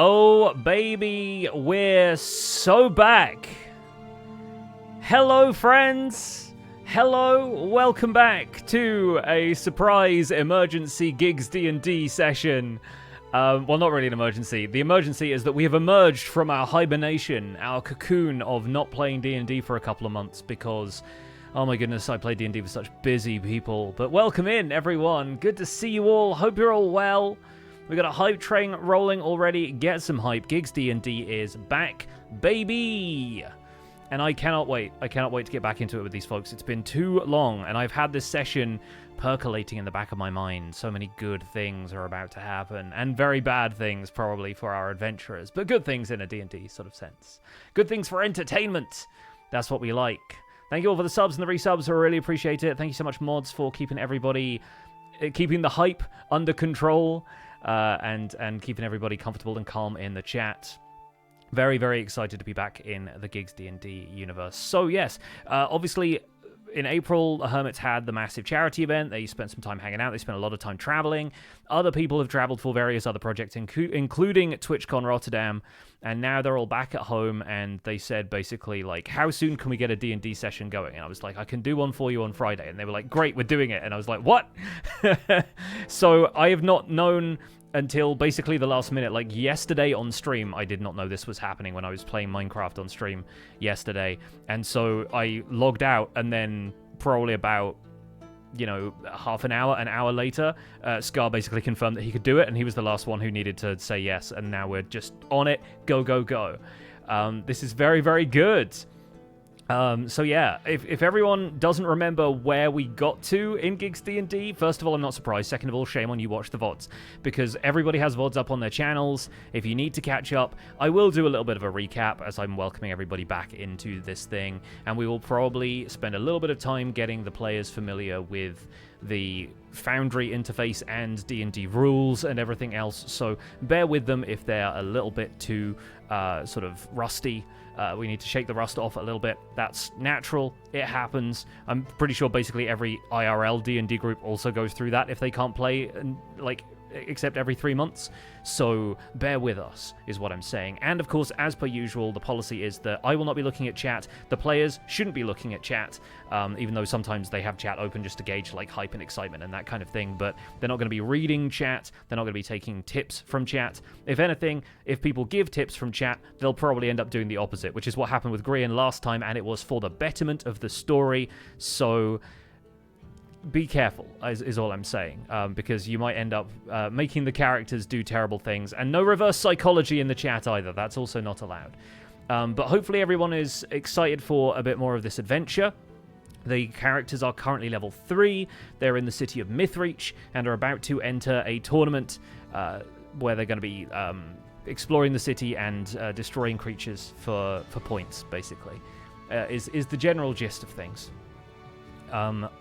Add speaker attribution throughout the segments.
Speaker 1: Oh, baby, we're so back. Hello, friends. Hello, welcome back to a surprise emergency GIGGS D&D session. Well, not really an emergency. The emergency is that we have emerged from our hibernation, our cocoon of not playing D&D for a couple of months because, oh my goodness, I play D&D with such busy people. But welcome in, everyone. Good to see you all. Hope you're all well. We got a hype train rolling already. Get some hype. GIGGS D&D is back, baby. And I cannot wait. I cannot wait to get back into it with these folks. It's been too long, and I've had this session percolating in the back of my mind. So many good things are about to happen, and very bad things probably for our adventurers, but good things in a D&D sort of sense. Good things for entertainment. That's what we like. Thank you all for the subs and the resubs. I really appreciate it. Thank you so much, mods, for keeping everybody, keeping the hype under control, and keeping everybody comfortable and calm in the chat. Very, very excited to be back in the GIGGS D&D universe. So yes, obviously in April, the Hermits had the massive charity event. They spent some time hanging out. They spent a lot of time traveling. Other people have traveled for various other projects, including TwitchCon Rotterdam. And now they're all back at home, and they said basically, like, how soon can we get a D&D session going? And I was like, I can do one for you on Friday. And they were like, great, we're doing it. And I was like, what? So I have not known until basically the last minute, like yesterday on stream. I did not know this was happening when I was playing Minecraft on stream yesterday. And so I logged out, and then probably about, you know, an hour later, Scar basically confirmed that he could do it, and he was the last one who needed to say yes, and now we're just on it. Go, go, go. This is very, very good. So yeah, if everyone doesn't remember where we got to in GIGGS D&D, first of all, I'm not surprised. Second of all, shame on you, watch the VODs, because everybody has VODs up on their channels. If you need to catch up, I will do a little bit of a recap as I'm welcoming everybody back into this thing, and we will probably spend a little bit of time getting the players familiar with the Foundry interface and D&D rules and everything else, so bear with them if they're a little bit too sort of rusty. We need to shake the rust off a little bit. That's natural. It happens. I'm pretty sure basically every IRL D&D group also goes through that if they can't play, like, except every 3 months. So bear with us, is what I'm saying. And of course, as per usual, the policy is that I will not be looking at chat. The players shouldn't be looking at chat, even though sometimes they have chat open just to gauge like hype and excitement and that kind of thing. But they're not going to be reading chat. They're not going to be taking tips from chat. If anything, if people give tips from chat, they'll probably end up doing the opposite, which is what happened with Grian last time, and it was for the betterment of the story. So be careful, is all I'm saying, because you might end up making the characters do terrible things, and no reverse psychology in the chat either. That's also not allowed. But hopefully everyone is excited for a bit more of this adventure. The characters are currently level 3. They're in the city of Mythreach and are about to enter a tournament where they're going to be exploring the city and destroying creatures for points, basically, is the general gist of things.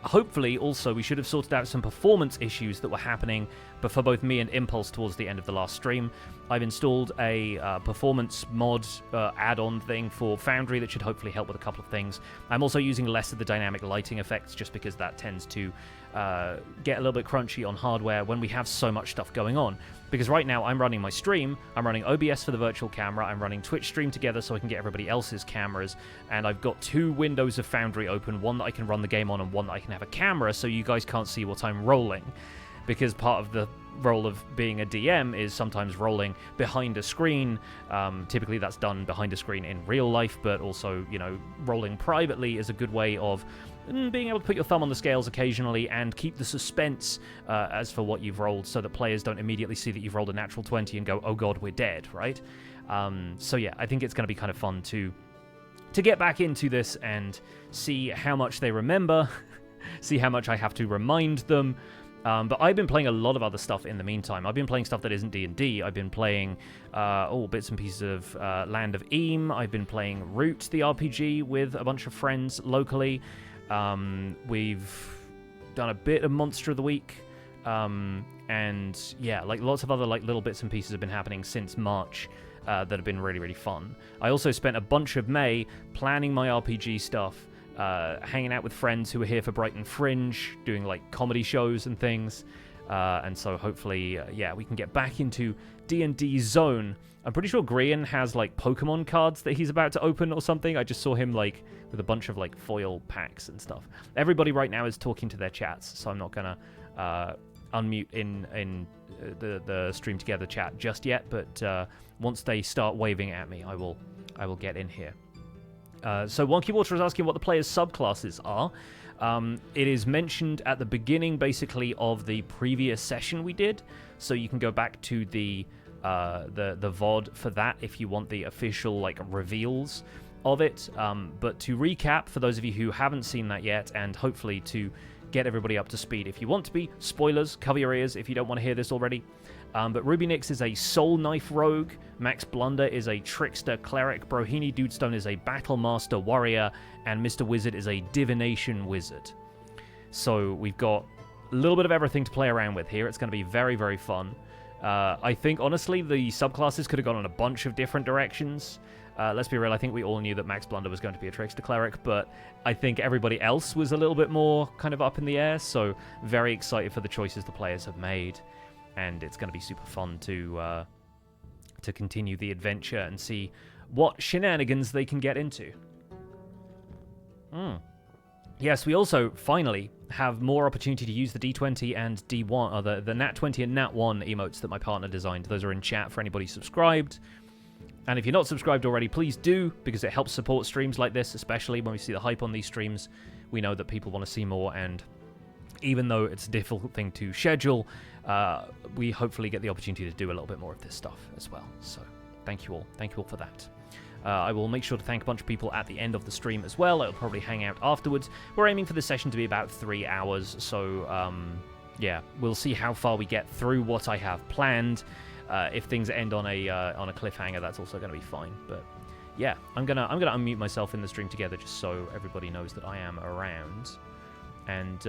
Speaker 1: Hopefully, also, we should have sorted out some performance issues that were happening for both me and Impulse towards the end of the last stream. I've installed a performance mod add-on thing for Foundry that should hopefully help with a couple of things. I'm also using less of the dynamic lighting effects just because that tends to get a little bit crunchy on hardware when we have so much stuff going on. Because right now I'm running my stream, I'm running OBS for the virtual camera, I'm running Twitch stream together so I can get everybody else's cameras, and I've got 2 windows of Foundry open, one that I can run the game on and one that I can have a camera so you guys can't see what I'm rolling. Because part of the role of being a DM is sometimes rolling behind a screen. Typically that's done behind a screen in real life, but also, you know, rolling privately is a good way of being able to put your thumb on the scales occasionally and keep the suspense as for what you've rolled, so that players don't immediately see that you've rolled a natural 20 and go, oh god, we're dead, right? So yeah, I think it's going to be kind of fun to get back into this and see how much they remember, see how much I have to remind them. But I've been playing a lot of other stuff in the meantime. I've been playing stuff that isn't D&D. I've been playing bits and pieces of Land of Eam. I've been playing Root, the RPG, with a bunch of friends locally. We've done a bit of Monster of the Week. And yeah, like lots of other like little bits and pieces have been happening since March that have been really, really fun. I also spent a bunch of May planning my RPG stuff, hanging out with friends who were here for Brighton Fringe, doing like comedy shows and things. And so hopefully, yeah, we can get back into D&D zone. I'm pretty sure Grian has like Pokemon cards that he's about to open or something. I just saw him like with a bunch of like foil packs and stuff. Everybody right now is talking to their chats, so I'm not gonna unmute in the stream together chat just yet. But once they start waving at me, I will get in here. So Wonky Water is asking what the players' subclasses are. It is mentioned at the beginning, basically, of the previous session we did. So you can go back to the VOD for that if you want the official like reveals of it. But to recap, for those of you who haven't seen that yet, and hopefully to get everybody up to speed, if you want to be, spoilers, cover your ears if you don't want to hear this already. But Ruby Nix is a Soul Knife Rogue, Max Blunder is a Trickster Cleric, Brohini Dudestone is a Battle Master Warrior, and Mr. Wizard is a Divination Wizard. So we've got a little bit of everything to play around with here. It's going to be very, very fun. I think, honestly, the subclasses could have gone in a bunch of different directions. Let's be real, I think we all knew that Max Blunder was going to be a Trickster Cleric, but I think everybody else was a little bit more kind of up in the air, so very excited for the choices the players have made. And it's going to be super fun to continue the adventure and see what shenanigans they can get into. Yes, we also finally have more opportunity to use the D20 and D1, or the Nat 20 and Nat 1 emotes that my partner designed. Those are in chat for anybody subscribed. And if you're not subscribed already, please do, because it helps support streams like this, especially when we see the hype on these streams. We know that people want to see more, and even though it's a difficult thing to schedule, we hopefully get the opportunity to do a little bit more of this stuff as well. So thank you all. Thank you all for that. I will make sure to thank a bunch of people at the end of the stream as well. I'll probably hang out afterwards. We're aiming for this session to be about 3 hours, so yeah, we'll see how far we get through what I have planned. If things end on a cliffhanger, that's also going to be fine. But yeah, I'm gonna unmute myself in the stream together just so everybody knows that I am around, and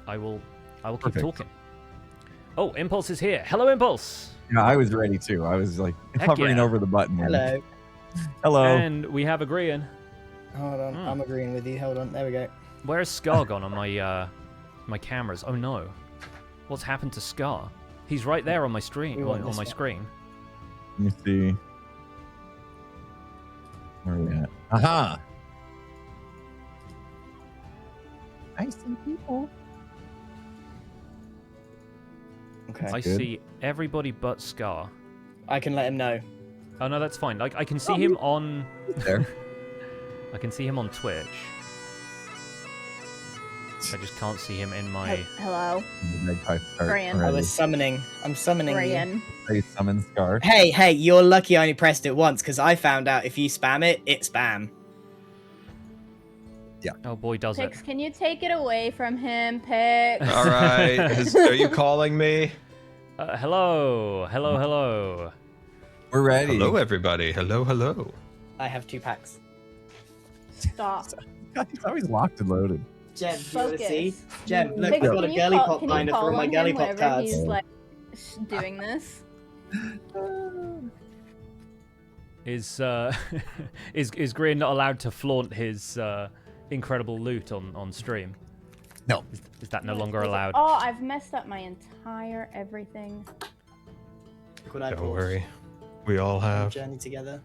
Speaker 1: I will keep talking. Oh, Impulse is here. Hello, Impulse.
Speaker 2: Yeah, I was ready too. I was like hovering over the button.
Speaker 3: Hello.
Speaker 2: Hello.
Speaker 1: And we have agreeing.
Speaker 3: Hold on, I'm agreeing with you. Hold on, there we go.
Speaker 1: Where's Scar gone on my my cameras? Oh no, what's happened to Scar? He's right there on my screen. On my screen.
Speaker 2: Let me see. Where are we at? Aha! I see people.
Speaker 3: Okay.
Speaker 1: I see everybody but Scar.
Speaker 3: I can let him know.
Speaker 1: Oh no, that's fine. Like I can see him on.
Speaker 2: There.
Speaker 1: I can see him on Twitch. I just can't see him in my.
Speaker 4: Hello. Brian.
Speaker 3: I was summoning. I'm summoning
Speaker 4: Brian.
Speaker 2: You summon Scar.
Speaker 3: Hey, you're lucky I only pressed it once, because I found out if you spam it, it's spam.
Speaker 2: Yeah.
Speaker 1: Oh boy, does
Speaker 4: Pix,
Speaker 1: it.
Speaker 4: can you take it away from him, Pix?
Speaker 5: All right. Are you calling me?
Speaker 1: Hello.
Speaker 2: We're ready.
Speaker 5: Hello, everybody. Hello.
Speaker 3: I have 2 packs.
Speaker 4: Stop.
Speaker 2: It's always locked and loaded.
Speaker 3: Jem, do you want to see?
Speaker 4: Focus.
Speaker 3: Jem, look,
Speaker 4: Pix,
Speaker 3: I've got a
Speaker 4: can you
Speaker 3: girly
Speaker 4: call-
Speaker 3: pop
Speaker 4: can you
Speaker 3: binder
Speaker 4: call
Speaker 3: for my
Speaker 4: on
Speaker 3: girly
Speaker 4: him
Speaker 3: pop
Speaker 4: whenever
Speaker 3: cards.
Speaker 4: He's like doing this.
Speaker 1: Is Grian not allowed to flaunt his incredible loot on stream?
Speaker 2: No.
Speaker 1: Is that no longer allowed?
Speaker 4: Oh, I've messed up my entire everything.
Speaker 3: Could I
Speaker 5: Don't
Speaker 3: pause?
Speaker 5: worry. We all have.
Speaker 3: Journey together.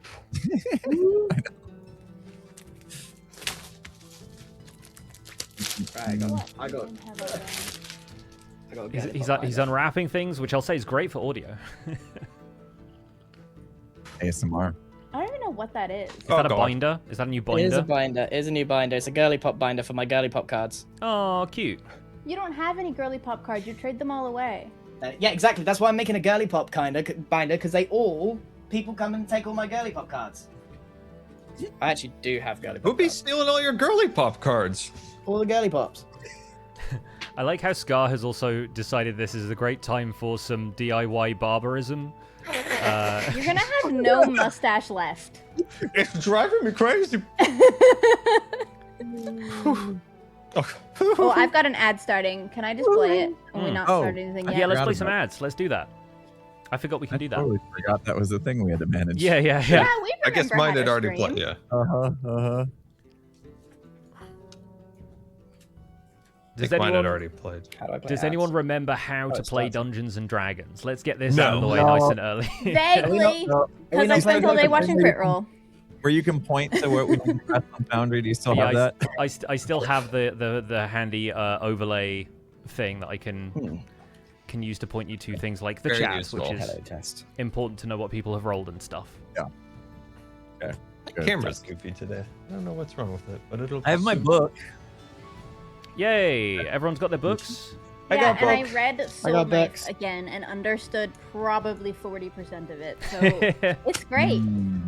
Speaker 3: Right, I got
Speaker 1: He's unwrapping things, which I'll say is great for audio.
Speaker 2: ASMR.
Speaker 4: I don't even know what that is.
Speaker 1: Is that a binder? Is that a new binder?
Speaker 3: It is a binder. It is a new binder. It's a girly pop binder for my girly pop cards.
Speaker 1: Oh, cute.
Speaker 4: You don't have any girly pop cards. You trade them all away.
Speaker 3: Yeah, exactly. That's why I'm making a girly pop binder, because people come and take all my girly pop cards. I actually do have girly pop
Speaker 5: Who'd be
Speaker 3: cards.
Speaker 5: stealing all your girly pop cards?
Speaker 3: All the girly pops.
Speaker 1: I like how Scar has also decided this is a great time for some DIY barbarism.
Speaker 4: You're gonna have no mustache left.
Speaker 5: It's driving me crazy.
Speaker 4: Oh, I've got an ad starting. Can I just play it? When we not
Speaker 2: Oh.
Speaker 4: started anything
Speaker 1: Yeah,
Speaker 4: yet?
Speaker 1: let's
Speaker 2: Forgot
Speaker 1: play some
Speaker 2: about
Speaker 1: ads. Let's do that. I forgot we can do that.
Speaker 2: Totally forgot that was the thing we had to manage.
Speaker 1: Yeah.
Speaker 4: Yeah, we
Speaker 5: I guess
Speaker 4: remember
Speaker 5: mine
Speaker 4: how
Speaker 5: had
Speaker 4: to
Speaker 5: already
Speaker 4: stream.
Speaker 5: played. Yeah.
Speaker 2: Uh-huh.
Speaker 1: Does
Speaker 5: think mine had
Speaker 1: anyone
Speaker 5: already played.
Speaker 3: How do I play
Speaker 1: does
Speaker 3: apps?
Speaker 1: anyone remember how to
Speaker 3: it's
Speaker 1: play
Speaker 3: started.
Speaker 1: Dungeons and Dragons? Let's get this
Speaker 5: No.
Speaker 1: out of the way
Speaker 2: No.
Speaker 1: nice and early.
Speaker 4: Vaguely,
Speaker 2: No,
Speaker 4: because I spent all day watching Crit Roll.
Speaker 2: where you can point to what we can press on Foundry. Do you still have that?
Speaker 1: I still have the handy overlay thing that I can use to point you to things like the
Speaker 5: Very
Speaker 1: chat,
Speaker 5: useful.
Speaker 1: which is
Speaker 3: Hello, test.
Speaker 1: important to know what people have rolled and stuff.
Speaker 5: My
Speaker 2: Good.
Speaker 5: camera's goofy today. I don't know what's wrong with it, but it'll.
Speaker 2: I have my
Speaker 5: soon.
Speaker 2: book.
Speaker 1: Yay! Everyone's got their books.
Speaker 3: I
Speaker 4: Yeah,
Speaker 3: got
Speaker 4: and I
Speaker 3: books.
Speaker 4: read Soul
Speaker 3: got
Speaker 4: Knife
Speaker 3: books.
Speaker 4: again and understood probably 40% of it. So it's great.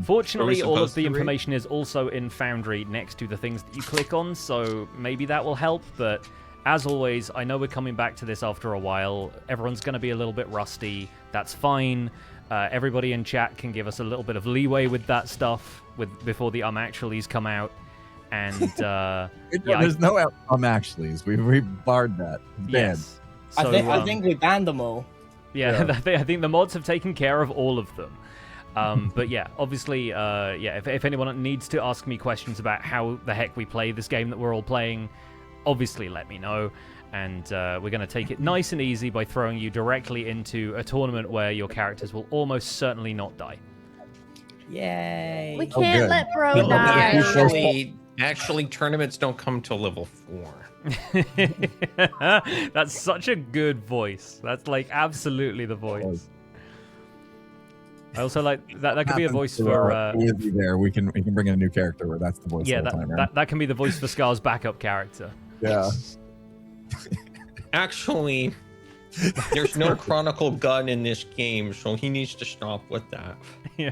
Speaker 1: Fortunately, all of
Speaker 5: supposed
Speaker 1: the
Speaker 5: to read?
Speaker 1: information is also in Foundry next to the things that you click on, so maybe that will help. But as always, I know we're coming back to this after a while. Everyone's going to be a little bit rusty. That's fine. Everybody in chat can give us a little bit of leeway with that stuff before the actuallys come out. And yeah,
Speaker 2: There's no actuallys. We barred that. Banned.
Speaker 1: yes. So,
Speaker 3: I think we banned them all.
Speaker 1: yeah, I think the mods have taken care of all of them. But yeah, obviously, if anyone needs to ask me questions about how the heck we play this game that we're all playing, obviously let me know. And we're going to take it nice and easy by throwing you directly into a tournament where your characters will almost certainly not die.
Speaker 3: Yay!
Speaker 4: We
Speaker 2: Oh,
Speaker 4: can't
Speaker 2: good.
Speaker 4: let bro
Speaker 2: Well,
Speaker 4: die.
Speaker 5: Actually, tournaments don't come till level 4.
Speaker 1: That's such a good voice. That's like absolutely the voice. I also like that could be a voice for
Speaker 2: Izzy there. We can bring in a new character where that's the voice.
Speaker 1: yeah,
Speaker 2: the whole time around.
Speaker 1: that can be the voice for Scar's backup character.
Speaker 2: Yeah.
Speaker 5: Actually, there's no chronicle gun in this game, so he needs to stop with that.
Speaker 1: Yeah.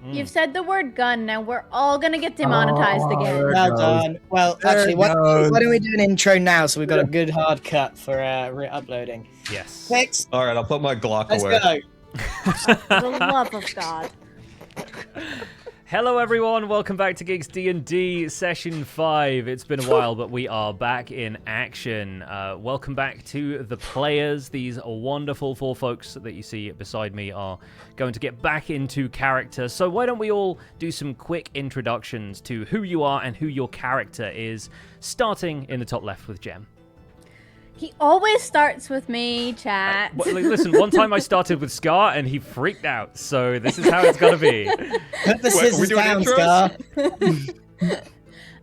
Speaker 4: You've said the word gun. Now we're all gonna get demonetized
Speaker 2: Oh,
Speaker 4: again.
Speaker 2: there it
Speaker 3: Well
Speaker 2: goes.
Speaker 3: done. Well,
Speaker 2: There
Speaker 3: actually,
Speaker 2: it
Speaker 3: why
Speaker 2: goes.
Speaker 3: don't we do an intro now so we've got a good hard cut for re-uploading?
Speaker 1: Yes.
Speaker 3: Pix,
Speaker 5: All right, I'll put my Glock
Speaker 3: let's
Speaker 5: away.
Speaker 3: go.
Speaker 4: For the love of God.
Speaker 1: Hello everyone, welcome back to GIGGS D&D Session 5. It's been a while, but we are back in action. Welcome back to the players. These wonderful 4 folks that you see beside me are going to get back into character. So why don't we all do some quick introductions to who you are and who your character is, starting in the top left with Jem.
Speaker 4: He always starts with me, chat.
Speaker 1: Well, listen, one time I started with Scar and he freaked out, so this is how it's got to be.
Speaker 3: Put the
Speaker 5: Wait,
Speaker 3: scissors
Speaker 5: we doing
Speaker 3: down,
Speaker 5: intros?
Speaker 3: Scar.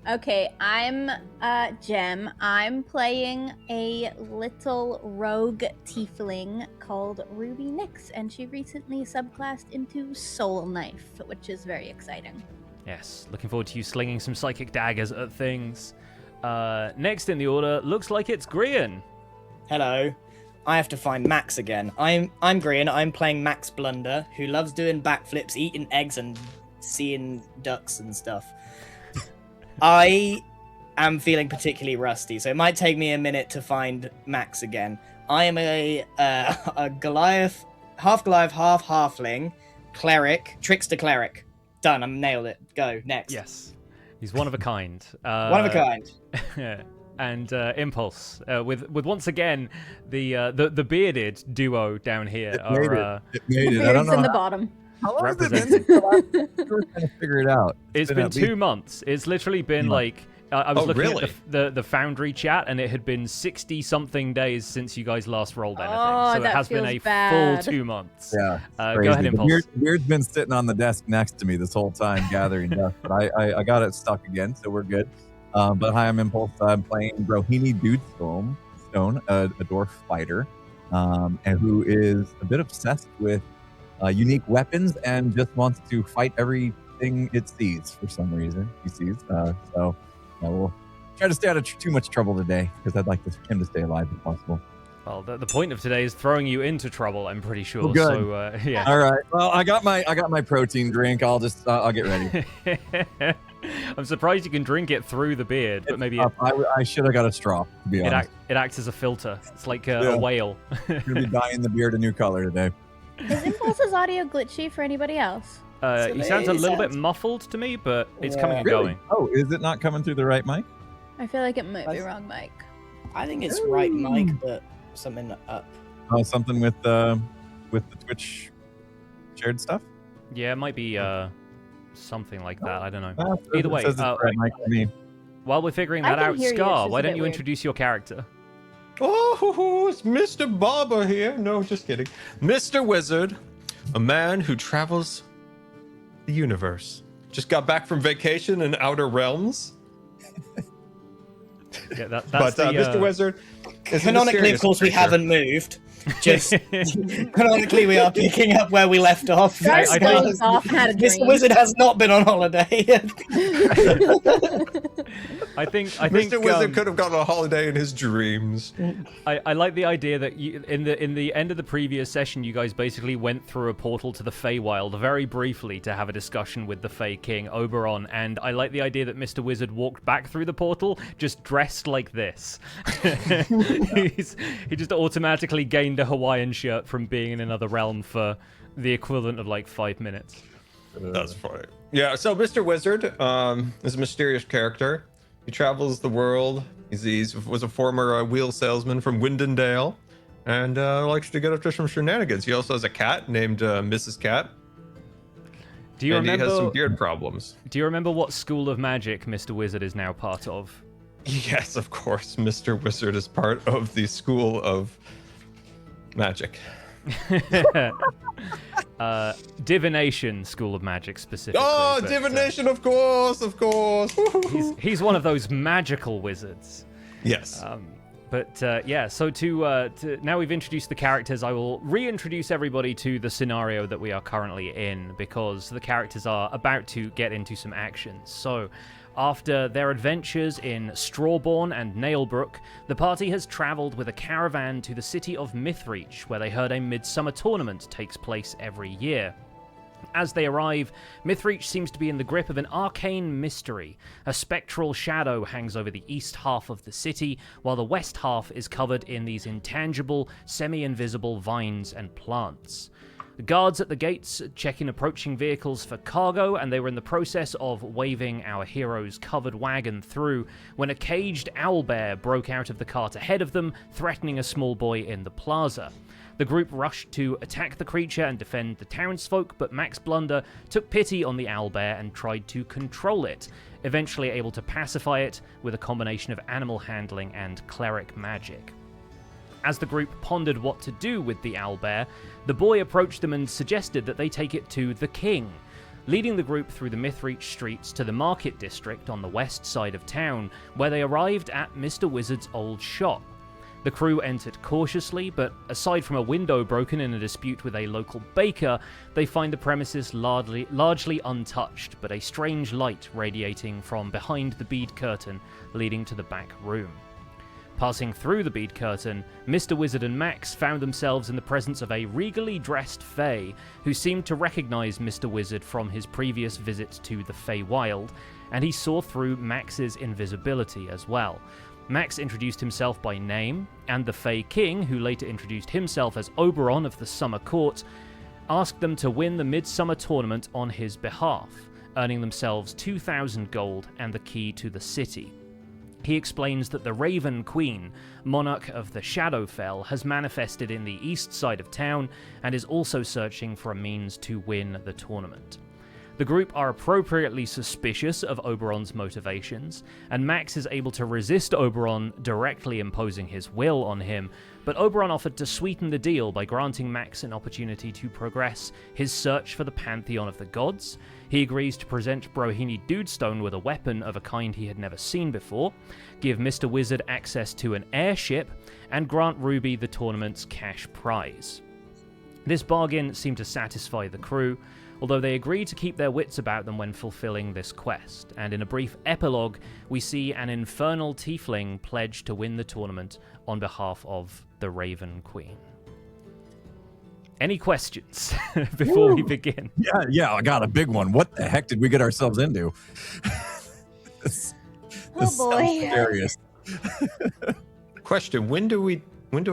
Speaker 4: Okay, I'm Jem. I'm playing a little rogue tiefling called Ruby Nyx, and she recently subclassed into Soul Knife, which is very exciting.
Speaker 1: Yes, looking forward to you slinging some psychic daggers at things. Next in the order, looks like it's Grian.
Speaker 3: Hello. I have to find Max again. I'm Grian. I'm playing Max Blunder, who loves doing backflips, eating eggs, and seeing ducks and stuff. I am feeling particularly rusty, so it might take me a minute to find Max again. I am a Goliath, half halfling, cleric, trickster cleric. Done. I'm nailed it. Go next.
Speaker 1: Yes, he's one of a kind.
Speaker 3: One of a kind.
Speaker 1: And Impulse, with once again the bearded duo down here
Speaker 2: It
Speaker 1: are
Speaker 2: made it. It made
Speaker 4: The
Speaker 2: it. I don't
Speaker 4: beard's
Speaker 2: know
Speaker 4: in the
Speaker 2: how,
Speaker 4: bottom.
Speaker 2: how long has it been
Speaker 1: represented.
Speaker 2: since the last we were trying to figure it out.
Speaker 1: It's been
Speaker 2: at least-
Speaker 1: 2 months. It's literally been
Speaker 2: Yeah.
Speaker 1: like I was
Speaker 5: Oh,
Speaker 1: looking
Speaker 5: really?
Speaker 1: at the Foundry chat, and it had been 60-something days since you guys last rolled anything.
Speaker 4: Oh,
Speaker 1: so it
Speaker 4: that
Speaker 1: has been a
Speaker 4: feels bad.
Speaker 1: full 2 months.
Speaker 2: Yeah.
Speaker 1: Go
Speaker 2: Crazy.
Speaker 1: ahead,
Speaker 2: The
Speaker 1: Impulse.
Speaker 2: Beard's been sitting on the desk next to me this whole time gathering dust, but I got it stuck again, so we're good. But hi, I'm Impulse. I'm playing Brohini Dudestone, a dwarf fighter, and who is a bit obsessed with unique weapons and just wants to fight everything it sees for some reason. He sees. So we'll try to stay out of too much trouble today because I'd like him to stay alive if possible.
Speaker 1: Well, the point of today is throwing you into trouble. I'm pretty sure.
Speaker 2: Oh, good.
Speaker 1: So yeah.
Speaker 2: All right. Well, I got my protein drink. I'll get ready.
Speaker 1: I'm surprised you can drink it through the beard, but maybe
Speaker 2: I should have got a straw. To be honest,
Speaker 1: it acts as a filter. It's like
Speaker 2: Yeah.
Speaker 1: a whale.
Speaker 2: I'm gonna be dyeing the beard a new color today.
Speaker 4: Is Impulse's audio glitchy for anybody else?
Speaker 1: He sounds a
Speaker 3: It
Speaker 1: little bit
Speaker 3: sounds-
Speaker 1: muffled to me, but it's
Speaker 3: Yeah.
Speaker 1: coming and
Speaker 2: Really?
Speaker 1: going.
Speaker 2: Oh, is it not coming through the right mic?
Speaker 4: I feel like it might be
Speaker 3: That's-
Speaker 4: wrong, Mike.
Speaker 3: I think it's right, Mike, but something up.
Speaker 2: Oh, something with the Twitch shared stuff.
Speaker 1: Yeah, it might be something like that. I don't know.
Speaker 2: Ah,
Speaker 1: Either way,
Speaker 2: it says it's the right mic for me.
Speaker 1: while we're figuring
Speaker 4: I
Speaker 1: that
Speaker 4: can
Speaker 1: out,
Speaker 4: hear you, it's
Speaker 1: Scar,
Speaker 4: just
Speaker 1: why
Speaker 4: a
Speaker 1: don't
Speaker 4: bit
Speaker 1: you
Speaker 4: weird.
Speaker 1: introduce your character?
Speaker 5: Oh, it's Mr. Barber here. No, just kidding. Mr. Wizard, a man who travels the universe. Just got back from vacation in Outer Realms.
Speaker 1: Yeah, that's
Speaker 5: But Mr. Wizard is a
Speaker 3: Canonically, of
Speaker 5: mysterious
Speaker 3: course, we
Speaker 5: creature.
Speaker 3: haven't moved. Just canonically, we are picking up where we left off.
Speaker 4: Guys
Speaker 1: I
Speaker 4: dozed off and had a
Speaker 3: Mr.
Speaker 4: dream.
Speaker 3: Wizard has not been on holiday.
Speaker 1: I think
Speaker 5: Mr. Wizard could have gone on a holiday in his dreams.
Speaker 1: I like the idea that you, in the end of the previous session, you guys basically went through a portal to the Feywild very briefly to have a discussion with the Fey King Oberon, and I like the idea that Mr. Wizard walked back through the portal just dressed like this. He just automatically gained a Hawaiian shirt from being in another realm for the equivalent of like 5 minutes.
Speaker 5: That's funny. Yeah, so Mr. Wizard is a mysterious character. He travels the world. He was a former wheel salesman from Windendale and likes to get up to some shenanigans. He also has a cat named Mrs. Cat.
Speaker 1: Do you
Speaker 5: and
Speaker 1: remember?
Speaker 5: he has some beard problems.
Speaker 1: Do you remember what school of magic Mr. Wizard is now part of?
Speaker 5: Yes, of course. Mr. Wizard is part of the School of Magic.
Speaker 1: Divination School of Magic specifically.
Speaker 5: Oh,
Speaker 1: but,
Speaker 5: divination, of course, of course.
Speaker 1: he's one of those magical wizards.
Speaker 5: Yes.
Speaker 1: Yeah, so to now we've introduced the characters, I will reintroduce everybody to the scenario that we are currently in, because the characters are about to get into some action. So, after their adventures in Strawborn and Nailbrook, the party has travelled with a caravan to the city of Mythreach, where they heard a Midsummer Tournament takes place every year. As they arrive, Mythreach seems to be in the grip of an arcane mystery. A spectral shadow hangs over the east half of the city, while the west half is covered in these intangible, semi-invisible vines and plants. The guards at the gates check in approaching vehicles for cargo, and they were in the process of waving our hero's covered wagon through when a caged owlbear broke out of the cart ahead of them, threatening a small boy in the plaza. The group rushed to attack the creature and defend the townsfolk, but Max Blunder took pity on the owlbear and tried to control it, eventually able to pacify it with a combination of animal handling and cleric magic. As the group pondered what to do with the owlbear, the boy approached them and suggested that they take it to the king, leading the group through the Mythreach streets to the market district on the west side of town, where they arrived at Mr. Wizard's old shop. The crew entered cautiously, but aside from a window broken in a dispute with a local baker, they find the premises largely untouched, but a strange light radiating from behind the bead curtain leading to the back room. Passing through the bead curtain, Mr. Wizard and Max found themselves in the presence of a regally dressed Fey, who seemed to recognize Mr. Wizard from his previous visit to the Feywild, and he saw through Max's invisibility as well. Max introduced himself by name, and the Fey King, who later introduced himself as Oberon of the Summer Court, asked them to win the Midsummer Tournament on his behalf, earning themselves 2,000 gold and the key to the city. He explains that the Raven Queen, monarch of the Shadowfell, has manifested in the east side of town and is also searching for a means to win the tournament. The group are appropriately suspicious of Oberon's motivations, and Max is able to resist Oberon directly imposing his will on him, but Oberon offered to sweeten the deal by granting Max an opportunity to progress his search for the Pantheon of the Gods. He agrees to present Brohini Dudestone with a weapon of a kind he had never seen before, give Mr. Wizard access to an airship, and grant Ruby the tournament's cash prize. This bargain seemed to satisfy the crew, although they agreed to keep their wits about them when fulfilling this quest, and in a brief epilogue, we see an infernal tiefling pledge to win the tournament on behalf of the Raven Queen. Any questions before we begin?
Speaker 2: Yeah, I got a big one. What the heck did we get ourselves into? This
Speaker 4: Oh boy.
Speaker 2: sounds hilarious.
Speaker 5: Question: When do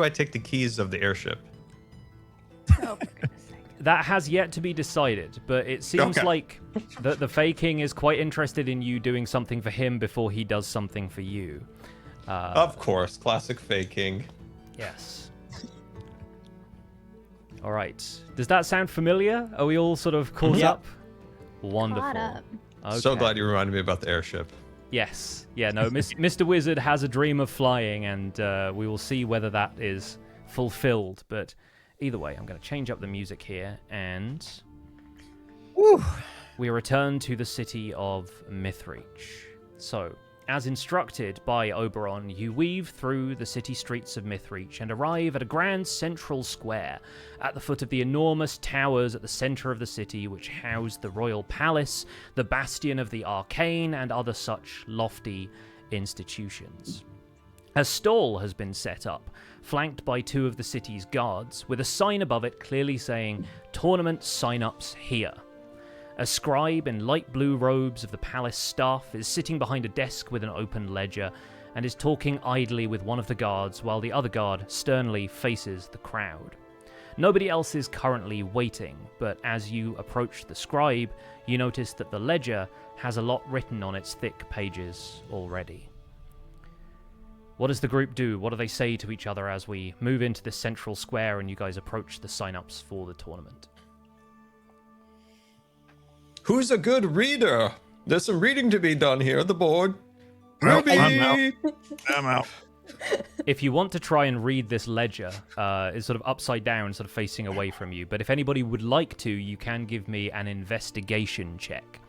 Speaker 5: I take the keys of the airship?
Speaker 4: Oh, for goodness sake.
Speaker 1: That has yet to be decided, but it seems
Speaker 5: Okay.
Speaker 1: like the Fey King is quite interested in you doing something for him before he does something for you.
Speaker 5: Of course, classic faking.
Speaker 1: Yes. All right. Does that sound familiar? Are we all sort of caught
Speaker 3: Yeah.
Speaker 1: up? Wonderful.
Speaker 4: Caught up.
Speaker 1: Okay.
Speaker 5: So glad you reminded me about the airship.
Speaker 1: Yes. Yeah, no, Mr. Wizard has a dream of flying, and we will see whether that is fulfilled. But either way, I'm going to change up the music here, and we return to the city of Mythreach. So, as instructed by Oberon, you weave through the city streets of Mythreach and arrive at a grand central square at the foot of the enormous towers at the center of the city, which house the royal palace, the bastion of the arcane, and other such lofty institutions. A stall has been set up, flanked by 2 of the city's guards, with a sign above it clearly saying, "Tournament sign-ups here." A scribe in light blue robes of the palace staff is sitting behind a desk with an open ledger and is talking idly with one of the guards while the other guard sternly faces the crowd. Nobody else is currently waiting, but as you approach the scribe, you notice that the ledger has a lot written on its thick pages already. What does the group do? What do they say to each other as we move into this central square and you guys approach the sign-ups for the tournament?
Speaker 5: Who's a good reader? There's some reading to be done here at the board.
Speaker 2: Well,
Speaker 5: Ruby!
Speaker 2: I'm out.
Speaker 1: If you want to try and read this ledger, it's sort of upside down, sort of facing away from you. But if anybody would like to, you can give me an investigation check.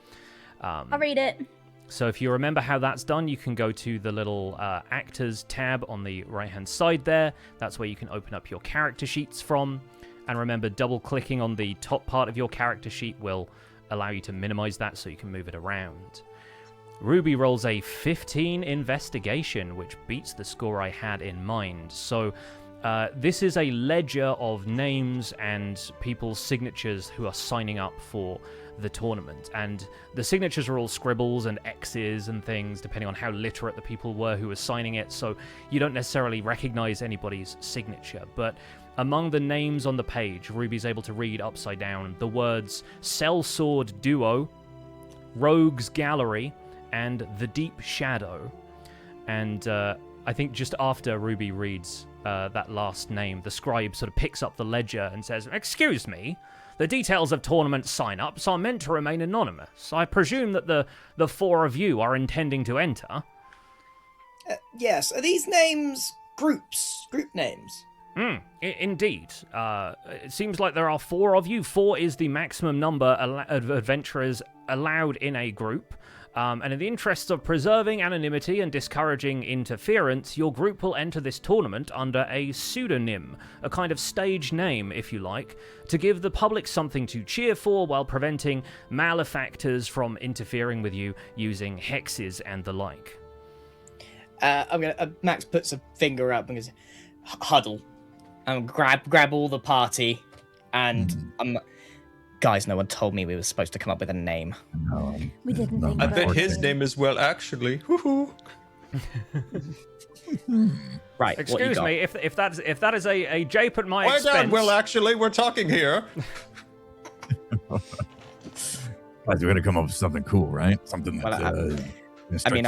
Speaker 4: I'll read it.
Speaker 1: So if you remember how that's done, you can go to the little actors tab on the right-hand side there. That's where you can open up your character sheets from. And remember, double-clicking on the top part of your character sheet will allow you to minimize that so you can move it around. Ruby rolls a 15 investigation, which beats the score I had in mind. So this is a ledger of names and people's signatures who are signing up for the tournament. And the signatures are all scribbles and X's and things, depending on how literate the people were who were signing it. So you don't necessarily recognize anybody's signature. But among the names on the page, Ruby's able to read upside down the words Sellsword Duo, Rogues Gallery, and The Deep Shadow. And I think just after Ruby reads that last name, the scribe sort of picks up the ledger and says, "Excuse me, the details of tournament sign-ups are meant to remain anonymous. I presume that the 4 of you are intending to enter."
Speaker 3: Yes, are these names group names?
Speaker 1: Indeed. It seems like there are 4 of you. 4 is the maximum number of adventurers allowed in a group. And in the interests of preserving anonymity and discouraging interference, your group will enter this tournament under a pseudonym, a kind of stage name, if you like, to give the public something to cheer for while preventing malefactors from interfering with you using hexes and the like.
Speaker 3: Max puts a finger up and goes, "Huddle," and grab all the party, and guys, no one told me we were supposed to come up with a name.
Speaker 2: No,
Speaker 4: We didn't think
Speaker 5: I
Speaker 4: about
Speaker 5: bet
Speaker 4: it.
Speaker 5: his name is, well, actually. Woohoo!
Speaker 3: Right. what you
Speaker 1: Excuse
Speaker 3: got?
Speaker 1: me, if that is a jape at my
Speaker 5: Why
Speaker 1: expense.
Speaker 5: not? Well, actually, we're talking here.
Speaker 2: Guys, we're gonna come up with something cool, right? Something that's
Speaker 3: Well,
Speaker 2: I
Speaker 3: I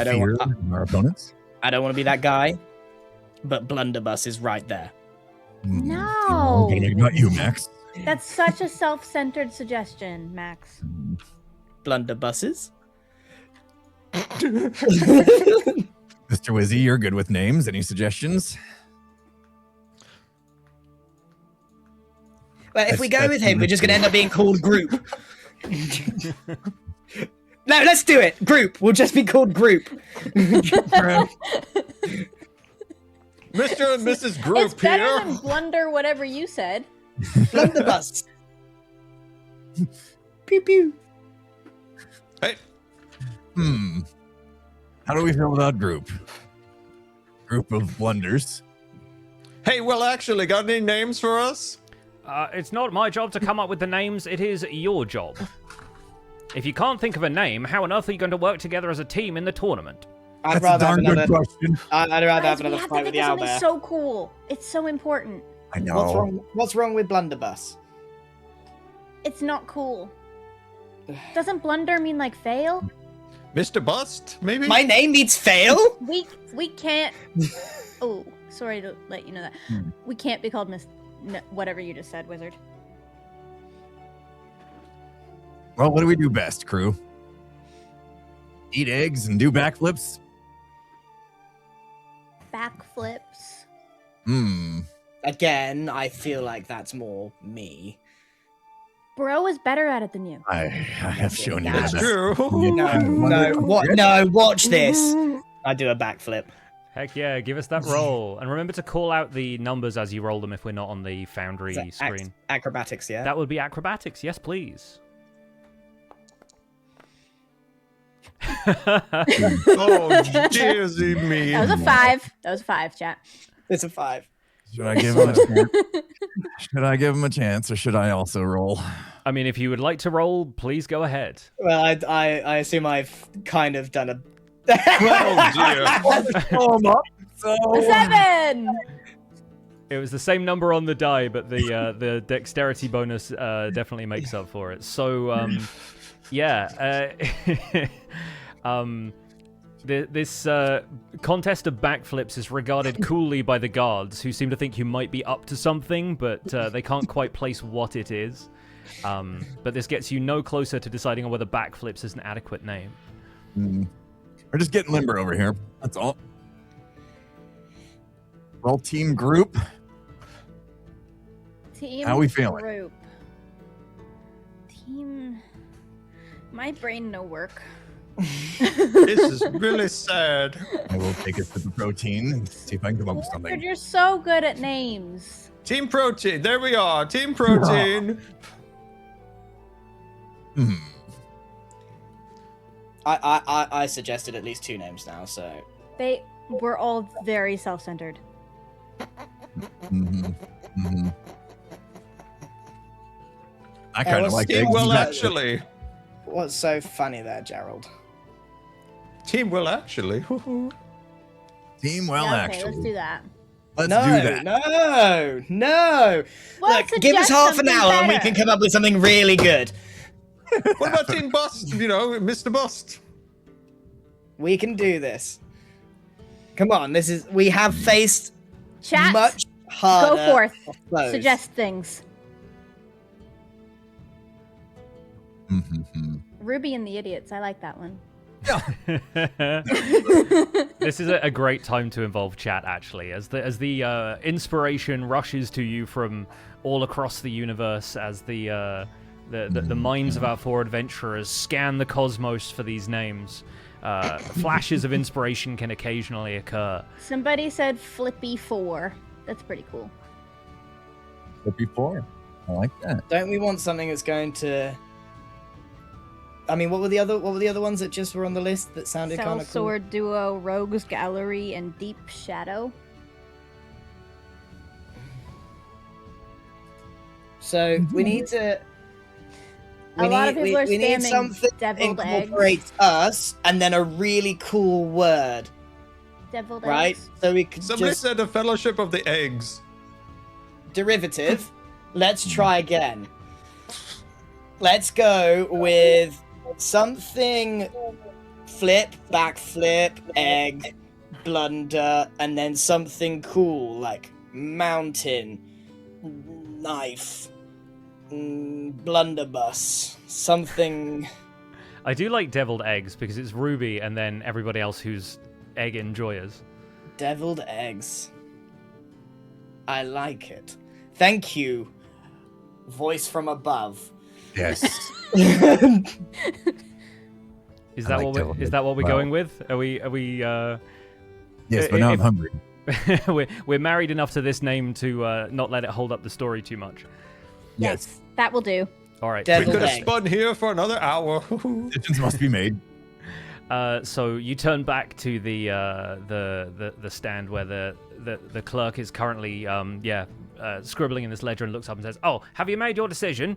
Speaker 3: don't
Speaker 2: fear
Speaker 3: want-
Speaker 2: in our opponents.
Speaker 3: I don't want to be that guy, but Blunderbuss is right there.
Speaker 4: No.
Speaker 2: Okay, not you, Max.
Speaker 4: That's such a self-centered suggestion, Max.
Speaker 3: Blunderbusses.
Speaker 2: Mr. Wizzy, you're good with names. Any suggestions?
Speaker 3: Well, if we go with him, we're just going to end up being called Group. No, let's do it. Group. We'll just be called Group.
Speaker 5: Mr. and Mrs. Group
Speaker 4: It's better
Speaker 5: here.
Speaker 4: than blunder whatever you said.
Speaker 3: Blunderbuss. Pew pew.
Speaker 5: Hey,
Speaker 2: How do we feel about group? Group of blunders.
Speaker 5: hey, well, actually, got any names for us?
Speaker 1: It's not my job to come up with the names, it is your job. If you can't think of a name, how on earth are you going to work together as a team in the tournament?
Speaker 3: I'd
Speaker 2: That's a
Speaker 3: rather have
Speaker 2: darn good
Speaker 3: another.
Speaker 2: question.
Speaker 3: I'd rather have
Speaker 4: Guys, we
Speaker 3: another
Speaker 4: have to
Speaker 3: fight with
Speaker 4: think
Speaker 3: the
Speaker 4: of something
Speaker 3: owlbear.
Speaker 4: so cool. It's so important.
Speaker 2: I know.
Speaker 3: What's wrong with Blunderbuss?
Speaker 4: It's not cool. Doesn't blunder mean like fail?
Speaker 5: Mr. Bust, maybe?
Speaker 3: My name means fail?
Speaker 4: We can't. Oh, sorry to let you know that. We can't be called Miss. No, whatever you just said, Wizard.
Speaker 2: Well, what do we do best, crew? eat eggs and do backflips.
Speaker 4: Backflips.
Speaker 2: Hmm.
Speaker 3: Again, I feel like that's more me.
Speaker 4: Bro is better at it than you.
Speaker 2: I have shown you
Speaker 3: That's
Speaker 2: that.
Speaker 5: true.
Speaker 3: Watch this. I do a backflip.
Speaker 1: Heck yeah, give us that roll. And remember to call out the numbers as you roll them if we're not on the Foundry
Speaker 3: Is that
Speaker 1: screen.
Speaker 3: Acrobatics, yeah?
Speaker 1: That would be acrobatics. Yes, please.
Speaker 5: Oh, dearsy me.
Speaker 4: That was a 5. That was a 5, chat.
Speaker 3: It's a 5.
Speaker 2: Should I give him a chance? Should I give him a chance, or should I also roll?
Speaker 1: I mean, if you would like to roll, please go ahead.
Speaker 3: Well, I assume I've kind of done a...
Speaker 5: Oh, dear.
Speaker 4: A 7!
Speaker 1: It was the same number on the die, but the dexterity bonus definitely makes up for it. So, yeah. This contest of backflips is regarded coolly by the guards, who seem to think you might be up to something, but they can't quite place what it is. But this gets you no closer to deciding on whether backflips is an adequate name.
Speaker 2: We're just getting limber over here. That's all. Well, team group.
Speaker 4: Team
Speaker 2: How we feeling?
Speaker 4: Group. Team... My brain no work.
Speaker 5: This is really sad.
Speaker 2: I will take it to the protein and see if I can come up with
Speaker 4: But
Speaker 2: something.
Speaker 4: you're so good at names.
Speaker 5: Team Protein. There we are. Team Protein.
Speaker 3: I suggested at least 2 names now, so...
Speaker 4: They were all very self-centered.
Speaker 2: I kind of like
Speaker 3: Team
Speaker 2: eggs.
Speaker 5: Well,
Speaker 2: and
Speaker 5: actually.
Speaker 3: What's so funny there, Gerald?
Speaker 5: Team Well, actually.
Speaker 2: Team well,
Speaker 4: Yeah, okay,
Speaker 2: actually.
Speaker 4: let's do that.
Speaker 2: Let's
Speaker 3: no,
Speaker 2: do that.
Speaker 3: no.
Speaker 4: Well,
Speaker 3: Look, give us
Speaker 4: suggest
Speaker 3: half an
Speaker 4: something
Speaker 3: hour and we
Speaker 4: better.
Speaker 3: can come up with something really good.
Speaker 5: What about Team Bust? You know, Mr. Bust.
Speaker 3: We can do this. Come on, we have faced
Speaker 4: Chat,
Speaker 3: much harder.
Speaker 4: go forth.
Speaker 3: foes.
Speaker 4: Suggest things. Ruby and the Idiots. I like that one.
Speaker 1: This is a great time to involve chat, actually, as the inspiration rushes to you from all across the universe, as the minds of our 4 adventurers scan the cosmos for these names. Flashes of inspiration can occasionally occur.
Speaker 4: Somebody said Flippy 4. That's pretty cool.
Speaker 2: Before, I like that.
Speaker 3: Don't we want something that's going to? I mean, what were the other ones that just were on the list that sounded kind of cool?
Speaker 4: Sword Duo, Rogues Gallery, and Deep Shadow.
Speaker 3: So we need to.
Speaker 4: A lot of people are
Speaker 3: we need
Speaker 4: spamming
Speaker 3: something that
Speaker 4: deviled eggs.
Speaker 3: incorporates us, and then a really cool word,
Speaker 4: Deviled
Speaker 3: right?
Speaker 4: eggs.
Speaker 3: So we could
Speaker 5: Somebody
Speaker 3: just
Speaker 5: said a Fellowship of the Eggs.
Speaker 3: derivative. Let's try again. Let's go with something flip, backflip, egg, blunder, and then something cool like mountain, knife, blunderbuss, something.
Speaker 1: I do like deviled eggs because it's Ruby and then everybody else who's egg enjoyers.
Speaker 3: Deviled eggs. I like it. Thank you, voice from above.
Speaker 2: Yes.
Speaker 1: Is
Speaker 2: I
Speaker 1: that
Speaker 2: like
Speaker 1: what
Speaker 2: deviled
Speaker 1: is that what we're
Speaker 2: eggs.
Speaker 1: going with? Are we
Speaker 2: Yes, but now I'm
Speaker 1: if-
Speaker 2: hungry.
Speaker 1: we're married enough to this name to not let it hold up the story too much.
Speaker 2: Yes.
Speaker 4: That will do.
Speaker 1: All right.
Speaker 5: We
Speaker 3: Deviled
Speaker 5: could have
Speaker 3: egg.
Speaker 5: spun here for another hour.
Speaker 2: Decisions must be made.
Speaker 1: So you turn back to the stand where the clerk is currently scribbling in this ledger and looks up and says, "Oh, have you made your decision?"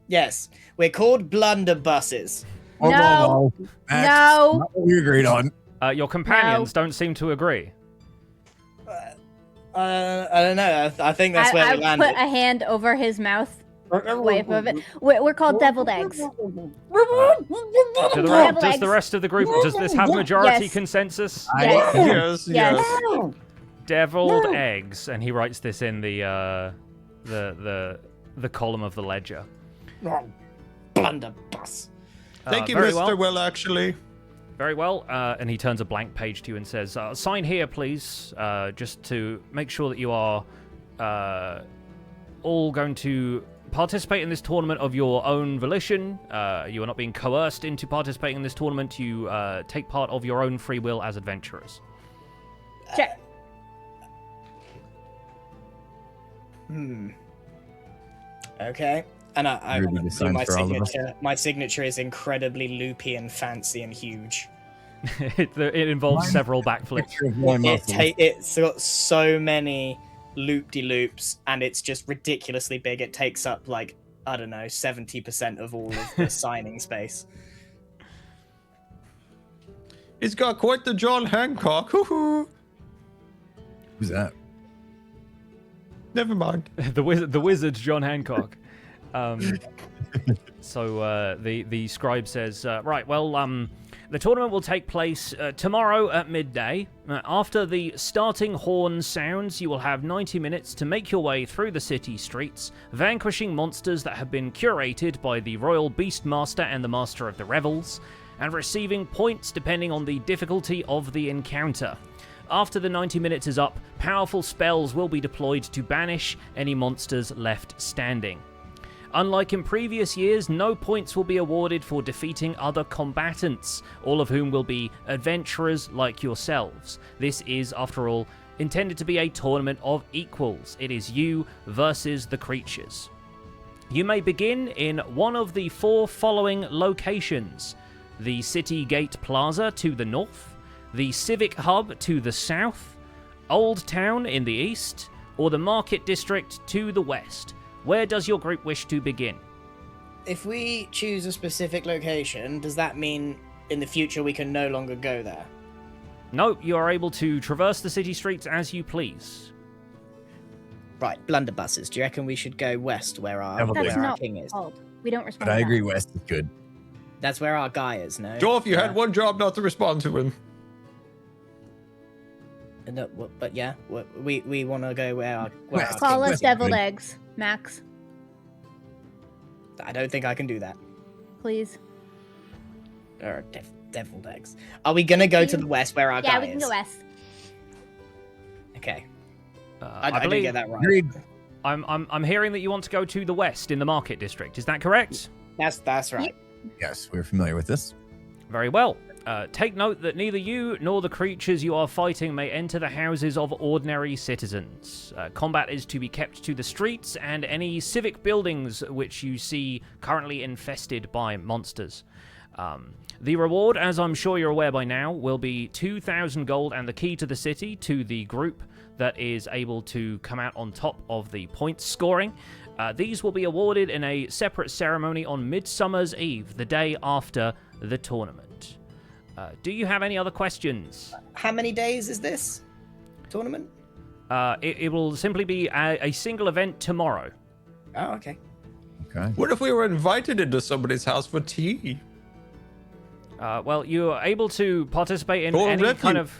Speaker 3: Yes, we're called blunderbusses.
Speaker 4: No.
Speaker 2: That's
Speaker 4: No.
Speaker 2: not what we agreed on.
Speaker 1: Your companions don't seem to agree.
Speaker 3: I don't know. I think that's where
Speaker 4: I
Speaker 3: we landed.
Speaker 4: put a hand over his mouth. Way above it. We're called deviled eggs.
Speaker 1: Does
Speaker 4: Deviled
Speaker 1: the
Speaker 4: eggs.
Speaker 1: rest of the group, does this have majority
Speaker 4: Yes.
Speaker 1: consensus?
Speaker 4: Yes.
Speaker 5: Yes,
Speaker 4: Yes.
Speaker 5: yes.
Speaker 1: Deviled eggs, and he writes this in the column of the ledger.
Speaker 3: Blunderbuss.
Speaker 5: Thank you,
Speaker 1: very
Speaker 5: Mr.
Speaker 1: well.
Speaker 5: Will, actually.
Speaker 1: Very well. And he turns a blank page to you and says, sign here, please, just to make sure that you are all going to participate in this tournament of your own volition. You are not being coerced into participating in this tournament. You take part of your own free will as adventurers.
Speaker 4: Check.
Speaker 3: Okay. And I
Speaker 2: Ruby
Speaker 3: do
Speaker 2: decides
Speaker 3: my
Speaker 2: for all of us.
Speaker 3: signature. My signature is incredibly loopy and fancy and huge.
Speaker 1: It involves several backflips.
Speaker 2: Picture of my muscles.
Speaker 3: It's got so many loop-de-loops, and it's just ridiculously big. It takes up, like, I don't know, 70% of all of the signing space.
Speaker 5: He's got quite the John Hancock. Hoo-hoo.
Speaker 2: Who's that?
Speaker 5: Never mind.
Speaker 1: the wizard John Hancock. So the scribe says, right, well, the tournament will take place tomorrow at midday. After the starting horn sounds, you will have 90 minutes to make your way through the city streets, vanquishing monsters that have been curated by the Royal Beastmaster and the Master of the Revels, and receiving points depending on the difficulty of the encounter. After the 90 minutes is up, powerful spells will be deployed to banish any monsters left standing. Unlike in previous years, no points will be awarded for defeating other combatants, all of whom will be adventurers like yourselves. This is, after all, intended to be a tournament of equals. It is you versus the creatures. You may begin in one of the 4 following locations: the City Gate Plaza to the north, the Civic Hub to the south, Old Town in the east, or the Market District to the west. Where does your group wish to begin?
Speaker 3: If we choose a specific location, does that mean in the future we can no longer go there?
Speaker 1: No, you are able to traverse the city streets as you please.
Speaker 3: Right, blunderbusses. Do you reckon we should go west where our,
Speaker 2: That's
Speaker 3: where
Speaker 4: That's
Speaker 3: our
Speaker 4: not
Speaker 3: king is?
Speaker 4: called. We don't respond.
Speaker 2: But I
Speaker 4: to
Speaker 2: agree,
Speaker 4: that.
Speaker 2: West is good.
Speaker 3: That's where our guy is, no?
Speaker 5: Dorf, you had one job not to respond to him.
Speaker 3: No, but yeah, we want to go where our
Speaker 2: West.
Speaker 3: king
Speaker 4: Call
Speaker 3: is.
Speaker 4: us deviled eggs, Max.
Speaker 3: I don't think I can do that.
Speaker 4: Please.
Speaker 3: Or deviled eggs. Are we gonna go to the west where our
Speaker 4: Yeah,
Speaker 3: guy
Speaker 4: we can
Speaker 3: is?
Speaker 4: go west.
Speaker 3: Okay.
Speaker 1: I
Speaker 3: I didn't
Speaker 1: believe
Speaker 3: get that right.
Speaker 2: Agreed.
Speaker 1: I'm hearing that you want to go to the west in the Market District. Is that correct?
Speaker 3: That's right.
Speaker 2: Yes, we're familiar with this.
Speaker 1: Very well. Take note that neither you nor the creatures you are fighting may enter the houses of ordinary citizens. Combat is to be kept to the streets and any civic buildings which you see currently infested by monsters. The reward, as I'm sure you're aware by now, will be 2,000 gold and the key to the city to the group that is able to come out on top of the points scoring. These will be awarded in a separate ceremony on Midsummer's Eve, the day after the tournament. Do you have any other questions?
Speaker 3: How many days is this tournament?
Speaker 1: It will simply be a single event tomorrow.
Speaker 3: Oh, okay.
Speaker 2: Okay.
Speaker 5: What if we were invited into somebody's house for tea?
Speaker 1: Well, you are able to participate in
Speaker 5: Or
Speaker 1: any
Speaker 5: refuge.
Speaker 1: kind of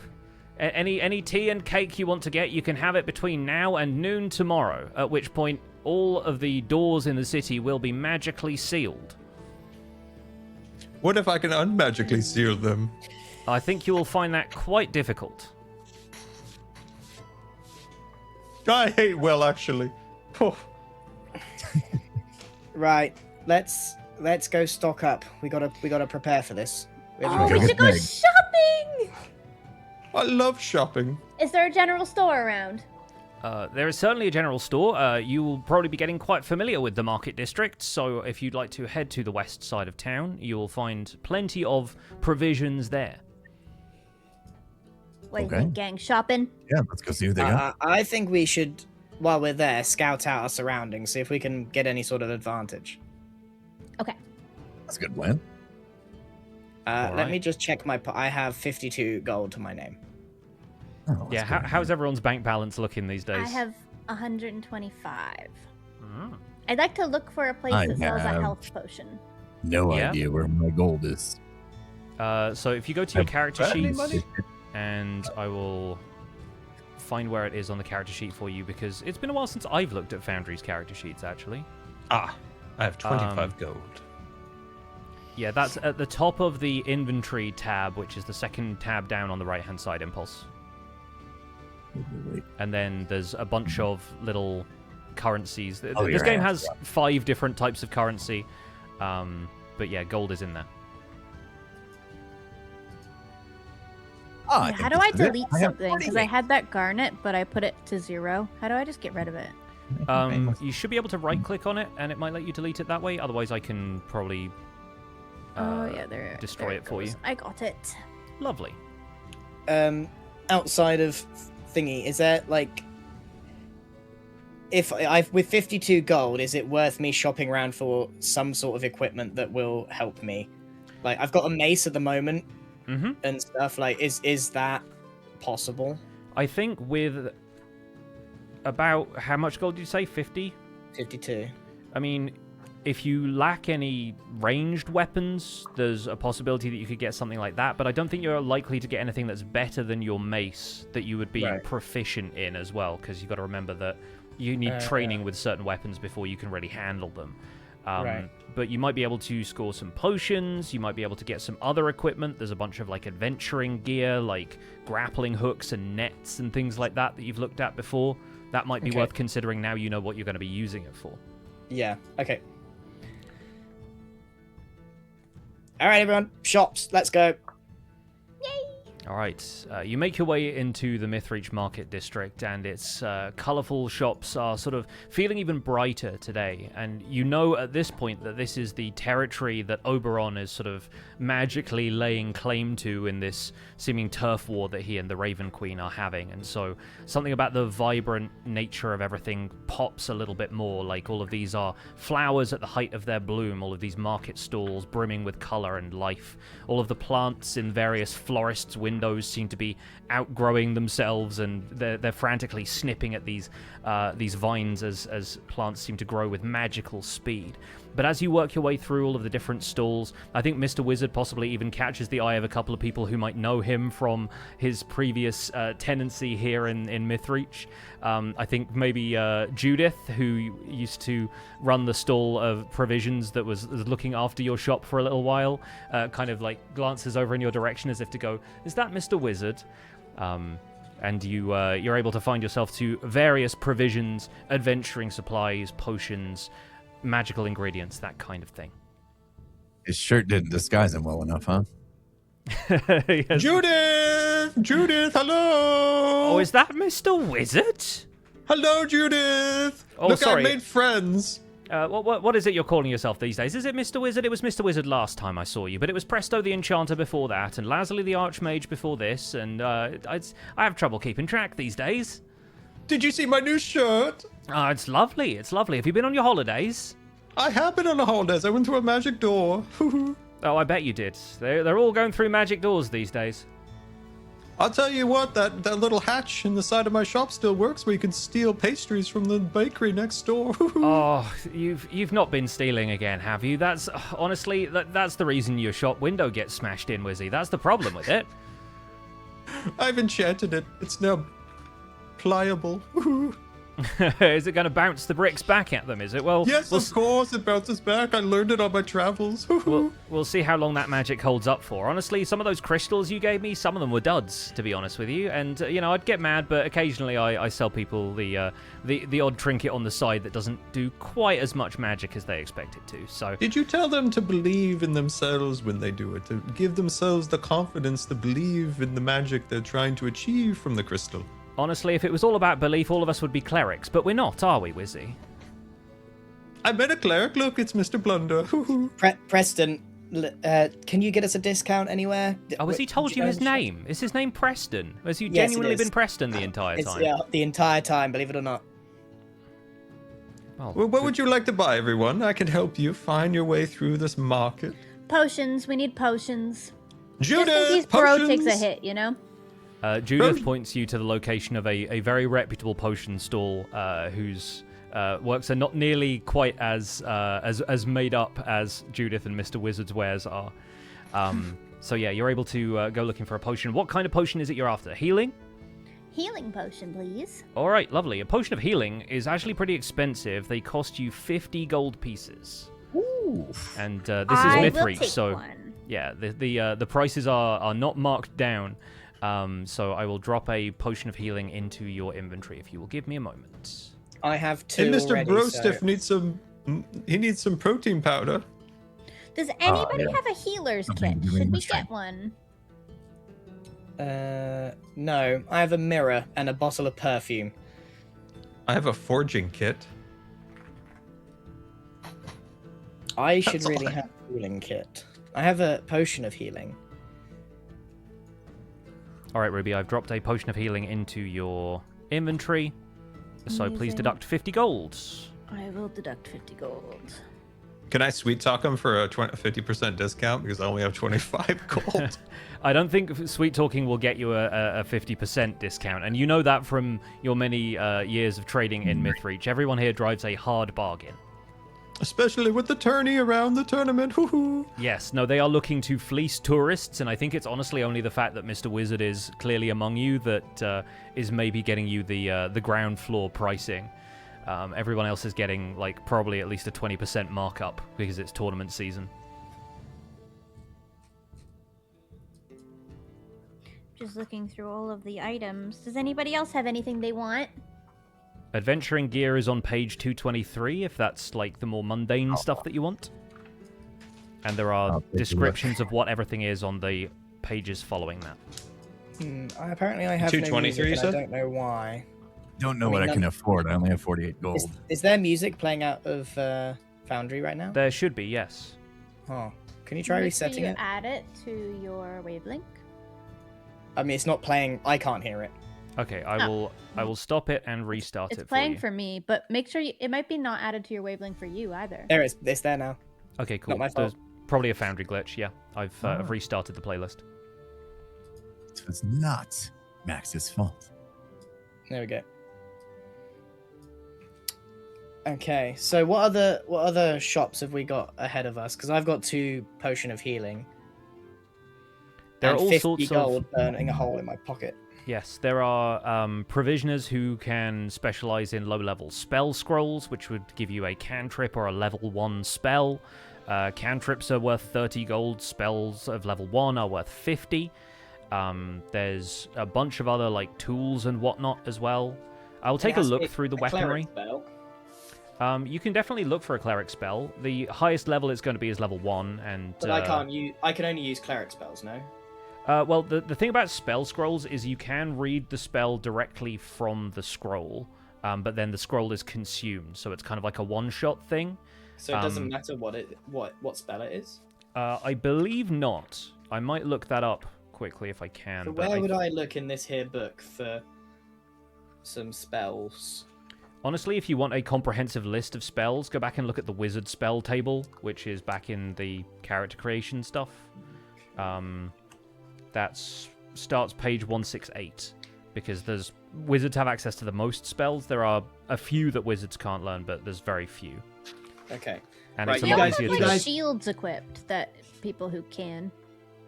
Speaker 1: any tea and cake you want to get. You can have it between now and noon tomorrow, at which point all of the doors in the city will be magically sealed.
Speaker 5: What if I can unmagically seal them?
Speaker 1: I think you will find that quite difficult.
Speaker 5: I hate Will, actually. Oh.
Speaker 3: Right. Let's go stock up. We gotta prepare for this. We have
Speaker 4: Oh,
Speaker 3: to
Speaker 4: we
Speaker 3: go-
Speaker 4: should go
Speaker 2: Big.
Speaker 4: shopping!
Speaker 5: I love shopping.
Speaker 4: Is there a general store around?
Speaker 1: There is certainly a general store. You will probably be getting quite familiar with the Market District, so if you'd like to head to the west side of town, you will find plenty of provisions there.
Speaker 4: What do you
Speaker 2: Okay.
Speaker 4: think, gang? Shopping?
Speaker 2: Yeah, let's go see what they got.
Speaker 3: I think we should, while we're there, scout out our surroundings, see if we can get any sort of advantage.
Speaker 4: Okay.
Speaker 2: That's a good plan.
Speaker 1: All
Speaker 3: Let me
Speaker 1: right.
Speaker 3: just check I have 52 gold to my name.
Speaker 2: Oh, that's
Speaker 1: Yeah,
Speaker 2: good.
Speaker 1: how's everyone's bank balance looking these days?
Speaker 4: I have 125.
Speaker 1: Mm.
Speaker 4: I'd like to look for a place
Speaker 2: I
Speaker 4: that sells a
Speaker 2: have-
Speaker 4: health potion.
Speaker 2: No
Speaker 1: Yeah.
Speaker 2: idea where my gold is.
Speaker 1: So if you go to your character
Speaker 5: Got any
Speaker 1: sheets,
Speaker 5: money?
Speaker 1: and I will find where it is on the character sheet for you, because it's been a while since I've looked at Foundry's character sheets, actually.
Speaker 5: Ah, I have 25 gold.
Speaker 1: Yeah, that's at the top of the inventory tab, which is the second tab down on the right-hand side, Impulse.
Speaker 2: Wait.
Speaker 1: And then there's a bunch of little currencies.
Speaker 2: Oh,
Speaker 1: This
Speaker 2: your
Speaker 1: game
Speaker 2: ass,
Speaker 1: has 5 different types of currency. But yeah, gold is in there.
Speaker 2: Ah,
Speaker 4: Yeah, how do I
Speaker 2: this is it.
Speaker 4: delete
Speaker 2: I have
Speaker 4: something? Because I had that garnet, but I put it to 0. How do I just get rid of it?
Speaker 1: You should be able to right-click on it, and it might let you delete it that way. Otherwise, I can probably
Speaker 4: Oh yeah, there.
Speaker 1: destroy
Speaker 4: there
Speaker 1: it for you.
Speaker 4: goes. I got it.
Speaker 1: Lovely.
Speaker 3: Outside of thingy, is there like, if I've with 52 gold, is it worth me shopping around for some sort of equipment that will help me? Like, I've got a mace at the moment
Speaker 1: Mm-hmm.
Speaker 3: and stuff. Like, is that possible?
Speaker 1: I think with about how much gold did you say? 50?
Speaker 3: 52.
Speaker 1: I mean, if you lack any ranged weapons, there's a possibility that you could get something like that, but I don't think you're likely to get anything that's better than your mace that you would be
Speaker 3: Right.
Speaker 1: proficient in as well, because you've got to remember that you need training with certain weapons before you can really handle them.
Speaker 3: Right.
Speaker 1: But you might be able to score some potions, you might be able to get some other equipment. There's a bunch of like adventuring gear, like grappling hooks and nets and things like that you've looked at before. That might be
Speaker 3: Okay.
Speaker 1: worth considering now you know what you're going to be using it for.
Speaker 3: Yeah. Okay. All right, everyone. Shops. Let's go.
Speaker 1: All right, you make your way into the Mythreach Market District, and its colourful shops are sort of feeling even brighter today. And you know at this point that this is the territory that Oberon is sort of magically laying claim to in this seeming turf war that he and the Raven Queen are having. And so something about the vibrant nature of everything pops a little bit more. Like all of these are flowers at the height of their bloom, all of these market stalls brimming with colour and life. All of the plants in various florists' windows seem to be outgrowing themselves, and they're frantically snipping at these vines as plants seem to grow with magical speed. But as you work your way through all of the different stalls, I think Mr. Wizard possibly even catches the eye of a couple of people who might know him from his previous tenancy here in Mythreach. I think maybe Judith, who used to run the stall of provisions that was looking after your shop for a little while, kind of like glances over in your direction as if to go, "Is that Mr. Wizard?" And you're able to find yourself to various provisions, adventuring supplies, potions, magical ingredients, that kind of thing.
Speaker 2: His shirt didn't disguise him well enough, huh?
Speaker 1: Yes.
Speaker 5: Judith, hello.
Speaker 1: Oh, is that Mr. Wizard?
Speaker 5: Hello, Judith.
Speaker 1: Oh,
Speaker 5: Look,
Speaker 1: sorry.
Speaker 5: I made friends.
Speaker 1: What is it you're calling yourself these days? Is it Mr. Wizard? It was Mr. Wizard last time I saw you, but it was Presto the Enchanter before that, and Lazuli the Archmage before this, and I have trouble keeping track these days.
Speaker 5: Did you see my new shirt?
Speaker 1: Oh, it's lovely. It's lovely. Have you been on your holidays?
Speaker 5: I have been on the holidays. I went through a magic door.
Speaker 1: Oh, I bet you did. They're all going through magic doors these days.
Speaker 5: I'll tell you what, that little hatch in the side of my shop still works, where you can steal pastries from the bakery next door.
Speaker 1: Oh, you've not been stealing again, have you? That's honestly that's the reason your shop window gets smashed in, Wizzy. That's the problem with it.
Speaker 5: I've enchanted it. It's now pliable.
Speaker 1: Is it going to bounce the bricks back at them? Is it? Well,
Speaker 5: Yes,
Speaker 1: we'll
Speaker 5: of course, it bounces back. I learned it on my travels.
Speaker 1: We'll see how long that magic holds up for. Honestly, some of those crystals you gave me, some of them were duds, to be honest with you. And, I'd get mad, but occasionally I sell people the odd trinket on the side that doesn't do quite as much magic as they expect it to. So,
Speaker 5: Did you tell them to believe in themselves when they do it? To give themselves the confidence to believe in the magic they're trying to achieve from the crystal?
Speaker 1: honestly, if it was all about belief, all of us would be clerics. But we're not, are we, Wizzy?
Speaker 5: I met a cleric. Look, it's Mr. Blunder.
Speaker 3: Preston, can you get us a discount anywhere?
Speaker 1: Oh, has he told you his name? Is his name Preston? Has he
Speaker 3: Yes, it
Speaker 1: genuinely
Speaker 3: is.
Speaker 1: been Preston the entire
Speaker 3: It's,
Speaker 1: time?
Speaker 3: yeah, the entire time, believe it or not.
Speaker 1: Well,
Speaker 5: Well, what would you like to buy, everyone? I can help you find your way through this market.
Speaker 4: Potions. We need potions.
Speaker 5: Judith,
Speaker 4: Just in case Burrow
Speaker 5: potions!
Speaker 4: takes a hit, you know?
Speaker 1: Judith points you to the location of a very reputable potion stall whose works are not nearly quite as made up as Judith and Mr. Wizard's wares are. So yeah, you're able to go looking for a potion. What kind of potion is it you're after? Healing?
Speaker 4: Healing potion, please.
Speaker 1: All right, lovely. A potion of healing is actually pretty expensive. They cost you 50 gold pieces.
Speaker 4: Ooh.
Speaker 2: Ooh.
Speaker 1: And this is
Speaker 4: I will
Speaker 1: Mythreach,
Speaker 4: take
Speaker 1: so
Speaker 4: one.
Speaker 1: yeah, the prices are not marked down. So I will drop a potion of healing into your inventory if you will give me a moment.
Speaker 3: I have 2
Speaker 5: And Mr.
Speaker 3: already,
Speaker 5: Brostiff
Speaker 3: so...
Speaker 5: needs some. He needs some protein powder.
Speaker 4: Does anybody
Speaker 2: yeah.
Speaker 4: have a healer's
Speaker 2: Something
Speaker 4: kit?
Speaker 2: to do with
Speaker 4: Should we
Speaker 2: the strength.
Speaker 4: get one?
Speaker 3: No. I have a mirror and a bottle of perfume.
Speaker 5: I have a forging kit.
Speaker 3: I should
Speaker 5: That's all
Speaker 3: really
Speaker 5: I-
Speaker 3: have a healing kit. I have a potion of healing.
Speaker 1: All right, Ruby, I've dropped a potion of healing into your inventory. So please
Speaker 4: Amazing.
Speaker 1: deduct 50 gold.
Speaker 4: I will deduct 50 gold.
Speaker 5: Can I sweet talk him for a 50% discount because I only have 25 gold?
Speaker 1: I don't think sweet talking will get you a 50% discount, and you know that from your many years of trading in Mythreach. Everyone here drives a hard bargain.
Speaker 5: Especially with the tourney around the tournament. Woohoo!
Speaker 1: Yes, no, they are looking to fleece tourists, and I think it's honestly only the fact that Mr. Wizard is clearly among you that is maybe getting you the ground floor pricing. Everyone else is getting like probably at least a 20% markup because it's tournament season.
Speaker 4: Just looking through all of the items. Does anybody else have anything they want?
Speaker 1: Adventuring gear is on page 223 if that's like the more mundane stuff that you want. And there are
Speaker 2: I'll take a look.
Speaker 1: descriptions of what everything is on the pages following that.
Speaker 3: Apparently I have no
Speaker 5: 223,
Speaker 3: music,
Speaker 5: you
Speaker 3: and I
Speaker 5: said?
Speaker 3: don't know why.
Speaker 2: Don't know
Speaker 3: I
Speaker 2: what
Speaker 3: mean,
Speaker 2: I can afford. I only have 48 gold.
Speaker 3: Is there music playing out of Foundry right now?
Speaker 1: There should be, yes.
Speaker 3: Oh. Can you try
Speaker 4: Make
Speaker 3: resetting
Speaker 4: sure you
Speaker 3: it?
Speaker 4: add it to your wavelink.
Speaker 3: I mean, it's not playing. I can't hear it.
Speaker 1: Okay, I will stop it and restart
Speaker 4: It's
Speaker 1: it for
Speaker 4: playing
Speaker 1: you.
Speaker 4: for me, but make sure it might be not added to your wavelink for you either.
Speaker 3: There it is. It's there now.
Speaker 1: Okay, cool.
Speaker 3: Not my fault.
Speaker 1: There's probably a Foundry glitch. Yeah, I've restarted the playlist.
Speaker 2: So it's not Max's fault.
Speaker 3: There we go. Okay, so what other shops have we got ahead of us? Because I've got 2 potion of healing.
Speaker 1: There are
Speaker 3: and
Speaker 1: all
Speaker 3: 50
Speaker 1: sorts
Speaker 3: gold
Speaker 1: of
Speaker 3: burning a hole in my pocket.
Speaker 1: yes. There are provisioners who can specialize in low-level spell scrolls, which would give you a cantrip or a level 1 spell. Cantrips are worth 30 gold. Spells of level 1 are worth 50. There's a bunch of other like tools and whatnot as well. I'll take a look through the weaponry. You can definitely look for a cleric spell. The highest level it's going to be is level 1, and
Speaker 3: But I can't use. I can only use cleric spells. No.
Speaker 1: well, the thing about spell scrolls is you can read the spell directly from the scroll, but then the scroll is consumed, so it's kind of like a one-shot thing.
Speaker 3: So it doesn't matter what spell it is.
Speaker 1: I believe not. I might look that up quickly if I can.
Speaker 3: So
Speaker 1: but
Speaker 3: where would I look in this here book for some spells?
Speaker 1: Honestly, if you want a comprehensive list of spells, go back and look at the wizard spell table, which is back in the character creation stuff. That starts page 168, because wizards have access to the most spells. There are a few that wizards can't learn, but there's very few.
Speaker 3: Okay.
Speaker 1: And
Speaker 3: Right,
Speaker 1: it's a
Speaker 3: you
Speaker 1: lot
Speaker 3: guys-
Speaker 1: easier
Speaker 3: you
Speaker 1: to...
Speaker 3: guys-
Speaker 4: shields equipped that people who can.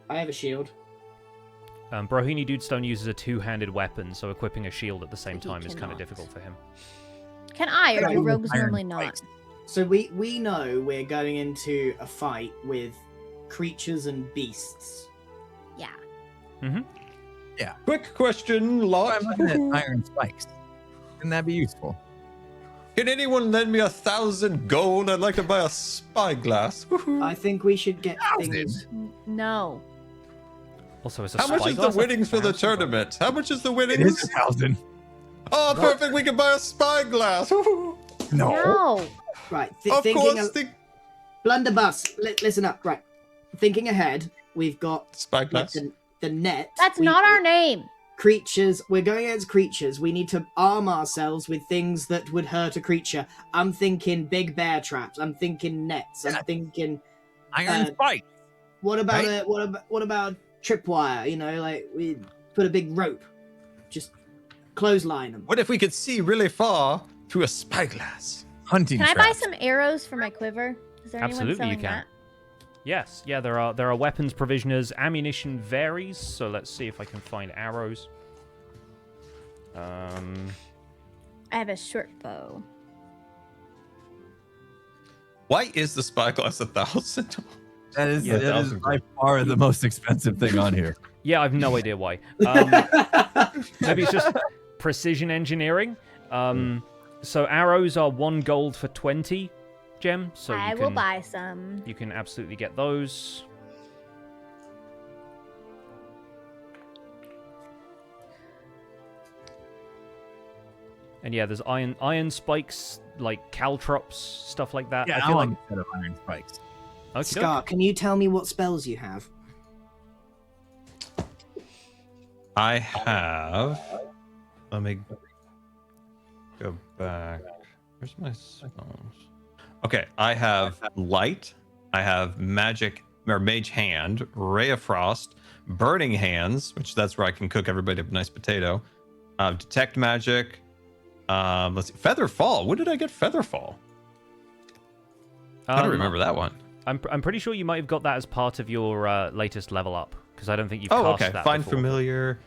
Speaker 3: I have a shield.
Speaker 1: Brohini Dudestone uses a two-handed weapon, so equipping a shield at the same
Speaker 4: He
Speaker 1: time is kind of
Speaker 4: cannot.
Speaker 1: difficult for him.
Speaker 4: Can I, or do
Speaker 3: Right.
Speaker 4: rogues
Speaker 2: Iron
Speaker 4: normally
Speaker 2: spikes.
Speaker 4: not?
Speaker 3: So we know we're going into a fight with creatures and beasts.
Speaker 4: Yeah.
Speaker 5: Quick question, lot.
Speaker 2: I'm looking at iron spikes. Wouldn't that be useful?
Speaker 5: Can anyone lend me 1,000 gold? I'd like to buy a spyglass. Woohoo.
Speaker 3: I think we should get things.
Speaker 4: No.
Speaker 1: Also, it's a
Speaker 5: How much is the
Speaker 1: spyglass?
Speaker 5: winnings for the
Speaker 1: 1,000 gold.
Speaker 5: tournament? How much is the
Speaker 2: It is
Speaker 5: winnings?
Speaker 2: 1,000.
Speaker 5: Oh, perfect. We can buy a spyglass. Woohoo.
Speaker 2: No.
Speaker 4: No.
Speaker 3: Right.
Speaker 5: Of
Speaker 3: thinking
Speaker 5: course.
Speaker 3: Blunderbuss. Listen up. Right. Thinking ahead, we've got
Speaker 5: Spyglass.
Speaker 3: the net.
Speaker 4: That's not our name.
Speaker 3: Creatures. We're going against creatures. We need to arm ourselves with things that would hurt a creature. I'm thinking big bear traps. I'm thinking nets. I'm thinking.
Speaker 2: Iron spikes.
Speaker 3: What about
Speaker 2: Right.
Speaker 3: what about tripwire? You know, like we put a big rope, just clothesline them.
Speaker 5: What if we could see really far through a spyglass?
Speaker 2: Hunting
Speaker 4: Can I buy
Speaker 2: traps.
Speaker 4: some arrows for my quiver? Is there anyone
Speaker 1: Absolutely, you
Speaker 4: selling
Speaker 1: can.
Speaker 4: that?
Speaker 1: Yes, yeah, there are weapons provisioners. Ammunition varies, so let's see if I can find arrows.
Speaker 4: I have a short bow.
Speaker 5: Why is the spyglass $1,000?
Speaker 2: That is,
Speaker 1: Yeah,
Speaker 2: that is by far the most expensive thing on here.
Speaker 1: Yeah, I've no idea why. Maybe it's just precision engineering. So arrows are 1 gold for 20 gem. So
Speaker 4: I will buy some.
Speaker 1: You can absolutely get those. And yeah, there's iron spikes, like caltrops, stuff like that.
Speaker 2: Yeah,
Speaker 1: I feel like
Speaker 2: a set of iron spikes.
Speaker 1: okay,
Speaker 6: Scar, can you tell me what spells you have?
Speaker 5: I have. Let me go back. Where's my spells? Okay, I have light. I have magic or mage hand, ray of frost, burning hands, which that's where I can cook everybody a nice potato. Detect magic. Let's see, feather fall. When did I get feather fall? I don't remember that one.
Speaker 1: I'm pretty sure you might have got that as part of your latest level up, because I don't think you've
Speaker 5: Oh,
Speaker 1: cast
Speaker 5: okay.
Speaker 1: that
Speaker 5: Find
Speaker 1: before.
Speaker 5: familiar.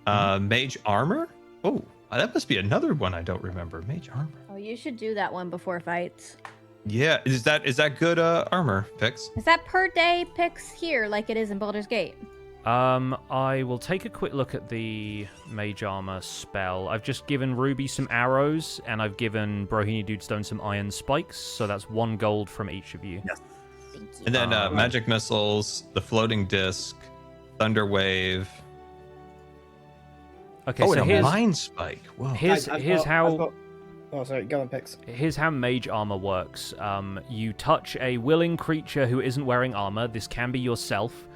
Speaker 5: Mage armor. Oh, that must be another one I don't remember. Mage armor.
Speaker 4: Oh, you should do that one before fights.
Speaker 5: Yeah, is that good armor, Pix?
Speaker 4: Is that per day picks here, like it is in Baldur's Gate?
Speaker 1: I will take a quick look at the mage armor spell. I've just given Ruby some arrows, and I've given Brohini Dudestone some iron spikes, so that's 1 gold from each of you.
Speaker 2: Yes.
Speaker 4: Thank you.
Speaker 5: And then magic missiles, the floating disc, thunder wave.
Speaker 1: Okay,
Speaker 5: Oh,
Speaker 1: so
Speaker 5: and a
Speaker 1: here's
Speaker 5: mind spike. Whoa.
Speaker 1: here's how
Speaker 3: Oh, sorry. Go on, Pix.
Speaker 1: here's how mage armor works. You touch a willing creature who isn't wearing armor. This can be yourself.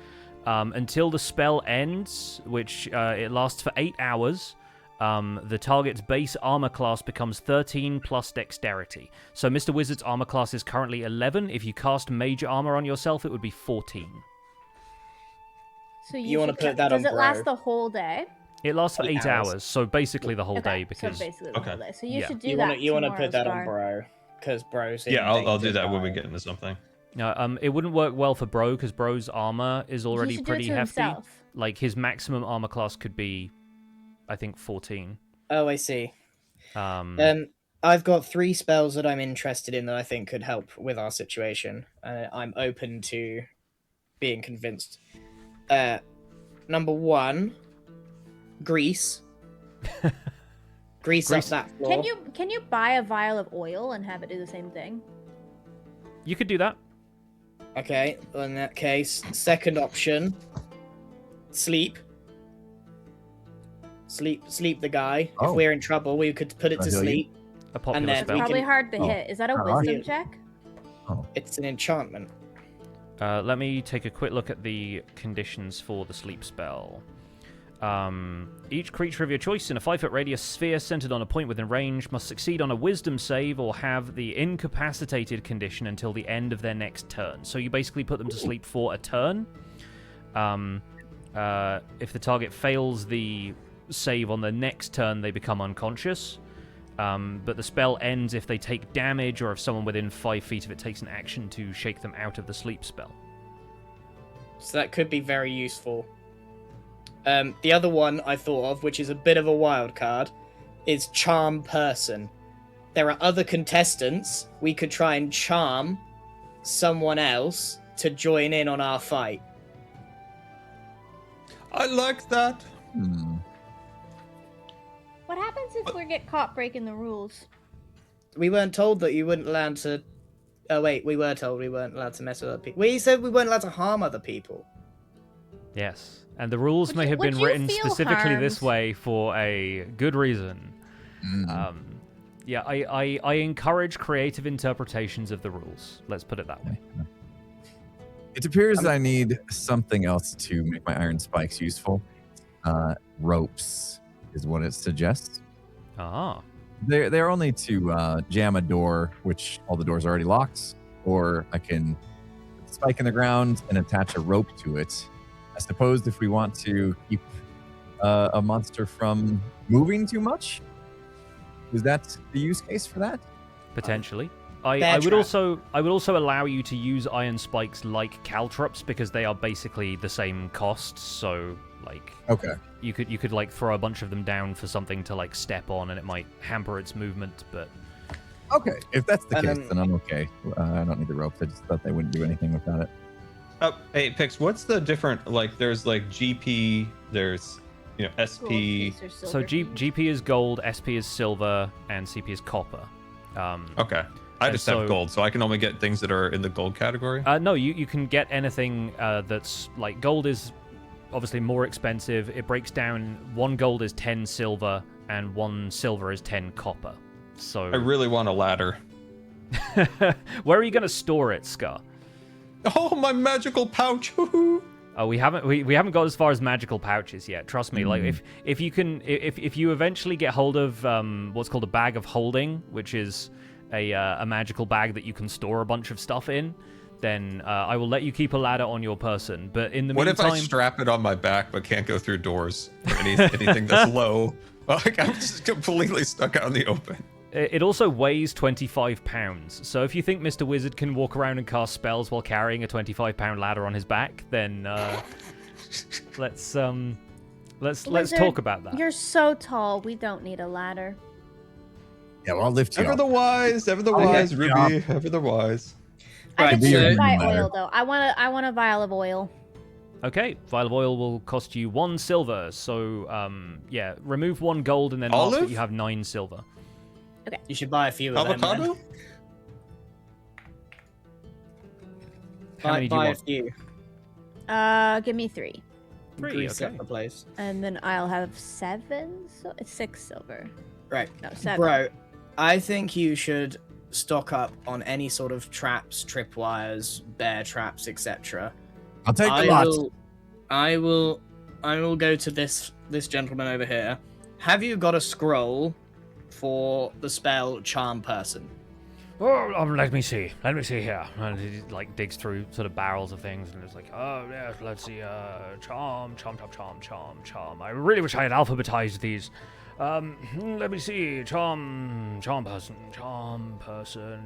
Speaker 1: Until the spell ends, which it lasts for 8 hours, the target's base armor class becomes 13 plus dexterity. So Mr. Wizard's armor class is currently 11. If you cast mage armor on yourself, it would be 14.
Speaker 4: So
Speaker 3: You wanna
Speaker 4: should
Speaker 3: put that on
Speaker 4: Does it last
Speaker 3: Bro?
Speaker 4: the whole day?
Speaker 1: It lasts for
Speaker 3: 8
Speaker 1: 8
Speaker 3: hours.
Speaker 1: hours, so basically the whole
Speaker 4: Okay,
Speaker 1: day, because
Speaker 4: so basically the
Speaker 5: Okay.
Speaker 4: whole day. So you
Speaker 1: Yeah.
Speaker 4: should do
Speaker 3: You
Speaker 4: that.
Speaker 3: want to put that
Speaker 4: tomorrow,
Speaker 3: on
Speaker 4: Scar.
Speaker 3: Bro, because Bro's in
Speaker 5: Yeah, I'll
Speaker 3: danger
Speaker 5: do that when we
Speaker 3: now.
Speaker 5: get into something.
Speaker 1: it wouldn't work well for Bro, because Bro's armor is
Speaker 4: He
Speaker 1: already
Speaker 4: should do it
Speaker 1: pretty
Speaker 4: to
Speaker 1: hefty.
Speaker 4: himself.
Speaker 1: Like, his maximum armor class could be, I think, 14.
Speaker 3: Oh, I see.
Speaker 1: Um,
Speaker 3: I've got 3 spells that I'm interested in that I think could help with our situation. I'm open to being convinced. Number 1, grease. Grease up
Speaker 1: Grease.
Speaker 3: that floor.
Speaker 4: Can you buy a vial of oil and have it do the same thing?
Speaker 1: you could do that.
Speaker 3: Okay, well, in that case, second option, sleep. Sleep the guy.
Speaker 2: Oh.
Speaker 3: If we're in trouble, we could put it to
Speaker 2: Can I heal you?
Speaker 3: sleep.
Speaker 1: A popular
Speaker 3: then
Speaker 4: It's
Speaker 1: spell.
Speaker 3: we
Speaker 4: probably
Speaker 3: can-
Speaker 4: hard to
Speaker 2: Oh.
Speaker 4: hit. Is that a
Speaker 2: Alright.
Speaker 4: wisdom check?
Speaker 3: It's an enchantment.
Speaker 1: Let me take a quick look at the conditions for the sleep spell. Each creature of your choice in a 5-foot radius sphere centered on a point within range must succeed on a wisdom save or have the incapacitated condition until the end of their next turn. So you basically put them to sleep for a turn. If the target fails the save on the next turn, they become unconscious. But the spell ends if they take damage or if someone within 5 feet of it takes an action to shake them out of the sleep spell.
Speaker 3: So that could be very useful. The other one I thought of, which is a bit of a wild card, is charm person. There are other contestants. We could try and charm someone else to join in on our fight.
Speaker 5: I like that.
Speaker 4: What happens if we get caught breaking the rules?
Speaker 3: We weren't told that you weren't allowed to. Oh wait, we were told we weren't allowed to mess with other people. We said we weren't allowed to harm other people.
Speaker 1: Yes. And the rules
Speaker 4: Would
Speaker 1: may
Speaker 4: you-
Speaker 1: have been
Speaker 4: would you
Speaker 1: written
Speaker 4: feel
Speaker 1: specifically this
Speaker 4: harmed?
Speaker 1: way for a good reason. Yeah, I encourage creative interpretations of the rules. Let's put it that way.
Speaker 2: It appears I need something else to make my iron spikes useful. Ropes is what it suggests.
Speaker 1: Ah.
Speaker 2: They're only to jam a door, which all the doors are already locked, or I can put a spike in the ground and attach a rope to it. I suppose if we want to keep a monster from moving too much, is that the use case for that?
Speaker 1: Potentially.
Speaker 3: Bear
Speaker 1: I would
Speaker 3: trap.
Speaker 1: also allow you to use iron spikes like caltrops because they are basically the same costs. So like
Speaker 2: Okay.
Speaker 1: you could like throw a bunch of them down for something to like step on and it might hamper its movement, but
Speaker 2: Okay, if that's the case,
Speaker 3: Um,
Speaker 2: then I'm okay. I don't need the ropes. I just thought they wouldn't do anything without it.
Speaker 5: Oh, hey, Pix, what's the different, like, there's, like, GP, there's, you know, SP.
Speaker 4: Gold piece or
Speaker 1: So
Speaker 4: silver piece.
Speaker 1: GP is gold, SP is silver, and CP is copper.
Speaker 5: Okay. I
Speaker 1: And
Speaker 5: just
Speaker 1: so-
Speaker 5: have gold, so I can only get things that are in the gold category.
Speaker 1: No, you can get anything that's like gold is obviously more expensive. It breaks down 1 gold is 10 silver and 1 silver is 10 copper. So
Speaker 5: I really want a ladder.
Speaker 1: where are you going to store it, Scar?
Speaker 5: Oh, my magical pouch! Woohoo!
Speaker 1: Oh, we haven't got as far as magical pouches yet. Trust me. Like if you eventually get hold of what's called a bag of holding, which is a magical bag that you can store a bunch of stuff in, then I will let you keep a ladder on your person. But in the
Speaker 5: What if
Speaker 1: meantime,
Speaker 5: I strap it on my back but can't go through doors? Or anything that's low? Like, I'm just completely stuck out in the open.
Speaker 1: it also weighs 25 pounds. So if you think Mr. Wizard can walk around and cast spells while carrying a 25-pound ladder on his back, then let's
Speaker 4: Wizard,
Speaker 1: talk about that.
Speaker 4: You're so tall. We don't need a ladder.
Speaker 2: Yeah, well, I'll lift you
Speaker 5: Ever
Speaker 2: up.
Speaker 5: the wise, ever the
Speaker 2: Oh, yeah.
Speaker 5: wise, Ruby, ever the wise.
Speaker 4: I
Speaker 3: Right,
Speaker 4: can
Speaker 2: be your
Speaker 4: still buy
Speaker 2: human ladder.
Speaker 4: oil though. I want a vial of oil.
Speaker 1: Okay, vial of oil will cost you 1 silver. So yeah, remove 1 gold and then mark that
Speaker 5: Olive?
Speaker 1: you have 9 silver.
Speaker 3: You should buy a few of them.
Speaker 5: Avocado?
Speaker 1: How many do you
Speaker 3: buy a
Speaker 1: want?
Speaker 3: few.
Speaker 4: Give me 3,
Speaker 1: 3,
Speaker 3: Grease
Speaker 1: okay.
Speaker 3: up the place.
Speaker 4: and then I'll have 7. So it's 6 silver.
Speaker 3: Right.
Speaker 4: No, 7.
Speaker 3: Bro, I think you should stock up on any sort of traps, tripwires, bear traps, etc.
Speaker 2: I'll take the
Speaker 3: I
Speaker 2: lot.
Speaker 3: will go to this gentleman over here. Have you got a scroll for the spell Charm Person?
Speaker 1: Oh, let me see here. And he like digs through sort of barrels of things, and it's like, oh yes, let's see, charm. I really wish I had alphabetized these. Let me see, charm person,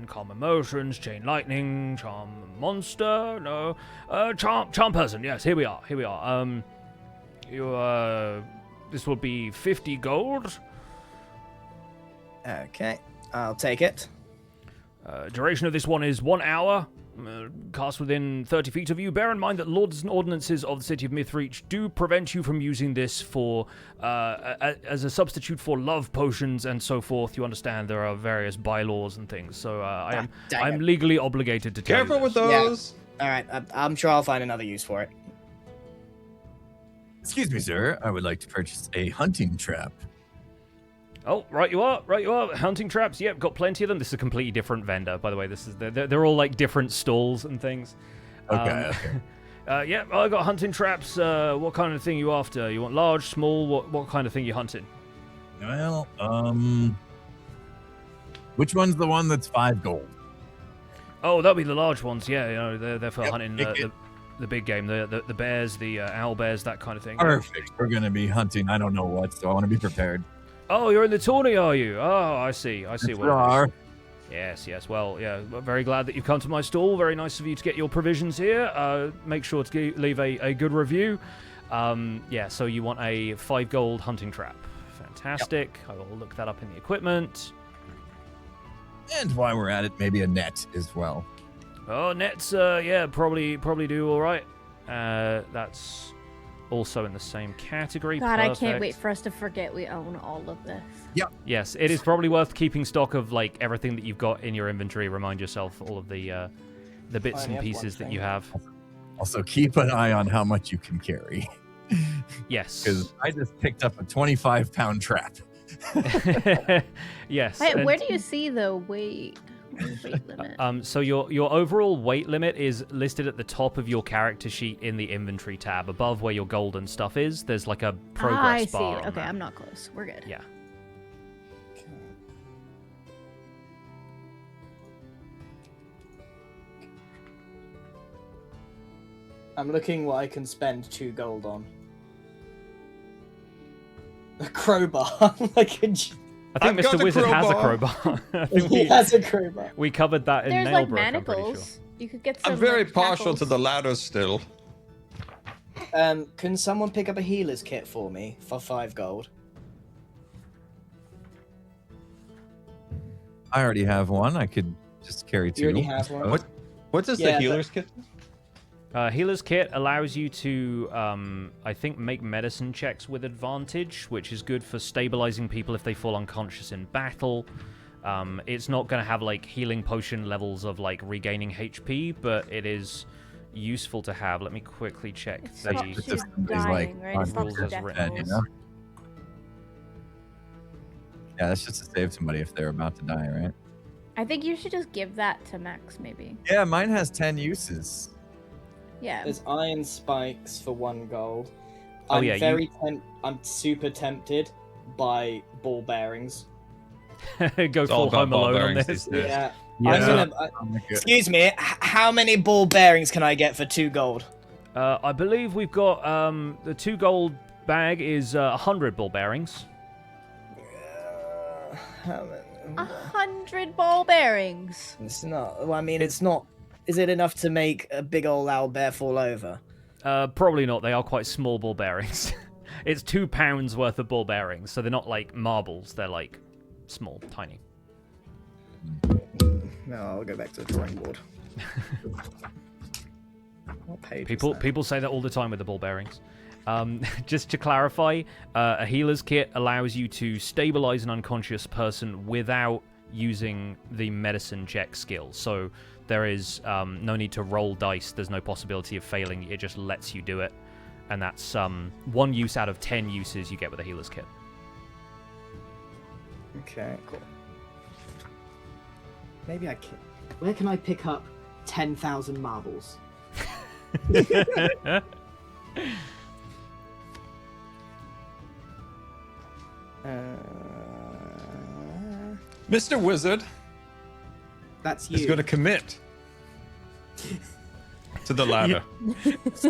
Speaker 1: calm emotions, chain lightning, charm monster, no, charm person. Yes, here we are. This will be 50 gold.
Speaker 3: Okay, I'll take it.
Speaker 1: Duration of this one is 1 hour. Cast within 30 feet of you. Bear in mind that laws and ordinances of the city of Mythreach do prevent you from using this for as a substitute for love potions and so forth. You understand there are various bylaws and things, so
Speaker 3: dang
Speaker 1: I'm
Speaker 3: it.
Speaker 1: legally obligated to tell
Speaker 5: Careful
Speaker 1: you
Speaker 5: with
Speaker 1: this.
Speaker 5: those.
Speaker 3: All right, I'm sure I'll find another use for it.
Speaker 2: Excuse me, sir. I would like to purchase a hunting trap.
Speaker 1: Oh, right you are. Hunting traps. Yep, got plenty of them. This is a completely different vendor, by the way. This is they're all like different stalls and things.
Speaker 2: Okay.
Speaker 1: Yep, I got hunting traps. What kind of thing you after? You want large, small? What kind of thing you hunting?
Speaker 2: Well, which one's the one that's 5 gold?
Speaker 1: Oh, that'll be the large ones. Yeah, you know, they're for
Speaker 2: Yep,
Speaker 1: hunting
Speaker 2: it-
Speaker 1: the big game, the bears, the owl bears, that kind of thing.
Speaker 2: Perfect. We're gonna be hunting. I don't know what, so I want to be prepared.
Speaker 1: Oh, you're in the tourney, are you? Oh, I see.
Speaker 2: Yes,
Speaker 1: what
Speaker 2: we
Speaker 1: it
Speaker 2: are.
Speaker 1: is. Yes. Well, yeah. Very glad that you've come to my stall. Very nice of you to get your provisions here. Make sure to leave a good review. Yeah. So you want a 5 gold hunting trap? Fantastic. I will look that up in the equipment.
Speaker 2: And while we're at it, maybe a net as well.
Speaker 1: Oh, nets. Yeah, probably do all right. That's also in the same category.
Speaker 4: God, I
Speaker 1: Perfect.
Speaker 4: can't wait for us to forget we own all of this.
Speaker 1: Yes, it is probably worth keeping stock of like everything that you've got in your inventory. Remind yourself all of the bits
Speaker 3: I
Speaker 1: and
Speaker 3: only have
Speaker 1: pieces
Speaker 3: one
Speaker 1: that you
Speaker 3: thing.
Speaker 1: have.
Speaker 2: Also, keep an eye on how much you can carry.
Speaker 1: Yes.
Speaker 2: Because I just picked up a 25-pound trap.
Speaker 1: Yes.
Speaker 4: Hey,
Speaker 1: and-
Speaker 4: where do you see the weight limit?
Speaker 1: So your overall weight limit is listed at the top of your character sheet in the inventory tab, above where your golden stuff is. There's like a progress
Speaker 4: I see.
Speaker 1: bar. on
Speaker 4: Okay,
Speaker 1: that.
Speaker 4: I'm not close. We're good.
Speaker 1: Yeah.
Speaker 3: I'm looking what I can spend 2 gold on. A crowbar. Like a...
Speaker 1: I think
Speaker 5: I've got
Speaker 1: Mr.
Speaker 5: a
Speaker 1: Wizard has a
Speaker 5: crowbar.
Speaker 1: crowbar. I think
Speaker 3: He has a crowbar.
Speaker 1: we covered that in
Speaker 4: There's like
Speaker 1: Nailbrook, I'm pretty sure.
Speaker 4: manacles. You could get some.
Speaker 5: I'm very
Speaker 4: like,
Speaker 5: partial to
Speaker 4: tackles.
Speaker 5: the ladder still.
Speaker 3: Can someone pick up a healer's kit for me for 5 gold?
Speaker 2: I already have one. I could just carry 2.
Speaker 3: You already have one.
Speaker 5: What does
Speaker 3: Yeah,
Speaker 5: the healer's kit do?
Speaker 1: Healer's Kit allows you to, I think, make medicine checks with advantage, which is good for stabilizing people if they fall unconscious in battle. It's not going to have, like, healing potion levels of, like, regaining HP, but it is useful to have. Let me quickly check
Speaker 4: It stops
Speaker 1: the...
Speaker 4: you
Speaker 2: just
Speaker 4: dying, right? It
Speaker 2: on
Speaker 4: stops
Speaker 1: rules
Speaker 4: the
Speaker 1: as
Speaker 4: death
Speaker 1: written,
Speaker 2: you
Speaker 4: rolls.
Speaker 2: know? Yeah, that's just to save somebody if they're about to die, right?
Speaker 4: I think you should just give that to Max, maybe.
Speaker 2: Yeah, mine has 10 uses.
Speaker 4: Yeah.
Speaker 3: There's iron spikes for 1 gold.
Speaker 1: Oh,
Speaker 3: I'm
Speaker 1: yeah,
Speaker 3: I'm super tempted by ball bearings.
Speaker 1: Go
Speaker 5: It's all
Speaker 1: full
Speaker 5: about
Speaker 1: Home
Speaker 5: ball
Speaker 1: Alone on
Speaker 5: bearings
Speaker 1: this.
Speaker 5: these days.
Speaker 3: Yeah.
Speaker 1: Yeah.
Speaker 3: I'm gonna.
Speaker 2: I'm like,
Speaker 3: Excuse me. How many ball bearings can I get for 2 gold?
Speaker 1: I believe we've got, the 2 gold bag is 100 ball bearings.
Speaker 3: How many?
Speaker 4: 100 ball bearings.
Speaker 3: It's not. Well, I mean, it's not. Is it enough to make a big old owl bear fall over?
Speaker 1: Probably not. They are quite small ball bearings. It's 2 pounds worth of ball bearings, so they're not like marbles. They're like small, tiny.
Speaker 3: No, I'll go back to the drawing board. What page?
Speaker 1: People say that all the time with the ball bearings. Just to clarify, a healer's kit allows you to stabilize an unconscious person without using the medicine check skill. So there is no need to roll dice. There's no possibility of failing. It just lets you do it. And that's 1 use out of 10 uses you get with a healer's kit.
Speaker 3: Okay, cool.
Speaker 6: Maybe I can. Where can I pick up 10,000 marbles?
Speaker 5: Mr. Wizard
Speaker 6: That's
Speaker 5: is
Speaker 6: you.
Speaker 5: going to commit to the ladder.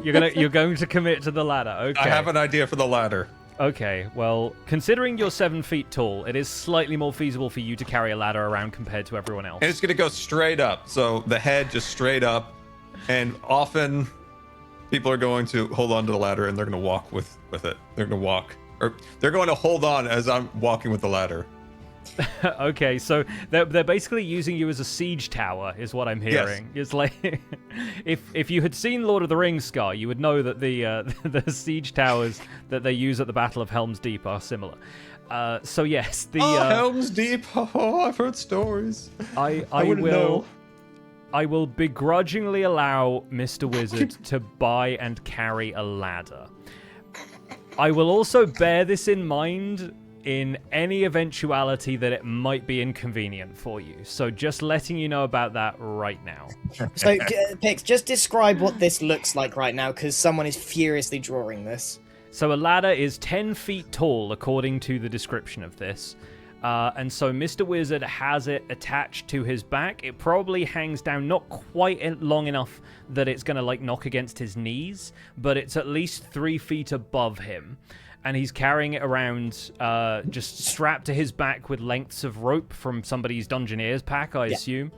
Speaker 1: You're going to commit to the ladder. Okay.
Speaker 5: I have an idea for the ladder.
Speaker 1: Okay, well, considering you're 7 feet tall, it is slightly more feasible for you to carry a ladder around compared to everyone else.
Speaker 5: And it's going to go straight up. So the head just straight up. And often people are going to hold on to the ladder and they're going to walk with it. They're going to walk. Or they're going to hold on as I'm walking with the ladder.
Speaker 1: Okay, so they're basically using you as a siege tower, is what I'm hearing. It's like if you had seen Lord of the Rings, Scar, you would know that the the siege towers that they use at the Battle of Helm's Deep are similar. So yes, the
Speaker 5: Helm's Deep. Oh, I've heard stories.
Speaker 1: I
Speaker 5: wouldn't
Speaker 1: will
Speaker 5: know.
Speaker 1: I will begrudgingly allow Mr. Wizard to buy and carry a ladder. I will also bear this in mind in any eventuality that it might be inconvenient for you. So just letting you know about that right now.
Speaker 3: So, Pix, just describe what this looks like right now, because someone is furiously drawing this.
Speaker 1: So a ladder is 10 feet tall, according to the description of this. And so Mr. Wizard has it attached to his back. It probably hangs down not quite long enough that it's going to like knock against his knees, but it's at least 3 feet above him. And he's carrying it around just strapped to his back with lengths of rope from somebody's Dungeoneer's pack, I assume.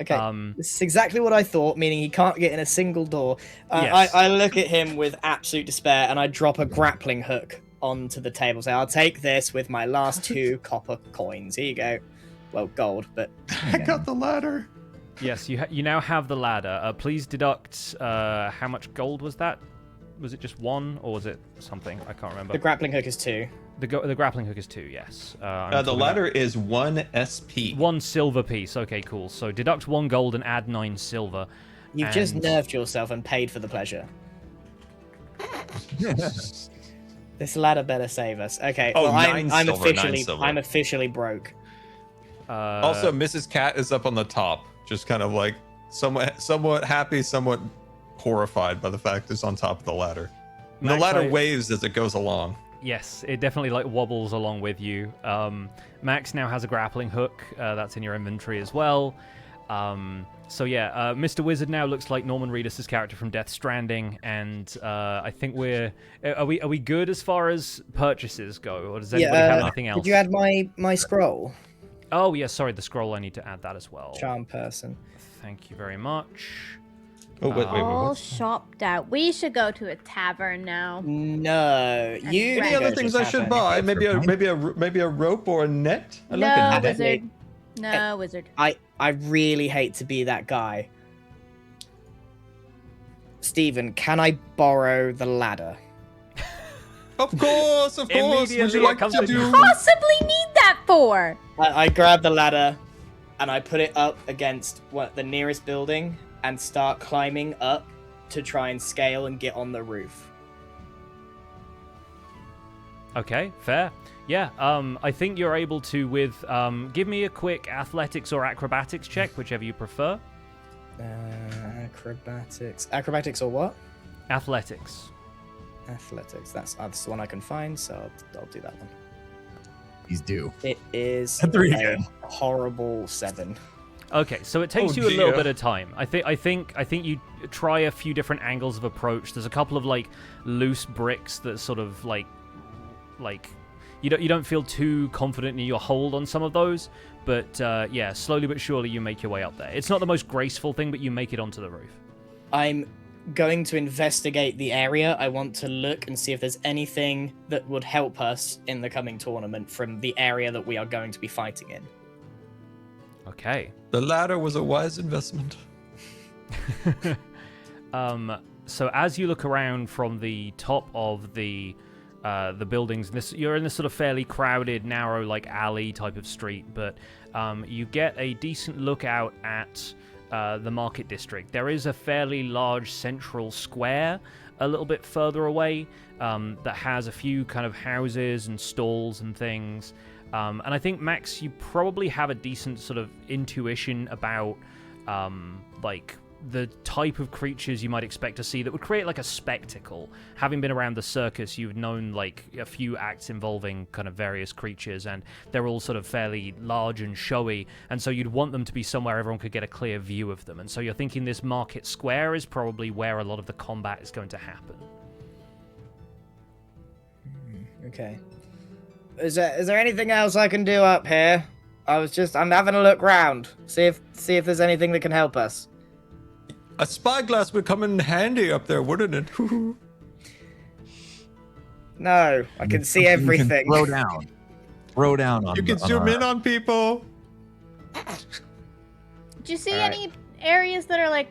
Speaker 3: Okay, this is exactly what I thought, meaning he can't get in a single door.
Speaker 1: Yes.
Speaker 3: I look at him with absolute despair, and I drop a grappling hook onto the table. So I'll take this with my last 2 copper coins. Here you go. Well, gold, but...
Speaker 5: I got the ladder.
Speaker 1: Yes, you now have the ladder. Please deduct how much gold was that? Was it just 1, or was it something? I can't remember.
Speaker 3: The grappling hook is 2.
Speaker 1: The grappling hook is 2, yes.
Speaker 5: The ladder is 1 SP.
Speaker 1: 1 silver piece. Okay, cool. So deduct 1 gold and add 9 silver.
Speaker 3: You've just nerfed yourself and paid for the pleasure. This ladder better save us. Okay,
Speaker 5: Oh,
Speaker 3: well,
Speaker 5: 9
Speaker 3: I'm
Speaker 5: silver, 9
Speaker 3: officially
Speaker 5: silver.
Speaker 3: I'm officially broke.
Speaker 5: Also, Mrs. Cat is up on the top, just kind of like somewhat happy, somewhat horrified by the fact it's on top of the ladder. And the
Speaker 1: Max,
Speaker 5: ladder waves as it goes along.
Speaker 1: Yes, it definitely like wobbles along with you. Max now has a grappling hook. That's in your inventory as well. So yeah, Mr. Wizard now looks like Norman Reedus' character from Death Stranding, and I think are we good as far as purchases go, or does anybody have anything else?
Speaker 3: Did you add my scroll?
Speaker 1: Oh yeah, sorry, the scroll. I need to add that as well.
Speaker 3: Charm person.
Speaker 1: Thank you very much.
Speaker 5: Oh wait.
Speaker 4: All shopped out. We should go to a tavern now.
Speaker 3: No, you.
Speaker 4: Any
Speaker 5: Any other things I should buy? Maybe a rope or a net. I like a
Speaker 4: No,
Speaker 5: net.
Speaker 4: wizard. No, wizard.
Speaker 3: I really hate to be that guy. Stephen, can I borrow the ladder?
Speaker 5: Of course. Would
Speaker 1: Immediately
Speaker 5: you
Speaker 1: it
Speaker 5: like
Speaker 1: comes
Speaker 5: to
Speaker 1: to
Speaker 5: do?
Speaker 1: you.
Speaker 4: Possibly need that for.
Speaker 3: I grab the ladder and I put it up against the nearest building and start climbing up to try and scale and get on the roof.
Speaker 1: Okay, fair. Yeah, I think you're able to with give me a quick athletics or acrobatics check, whichever you prefer.
Speaker 3: Acrobatics or what?
Speaker 1: Athletics.
Speaker 3: Athletics. That's the one I can find, so I'll do that one.
Speaker 2: He's due.
Speaker 3: It is
Speaker 2: 3
Speaker 3: a
Speaker 2: again.
Speaker 3: horrible 7.
Speaker 1: Okay, so it takes
Speaker 5: Oh,
Speaker 1: you a little
Speaker 5: dear.
Speaker 1: bit of time. I think you try a few different angles of approach. There's a couple of like loose bricks that sort of like you don't feel too confident in your hold on some of those, but yeah, slowly but surely you make your way up there. It's not the most graceful thing, but you make it onto the roof.
Speaker 3: I'm going to investigate the area. I want to look and see if there's anything that would help us in the coming tournament from the area that we are going to be fighting in.
Speaker 1: Okay.
Speaker 5: The ladder was a wise investment.
Speaker 1: So as you look around from the top of the buildings, you're in this sort of fairly crowded, narrow, like alley type of street, but you get a decent look out at the market district. There is a fairly large central square a little bit further away that has a few kind of houses and stalls and things. And I think, Max, you probably have a decent sort of intuition about like the type of creatures you might expect to see that would create like a spectacle. Having been around the circus, you've known like a few acts involving kind of various creatures, and they're all sort of fairly large and showy, and so you'd want them to be somewhere everyone could get a clear view of them. And so you're thinking this market square is probably where a lot of the combat is going to happen.
Speaker 3: Okay. Is there anything else I can do up here? I'm having a look round. See if there's anything that can help us.
Speaker 5: A spyglass would come in handy up there, wouldn't it?
Speaker 3: No, I can see everything.
Speaker 2: You can throw down on
Speaker 5: You can
Speaker 2: on
Speaker 5: zoom
Speaker 2: our-
Speaker 5: in on people.
Speaker 4: Do you see
Speaker 3: Alright.
Speaker 4: any areas that are like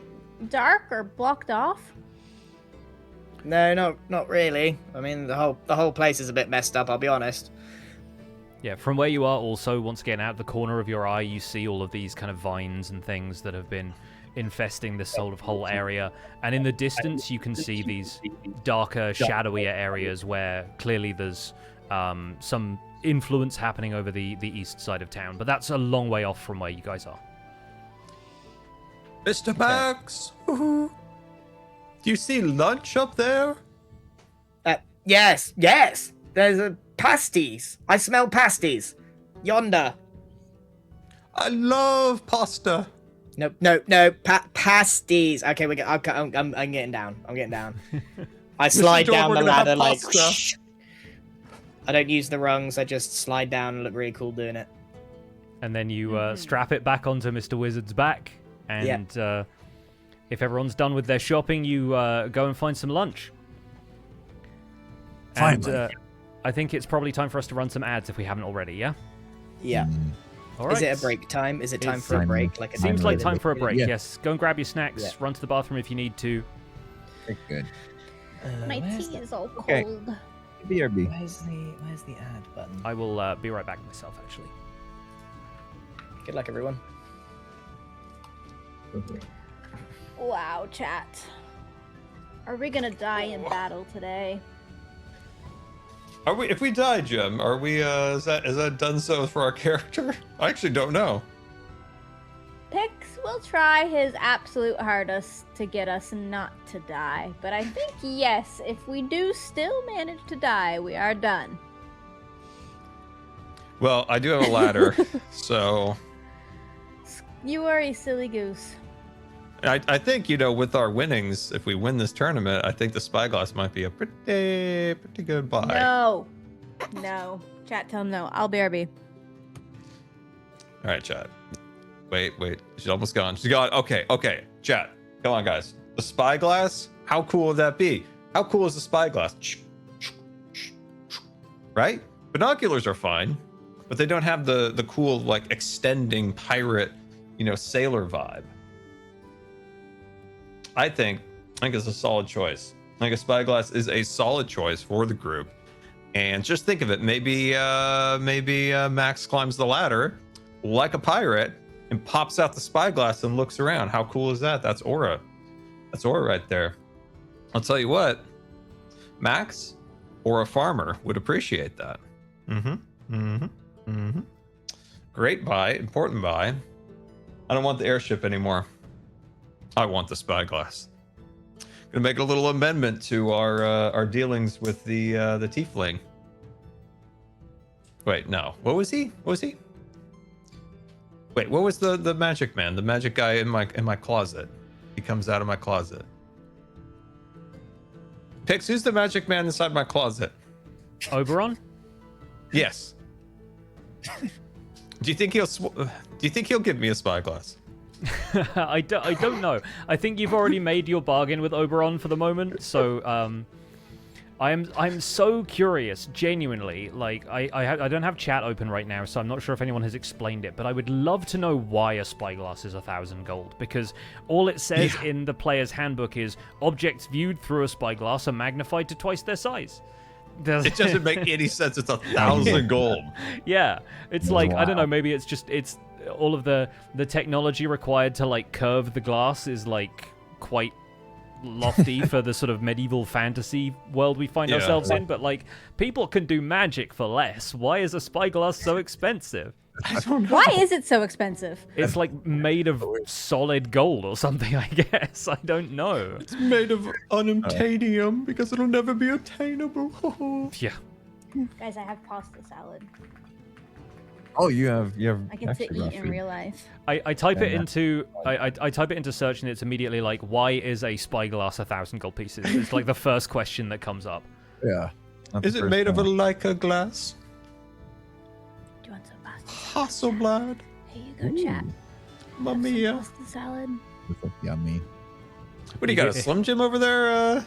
Speaker 4: dark or blocked off?
Speaker 3: No, not really. I mean, the whole place is a bit messed up, I'll be honest.
Speaker 1: Yeah, from where you are also, once again, out the corner of your eye, you see all of these kind of vines and things that have been infesting this sort of whole area. And in the distance, you can see these darker, shadowier areas where clearly there's some influence happening over the east side of town. But that's a long way off from where you guys are.
Speaker 5: Mr. Max. Do you see lunch up there?
Speaker 3: Yes. There's a pasties. I smell pasties. Yonder.
Speaker 5: I love pasta.
Speaker 3: No. Pasties. Okay, I'm getting down. I slide
Speaker 5: Mr. Dorn,
Speaker 3: down
Speaker 5: we're
Speaker 3: the
Speaker 5: gonna have
Speaker 3: ladder like.
Speaker 5: pasta.
Speaker 3: I don't use the rungs. I just slide down and look really cool doing it.
Speaker 1: And then you strap it back onto Mr. Wizard's back. And if everyone's done with their shopping, you go and find some lunch.
Speaker 2: Finally.
Speaker 1: And I think it's probably time for us to run some ads if we haven't already, yeah?
Speaker 3: Yeah.
Speaker 1: All right.
Speaker 3: Is it a break time? Is it time
Speaker 1: It's
Speaker 3: for a
Speaker 2: time.
Speaker 3: break? Like it
Speaker 1: Seems like time for a break,
Speaker 2: Yeah.
Speaker 1: yes. Go and grab your snacks,
Speaker 3: Yeah.
Speaker 1: run to the bathroom if you need to.
Speaker 2: Okay, good.
Speaker 4: My tea is all
Speaker 2: Okay.
Speaker 4: cold.
Speaker 2: BRB.
Speaker 3: Where's the ad button?
Speaker 1: I will be right back myself, actually.
Speaker 3: Good luck, everyone.
Speaker 4: Wow, chat. Are we gonna die in battle today?
Speaker 5: Are we? If we die, Jim, are we? Is that done so for our character? I actually don't know.
Speaker 4: Pix will try his absolute hardest to get us not to die, but I think yes, if we do still manage to die, we are done.
Speaker 5: Well, I do have a ladder, so
Speaker 4: You are a silly goose.
Speaker 5: I think with our winnings, if we win this tournament, I think the spyglass might be a pretty good buy.
Speaker 4: No. Chat, tell him no. I'll BRB.
Speaker 5: All right, chat. Wait. She's almost gone. She's gone. Okay. Chat. Come on, guys. The spyglass. How cool would that be? How cool is the spyglass? Right? Binoculars are fine. but they don't have the cool like extending pirate, sailor vibe. I think it's a solid choice. I think a spyglass is a solid choice for the group. And just think of it, maybe Max climbs the ladder like a pirate and pops out the spyglass and looks around. How cool is that? That's aura. That's aura right there. I'll tell you what, Max or a farmer would appreciate that. Great buy, important buy. I don't want the airship anymore. I want the spyglass. Gonna make a little amendment to our dealings with the tiefling. Wait, no. What was he? Wait, what was the magic man? The magic guy in my closet. He comes out of my closet. Pix, who's the magic man inside my closet?
Speaker 1: Oberon?
Speaker 5: Yes. Do you think he'll give me a spyglass?
Speaker 1: I don't know. I think you've already made your bargain with Oberon for the moment, so I'm so curious, genuinely. Like I don't have chat open right now, so I'm not sure if anyone has explained it, but I would love to know why a spyglass is 1,000 gold, because all it says in the player's handbook is objects viewed through a spyglass are magnified to twice their size.
Speaker 5: It doesn't make any sense. It's 1,000 gold.
Speaker 1: Yeah, it's like, I don't know, maybe it's all of the technology required to like curve the glass is like quite lofty for the sort of medieval fantasy world we find ourselves in, but like people can do magic for less. Why is a spyglass so expensive?
Speaker 5: I don't know.
Speaker 4: Why is it so expensive?
Speaker 1: It's like made of solid gold or something, I guess. I don't know.
Speaker 5: It's made of unobtainium because it'll never be obtainable.
Speaker 1: Yeah.
Speaker 4: Guys, I have pasta salad.
Speaker 2: Oh, you have.
Speaker 4: I get to eat in real life.
Speaker 1: I type it into I type it into search and it's immediately like, why is a spyglass 1,000 gold pieces? It's like the first question that comes up.
Speaker 2: Yeah.
Speaker 5: Is it made of a Leica glass?
Speaker 4: Do you want some pasta?
Speaker 5: Hasselblad?
Speaker 4: Here you go, chat.
Speaker 5: Mamma
Speaker 4: Have some
Speaker 5: mia.
Speaker 4: pasta salad.
Speaker 2: This looks yummy.
Speaker 5: What do you got? A Slim Jim over there?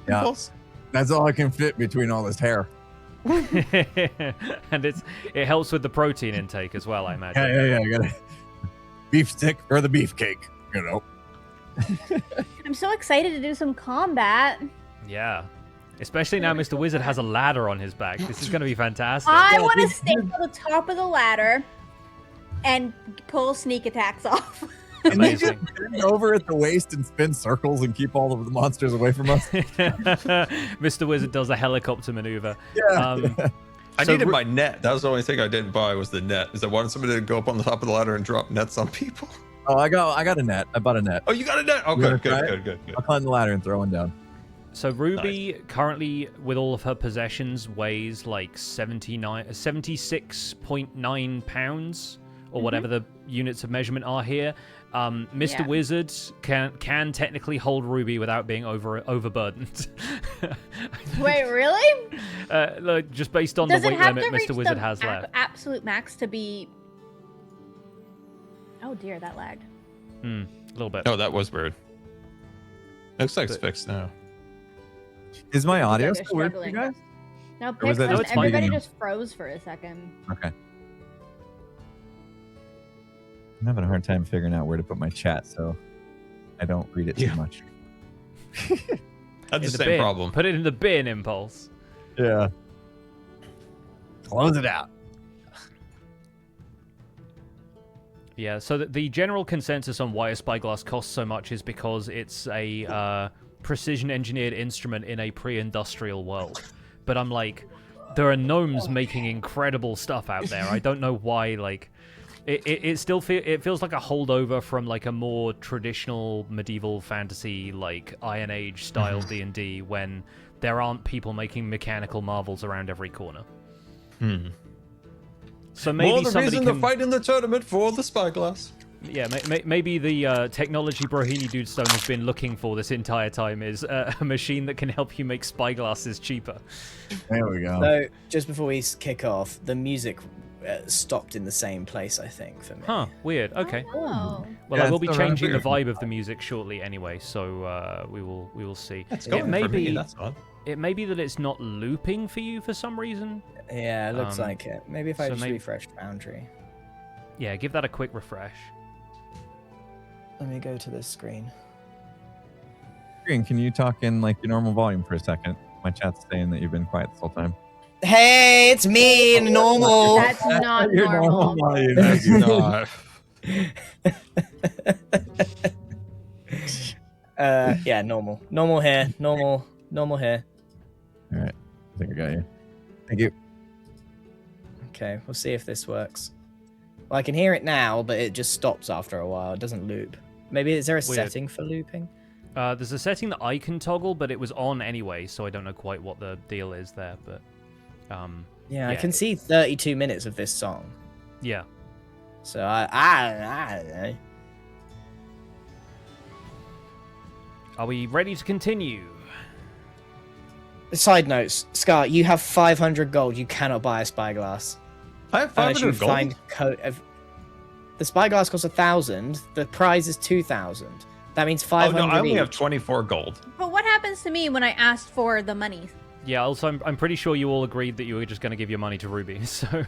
Speaker 2: Yeah.
Speaker 5: Impulse?
Speaker 2: That's all I can fit between all this hair.
Speaker 1: And it helps with the protein intake as well, I imagine.
Speaker 2: Yeah. I got a beef stick or the beefcake,
Speaker 4: I'm so excited to do some combat.
Speaker 1: Yeah. Especially now Mr. Wizard has a ladder on his back. This is going to be fantastic.
Speaker 4: I want to stay at the top of the ladder and pull sneak attacks off.
Speaker 1: Amazing.
Speaker 2: Bend over at the waist and spin circles and keep all of the monsters away from us.
Speaker 1: Mr. Wizard does a helicopter maneuver.
Speaker 2: Yeah.
Speaker 5: I
Speaker 1: So
Speaker 5: needed my net. That was the only thing I didn't buy was the net. Is I wanted somebody to go up on the top of the ladder and drop nets on people.
Speaker 2: Oh, I got a net. I bought a net.
Speaker 5: Oh, you got a net? Oh,
Speaker 2: You wanna
Speaker 5: good.
Speaker 2: try it? I'll climb the ladder and throw one down.
Speaker 1: So Ruby currently, with all of her possessions, weighs like 76.9 pounds, or whatever the units of measurement are here. Mr.
Speaker 4: Yeah.
Speaker 1: Wizard can technically hold Ruby without being overburdened.
Speaker 4: Wait, really?
Speaker 1: Like, just based on
Speaker 4: Does
Speaker 1: the
Speaker 4: it
Speaker 1: weight
Speaker 4: have
Speaker 1: limit
Speaker 4: to reach
Speaker 1: Mr. Wizard
Speaker 4: the
Speaker 1: has left.
Speaker 4: absolute max to be... Oh dear, that lagged.
Speaker 1: A little bit.
Speaker 5: Oh, that was weird. Looks like it's fixed now.
Speaker 2: Is my audio
Speaker 4: They're
Speaker 2: still weird for you
Speaker 4: struggling.
Speaker 2: guys?
Speaker 4: No,
Speaker 2: Or was that
Speaker 1: just
Speaker 4: everybody
Speaker 2: fine?
Speaker 4: just froze for a second.
Speaker 2: Okay. I'm having a hard time figuring out where to put my chat, so I don't read it too much.
Speaker 5: That's the
Speaker 1: In
Speaker 5: same
Speaker 1: bin.
Speaker 5: problem.
Speaker 1: Put it in the bin, Impulse.
Speaker 2: Yeah. Close it out.
Speaker 1: Yeah, so the general consensus on why a spyglass costs so much is because it's a precision-engineered instrument in a pre-industrial world. But I'm like, there are gnomes making incredible stuff out there. I don't know why, like... It still feels like a holdover from like a more traditional medieval fantasy, like Iron Age style D&D, when there aren't people making mechanical marvels around every corner. So maybe
Speaker 5: More the
Speaker 1: somebody
Speaker 5: reason
Speaker 1: can...
Speaker 5: to fight in the tournament for the spyglass.
Speaker 1: Yeah, maybe the technology Brohini Dude Stone has been looking for this entire time is a machine that can help you make spyglasses cheaper.
Speaker 2: There we go.
Speaker 3: So, just before we kick off, the music stopped in the same place, I think, for me.
Speaker 1: Huh, weird. Okay.
Speaker 4: Oh.
Speaker 1: Well,
Speaker 2: Yeah,
Speaker 1: I will
Speaker 2: it's
Speaker 1: be
Speaker 2: still around
Speaker 1: changing the
Speaker 2: here.
Speaker 1: vibe of the music shortly anyway, so we will see.
Speaker 5: That's
Speaker 1: It
Speaker 5: going
Speaker 1: may
Speaker 5: for me.
Speaker 1: be
Speaker 5: That's odd.
Speaker 1: it may be that it's not looping for you for some reason.
Speaker 3: Yeah, it looks like it. Maybe if I
Speaker 1: so
Speaker 3: just
Speaker 1: maybe-
Speaker 3: refresh Foundry.
Speaker 1: Yeah, give that a quick refresh.
Speaker 3: Let me go to this screen.
Speaker 2: Green, can you talk in like your normal volume for a second? My chat's saying that you've been quiet this whole time.
Speaker 3: Hey, it's me, normal.
Speaker 4: That's not
Speaker 2: Your
Speaker 4: normal.
Speaker 2: volume.
Speaker 5: That's not.
Speaker 3: Yeah, normal. Normal here. Normal here.
Speaker 2: All right, I think I got you. Thank you.
Speaker 3: Okay, we'll see if this works. Well, I can hear it now, but it just stops after a while. It doesn't loop. Maybe is there a setting for looping?
Speaker 1: There's a setting that I can toggle, but it was on anyway, so I don't know quite what the deal is there. But
Speaker 3: Yeah, I can see 32 minutes of this song.
Speaker 1: yeah.
Speaker 3: So I don't know.
Speaker 1: Are we ready to continue?
Speaker 3: Side notes, Scar, you have 500 gold. You cannot buy a spyglass.
Speaker 5: I have
Speaker 3: Unless you
Speaker 5: 500 gold.
Speaker 3: find the spyglass costs 1,000. The prize is 2,000. That means
Speaker 5: Oh
Speaker 3: 500
Speaker 5: no, I only
Speaker 3: each.
Speaker 5: have 24 gold.
Speaker 4: But what happens to me when I asked for the money?
Speaker 1: Yeah. Also, I'm pretty sure you all agreed that you were just going to give your money to Ruby. So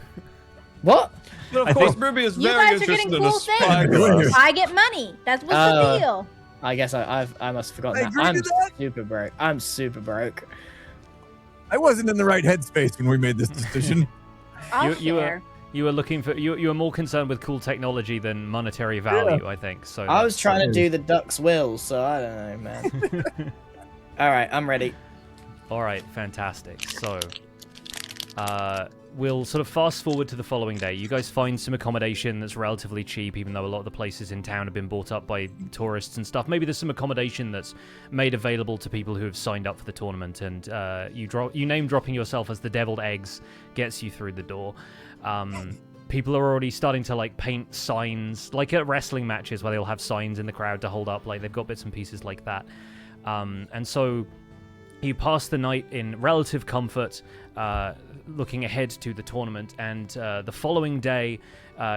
Speaker 3: What?
Speaker 5: But
Speaker 1: I
Speaker 5: of course,
Speaker 1: think-
Speaker 5: Ruby is
Speaker 4: You
Speaker 5: very
Speaker 4: guys are
Speaker 5: interested
Speaker 4: getting
Speaker 5: in a
Speaker 4: cool things.
Speaker 5: spyglass.
Speaker 4: I get money. That's what's the deal.
Speaker 3: I guess I must have forgotten
Speaker 2: I
Speaker 3: that.
Speaker 2: agree
Speaker 3: I'm
Speaker 2: to that.
Speaker 3: super broke. I'm super broke.
Speaker 2: I wasn't in the right headspace when we made this decision.
Speaker 4: I'll
Speaker 1: you
Speaker 4: share.
Speaker 1: were looking for you were more concerned with cool technology than monetary value, I think. So
Speaker 3: I was
Speaker 1: that's-
Speaker 3: trying to do the duck's will, so I don't know, man. All right, I'm ready.
Speaker 1: All right, fantastic. So, we'll sort of fast forward to the following day. You guys find some accommodation that's relatively cheap, even though a lot of the places in town have been bought up by tourists and stuff. Maybe there's some accommodation that's made available to people who have signed up for the tournament, and you name dropping yourself as the deviled eggs gets you through the door. People are already starting to like paint signs, like at wrestling matches where they'll have signs in the crowd to hold up. Like they've got bits and pieces like that, and so. You pass the night in relative comfort, looking ahead to the tournament, and the following day,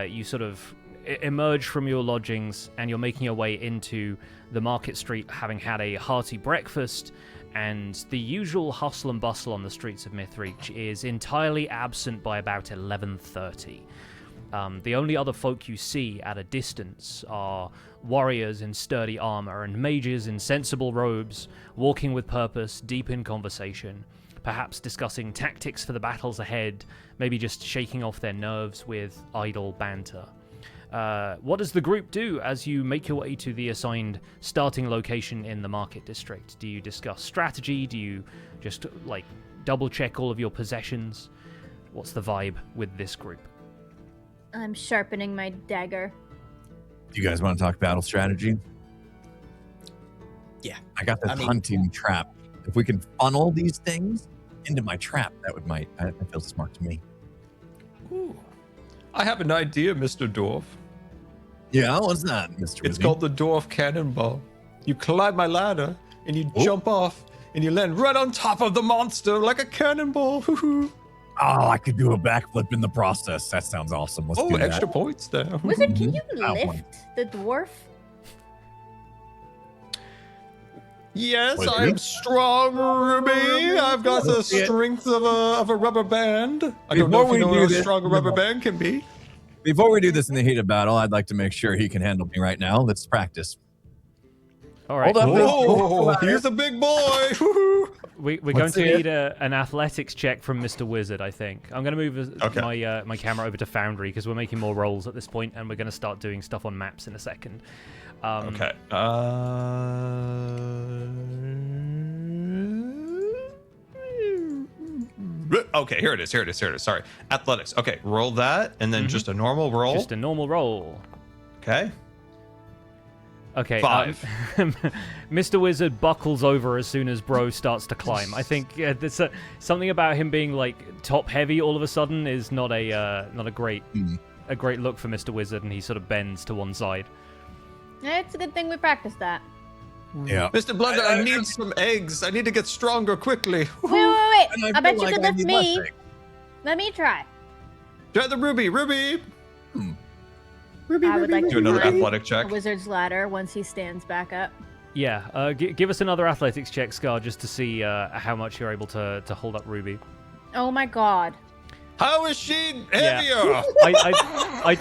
Speaker 1: you sort of emerge from your lodgings, and you're making your way into the market street, having had a hearty breakfast, and the usual hustle and bustle on the streets of Mythreach is entirely absent by about 11:30. The only other folk you see at a distance are warriors in sturdy armor and mages in sensible robes, walking with purpose, deep in conversation, perhaps discussing tactics for the battles ahead, maybe just shaking off their nerves with idle banter. What does the group do as you make your way to the assigned starting location in the market district? Do you discuss strategy? Do you just, like, double check all of your possessions? What's the vibe with this group?
Speaker 4: I'm sharpening my dagger.
Speaker 2: Do you guys want to talk battle strategy?
Speaker 3: Yeah.
Speaker 2: I got this
Speaker 3: I mean-
Speaker 2: hunting trap. If we can funnel these things into my trap, that feels smart to me.
Speaker 5: Ooh. I have an idea, Mr. Dwarf.
Speaker 2: Yeah, what's that, Mr.
Speaker 5: It's
Speaker 2: Wizzy?
Speaker 5: called the Dwarf Cannonball. You climb my ladder, and you
Speaker 2: Oh.
Speaker 5: jump off, and you land right on top of the monster like a cannonball. Hoo-hoo.
Speaker 2: Oh, I could do a backflip in the process. That sounds awesome. Let's
Speaker 5: Oh,
Speaker 2: do that.
Speaker 5: extra points there.
Speaker 4: Wizard, can you
Speaker 2: That one.
Speaker 4: lift the dwarf?
Speaker 5: Yes,
Speaker 2: Wait,
Speaker 5: I'm
Speaker 2: really?
Speaker 5: strong, Ruby. I've got the
Speaker 2: Let's see it.
Speaker 5: strength of a rubber band. I don't
Speaker 2: Before
Speaker 5: know if
Speaker 2: we
Speaker 5: you know
Speaker 2: do
Speaker 5: how
Speaker 2: this-
Speaker 5: strong a rubber band can be.
Speaker 2: Before we do this in the heat of battle, I'd like to make sure he can handle me right now. Let's practice.
Speaker 1: All right.
Speaker 2: Hold up.
Speaker 5: Oh, he's a big boy. Woo-hoo.
Speaker 1: We're going
Speaker 2: Let's
Speaker 1: to
Speaker 2: see it.
Speaker 1: need an athletics check from Mr. Wizard, I think. I'm going to move
Speaker 5: Okay.
Speaker 1: my camera over to Foundry because we're making more rolls at this point, and we're going to start doing stuff on maps in a second.
Speaker 5: Okay. Okay, here it is. Sorry. Athletics. Okay, roll that, and then just a normal roll.
Speaker 1: Just a normal roll.
Speaker 5: Okay.
Speaker 1: Okay.
Speaker 5: 5.
Speaker 1: Mr. Wizard buckles over as soon as Bro starts to climb. I think there's something about him being like top heavy all of a sudden is not a great look for Mr. Wizard, and he sort of bends to one side.
Speaker 4: It's a good thing we practiced that.
Speaker 2: Yeah.
Speaker 5: Mr. Blunder, I need some eggs. I need to get stronger quickly.
Speaker 4: Wait.
Speaker 2: And
Speaker 4: I bet
Speaker 2: feel
Speaker 4: you
Speaker 2: like
Speaker 4: could
Speaker 2: I
Speaker 4: lift
Speaker 2: need
Speaker 4: me.
Speaker 2: less eggs.
Speaker 4: Let me try.
Speaker 5: Try the ruby, ruby.
Speaker 4: I would like
Speaker 5: Do
Speaker 4: to
Speaker 5: another
Speaker 4: climb
Speaker 5: athletic
Speaker 4: a
Speaker 5: check.
Speaker 4: wizard's ladder once he stands back up.
Speaker 1: Yeah, give us another athletics check, Scar, just to see how much you're able to hold up Ruby.
Speaker 4: Oh my god.
Speaker 5: How is she
Speaker 1: Yeah.
Speaker 5: heavier?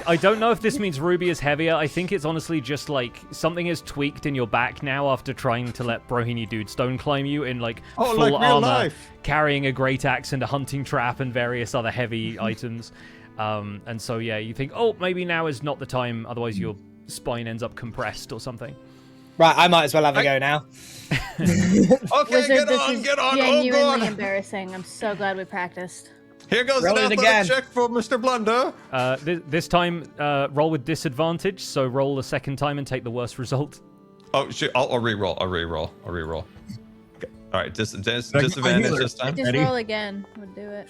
Speaker 1: I don't know if this means Ruby is heavier. I think it's honestly just like something is tweaked in your back now after trying to let Brohini Dude stone climb you in like
Speaker 5: Oh,
Speaker 1: full
Speaker 5: like real
Speaker 1: armor,
Speaker 5: life.
Speaker 1: carrying a great axe and a hunting trap and various other heavy items. And so yeah, you think, oh, maybe now is not the time. Otherwise, your spine ends up compressed or something.
Speaker 3: Right, I might as well have a go now.
Speaker 5: Okay,
Speaker 4: Wizard, this is
Speaker 5: get on. Oh,
Speaker 4: genuinely
Speaker 5: God.
Speaker 4: embarrassing. I'm so glad we practiced.
Speaker 5: Here goes
Speaker 3: Roll
Speaker 5: an
Speaker 3: it
Speaker 5: athletic
Speaker 3: again.
Speaker 5: check for Mr. Blunder.
Speaker 1: This time, roll with disadvantage. So roll a second time and take the worst result.
Speaker 5: Oh, shit. I'll reroll. I'll reroll. Okay. All right, disadvantage
Speaker 2: healer.
Speaker 5: this time.
Speaker 4: Just
Speaker 2: Ready?
Speaker 4: roll again. Would do it.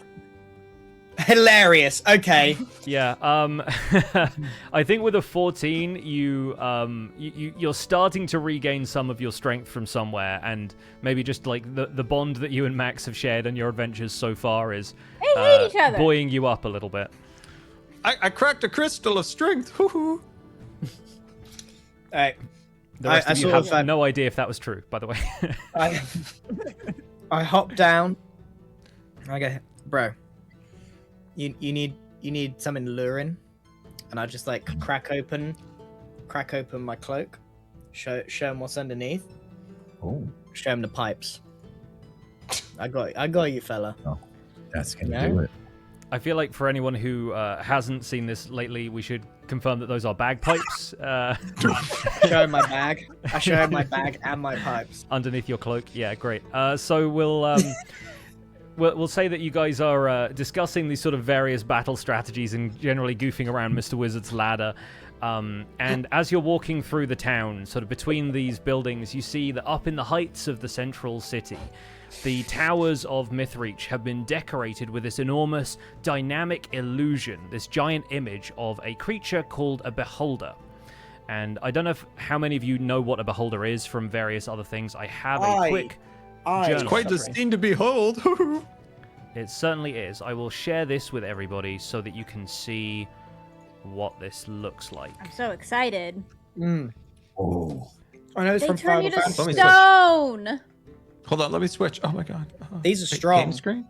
Speaker 3: Hilarious. Okay.
Speaker 1: Yeah, I think with a 14, you're starting to regain some of your strength from somewhere, and maybe just like the bond that you and Max have shared on your adventures so far is
Speaker 4: They hate each other.
Speaker 1: buoying you up a little bit.
Speaker 5: I cracked a crystal of strength. Hoo-hoo.
Speaker 3: All right.
Speaker 1: The rest
Speaker 3: I
Speaker 1: of you
Speaker 3: sort
Speaker 1: have
Speaker 3: of, uh,
Speaker 1: no idea if that was true, by the way.
Speaker 3: I hop down. I go, bro. You need something luring, and I just like crack open my cloak, show him what's underneath,
Speaker 2: Oh,
Speaker 3: show him the pipes. I got you, fella.
Speaker 2: that's gonna
Speaker 3: Yeah.
Speaker 2: do it.
Speaker 1: I feel like for anyone who hasn't seen this lately, we should confirm that those are bagpipes
Speaker 3: Show him my bag. I show him my bag and my pipes.
Speaker 1: underneath your cloak. Yeah, great. So we'll say that you guys are discussing these sort of various battle strategies and generally goofing around Mr. Wizard's ladder. And as you're walking through the town, sort of between these buildings, you see that up in the heights of the central city, the towers of Mythreach have been decorated with this enormous dynamic illusion, this giant image of a creature called a beholder. And I don't know how many of you know what a beholder is from various other things. I have a quick journal.
Speaker 5: Quite the scene to behold. Hoo-hoo.
Speaker 1: It certainly is. I will share this with everybody so that you can see what this looks like.
Speaker 4: I'm so excited.
Speaker 2: Oh,
Speaker 3: I know it's
Speaker 4: They
Speaker 3: from
Speaker 4: turn you to
Speaker 3: Final Fantasy.
Speaker 5: Let me switch.
Speaker 4: stone.
Speaker 5: Hold on, let me switch. Oh my god. Oh.
Speaker 3: These are
Speaker 5: Wait,
Speaker 3: strong.
Speaker 5: Game screen?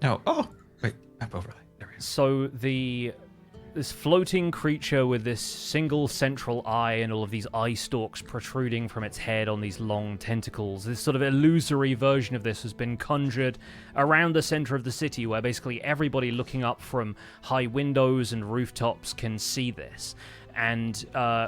Speaker 5: No. Oh, wait. Map overlay. There we go.
Speaker 1: So this floating creature with this single central eye and all of these eye stalks protruding from its head on these long tentacles, this sort of illusory version of this has been conjured around the center of the city, where basically everybody looking up from high windows and rooftops can see this. And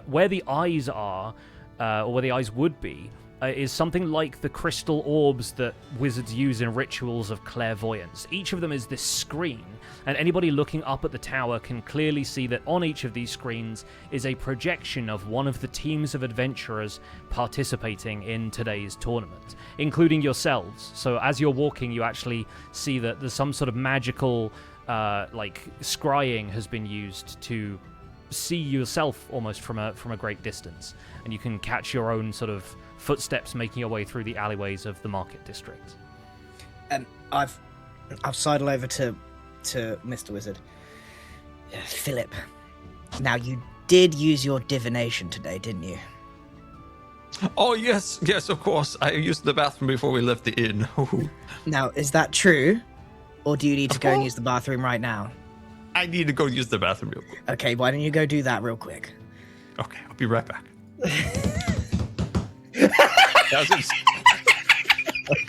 Speaker 1: where the eyes are, or where the eyes would be, is something like the crystal orbs that wizards use in rituals of clairvoyance. Each of them is this screen, and anybody looking up at the tower can clearly see that on each of these screens is a projection of one of the teams of adventurers participating in today's tournament, including yourselves. So as you're walking, you actually see that there's some sort of magical, scrying has been used to see yourself almost from a great distance, and you can catch your own sort of footsteps making your way through the alleyways of the market district.
Speaker 3: I've sidled over to Mr. Wizard. Philip, now you did use your divination today, didn't you?
Speaker 5: Oh yes, of course. I used the bathroom before we left the inn. Hoo-hoo.
Speaker 3: Now, is that true, or do you need to
Speaker 5: Of
Speaker 3: go and
Speaker 5: course.
Speaker 3: use the bathroom right now?
Speaker 5: I need to go use the bathroom real quick.
Speaker 3: Okay, why don't you go do that real quick?
Speaker 5: Okay, I'll be right back. That was
Speaker 4: What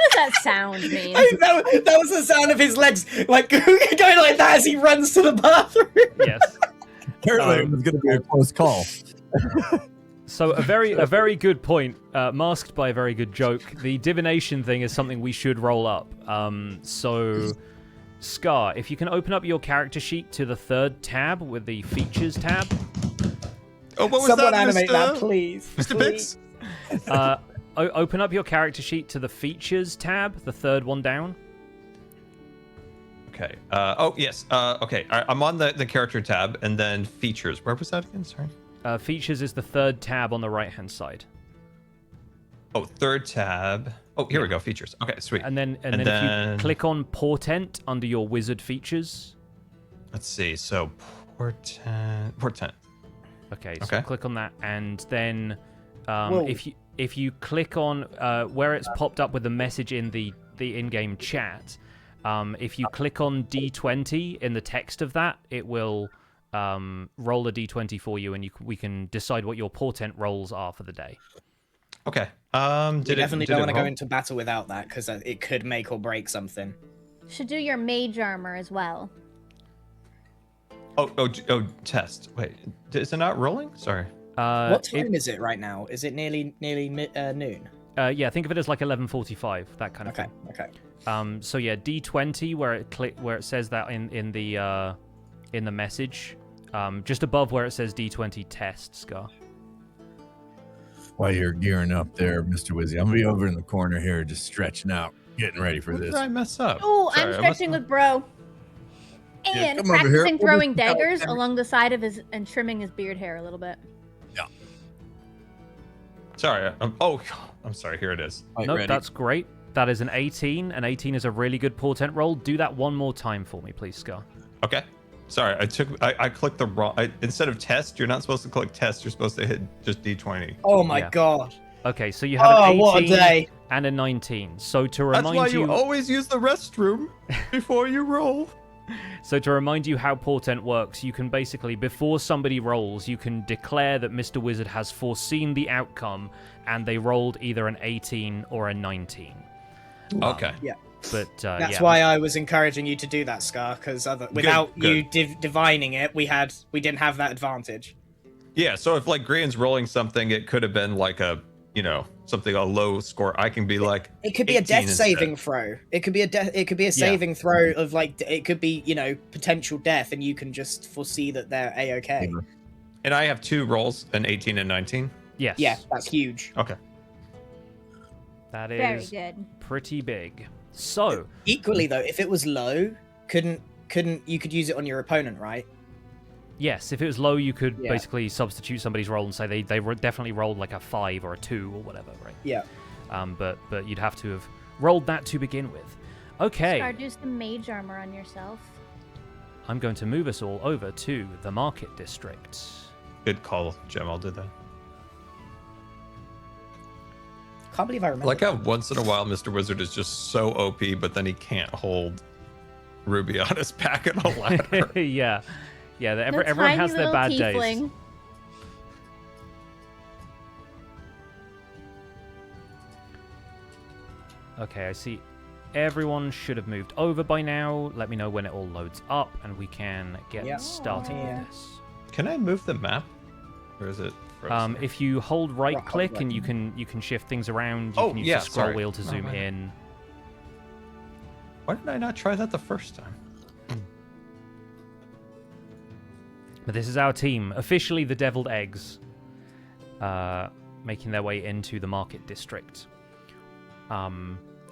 Speaker 4: does that sound mean?
Speaker 3: that was the sound of his legs, like going like that as he runs to the bathroom.
Speaker 1: Yes.
Speaker 2: apparently it was gonna be a close call.
Speaker 1: So a very good point, masked by a very good joke. The divination thing is something we should roll up. So, Scar, if you can open up your character sheet to the 3rd tab with the features tab.
Speaker 5: Oh, what was
Speaker 3: Someone
Speaker 5: that,
Speaker 3: animate
Speaker 5: Mr.
Speaker 3: that, please.
Speaker 5: Mr.
Speaker 3: Please.
Speaker 5: Bix?
Speaker 1: Open up your character sheet to the features tab, the 3rd one down.
Speaker 5: Okay. Oh yes. Okay. I'm on the character tab and then features. Where was that again? Sorry.
Speaker 1: Features is the 3rd tab on the right-hand side.
Speaker 5: Oh, 3rd tab. Oh, here we go. Features. Okay, sweet.
Speaker 1: And then if you click on Portent under your wizard features.
Speaker 5: Let's see. So portent.
Speaker 1: Okay, so
Speaker 5: Okay.
Speaker 1: click on that, and then
Speaker 3: Whoa.
Speaker 1: if you click on where it's popped up with the message in the in-game chat, if you click on D20 in the text of that, it will roll a D20 for you, and we can decide what your portent rolls are for the day.
Speaker 5: Okay.
Speaker 3: We
Speaker 5: Did
Speaker 3: definitely
Speaker 5: it
Speaker 3: don't want to go
Speaker 5: roll?
Speaker 3: into battle without that because it could make or break something.
Speaker 4: Should do your mage armor as well.
Speaker 5: Oh, test. Wait, is it not rolling? Sorry.
Speaker 3: What time is it right now? Is it nearly noon?
Speaker 1: Yeah, think of it as like 11:45, that kind of
Speaker 3: Okay,
Speaker 1: thing.
Speaker 3: okay.
Speaker 1: So yeah, D20 where it says that in the message, just above where it says D20 test, Scar.
Speaker 2: While you're gearing up there, Mr. Wizzy, I'm gonna be over in the corner here, just stretching out, getting ready for
Speaker 5: What
Speaker 2: this.
Speaker 5: did I mess up?
Speaker 4: Oh,
Speaker 5: Sorry,
Speaker 4: I'm
Speaker 5: I
Speaker 4: stretching
Speaker 5: must-
Speaker 4: with bro.
Speaker 2: Yeah,
Speaker 4: And
Speaker 2: come over here.
Speaker 4: practicing
Speaker 2: We'll
Speaker 4: throwing
Speaker 2: just-
Speaker 4: daggers along the side of his and trimming his beard hair a little bit.
Speaker 5: Sorry. I'm sorry. Here it is.
Speaker 2: Right,
Speaker 1: Nope,
Speaker 2: ready.
Speaker 1: that's great. That is an 18. An 18 is a really good portent roll. Do that one more time for me, please, Scar.
Speaker 5: Okay. Sorry, I clicked the wrong. Instead of test, you're not supposed to click test. You're supposed to hit just D20.
Speaker 3: Oh my
Speaker 1: Yeah.
Speaker 3: god.
Speaker 1: Okay, so you have an 18
Speaker 3: what a day.
Speaker 1: and a 19. So to
Speaker 5: That's
Speaker 1: remind
Speaker 5: why you always use the restroom before you roll.
Speaker 1: So to remind you how portent works, you can basically, before somebody rolls, you can declare that Mr. Wizard has foreseen the outcome, and they rolled either an 18 or a 19.
Speaker 5: Okay.
Speaker 1: But
Speaker 3: That's
Speaker 1: yeah.
Speaker 3: why I was encouraging you to do that, Scar, because without you divining it, we didn't have that advantage.
Speaker 5: Yeah. So if like Grian's rolling something, it could have been like a something a low score. I can be like
Speaker 3: It could be a
Speaker 5: 18
Speaker 3: death
Speaker 5: instead.
Speaker 3: saving throw. It could be a saving throw of like it could be potential death, and you can just foresee that they're a-okay.
Speaker 5: And I have 2 rolls, an 18 and 19.
Speaker 1: Yes.
Speaker 3: Yeah, that's huge.
Speaker 5: Okay.
Speaker 1: That
Speaker 4: Very
Speaker 1: is
Speaker 4: good.
Speaker 1: pretty big. So
Speaker 3: Equally though, if it was low, couldn't you could use it on your opponent, right?
Speaker 1: yes, if it was low, you could
Speaker 3: Yeah.
Speaker 1: basically substitute somebody's roll and say they definitely rolled like a 5 or a 2 or whatever, right?
Speaker 3: Yeah.
Speaker 1: But you'd have to have rolled that to begin with. Okay.
Speaker 4: Scar, do some mage armor on yourself.
Speaker 1: I'm going to move us all over to the market district.
Speaker 5: Good call, Jim. I'll do that.
Speaker 3: Can't believe I remember.
Speaker 5: Like how once in a while Mr. Wizard is just so OP, but then he can't hold Ruby on his back in a ladder.
Speaker 1: yeah. Yeah,
Speaker 4: The
Speaker 1: everyone
Speaker 4: tiny
Speaker 1: has their
Speaker 4: little
Speaker 1: bad days.
Speaker 4: tiefling.
Speaker 1: Okay, I see everyone should have moved over by now. Let me know when it all loads up and we can get
Speaker 3: Yeah.
Speaker 1: started
Speaker 3: Yeah.
Speaker 1: with this.
Speaker 5: Can I move the map? Or is it frozen?
Speaker 1: If you hold right
Speaker 3: Right,
Speaker 1: click
Speaker 3: right.
Speaker 1: and you can shift things around, you
Speaker 5: Oh,
Speaker 1: can use
Speaker 5: yeah,
Speaker 1: the scroll
Speaker 5: sorry.
Speaker 1: wheel to zoom
Speaker 5: Right.
Speaker 1: in.
Speaker 5: Why did I not try that the first time?
Speaker 1: But this is our team, officially the Deviled Eggs, making their way into the market district.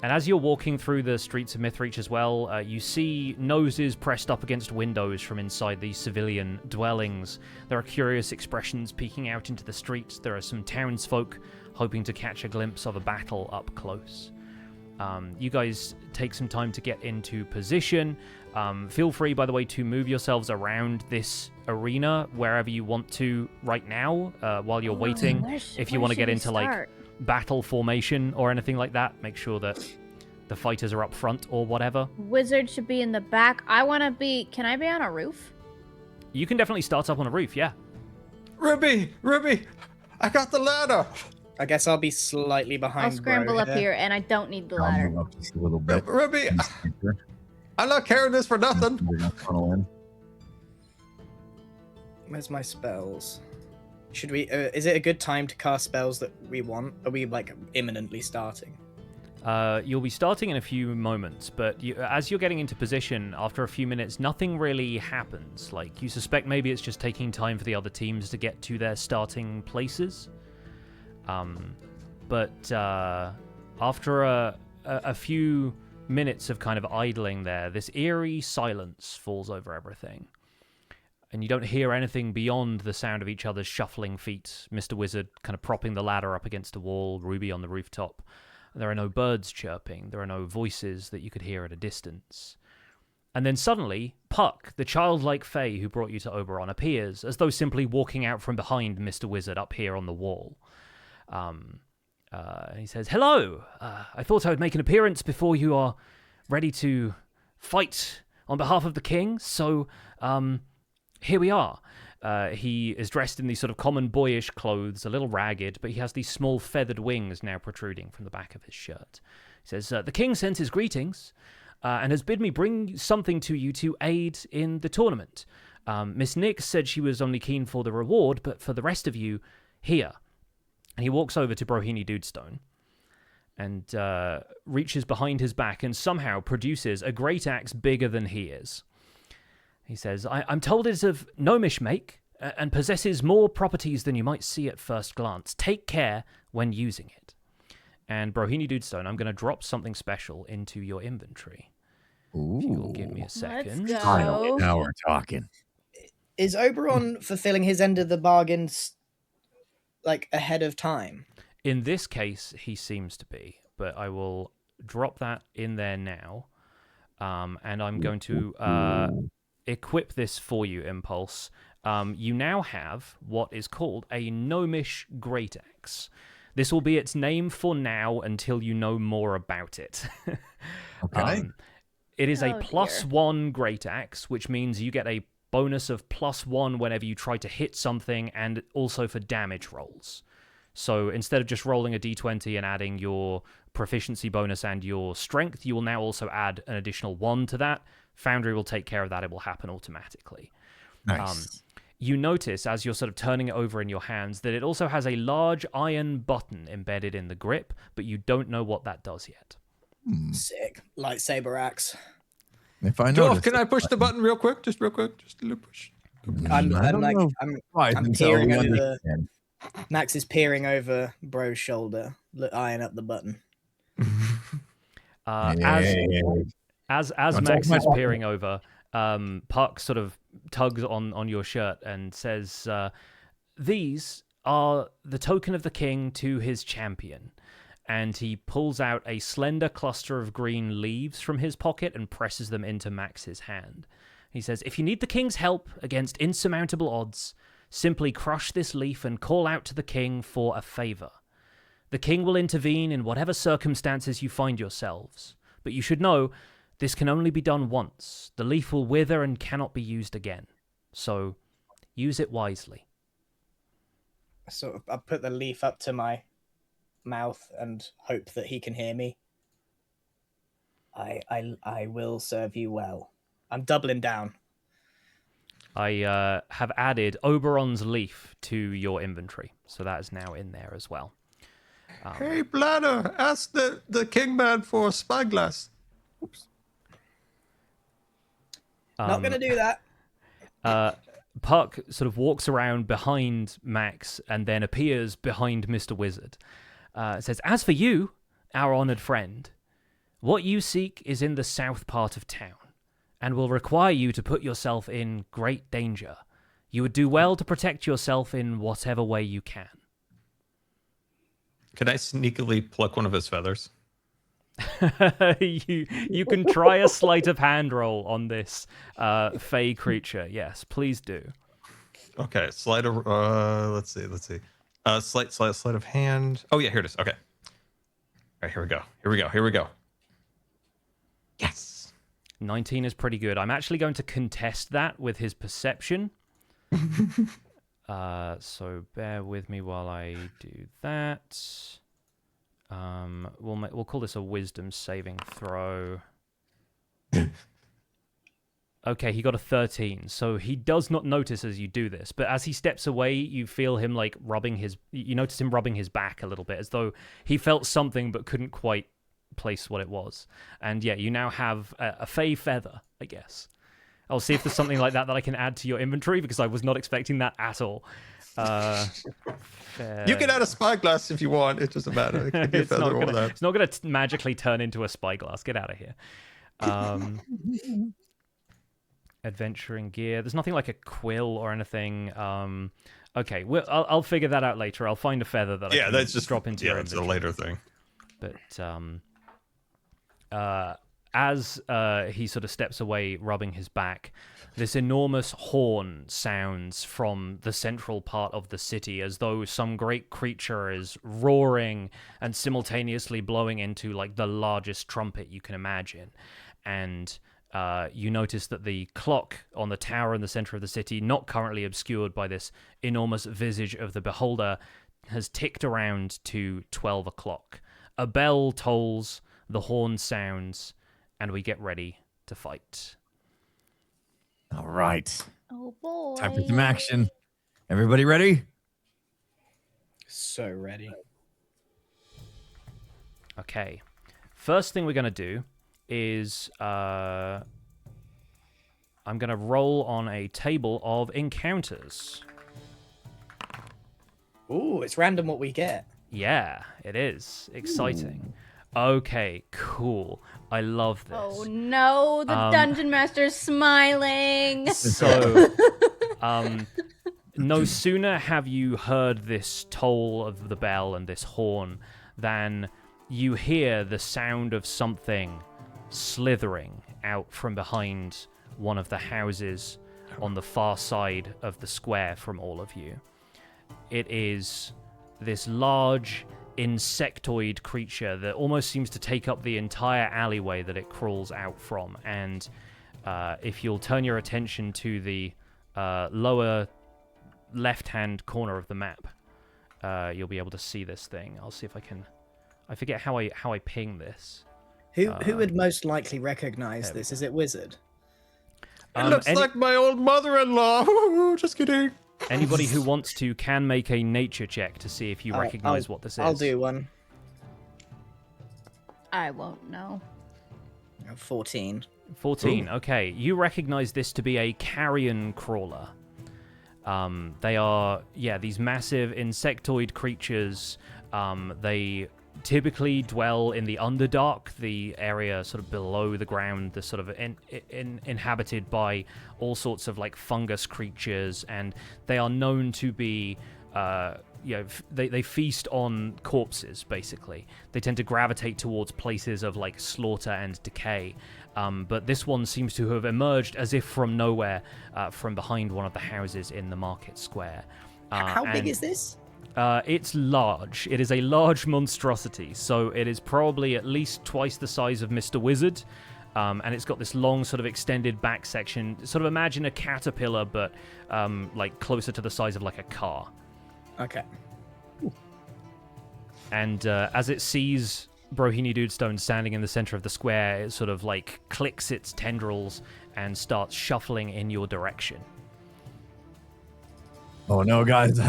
Speaker 1: And as you're walking through the streets of Mythreach as well, you see noses pressed up against windows from inside these civilian dwellings. There are curious expressions peeking out into the streets. There are some townsfolk hoping to catch a glimpse of a battle up close. You guys take some time to get into position. Feel free, by the way, to move yourselves around this arena wherever you want to right now while you're waiting. If you want to get into like battle formation or anything like that, make sure that the fighters are up front or whatever.
Speaker 4: Wizard should be in the back. I want to be... Can I be on a roof?
Speaker 1: You can definitely start up on a roof, yeah.
Speaker 5: Ruby! I got the ladder!
Speaker 3: I guess I'll be slightly behind.
Speaker 4: I'll scramble
Speaker 3: Bro
Speaker 4: up here, and I don't need the
Speaker 2: I'll
Speaker 4: ladder.
Speaker 2: move up just a little bit.
Speaker 5: Ruby! I'm not carrying this for nothing!
Speaker 2: We're gonna funnel in.
Speaker 3: Where's my spells? Should we? Is it a good time to cast spells that we want? Are we like imminently starting?
Speaker 1: You'll be starting in a few moments, but as you're getting into position, after a few minutes, nothing really happens. Like, you suspect maybe it's just taking time for the other teams to get to their starting places. But after a few minutes of kind of idling there, this eerie silence falls over everything. And you don't hear anything beyond the sound of each other's shuffling feet, Mr. Wizard kind of propping the ladder up against a wall, Ruby on the rooftop. There are no birds chirping. There are no voices that you could hear at a distance. And then suddenly, Puck, the childlike fae who brought you to Oberon, appears, as though simply walking out from behind Mr. Wizard up here on the wall. He says, "Hello! I thought I would make an appearance before you are ready to fight on behalf of the king, so here we are." He is dressed in these sort of common boyish clothes, a little ragged, but he has these small feathered wings now protruding from the back of his shirt. He says, "The king sends his greetings and has bid me bring something to you to aid in the tournament. Miss Nix said she was only keen for the reward, but for the rest of you, here." And he walks over to Brohini Dudestone and reaches behind his back and somehow produces a great axe bigger than he is. He says, I'm told it is of gnomish make and possesses more properties than you might see at first glance. Take care when using it." And Brohini Dudestone, I'm going to drop something special into your inventory.
Speaker 2: Ooh.
Speaker 1: If you'll give me a second.
Speaker 4: Let's go.
Speaker 2: Now we're talking.
Speaker 3: Is Oberon fulfilling his end of the bargain like ahead of time?
Speaker 1: In this case, he seems to be, but I will drop that in there now. And I'm going to equip this for you, Impulse. You now have what is called a gnomish great axe. This will be its name for now until you know more about it.
Speaker 2: Okay.
Speaker 1: It is a
Speaker 4: Oh,
Speaker 1: +1 great axe, which means you get a bonus of +1 whenever you try to hit something, and also for damage rolls. So instead of just rolling a d20 and adding your proficiency bonus and your strength, you will now also add an additional 1 to that. Foundry will take care of that. It will happen automatically.
Speaker 2: Nice.
Speaker 1: You notice, as you're sort of turning it over in your hands, that it also has a large iron button embedded in the grip, but you don't know what that does yet.
Speaker 3: Sick. Lightsaber axe.
Speaker 2: If I
Speaker 5: Dwarf,
Speaker 2: notice
Speaker 5: can I push the
Speaker 2: it,
Speaker 5: button real quick? Just real quick. Just a little push.
Speaker 3: I'm
Speaker 2: I don't
Speaker 3: like
Speaker 2: know
Speaker 3: I'm
Speaker 2: why
Speaker 3: I'm
Speaker 2: until
Speaker 3: peering
Speaker 2: we
Speaker 3: over-
Speaker 2: understand.
Speaker 3: Max is peering over Bro's shoulder, eyeing up the button.
Speaker 1: As
Speaker 2: Don't
Speaker 1: Max
Speaker 2: talk
Speaker 1: is
Speaker 2: my-
Speaker 1: peering over, Puck sort of tugs on your shirt and says, "These are the token of the king to his champion." And he pulls out a slender cluster of green leaves from his pocket and presses them into Max's hand. He says, "If you need the king's help against insurmountable odds, simply crush this leaf and call out to the king for a favor. The king will intervene in whatever circumstances you find yourselves. But you should know, this can only be done once. The leaf will wither and cannot be used again. So, use it wisely."
Speaker 3: I put the leaf up to my mouth and hope that he can hear me. I will serve you well. I'm doubling down.
Speaker 1: I have added Oberon's leaf to your inventory, so that is now in there as well.
Speaker 5: Hey, Bladder, ask the Kingman for a spyglass. Oops.
Speaker 3: Not gonna do that.
Speaker 1: Puck sort of walks around behind Max and then appears behind Mr. Wizard. It says, "As for you, our honored friend, what you seek is in the south part of town, and will require you to put yourself in great danger. You would do well to protect yourself in whatever way you can."
Speaker 5: Can I sneakily pluck one of his feathers?
Speaker 1: You can try a sleight of hand roll on this fey creature. Yes, please do.
Speaker 5: Okay, sleight of let's see. Sleight of hand. Oh yeah, here it is. Okay. All right, here we go. Yes.
Speaker 1: 19 is pretty good. I'm actually going to contest that with his perception. So bear with me while I do that. We'll call this a wisdom saving throw. Okay, he got a 13, so he does not notice as you do this, but as he steps away, you feel him like you notice him rubbing his back a little bit, as though he felt something but couldn't quite place what it was. And yeah, you now have a fey feather, I guess. I'll see if there's something like that I can add to your inventory, because I was not expecting that at all.
Speaker 5: You can add a spyglass if you want. It doesn't matter. It could be a feather or that.
Speaker 1: It's not going to magically turn into a spyglass. Get out of here. Adventuring gear. There's nothing like a quill or anything. Okay, I'll figure that out later. I'll find a feather that I can
Speaker 5: that's just
Speaker 1: drop into your
Speaker 5: it's a
Speaker 1: inventory.
Speaker 5: later thing.
Speaker 1: But as he sort of steps away, rubbing his back, this enormous horn sounds from the central part of the city, as though some great creature is roaring and simultaneously blowing into like the largest trumpet you can imagine. And you notice that the clock on the tower in the center of the city, not currently obscured by this enormous visage of the beholder, has ticked around to 12 o'clock. A bell tolls, the horn sounds, and we get ready to fight.
Speaker 2: All right.
Speaker 4: Oh boy.
Speaker 2: Time for some action. Everybody ready?
Speaker 3: So ready.
Speaker 1: Okay. First thing we're going to do is I'm going to roll on a table of encounters.
Speaker 3: Ooh, it's random what we get.
Speaker 1: Yeah, it is. Exciting. Okay, cool. I love this.
Speaker 4: Oh no, the dungeon master's smiling.
Speaker 1: So, no sooner have you heard this toll of the bell and this horn than you hear the sound of something slithering out from behind one of the houses on the far side of the square from all of you. It is this large insectoid creature that almost seems to take up the entire alleyway that it crawls out from. And if you'll turn your attention to the lower left-hand corner of the map, you'll be able to see this thing. I'll see if I can... I forget how I ping this.
Speaker 3: Who would most likely recognize this? Is it Wizard?
Speaker 5: It looks like my old mother-in-law. Just kidding.
Speaker 1: Anybody who wants to can make a nature check to see if you recognize what this is.
Speaker 3: I'll do one.
Speaker 4: I won't know.
Speaker 3: 14.
Speaker 1: 14.
Speaker 5: Ooh.
Speaker 1: Okay, you recognize this to be a carrion crawler. They are, these massive insectoid creatures. They typically dwell in the Underdark, the area sort of below the ground, the sort of inhabited by all sorts of like fungus creatures, and they are known to be, they feast on corpses, basically. They tend to gravitate towards places of like slaughter and decay. But this one seems to have emerged as if from nowhere, from behind one of the houses in the market square.
Speaker 3: How big is this?
Speaker 1: It's large. It is a large monstrosity, so it is probably at least twice the size of Mr. Wizard, and it's got this long sort of extended back section. Sort of imagine a caterpillar, but like closer to the size of like a car.
Speaker 3: Okay.
Speaker 1: And as it sees Brohini Dudestone standing in the center of the square, it sort of like clicks its tendrils and starts shuffling in your direction.
Speaker 2: Oh no, guys.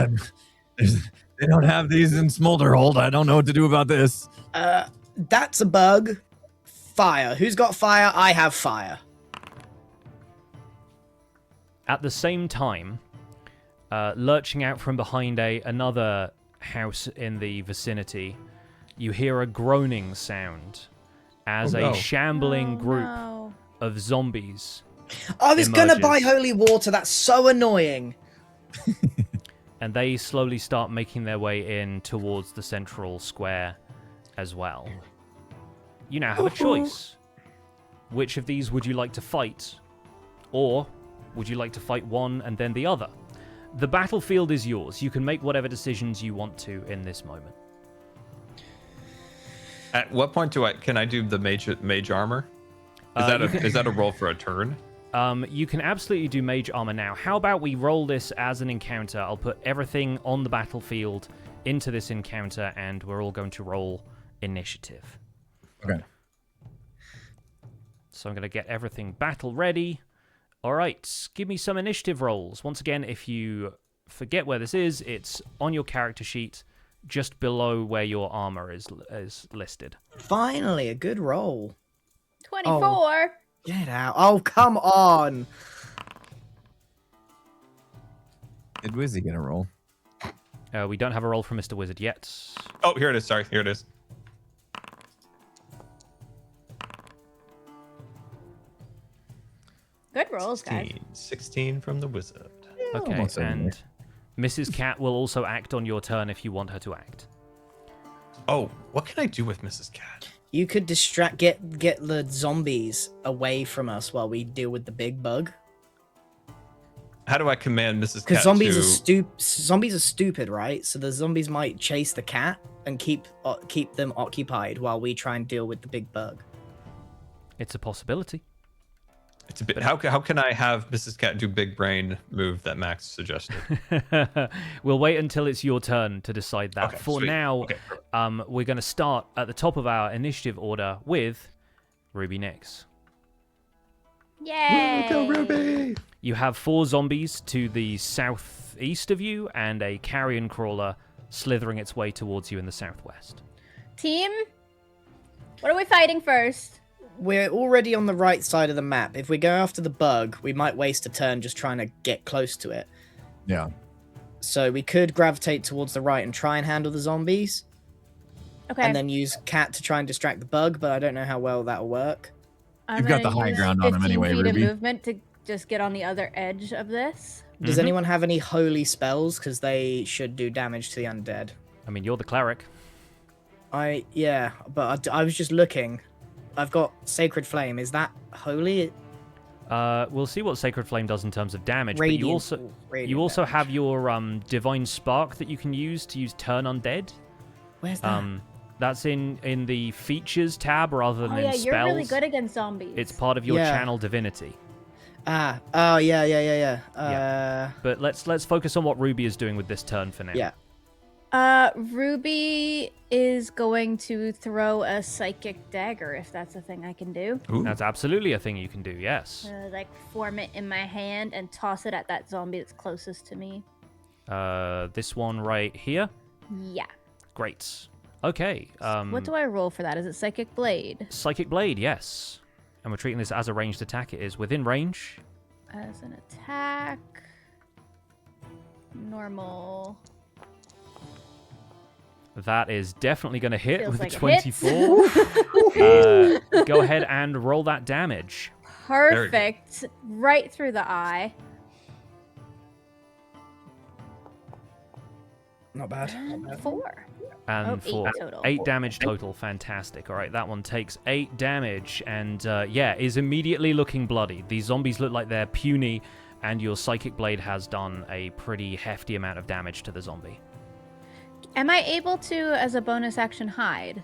Speaker 2: They don't have these in Smolderhold. I don't know what to do about this.
Speaker 3: That's a bug. Fire. Who's got fire? I have fire.
Speaker 1: At the same time, lurching out from behind another house in the vicinity, you hear a groaning sound as a shambling group of zombies
Speaker 3: I was
Speaker 1: emerges.
Speaker 3: gonna buy holy water. That's so annoying.
Speaker 1: And they slowly start making their way in towards the central square as well. You now have a choice. Which of these would you like to fight? Or would you like to fight one and then the other? The battlefield is yours. You can make whatever decisions you want to in this moment.
Speaker 5: At what point can I do the mage armor? Is that a roll for a turn?
Speaker 1: You can absolutely do mage armor now. How about we roll this as an encounter? I'll put everything on the battlefield into this encounter, and we're all going to roll initiative.
Speaker 2: Okay.
Speaker 1: So I'm going to get everything battle ready. All right, give me some initiative rolls. Once again, if you forget where this is, it's on your character sheet, just below where your armor is listed.
Speaker 3: Finally, a good roll.
Speaker 4: 24.
Speaker 3: Oh. Get out. Oh, come on.
Speaker 2: Did Wizzy get a roll?
Speaker 1: We don't have a roll from Mr. Wizard yet.
Speaker 5: Oh, here it is. Sorry, here it is.
Speaker 4: Good rolls, guys.
Speaker 5: 16 from the wizard.
Speaker 1: Okay,
Speaker 2: almost
Speaker 1: and Mrs. Cat will also act on your turn if you want her to act.
Speaker 5: Oh, what can I do with Mrs. Cat?
Speaker 3: You could get the zombies away from us while we deal with the big bug.
Speaker 5: How do I command Mrs.
Speaker 3: Because
Speaker 5: Cat
Speaker 3: zombies are stupid, right? So the zombies might chase the cat and keep them occupied while we try and deal with the big bug.
Speaker 1: It's a possibility.
Speaker 5: It's a bit. How can I have Mrs. Cat do big brain move that Max suggested?
Speaker 1: We'll wait until it's your turn to decide that.
Speaker 5: Okay,
Speaker 1: For
Speaker 5: sweet.
Speaker 1: now,
Speaker 5: Okay,
Speaker 1: we're going to start at the top of our initiative order with Ruby Nix.
Speaker 4: Yay!
Speaker 5: Go Ruby!
Speaker 1: You have 4 zombies to the southeast of you and a carrion crawler slithering its way towards you in the southwest.
Speaker 4: Team, what are we fighting first?
Speaker 3: We're already on the right side of the map. If we go after the bug, we might waste a turn just trying to get close to it.
Speaker 2: Yeah.
Speaker 3: So we could gravitate towards the right and try and handle the zombies,
Speaker 4: Okay.
Speaker 3: and then use cat to try and distract the bug, but I don't know how well that'll work.
Speaker 4: I'm
Speaker 2: You've got
Speaker 4: gonna
Speaker 2: the high
Speaker 4: use
Speaker 2: ground on him
Speaker 4: 15
Speaker 2: anyway,
Speaker 4: feet
Speaker 2: Ruby.
Speaker 4: of movement to just get on the other edge of this.
Speaker 3: Does
Speaker 1: Mhm.
Speaker 3: anyone have any holy spells? Because they should do damage to the undead.
Speaker 1: I mean, you're the cleric.
Speaker 3: Yeah, but I was just looking. I've got Sacred Flame. Is that holy?
Speaker 1: We'll see what Sacred Flame does in terms of damage,
Speaker 3: Radiant.
Speaker 1: but you also
Speaker 3: damage.
Speaker 1: have your Divine Spark that you can use to use Turn Undead.
Speaker 3: Where's that?
Speaker 1: That's in the Features tab rather than
Speaker 4: Oh
Speaker 1: in
Speaker 4: yeah,
Speaker 1: Spells.
Speaker 4: you're really good against zombies.
Speaker 1: It's part of your
Speaker 3: Yeah.
Speaker 1: Channel Divinity.
Speaker 3: Oh yeah.
Speaker 1: But let's focus on what Ruby is doing with this turn for now.
Speaker 3: Yeah.
Speaker 4: Ruby is going to throw a psychic dagger if that's a thing I can do.
Speaker 5: Ooh.
Speaker 1: That's absolutely a thing you can do, yes.
Speaker 4: Like form it in my hand and toss it at that zombie that's closest to me.
Speaker 1: This one right here.
Speaker 4: Yeah.
Speaker 1: Great. Okay.
Speaker 4: What do I roll for that? Is it psychic blade?
Speaker 1: Psychic Blade, yes. And we're treating this as a ranged attack. It is within range.
Speaker 4: As an attack. Normal.
Speaker 1: That is definitely going to hit
Speaker 4: Feels
Speaker 1: with
Speaker 4: like
Speaker 1: a
Speaker 4: it hits.
Speaker 1: 24. Go ahead and roll that damage.
Speaker 4: Perfect. Right through the eye.
Speaker 3: Not bad.
Speaker 4: And 4.
Speaker 1: And
Speaker 4: Oh,
Speaker 1: for
Speaker 4: 8 total.
Speaker 1: 8 damage total. Fantastic. All right, that one takes 8 damage and, yeah, is immediately looking bloody. These zombies look like they're puny, and your Psychic Blade has done a pretty hefty amount of damage to the zombie.
Speaker 4: Am I able to, as a bonus action, hide?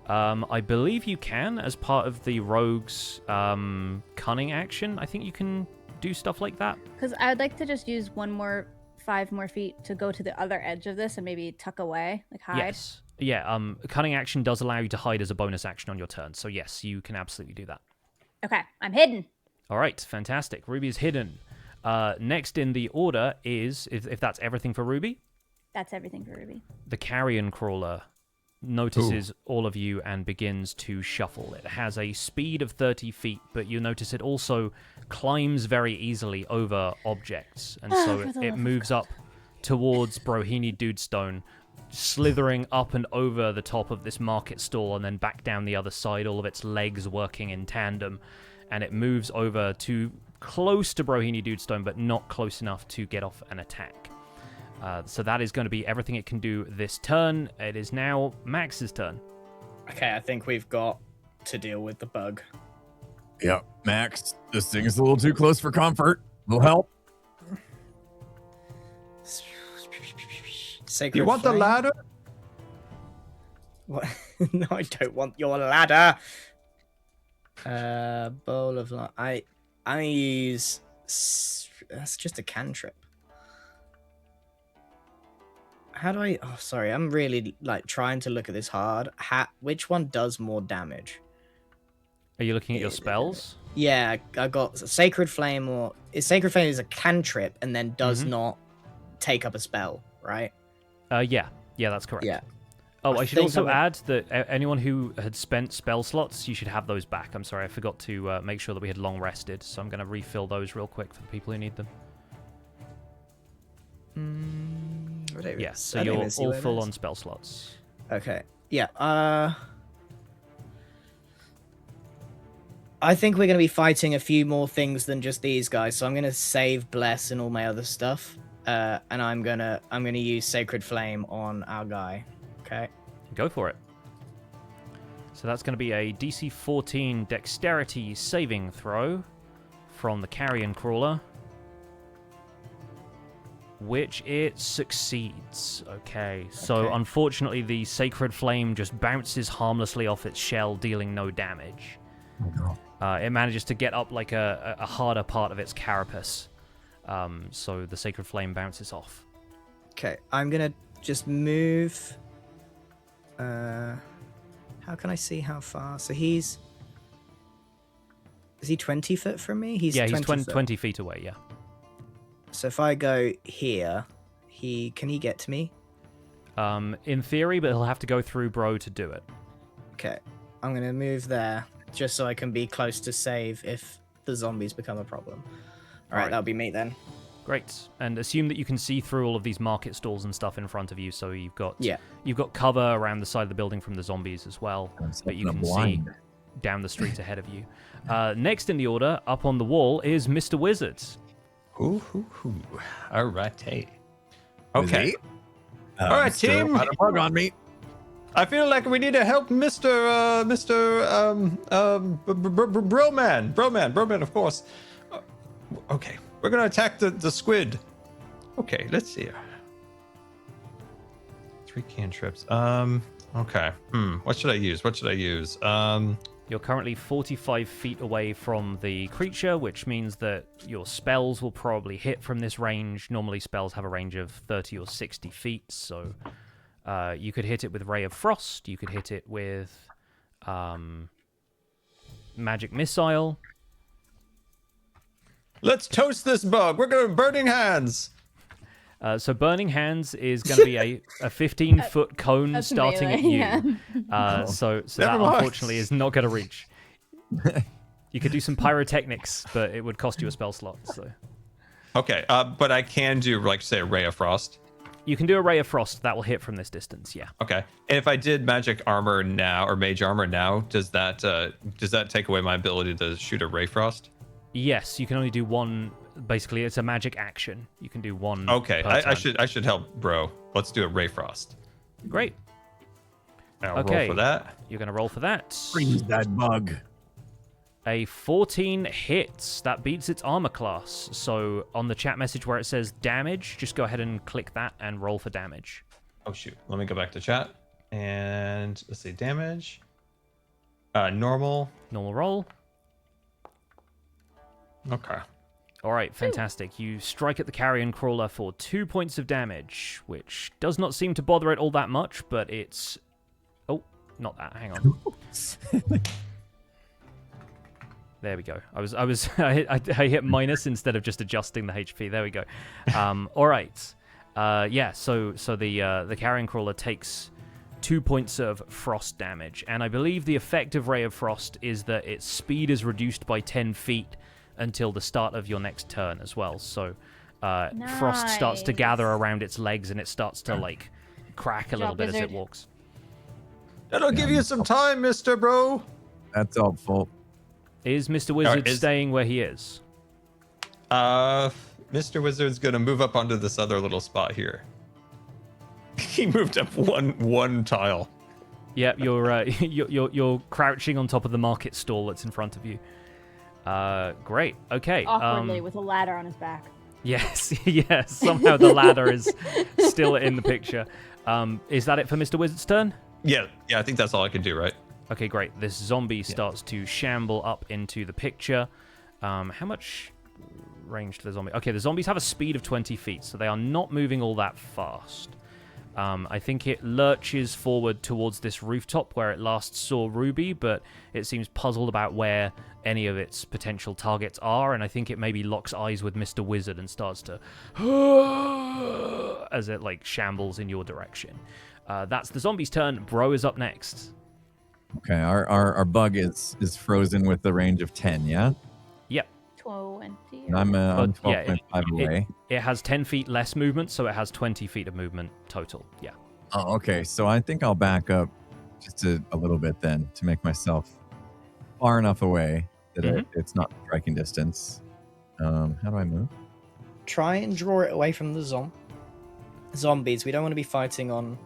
Speaker 1: I believe you can, as part of the rogue's cunning action. I think you can do stuff like that.
Speaker 4: Because I would like to just use 5 more feet to go to the other edge of this and maybe tuck away, like hide.
Speaker 1: Yes. Yeah, cunning action does allow you to hide as a bonus action on your turn. So yes, you can absolutely do that.
Speaker 4: Okay, I'm hidden.
Speaker 1: All right, fantastic. Ruby is hidden. Next in the order is, if that's everything for Ruby,
Speaker 4: That's everything for Ruby.
Speaker 1: the carrion crawler notices all of you and begins to shuffle. It has a speed of 30 feet, but you notice it also climbs very easily over objects. And so
Speaker 4: For the
Speaker 1: it
Speaker 4: love of
Speaker 1: moves up towards Brohini Dudestone, slithering up and over the top of this market stall and then back down the other side, all of its legs working in tandem. And it moves over to close to Brohini Dudestone, but not close enough to get off an attack. So that is going to be everything it can do this turn. It is now Max's turn.
Speaker 3: Okay, I think we've got to deal with the bug.
Speaker 2: Yep. Max, this thing is a little too close for comfort. Will help.
Speaker 3: Sacred
Speaker 5: You want the
Speaker 3: Flame.
Speaker 5: ladder?
Speaker 3: What? No, I don't want your ladder. Bowl of light. I use. That's just a cantrip. How do I? Oh, sorry. I'm really trying to look at this hard. Which one does more damage?
Speaker 1: Are you looking at your spells?
Speaker 3: Yeah, I got Sacred Flame, or Sacred Flame is a cantrip and then does not take up a spell, right?
Speaker 1: Yeah, that's correct.
Speaker 3: Yeah.
Speaker 1: Oh,
Speaker 3: I
Speaker 1: I should
Speaker 3: think
Speaker 1: also
Speaker 3: I'm a-
Speaker 1: add that anyone who had spent spell slots, you should have those back. I'm sorry, I forgot to make sure that we had long rested, so I'm going to refill those real quick for the people who need them. Yeah, so you're all full on spell slots.
Speaker 3: Okay. Yeah. I think we're going to be fighting a few more things than just these guys, so I'm going to save Bless and all my other stuff, and I'm gonna use Sacred Flame on our guy. Okay.
Speaker 1: Go for it. So that's going to be a DC 14 dexterity saving throw from the carrion crawler, which it succeeds. Okay, so unfortunately the sacred flame just bounces harmlessly off its shell, dealing no damage.
Speaker 2: Oh, no.
Speaker 1: It manages to get up like a harder part of its carapace, so the sacred flame bounces off.
Speaker 3: Okay, I'm gonna just move. How can I see how far? So is he 20 foot from me?
Speaker 1: He's
Speaker 3: 20 foot.
Speaker 1: 20 feet away, yeah.
Speaker 3: So if I go here, can he get to me?
Speaker 1: In theory, but he'll have to go through Bro to do it.
Speaker 3: Okay, I'm gonna move there just so I can be close to save if the zombies become a problem. All right, that'll be me then.
Speaker 1: Great. And assume that you can see through all of these market stalls and stuff in front of you, so you've got cover around the side of the building from the zombies as well, but you can see down the street ahead of you. Next in the order, up on the wall, is Mr. Wizard.
Speaker 5: Ooh. All right, hey. Okay. All right,
Speaker 2: Still
Speaker 5: team.
Speaker 2: got a bug on me.
Speaker 5: I feel like we need to help Mr. Broman, of course. Okay, we're gonna attack the squid. Okay, let's see. 3 cantrips. Okay. What should I use?
Speaker 1: You're currently 45 feet away from the creature, which means that your spells will probably hit from this range. Normally, spells have a range of 30 or 60 feet, so you could hit it with Ray of Frost. You could hit it with Magic Missile.
Speaker 5: Let's toast this bug. We're going Burning Hands.
Speaker 1: So Burning Hands is going to be a 15-foot cone
Speaker 4: That's
Speaker 1: starting at
Speaker 4: melee,
Speaker 1: you.
Speaker 4: yeah.
Speaker 1: So that
Speaker 5: Never mind.
Speaker 1: unfortunately is not going to reach. You could do some pyrotechnics, but it would cost you a spell slot. So
Speaker 5: Okay, but I can do, like, say, a Ray of Frost.
Speaker 1: you can do a Ray of Frost that will hit from this distance. Yeah.
Speaker 5: Okay, and if I did magic armor now or mage armor now, does that take away my ability to shoot a Ray Frost?
Speaker 1: Yes, you can only do one. Basically, it's a magic action. You can do one.
Speaker 5: Okay,
Speaker 1: per
Speaker 5: I
Speaker 1: turn.
Speaker 5: should help, bro. Let's do a Ray Frost.
Speaker 1: Great.
Speaker 5: I'll
Speaker 1: Okay.
Speaker 5: roll for that.
Speaker 1: You're going to roll for that.
Speaker 2: Freeze that bug.
Speaker 1: A 14 hits. That beats its armor class. So on the chat message where it says damage, just go ahead and click that and roll for damage.
Speaker 5: Oh shoot, let me go back to chat and let's see, damage. Normal.
Speaker 1: Normal roll.
Speaker 5: Okay.
Speaker 1: All right, fantastic. You strike at the carrion crawler for 2 points of damage, which does not seem to bother it all that much, but it's... Oh, not that. Hang on. There we go. I hit minus instead of just adjusting the HP. There we go. All right. Yeah. So the carrion crawler takes 2 points of frost damage, and I believe the effect of Ray of Frost is that its speed is reduced by 10 feet until the start of your next turn as well. So frost starts to gather around its legs, and it starts to like crack a little bit as it walks.
Speaker 5: That'll give you some time, Mr. Bro.
Speaker 2: That's helpful.
Speaker 1: Is Mr. Wizard staying where he is?
Speaker 5: Mr. Wizard's gonna move up onto this other little spot here. He moved up one tile.
Speaker 1: Yep, you're crouching on top of the market stall that's in front of you. Great. Okay.
Speaker 4: Awkwardly with a ladder on his back.
Speaker 1: Yes, yes. Somehow the ladder is still in the picture. Is that it for Mr. Wizard's turn?
Speaker 5: Yeah, I think that's all I can do, right?
Speaker 1: Okay, great. This zombie starts to shamble up into the picture. How much range to the zombie? Okay, the zombies have a speed of 20 feet, so they are not moving all that fast. I think it lurches forward towards this rooftop where it last saw Ruby, but it seems puzzled about where any of its potential targets are, and I think it maybe locks eyes with Mr. Wizard and starts to as it like shambles in your direction. That's the zombie's turn. Bro is up next.
Speaker 2: Okay, our bug is frozen with the range of 10, yeah?
Speaker 1: Yep.
Speaker 4: 20.
Speaker 2: And I'm 12.5
Speaker 1: it,
Speaker 2: away.
Speaker 1: It has 10 feet less movement, so it has 20 feet of movement total. Yeah.
Speaker 2: Oh, okay. So I think I'll back up just a little bit then to make myself far enough away that it's not striking distance. How do I move?
Speaker 3: Try and draw it away from the zombies. We don't want to be fighting on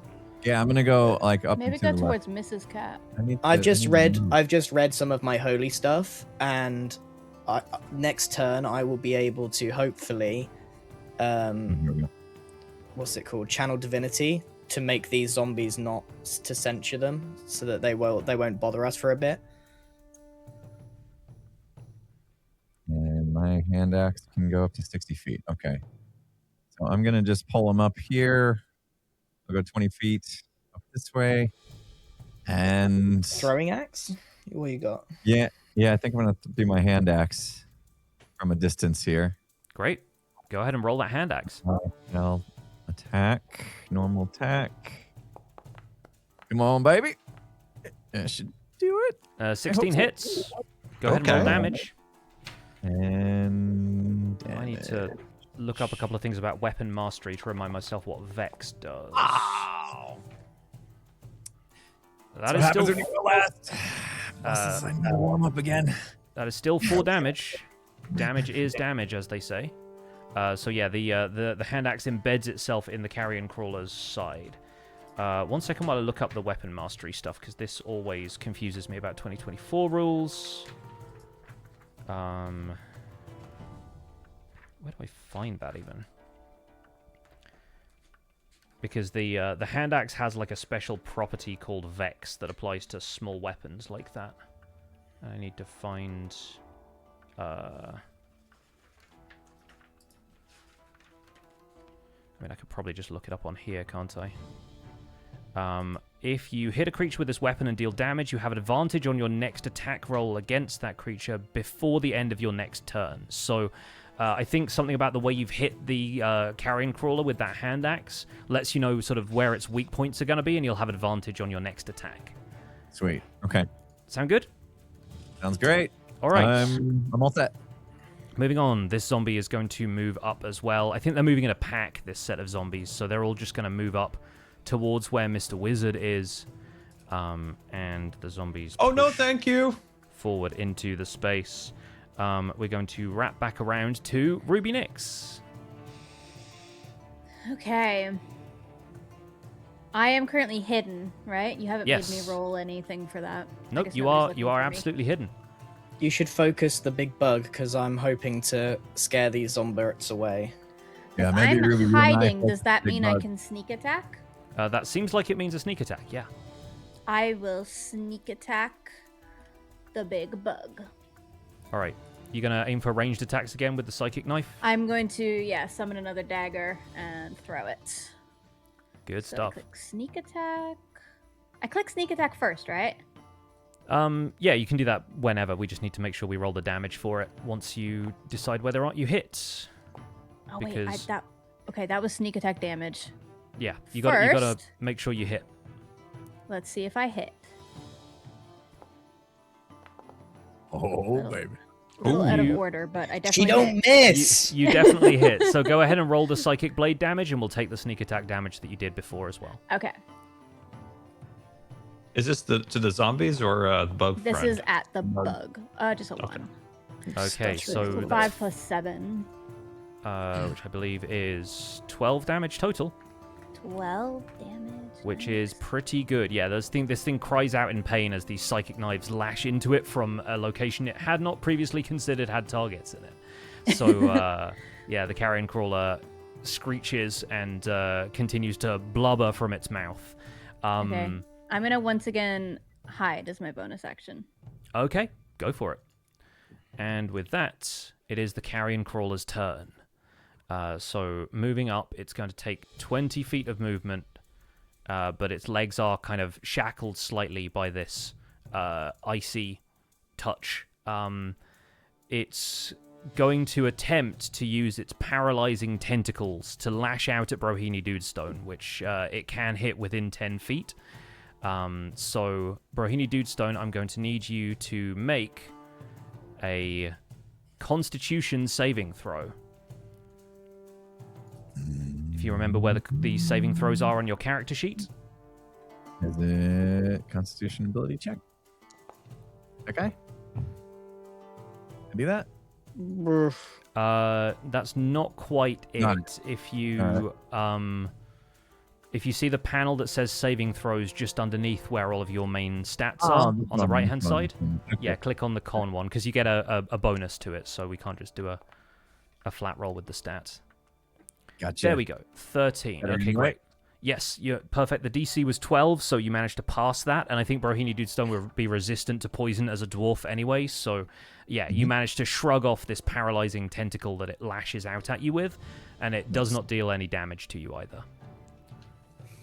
Speaker 2: Yeah, I'm gonna go like up
Speaker 4: Maybe
Speaker 2: and
Speaker 4: go
Speaker 2: to the left.
Speaker 4: towards Mrs. Cat.
Speaker 3: I've just read some of my holy stuff, and next turn I will be able to hopefully,
Speaker 2: Here we go.
Speaker 3: what's it called? Channel divinity to make these zombies not to censure them, so that they won't bother us for a bit.
Speaker 2: And my hand axe can go up to 60 feet. Okay. So I'm gonna just pull them up here. I'll go 20 feet up this way. And
Speaker 3: Throwing axe? What you got?
Speaker 2: yeah, I think I'm gonna do my hand axe from a distance here.
Speaker 1: Great. Go ahead and roll that hand axe.
Speaker 2: I'll attack. Normal attack. Come on, baby. I should do it.
Speaker 1: 16
Speaker 2: so.
Speaker 1: hits. Go ahead and roll
Speaker 5: Okay.
Speaker 1: damage.
Speaker 2: And
Speaker 1: I need to look up a couple of things about weapon mastery to remind myself what Vex does.
Speaker 2: Ow.
Speaker 1: That is still
Speaker 2: last. I need to warm up again.
Speaker 1: that is still 4 damage. Damage is damage, as they say. So yeah, the hand axe embeds itself in the carrion crawler's side. 1 second while I look up the weapon mastery stuff, because this always confuses me about 2024 rules. Where do I find that even? Because the hand axe has like a special property called Vex that applies to small weapons like that. I need to find. I mean, I could probably just look it up on here, can't I? If you hit a creature with this weapon and deal damage, you have an advantage on your next attack roll against that creature before the end of your next turn. So, I think something about the way you've hit the carrion crawler with that hand axe lets you know sort of where its weak points are going to be, and you'll have advantage on your next attack.
Speaker 2: Sweet. Okay.
Speaker 1: Sound good?
Speaker 2: Sounds great.
Speaker 1: All right.
Speaker 2: I'm all set.
Speaker 1: Moving on, this zombie is going to move up as well. I think they're moving in a pack, this set of zombies, so they're all just going to move up towards where Mr. Wizard is, and the zombies
Speaker 5: Oh no,
Speaker 1: push
Speaker 5: thank you.
Speaker 1: forward into the space. We're going to wrap back around to Ruby Nix.
Speaker 4: Okay. I am currently hidden, right? You haven't
Speaker 1: Yes.
Speaker 4: made me roll anything for that. I
Speaker 1: Nope,
Speaker 4: guess
Speaker 1: you
Speaker 4: nobody's
Speaker 1: are
Speaker 4: looking for me.
Speaker 1: absolutely hidden.
Speaker 3: You should focus the big bug, because I'm hoping to scare these zombies away.
Speaker 2: Yeah,
Speaker 4: If
Speaker 2: maybe
Speaker 4: I'm
Speaker 2: Ruby, you and I
Speaker 4: hiding,
Speaker 2: focus
Speaker 4: does that
Speaker 2: big
Speaker 4: mean I
Speaker 2: bug.
Speaker 4: can sneak attack?
Speaker 1: That seems like it means a sneak attack, yeah.
Speaker 4: I will sneak attack the big bug.
Speaker 1: All right. You going to aim for ranged attacks again with the psychic knife?
Speaker 4: I'm going to, summon another dagger and throw it.
Speaker 1: Good
Speaker 4: So
Speaker 1: stuff.
Speaker 4: click sneak attack. I click sneak attack first, right?
Speaker 1: Yeah, you can do that whenever. We just need to make sure we roll the damage for it once you decide whether or not you hit.
Speaker 4: Oh
Speaker 1: Because-
Speaker 4: wait, that was sneak attack damage.
Speaker 1: Yeah, you got to
Speaker 4: First-
Speaker 1: make sure you hit.
Speaker 4: Let's see if I hit.
Speaker 2: Oh, baby.
Speaker 4: A little out of
Speaker 1: You-
Speaker 4: order, but I
Speaker 3: She
Speaker 4: definitely
Speaker 3: don't
Speaker 4: hit.
Speaker 3: miss.
Speaker 1: You definitely hit. So go ahead and roll the psychic blade damage, and we'll take the sneak attack damage that you did before as well.
Speaker 4: Okay,
Speaker 5: Is this to the zombies or the bug
Speaker 4: this
Speaker 5: friend?
Speaker 4: is at the bug. Just a 1.
Speaker 1: Okay, so
Speaker 4: 5 plus 7.
Speaker 1: which I believe is 12 damage total,
Speaker 4: 12 damage.
Speaker 1: which is pretty good. Yeah, this thing cries out in pain as these psychic knives lash into it from a location it had not previously considered had targets in it. So, yeah, the carrion crawler screeches and continues to blubber from its mouth.
Speaker 4: Okay. I'm gonna once again hide as my bonus action.
Speaker 1: Okay, go for it. And with that, it is the carrion crawler's turn. So moving up, it's going to take 20 feet of movement, but its legs are kind of shackled slightly by this icy touch. It's going to attempt to use its paralyzing tentacles to lash out at Brohini Dudestone, which it can hit within 10 feet. So, Brohini Dudestone, I'm going to need you to make a Constitution saving throw. If you remember where the saving throws are on your character sheet.
Speaker 2: Is it Constitution ability check? Okay. I do that?
Speaker 1: That's not quite it.
Speaker 2: Got it.
Speaker 1: If you If you see the panel that says saving throws just underneath where all of your main stats are on the right-hand side, yeah, click on the con one, because you get a bonus to it, so we can't just do a flat roll with the stats.
Speaker 2: Gotcha.
Speaker 1: There we go. 13.
Speaker 2: Better
Speaker 1: Okay,
Speaker 2: than
Speaker 1: great. Yes, you're perfect. The DC was 12, so you managed to pass that, and I think Brohini Dudestone will be resistant to poison as a dwarf anyway, so yeah, you managed to shrug off this paralyzing tentacle that it lashes out at you with, and it does not deal any damage to you either.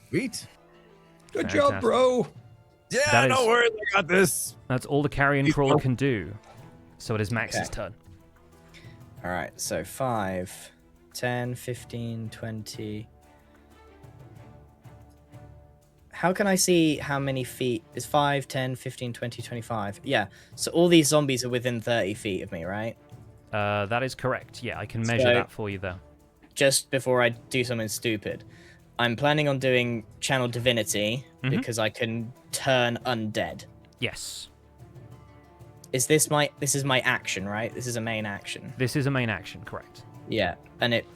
Speaker 2: Sweet.
Speaker 5: Good job, bro.
Speaker 2: Yeah, no worries. I got this.
Speaker 1: That's all the carrion crawler can do. So it is Max's turn.
Speaker 3: All right, so 5, 10, 15, 20. How can I see how many feet? Is 5, 10, 15, 20, 25? Yeah, so all these zombies are within 30 feet of me, right?
Speaker 1: That is correct. Yeah, I can measure that for you there.
Speaker 3: Just before I do something stupid, I'm planning on doing Channel Divinity because I can turn undead.
Speaker 1: Yes.
Speaker 3: This is my action, right? This is a main action.
Speaker 1: This is a main action, correct.
Speaker 3: Yeah, and it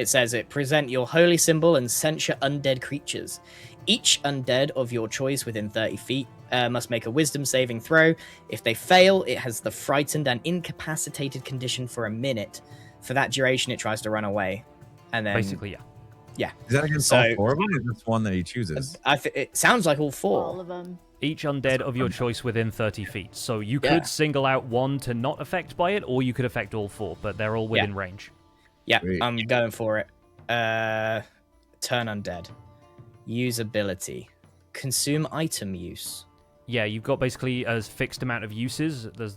Speaker 3: says present your holy symbol and censure undead creatures. Each undead of your choice within 30 feet must make a wisdom saving throw. If they fail, it has the frightened and incapacitated condition for a minute. For that duration, it tries to run away. And then
Speaker 1: basically, yeah.
Speaker 3: Yeah.
Speaker 2: Is that against all 4 of them, or just one that he chooses?
Speaker 3: It sounds like all 4.
Speaker 4: All of them.
Speaker 1: Each undead of your choice within 30 feet. So you could single out one to not affect by it, or you could affect all 4, but they're all within range.
Speaker 3: Yeah, I'm going for it. Turn undead. Use ability. Consume item use.
Speaker 1: Yeah, you've got basically a fixed amount of uses. There's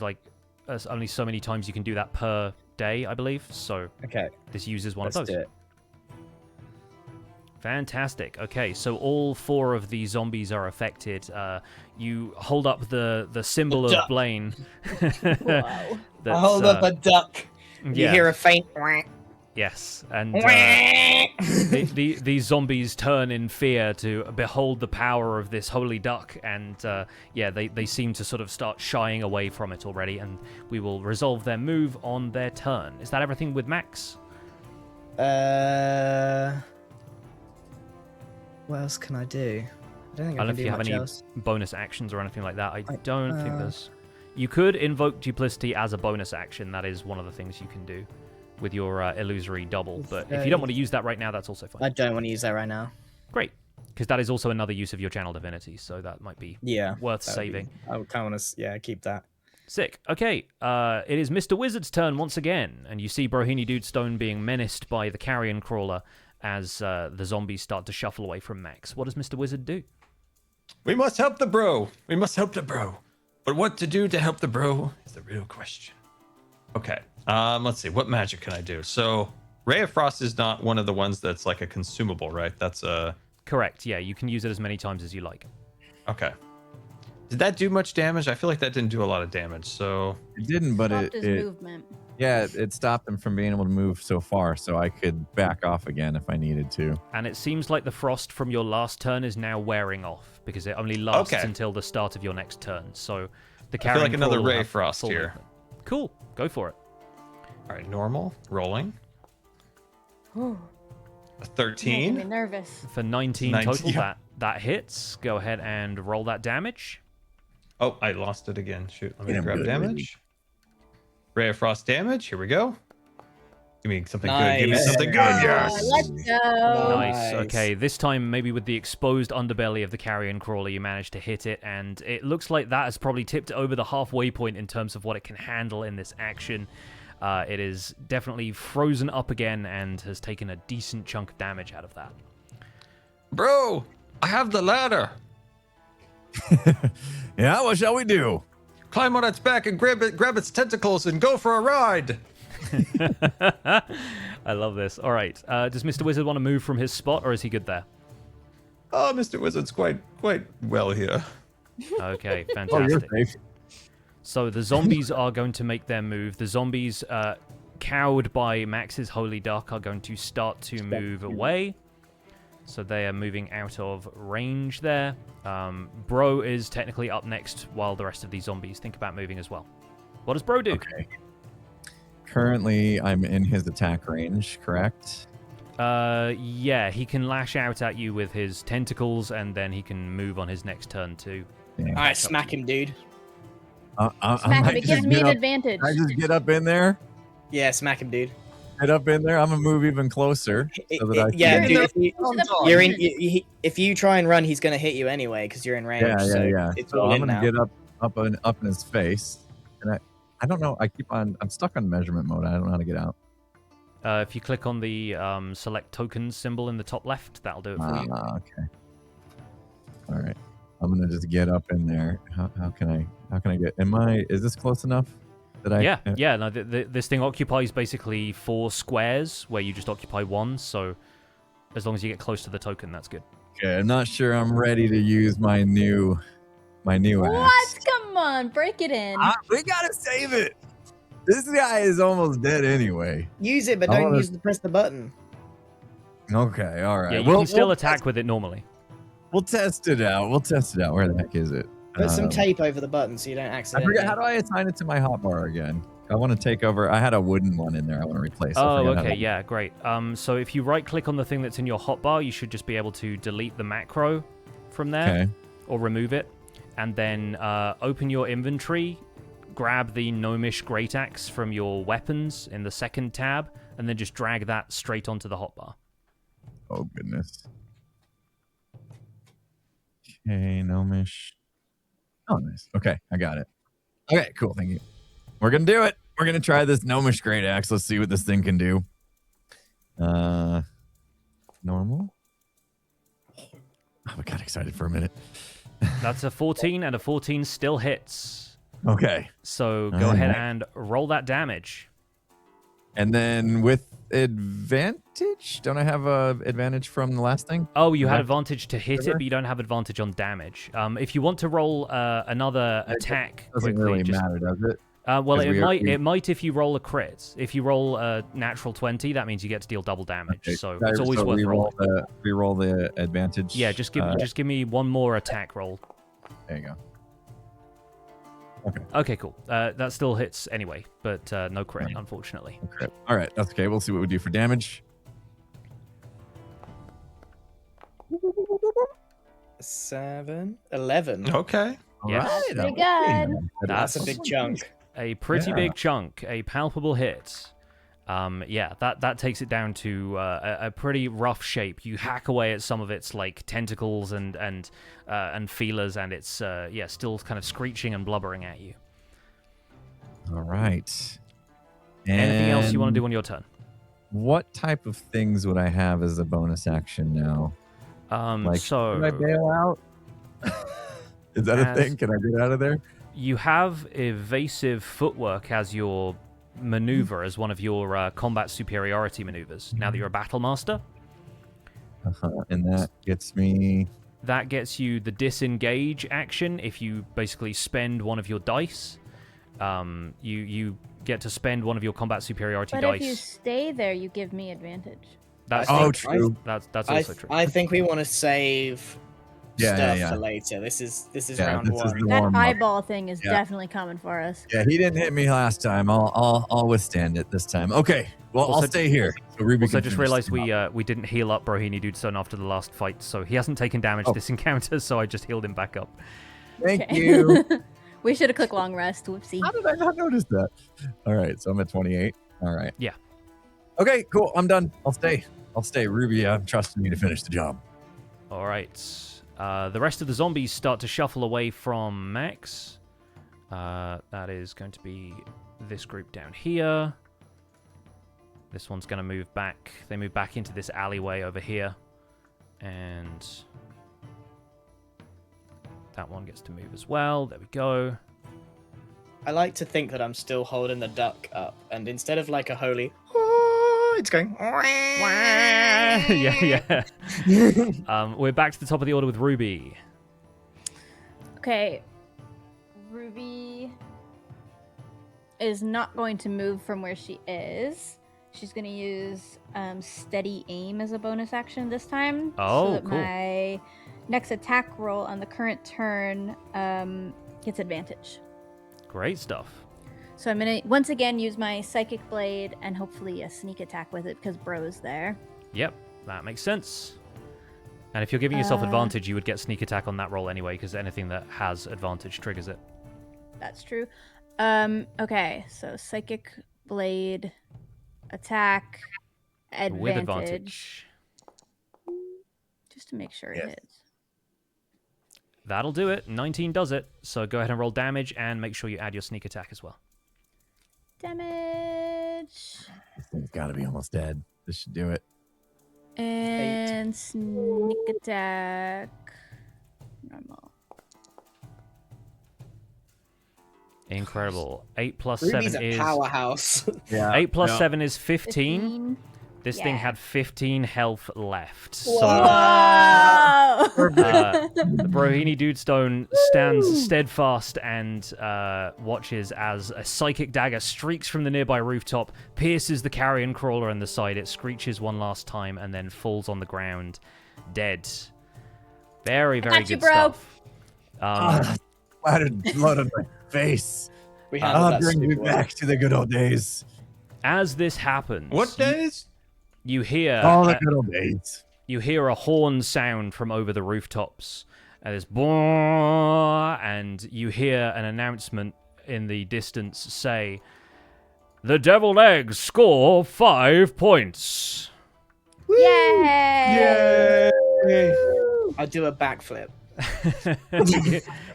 Speaker 1: only so many times you can do that per day, I believe. So this uses one of those.
Speaker 3: Do it.
Speaker 1: Fantastic. Okay, so all 4 of the zombies are affected. You hold up the symbol of Blaine.
Speaker 3: Wow. I hold up a duck. You hear a faint
Speaker 1: yes, and these zombies turn in fear to behold the power of this holy duck, and they seem to sort of start shying away from it already, and we will resolve their move on their turn. Is that everything with Max?
Speaker 3: What else can I do? I don't think I
Speaker 1: don't know
Speaker 3: can
Speaker 1: if you have any
Speaker 3: else.
Speaker 1: bonus actions or anything like that. I don't think there's... You could invoke duplicity as a bonus action. That is one of the things you can do with your illusory double. But if you don't want to use that right now, that's also fine.
Speaker 3: I don't want to use that right now.
Speaker 1: Great. Because that is also another use of your channel divinity, so that might be worth saving.
Speaker 3: I would kind of want to keep that.
Speaker 1: Sick. Okay, it is Mr. Wizard's turn once again, and you see Brohini Dudestone being menaced by the carrion crawler as the zombies start to shuffle away from Max. What does Mr. Wizard do?
Speaker 5: We must help the bro. We must help the bro. But what to do to help the bro is the real question. Okay, let's see. What magic can I do? So, Ray of Frost is not one of the ones that's like a consumable, right? That's a...
Speaker 1: Correct, yeah. You can use it as many times as you like.
Speaker 5: Okay. Did that do much damage? I feel like that didn't do a lot of damage, so...
Speaker 2: It didn't, but
Speaker 4: Stopped his movement.
Speaker 2: Yeah, it stopped him from being able to move so far, so I could back off again if I needed to.
Speaker 1: And it seems like the frost from your last turn is now wearing off, because it only lasts until the start of your next turn. So the carrion
Speaker 5: I feel like another
Speaker 1: crawler
Speaker 5: Ray Frost here.
Speaker 1: movement. Cool, go for it.
Speaker 5: All right, normal, rolling.
Speaker 4: Ooh,
Speaker 5: A 13.
Speaker 4: making me nervous.
Speaker 1: For 19 total, that hits. Go ahead and roll that damage.
Speaker 5: Oh, I lost it again. Shoot, let me grab damage. Ray of Frost damage. Here we go. Give me something good. Give me something good. Yes.
Speaker 4: Let's go.
Speaker 1: Nice. Okay, this time maybe with the exposed underbelly of the carrion crawler, you managed to hit it, and it looks like that has probably tipped over the halfway point in terms of what it can handle in this action. It is definitely frozen up again and has taken a decent chunk of damage out of that.
Speaker 5: Bro, I have the ladder.
Speaker 2: Yeah, what shall we do?
Speaker 5: Climb on its back and grab its tentacles and go for a ride.
Speaker 1: I love this. All right. Does Mr. Wizard want to move from his spot, or is he good there?
Speaker 5: Oh, Mr. Wizard's quite well here.
Speaker 1: Okay,
Speaker 2: Oh,
Speaker 1: fantastic.
Speaker 2: you're safe.
Speaker 1: So the zombies are going to make their move. The zombies, cowed by Max's Holy Duck, are going to start to move away. So they are moving out of range there. Bro is technically up next while the rest of these zombies think about moving as well. What does Bro do?
Speaker 2: Okay. Currently, I'm in his attack range, correct?
Speaker 1: Yeah, he can lash out at you with his tentacles, and then he can move on his next turn too.
Speaker 2: Yeah.
Speaker 3: Alright, smack him, dude.
Speaker 2: I
Speaker 4: Smack
Speaker 2: might
Speaker 4: him. It
Speaker 2: just
Speaker 4: gives me
Speaker 2: get
Speaker 4: an
Speaker 2: up-
Speaker 4: advantage.
Speaker 2: I just get up in there.
Speaker 3: Yeah, smack him, dude.
Speaker 2: Get up in there. I'm gonna move even closer so that I
Speaker 3: Yeah,
Speaker 2: can.
Speaker 3: dude, if you,
Speaker 4: To the
Speaker 3: you're in,
Speaker 4: pavement.
Speaker 3: if you try and run, he's gonna hit you anyway because you're in range.
Speaker 2: Yeah.
Speaker 3: It's
Speaker 2: So
Speaker 3: all
Speaker 2: I'm
Speaker 3: in
Speaker 2: gonna
Speaker 3: now.
Speaker 2: get up in his face, and I don't know. I'm stuck on measurement mode. I don't know how to get out.
Speaker 1: If you click on the select tokens symbol in the top left, that'll do it for you.
Speaker 2: Okay. All right. I'm gonna just get up in there. How can I get? Is this close enough? That I?
Speaker 1: Yeah. No, this thing occupies basically 4 squares where you just occupy 1. So as long as you get close to the token, that's good.
Speaker 2: Okay. I'm not sure I'm ready to use my new
Speaker 4: What?
Speaker 2: axe.
Speaker 4: Come on, break it in.
Speaker 2: We gotta save it. This guy is almost dead anyway.
Speaker 3: Use it, but
Speaker 2: I
Speaker 3: don't
Speaker 2: wanna-
Speaker 3: press the button.
Speaker 2: Okay. All right.
Speaker 1: Yeah, you can still attack with it normally.
Speaker 2: We'll test it out. Where the heck is it?
Speaker 3: Put some
Speaker 2: Um,
Speaker 3: tape over the button so you don't
Speaker 2: I
Speaker 3: accidentally.
Speaker 2: forget. How do I assign it to my hotbar again? I want to take over. I had a wooden one in there. I want to replace. I
Speaker 1: Oh,
Speaker 2: forgot how
Speaker 1: okay,
Speaker 2: to-
Speaker 1: yeah, great. So if you right-click on the thing that's in your hotbar, you should just be able to delete the macro from there,
Speaker 2: Okay.
Speaker 1: or remove it, and then open your inventory, grab the gnomish great axe from your weapons in the second tab, and then just drag that straight onto the hotbar.
Speaker 2: Oh goodness. Okay, gnomish. Oh, nice. Okay, I got it. Okay, cool. Thank you. We're gonna do it. We're gonna try this gnomish great axe. Let's see what this thing can do. Normal. Oh, I got excited for a minute.
Speaker 1: That's a 14, and a 14 still hits.
Speaker 2: Okay,
Speaker 1: So go ahead
Speaker 2: Alright.
Speaker 1: and roll that damage.
Speaker 2: and then with advantage, don't I have a advantage from the last thing?
Speaker 1: Oh, you had
Speaker 2: Right.
Speaker 1: advantage to hit it, but you don't have advantage on damage. If you want to roll another attack
Speaker 2: Doesn't
Speaker 1: quickly,
Speaker 2: really
Speaker 1: just
Speaker 2: matter, does it?
Speaker 1: well,
Speaker 2: 'Cause
Speaker 1: it might if you roll a crit. If you roll a natural 20, that means you get to deal double damage.
Speaker 2: Okay,
Speaker 1: So
Speaker 2: so
Speaker 1: it's always worth rolling.
Speaker 2: Re-roll the advantage.
Speaker 1: Yeah, just give me one more attack roll.
Speaker 2: There you go.
Speaker 1: Okay, cool. That still hits anyway, but no crit, unfortunately.
Speaker 2: Okay. All right, that's okay. We'll see what we do for damage.
Speaker 3: 7, 11.
Speaker 5: Okay.
Speaker 1: Yeah.
Speaker 2: All right,
Speaker 4: Pretty
Speaker 2: okay.
Speaker 4: good.
Speaker 3: That's a big chunk.
Speaker 1: A pretty
Speaker 2: Yeah.
Speaker 1: big chunk, a palpable hit. Yeah, that takes it down to a pretty rough shape. You hack away at some of its like tentacles and feelers, and it's still kind of screeching and blubbering at you.
Speaker 2: All right.
Speaker 1: Anything else you want to
Speaker 2: And
Speaker 1: do on your turn?
Speaker 2: What type of things would I have as a bonus action now? Like,
Speaker 1: So
Speaker 2: can I bail out? Is that a
Speaker 1: As-
Speaker 2: thing? Can I get out of there?
Speaker 1: you have evasive footwork as your maneuver, as one of your combat superiority maneuvers. Now that you're a battle master,
Speaker 2: And that gets me.
Speaker 1: that gets you the disengage action. If you basically spend one of your dice, you get to spend one of your combat superiority
Speaker 4: But
Speaker 1: dice.
Speaker 4: if you stay there, you give me advantage.
Speaker 1: That's
Speaker 3: I
Speaker 2: Oh,
Speaker 3: think-
Speaker 2: true.
Speaker 1: that's also true.
Speaker 3: I think we want to save
Speaker 2: Yeah,
Speaker 3: stuff
Speaker 2: yeah.
Speaker 3: for later. This is
Speaker 2: Yeah,
Speaker 3: round
Speaker 2: this is
Speaker 3: one.
Speaker 2: the
Speaker 4: That
Speaker 2: warm up.
Speaker 4: eyeball thing is
Speaker 2: Yeah.
Speaker 4: definitely coming for us.
Speaker 2: Yeah, he didn't hit me last time. I'll withstand it this time. Okay. Well,
Speaker 1: Also-
Speaker 2: I'll stay here. So Ruby
Speaker 1: Also,
Speaker 2: can
Speaker 1: just
Speaker 2: finish
Speaker 1: realized
Speaker 2: this up.
Speaker 1: we didn't heal up Brohini Dudestone after the last fight, so he hasn't taken damage
Speaker 2: Oh.
Speaker 1: this encounter. So I just healed him back up.
Speaker 2: Thank
Speaker 4: Okay.
Speaker 2: you.
Speaker 4: We should have clicked long rest. Whoopsie.
Speaker 2: How did I not notice that? All right, so I'm at 28. All right.
Speaker 1: Yeah.
Speaker 2: Okay, cool. I'm done. I'll stay. Ruby, I'm trusting you to finish the job.
Speaker 1: All right. The rest of the zombies start to shuffle away from Max. That is going to be this group down here. This one's going to move back. They move back into this alleyway over here. And that one gets to move as well. There we go.
Speaker 3: I like to think that I'm still holding the duck up, and instead of like a holy, it's going.
Speaker 1: yeah. We're back to the top of the order with Ruby.
Speaker 4: Okay. Ruby is not going to move from where she is. She's going to use steady aim as a bonus action this time.
Speaker 1: Oh,
Speaker 4: so that
Speaker 1: cool.
Speaker 4: my next attack roll on the current turn gets advantage.
Speaker 1: Great stuff.
Speaker 4: So I'm going to once again use my Psychic Blade and hopefully a sneak attack with it because Bro's there.
Speaker 1: Yep, that makes sense. And if you're giving yourself advantage, you would get sneak attack on that roll anyway, because anything that has advantage triggers it.
Speaker 4: That's true. Okay, so Psychic Blade, attack, advantage.
Speaker 1: With advantage.
Speaker 4: Just to make sure it hits.
Speaker 1: That'll do it. 19 does it. So go ahead and roll damage, and make sure you add your sneak attack as well.
Speaker 4: Damage.
Speaker 2: This thing's got to be almost dead. This should do it.
Speaker 4: And sneak attack. Normal.
Speaker 1: Incredible. 8 plus
Speaker 3: Ruby's
Speaker 1: 7
Speaker 3: a
Speaker 1: is...
Speaker 3: powerhouse.
Speaker 2: Yeah.
Speaker 1: 8 plus 7 is 15.
Speaker 4: 15.
Speaker 1: This thing
Speaker 4: Yeah.
Speaker 1: had 15 health left. So
Speaker 4: Whoa!
Speaker 1: Brohini Dudestone stands steadfast and watches as a psychic dagger streaks from the nearby rooftop, pierces the carrion crawler in the side. It screeches one last time and then falls on the ground, dead. Very, very
Speaker 4: got you,
Speaker 1: good
Speaker 4: bro.
Speaker 1: stuff.
Speaker 2: Splattered blood on my face.
Speaker 3: We handled
Speaker 2: I'll
Speaker 3: that
Speaker 2: bring you
Speaker 3: super well.
Speaker 2: back to the good old days.
Speaker 1: As this happens,
Speaker 5: What days?
Speaker 1: you hear
Speaker 2: All the good old days.
Speaker 1: you hear a horn sound from over the rooftops. And there's boom, and you hear an announcement in the distance say, "The deviled eggs score 5 points."
Speaker 4: Yay!
Speaker 5: Yay!
Speaker 3: I'll do a backflip.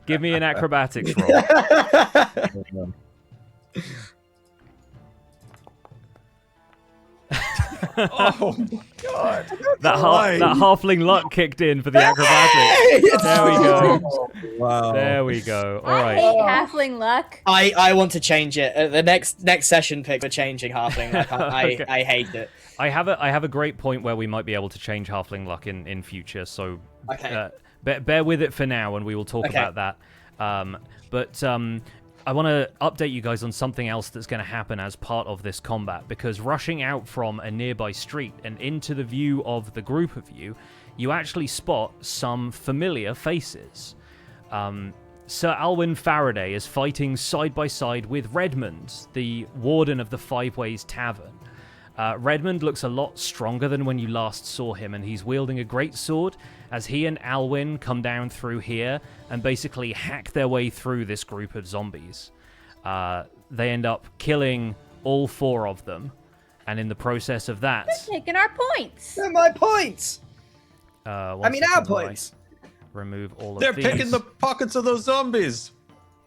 Speaker 1: Give me an acrobatics roll.
Speaker 5: Oh my god!
Speaker 1: That halfling luck kicked in for the acrobatics. There we go.
Speaker 2: Wow.
Speaker 1: There we go. All
Speaker 4: I
Speaker 1: right.
Speaker 4: hate halfling luck.
Speaker 3: I want to change it. The next session pick, we're changing halfling.
Speaker 1: Okay.
Speaker 3: I hate it.
Speaker 1: I have a great point where we might be able to change halfling luck in future. So
Speaker 3: Okay.
Speaker 1: bear with it for now, and we will talk
Speaker 3: Okay.
Speaker 1: about that. But I want to update you guys on something else that's going to happen as part of this combat, because rushing out from a nearby street and into the view of the group of you, you actually spot some familiar faces. Sir Alwyn Faraday is fighting side by side with Redmond, the warden of the Five Ways Tavern. Redmond looks a lot stronger than when you last saw him, and he's wielding a great sword as he and Alwyn come down through here and basically hack their way through this group of zombies. They end up killing all 4 of them, and in the process of that...
Speaker 4: Taking our points.
Speaker 3: They're my points.
Speaker 1: one
Speaker 3: I mean, our
Speaker 1: second while I
Speaker 3: points.
Speaker 1: remove all of
Speaker 5: They're
Speaker 1: these.
Speaker 5: picking the pockets of those zombies.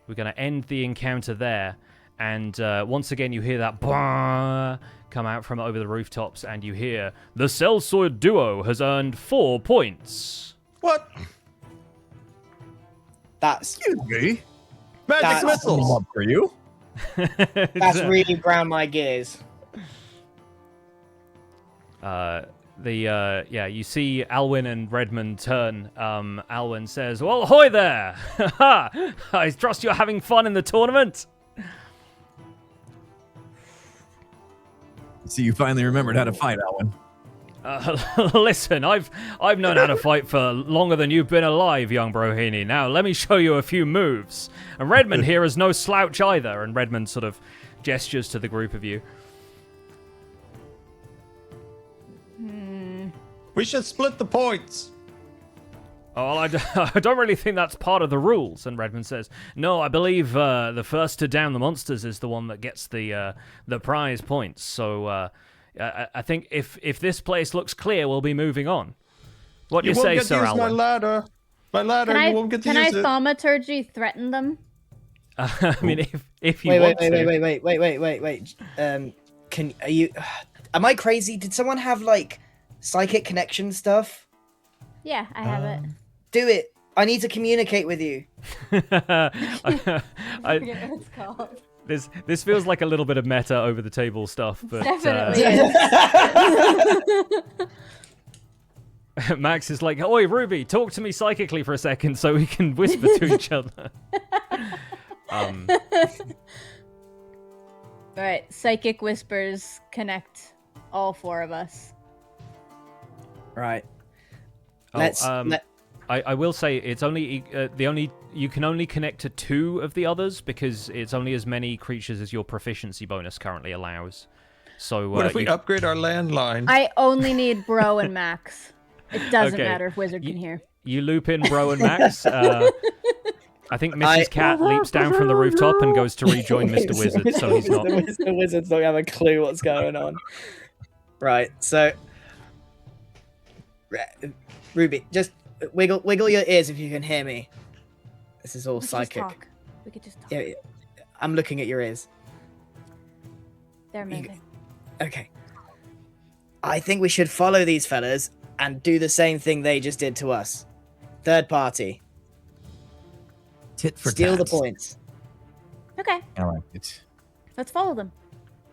Speaker 1: We're going to end the encounter there, and once again you hear that bah come out from over the rooftops, and you hear, "The Sellsword duo has earned 4 points."
Speaker 5: What?
Speaker 3: That's
Speaker 2: Excuse me.
Speaker 5: Magic
Speaker 3: That's-
Speaker 5: missiles.
Speaker 2: Up for you.
Speaker 3: that's really ground my gears.
Speaker 1: You see Alwyn and Redmond turn. Alwyn says, "Well, ahoy there! I trust you're having fun in the tournament."
Speaker 2: So you finally remembered how to fight, Alwyn.
Speaker 1: Listen, I've known how to fight for longer than you've been alive, young Brohini. Now, let me show you a few moves. And Redmond here is no slouch either. And Redmond sort of gestures to the group of you.
Speaker 5: We should split the points.
Speaker 1: Oh, well, I don't really think that's part of the rules. And Redmond says, "No, I believe the first to down the monsters is the one that gets the prize points. So I think if this place looks clear, we'll be moving on. What do you
Speaker 5: won't
Speaker 1: say,
Speaker 5: get to
Speaker 1: Sir
Speaker 5: use my
Speaker 1: Alwyn?"
Speaker 5: ladder. My ladder.
Speaker 4: Can
Speaker 5: You won't get to
Speaker 4: I
Speaker 5: use it.
Speaker 4: thaumaturgy threaten them?
Speaker 1: I mean, if you
Speaker 3: Wait,
Speaker 1: want
Speaker 3: wait,
Speaker 1: to.
Speaker 3: wait. Are you? Am I crazy? Did someone have like psychic connection stuff?
Speaker 4: Yeah, I have it.
Speaker 3: Do it. I need to communicate with you.
Speaker 1: I,
Speaker 4: forget what it's called.
Speaker 1: this feels like a little bit of meta over the table stuff, but
Speaker 4: Definitely is.
Speaker 1: Max is like, "Oi, Ruby, talk to me psychically for a second so we can whisper to each other."
Speaker 4: Alright, psychic whispers connect all 4 of us.
Speaker 3: Right.
Speaker 1: Oh, I will say it's only you can only connect to 2 of the others because it's only as many creatures as your proficiency bonus currently allows. So
Speaker 5: What if we upgrade our landline?
Speaker 4: I only need Bro and Max. It doesn't
Speaker 1: Okay.
Speaker 4: matter if Wizard can hear.
Speaker 1: you loop in Bro and Max. I think Mrs. Cat leaps down from the rooftop and goes to rejoin Mr. Wizard, so he's not.
Speaker 3: Mr. Wizard's not have a clue what's going on. Right, so Ruby, just wiggle your ears if you can hear me. This is all
Speaker 4: We could just
Speaker 3: psychic.
Speaker 4: talk. We could just talk.
Speaker 3: Yeah, I'm looking at your ears.
Speaker 4: They're amazing.
Speaker 3: Okay. I think we should follow these fellas and do the same thing they just did to us. Third party.
Speaker 2: Tit for
Speaker 3: Steal the
Speaker 2: tat.
Speaker 3: points.
Speaker 4: Okay,
Speaker 2: I like it.
Speaker 4: let's follow them.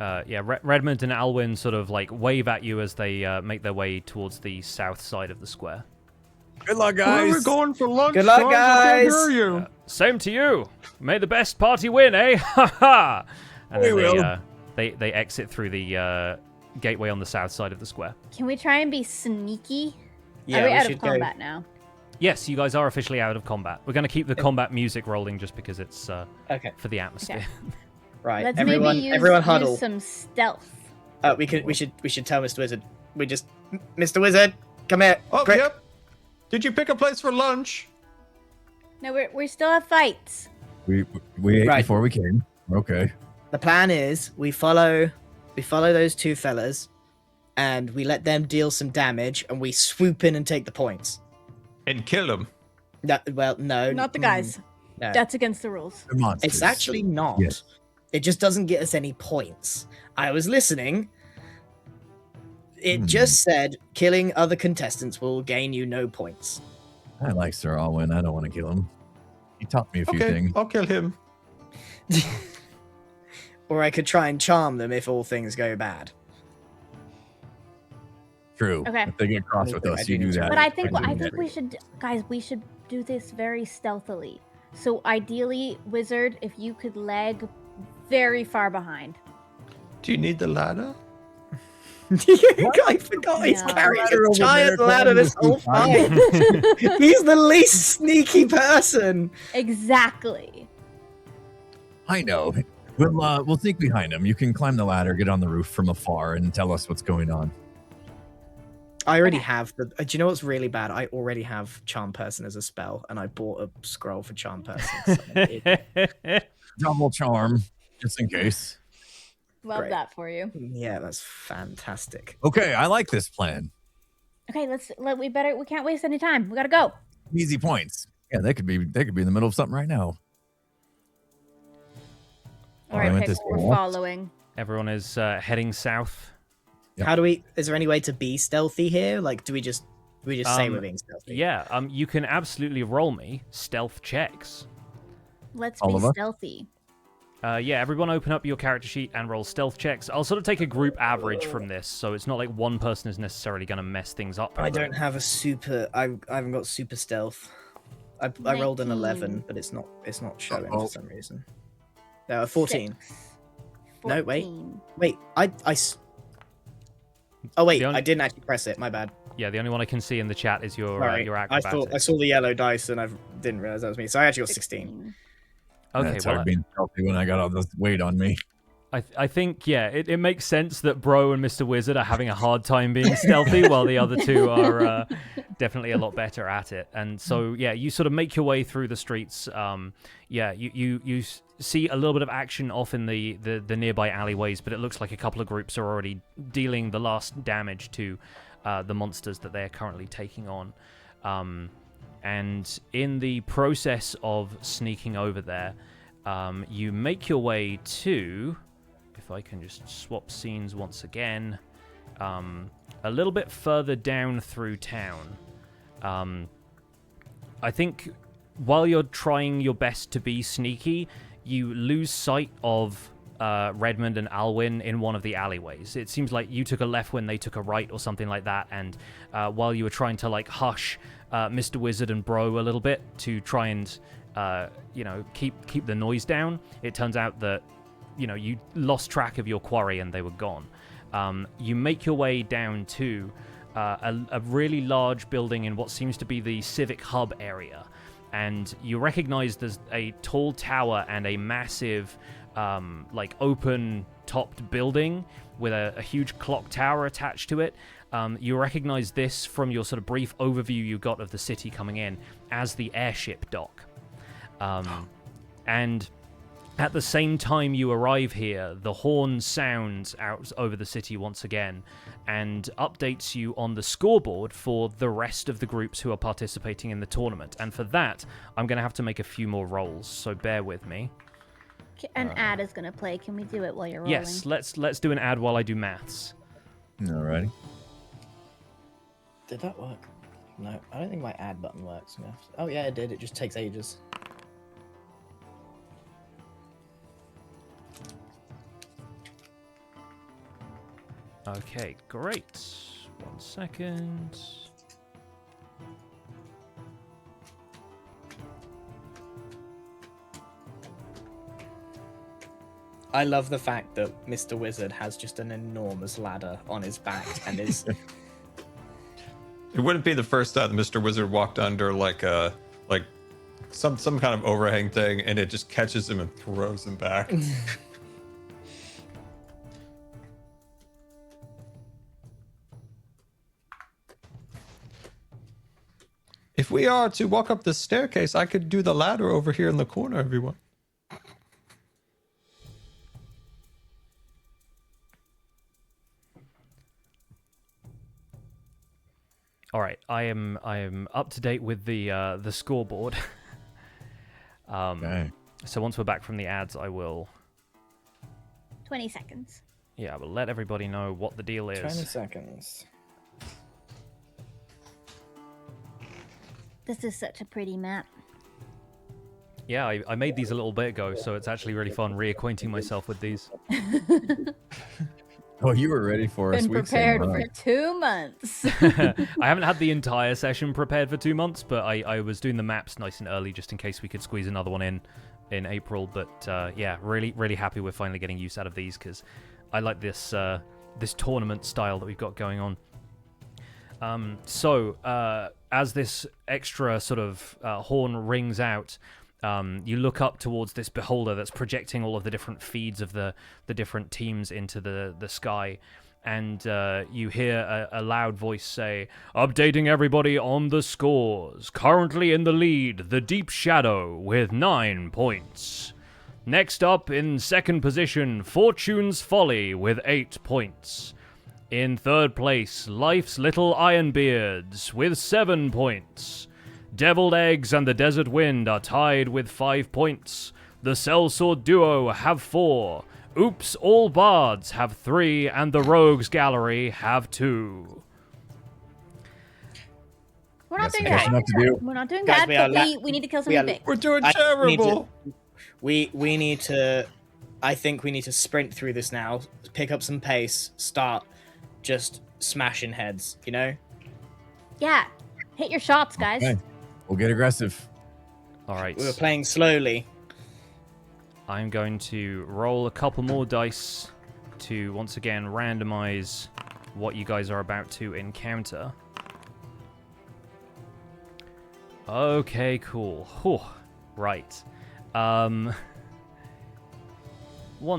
Speaker 1: Redmond and Alwyn sort of like wave at you as they make their way towards the south side of the square.
Speaker 2: Good luck,
Speaker 5: Where
Speaker 2: guys.
Speaker 5: are we going for lunch?
Speaker 3: Good luck,
Speaker 5: I can't
Speaker 3: guys.
Speaker 5: hear you.
Speaker 1: Same to you. May the best party win, eh? Ha ha! And then
Speaker 2: We will.
Speaker 1: they exit through the gateway on the south side of the square.
Speaker 4: Can we try and be sneaky?
Speaker 3: Yeah,
Speaker 4: Are we
Speaker 3: we
Speaker 4: out
Speaker 3: should
Speaker 4: of
Speaker 3: go.
Speaker 4: combat now?
Speaker 1: Yes, you guys are officially out of combat. We're going to keep the combat music rolling just because it's
Speaker 3: Okay,
Speaker 1: for the atmosphere.
Speaker 3: right.
Speaker 4: Let's
Speaker 3: everyone,
Speaker 4: maybe
Speaker 3: everyone huddle.
Speaker 4: use some stealth.
Speaker 3: We should tell Mr. Wizard. Mr. Wizard, come here.
Speaker 5: Oh,
Speaker 3: quick.
Speaker 5: yep. Did you pick a place for lunch?
Speaker 4: No, we still have fights.
Speaker 2: We ate
Speaker 3: Right.
Speaker 2: before we came. Okay.
Speaker 3: The plan is we follow those two fellas, and we let them deal some damage, and we swoop in and take the points.
Speaker 5: And kill him.
Speaker 3: No, well, no,
Speaker 4: Not the guys.
Speaker 3: no.
Speaker 4: That's against the rules.
Speaker 2: The monsters.
Speaker 3: It's actually not.
Speaker 2: Yes.
Speaker 3: It just doesn't get us any points. I was listening. It just said killing other contestants will gain you no points.
Speaker 2: I like Sir Alwyn. I don't want to kill him. He taught me a few
Speaker 5: Okay,
Speaker 2: things.
Speaker 5: I'll kill him.
Speaker 3: Or I could try and charm them if all things go bad.
Speaker 2: True.
Speaker 4: Okay.
Speaker 2: If they get cross with
Speaker 3: I
Speaker 2: us,
Speaker 3: do
Speaker 2: you do
Speaker 3: need to-
Speaker 2: that.
Speaker 4: But I think
Speaker 2: do that.
Speaker 4: we should, guys, we should do this very stealthily. So ideally, Wizard, if you could lag very far behind.
Speaker 5: Do you need the ladder?
Speaker 3: I forgot he's
Speaker 4: No.
Speaker 3: carrying
Speaker 2: Ladder
Speaker 3: a
Speaker 2: over
Speaker 3: giant
Speaker 2: there,
Speaker 3: ladder this whole
Speaker 2: climbing
Speaker 3: time. He's the least sneaky person.
Speaker 4: Exactly.
Speaker 2: I know. We'll sneak behind him. You can climb the ladder, get on the roof from afar, and tell us what's going on.
Speaker 3: I already
Speaker 4: Okay.
Speaker 3: have the. Do you know what's really bad? I already have Charm Person as a spell, and I bought a scroll for Charm Person. So
Speaker 2: Double charm, just in case.
Speaker 4: Love
Speaker 3: Great.
Speaker 4: that for you.
Speaker 3: yeah, that's fantastic.
Speaker 2: Okay, I like this plan.
Speaker 4: Okay, we can't waste any time. We gotta go.
Speaker 2: Easy points. Yeah, they could be in the middle of something right now.
Speaker 4: All
Speaker 2: I
Speaker 4: right,
Speaker 2: went
Speaker 4: Pix,
Speaker 2: this
Speaker 4: we're
Speaker 2: way.
Speaker 4: following.
Speaker 1: Everyone is heading south.
Speaker 2: Yep.
Speaker 3: How do we? Is there any way to be stealthy here? Like, do we just say we're being stealthy?
Speaker 1: Yeah, you can absolutely roll me stealth checks.
Speaker 4: Let's
Speaker 2: All
Speaker 4: be
Speaker 2: of us?
Speaker 4: stealthy.
Speaker 1: Everyone open up your character sheet and roll stealth checks. I'll sort of take a group average from this, so it's not like one person is necessarily going to mess things up.
Speaker 3: I don't have a super. I haven't got super stealth. I rolled an 11, but it's not showing
Speaker 2: Uh-oh.
Speaker 3: for some reason. 14.
Speaker 4: 6.
Speaker 3: No, wait.
Speaker 4: 14.
Speaker 3: Wait, Oh wait,
Speaker 1: The only-
Speaker 3: I didn't actually press it. My bad.
Speaker 1: Yeah, the only one I can see in the chat is your
Speaker 3: Sorry.
Speaker 1: your
Speaker 3: I
Speaker 1: acrobatics.
Speaker 3: saw the yellow dice and I didn't realize that was me. So I actually got 16.
Speaker 1: Okay,
Speaker 2: That's
Speaker 1: well,
Speaker 2: hard being stealthy when I got all this weight on me.
Speaker 1: I think, yeah, it makes sense that Bro and Mr. Wizard are having a hard time being stealthy, while the other two are definitely a lot better at it. And so, yeah, you sort of make your way through the streets. You see a little bit of action off in the nearby alleyways, but it looks like a couple of groups are already dealing the last damage to the monsters that they're currently taking on. And in the process of sneaking over there, you make your way to, if I can just swap scenes once again, a little bit further down through town. I think while you're trying your best to be sneaky, you lose sight of Redmond and Alwyn in one of the alleyways. It seems like you took a left when they took a right or something like that, and while you were trying to like hush Mr. Wizard and Bro a little bit to try and keep the noise down, it turns out that you lost track of your quarry and they were gone. You make your way down to a really large building in what seems to be the civic hub area, and you recognize there's a tall tower and a massive like open topped building with a huge clock tower attached to it. You recognize this from your sort of brief overview you got of the city coming in as the airship dock. And at the same time you arrive here, the horn sounds out over the city once again and updates you on the scoreboard for the rest of the groups who are participating in the tournament. And for that, I'm going to have to make a few more rolls, so bear with me.
Speaker 4: An ad is going to play. Can we do it while you're rolling?
Speaker 1: Yes, let's do an ad while I do maths.
Speaker 2: Alrighty.
Speaker 3: Did that work? No, I don't think my add button works. Oh yeah, it did. It just takes ages.
Speaker 1: Okay, great. 1 second.
Speaker 3: I love the fact that Mr. Wizard has just an enormous ladder on his back and is...
Speaker 5: It wouldn't be the first time Mr. Wizard walked under like some kind of overhang thing, and it just catches him and throws him back. If we are to walk up the staircase, I could do the ladder over here in the corner, everyone.
Speaker 1: All right, I am up to date with the scoreboard.
Speaker 2: Okay.
Speaker 1: So once we're back from the ads, I will
Speaker 4: 20 seconds.
Speaker 1: I will let everybody know what the deal is.
Speaker 3: 20 seconds.
Speaker 4: This is such a pretty map.
Speaker 1: Yeah, I made these a little bit ago, so it's actually really fun reacquainting myself with these.
Speaker 2: Oh, you were ready for us.
Speaker 4: Been prepared for 2 months.
Speaker 1: I haven't had the entire session prepared for 2 months, but I was doing the maps nice and early just in case we could squeeze another one in April. But yeah, really happy we're finally getting use out of these because I like this this tournament style that we've got going on. So as this extra sort of horn rings out, you look up towards this beholder that's projecting all of the different feeds of the different teams into the sky, and you hear a loud voice say, "Updating everybody on the scores. Currently in the lead, the Deep Shadow with 9 points. Next up in second position, Fortune's Folly with 8 points. In third place, Life's Little Ironbeards with 7 points. Deviled Eggs and the Desert Wind are tied with 5 points. The Sellsword Duo have 4. Oops All Bards have 3, and the Rogues Gallery have 2.
Speaker 4: We're not doing
Speaker 2: catching
Speaker 4: bad.
Speaker 2: up to do.
Speaker 4: We're not doing
Speaker 3: Guys,
Speaker 4: bad, but we need to kill something big.
Speaker 5: We're doing
Speaker 3: I
Speaker 5: terrible.
Speaker 3: We need to... I think we need to sprint through this now, pick up some pace, start just smashing heads, you know?
Speaker 4: Yeah. Hit your shots, guys.
Speaker 2: Okay. We'll get aggressive.
Speaker 1: All right.
Speaker 3: We were playing slowly.
Speaker 1: I'm going to roll a couple more dice to once again randomize what you guys are about to encounter. Okay, cool. Whew. Right. 1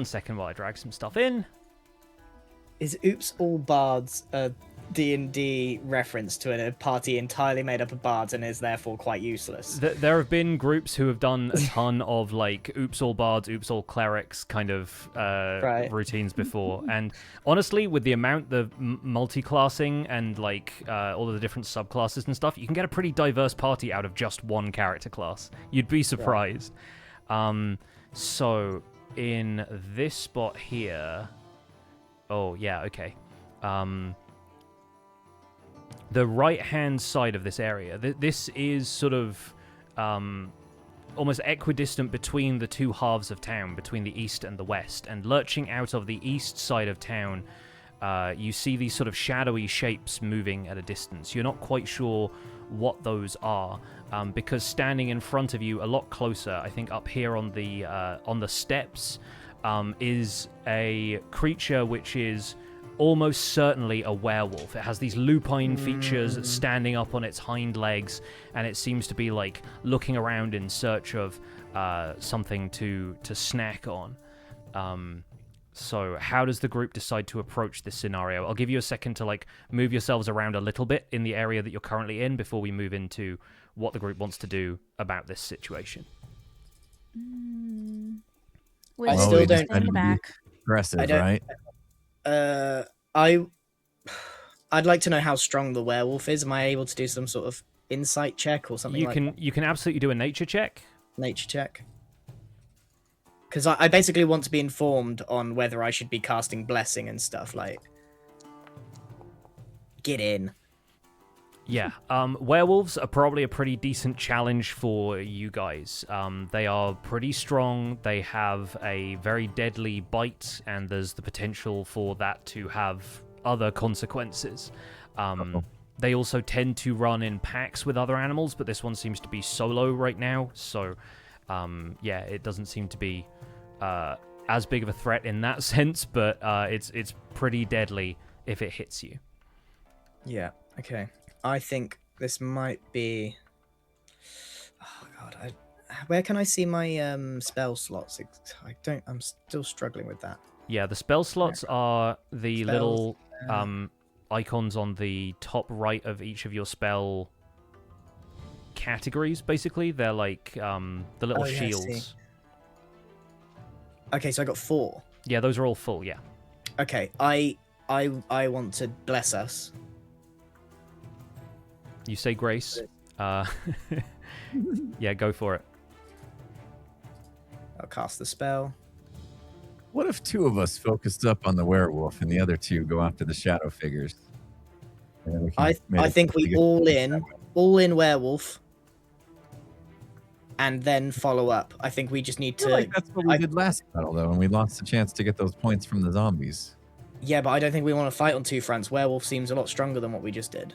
Speaker 1: second while I drag some stuff in.
Speaker 3: Is Oops All Bards a D&D reference to a party entirely made up of bards and is therefore quite useless?
Speaker 1: There have been groups who have done a ton of like Oops All Bards, Oops All Clerics kind of routines before. And honestly, with the amount of multi-classing and like all of the different subclasses and stuff, you can get a pretty diverse party out of just one character class. You'd be surprised. So in this spot here... Oh, yeah, okay. The right-hand side of this area, this is sort of almost equidistant between the two halves of town, between the east and the west. And lurching out of the east side of town, you see these sort of shadowy shapes moving at a distance. You're not quite sure what those are, because standing in front of you, a lot closer, I think up here on the steps, is a creature which is almost certainly a werewolf. It has these lupine features standing up on its hind legs, and it seems to be like looking around in search of something to snack on. So how does the group decide to approach this scenario? I'll give you a second to like move yourselves around a little bit in the area that you're currently in before we move into what the group wants to do about this situation.
Speaker 3: I still don't-
Speaker 4: stand back.
Speaker 2: Aggressive,
Speaker 3: I don't-
Speaker 2: right?
Speaker 3: I'd like to know how strong the werewolf is. Am I able to do some sort of insight check or something
Speaker 1: You can absolutely do a nature check.
Speaker 3: nature check? Because I basically want to be informed on whether I should be casting blessing and stuff. Like, get in.
Speaker 1: Yeah, werewolves are probably a pretty decent challenge for you guys. They are pretty strong. They have a very deadly bite, and there's the potential for that to have other consequences. They also tend to run in packs with other animals, but this one seems to be solo right now. So, yeah, it doesn't seem to be as big of a threat in that sense, but it's pretty deadly if it hits you.
Speaker 3: Yeah. Okay. I think this might be. Oh god. Where can I see my spell slots? I don't. I'm still struggling with that.
Speaker 1: Yeah, the spell slots are the
Speaker 3: Spells,
Speaker 1: little icons on the top right of each of your spell categories. Basically, they're like the little
Speaker 3: Oh, yeah, I see.
Speaker 1: shields.
Speaker 3: Okay, so I got 4.
Speaker 1: Yeah, those are all full. Yeah.
Speaker 3: Okay, I want to bless us.
Speaker 1: You say grace. Yeah, go for it.
Speaker 3: I'll cast the spell.
Speaker 2: What if 2 of us focused up on the werewolf and the other 2 go after the shadow figures? And then we can
Speaker 3: I think we
Speaker 2: get-
Speaker 3: all in werewolf, and then follow up. I think we just need
Speaker 2: I feel
Speaker 3: to.
Speaker 2: like that's what we did last battle, though, and we lost the chance to get those points from the zombies.
Speaker 3: Yeah, but I don't think we want to fight on 2 fronts. Werewolf seems a lot stronger than what we just did.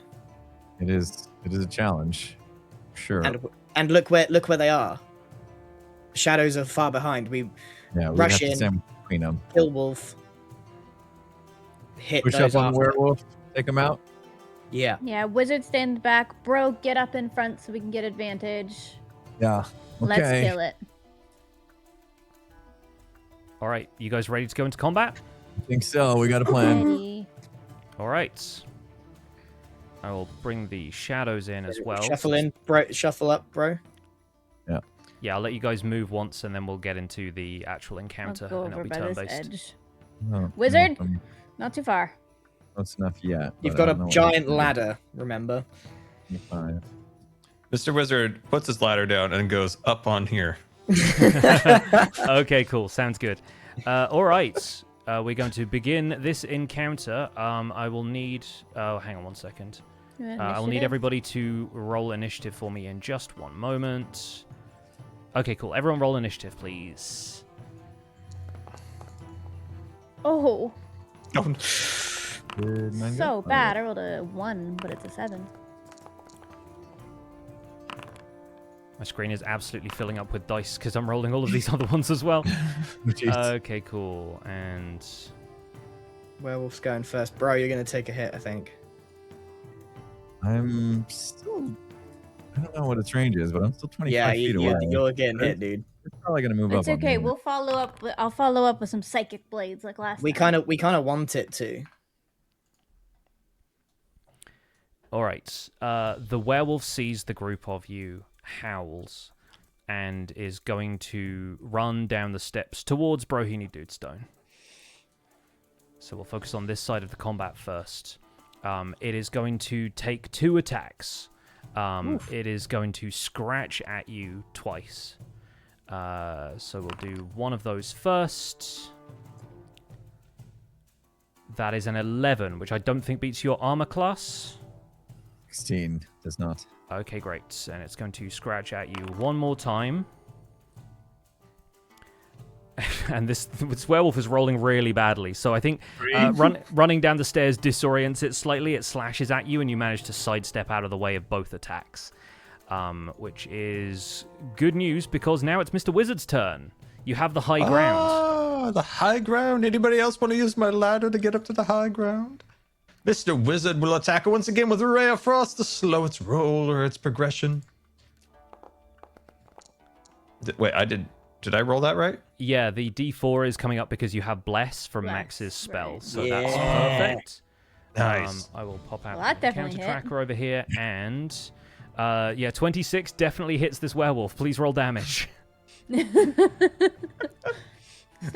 Speaker 2: It is a challenge, sure.
Speaker 3: And look where they are. Shadows are far behind. We
Speaker 2: Yeah, we
Speaker 3: rush
Speaker 2: have to
Speaker 3: in.
Speaker 2: stand between them.
Speaker 3: kill wolf. Hit
Speaker 2: Push
Speaker 3: those
Speaker 2: up on
Speaker 3: after.
Speaker 2: werewolf, take them out.
Speaker 3: Yeah.
Speaker 4: Yeah, wizard stand back. Bro, get up in front so we can get advantage.
Speaker 2: Yeah.
Speaker 4: Let's
Speaker 2: Okay.
Speaker 4: kill it.
Speaker 1: All right, you guys ready to go into combat?
Speaker 2: I think so. We got a plan.
Speaker 4: Ready.
Speaker 1: All right. I will bring the shadows in as well.
Speaker 3: Shuffle in, bro. Shuffle up, bro.
Speaker 1: Yeah, I'll let you guys move once, and then we'll get into the actual
Speaker 4: I'll
Speaker 1: encounter,
Speaker 4: go
Speaker 1: and it'll
Speaker 4: over
Speaker 1: be
Speaker 4: by this
Speaker 1: turn-based.
Speaker 4: edge.
Speaker 2: No,
Speaker 4: Wizard?
Speaker 2: no,
Speaker 4: Not too far.
Speaker 2: That's enough yet.
Speaker 3: You've
Speaker 2: but I
Speaker 3: got
Speaker 2: don't know
Speaker 3: a
Speaker 2: what
Speaker 3: giant
Speaker 2: we can do.
Speaker 3: ladder. Remember?
Speaker 2: 25.
Speaker 5: Mr. Wizard puts his ladder down and goes up on here.
Speaker 1: Okay, cool. Sounds good. All right. We're going to begin this encounter. I will need... Oh, hang on one second. I will need
Speaker 4: Initiative?
Speaker 1: everybody to roll initiative for me in just one moment. Okay, cool. Everyone roll initiative, please.
Speaker 4: Oh,
Speaker 2: Did mine
Speaker 4: so
Speaker 2: go?
Speaker 4: bad. I rolled a 1, but it's a 7.
Speaker 1: My screen is absolutely filling up with dice because I'm rolling all of these other ones as well.
Speaker 2: Jeez.
Speaker 1: Okay, cool. And...
Speaker 3: Werewolf's going first, bro. You're gonna take a hit, I think.
Speaker 2: I'm still. I don't know what its range is, but I'm still 25
Speaker 3: Yeah,
Speaker 2: feet away.
Speaker 3: you're getting hit, dude.
Speaker 2: It's probably gonna move
Speaker 4: It's
Speaker 2: up. on
Speaker 4: okay.
Speaker 2: me.
Speaker 4: We'll follow up. I'll follow up with some psychic blades like last
Speaker 3: We
Speaker 4: time.
Speaker 3: kind of want it to.
Speaker 1: All right. The werewolf sees the group of you, howls, and is going to run down the steps towards Brohini Dudestone. So we'll focus on this side of the combat first. It is going to take 2 attacks. It is going to scratch at you twice. So we'll do one of those first. That is an 11, which I don't think beats your armor class.
Speaker 2: 16 does not.
Speaker 1: Okay, great. And it's going to scratch at you one more time. And this werewolf is rolling really badly. So I think running down the stairs disorients it slightly. It slashes at you, and you manage to sidestep out of the way of both attacks. Which is good news, because now it's Mr. Wizard's turn. You have the high ground.
Speaker 5: Ah, the high ground. Anybody else want to use my ladder to get up to the high ground? Mr. Wizard will attack it once again with a Ray of Frost to slow its roll or its progression. Wait, I did Did I roll that right?
Speaker 1: Yeah, the D4 is coming up because you have Bless from
Speaker 4: Bless,
Speaker 1: Max's spell,
Speaker 4: right.
Speaker 1: so
Speaker 3: Yeah.
Speaker 1: that's perfect.
Speaker 5: Nice.
Speaker 1: I will pop out
Speaker 4: Well, that
Speaker 1: the
Speaker 4: definitely
Speaker 1: counter
Speaker 4: hit.
Speaker 1: tracker over here, and 26 definitely hits this werewolf. Please roll damage.
Speaker 4: No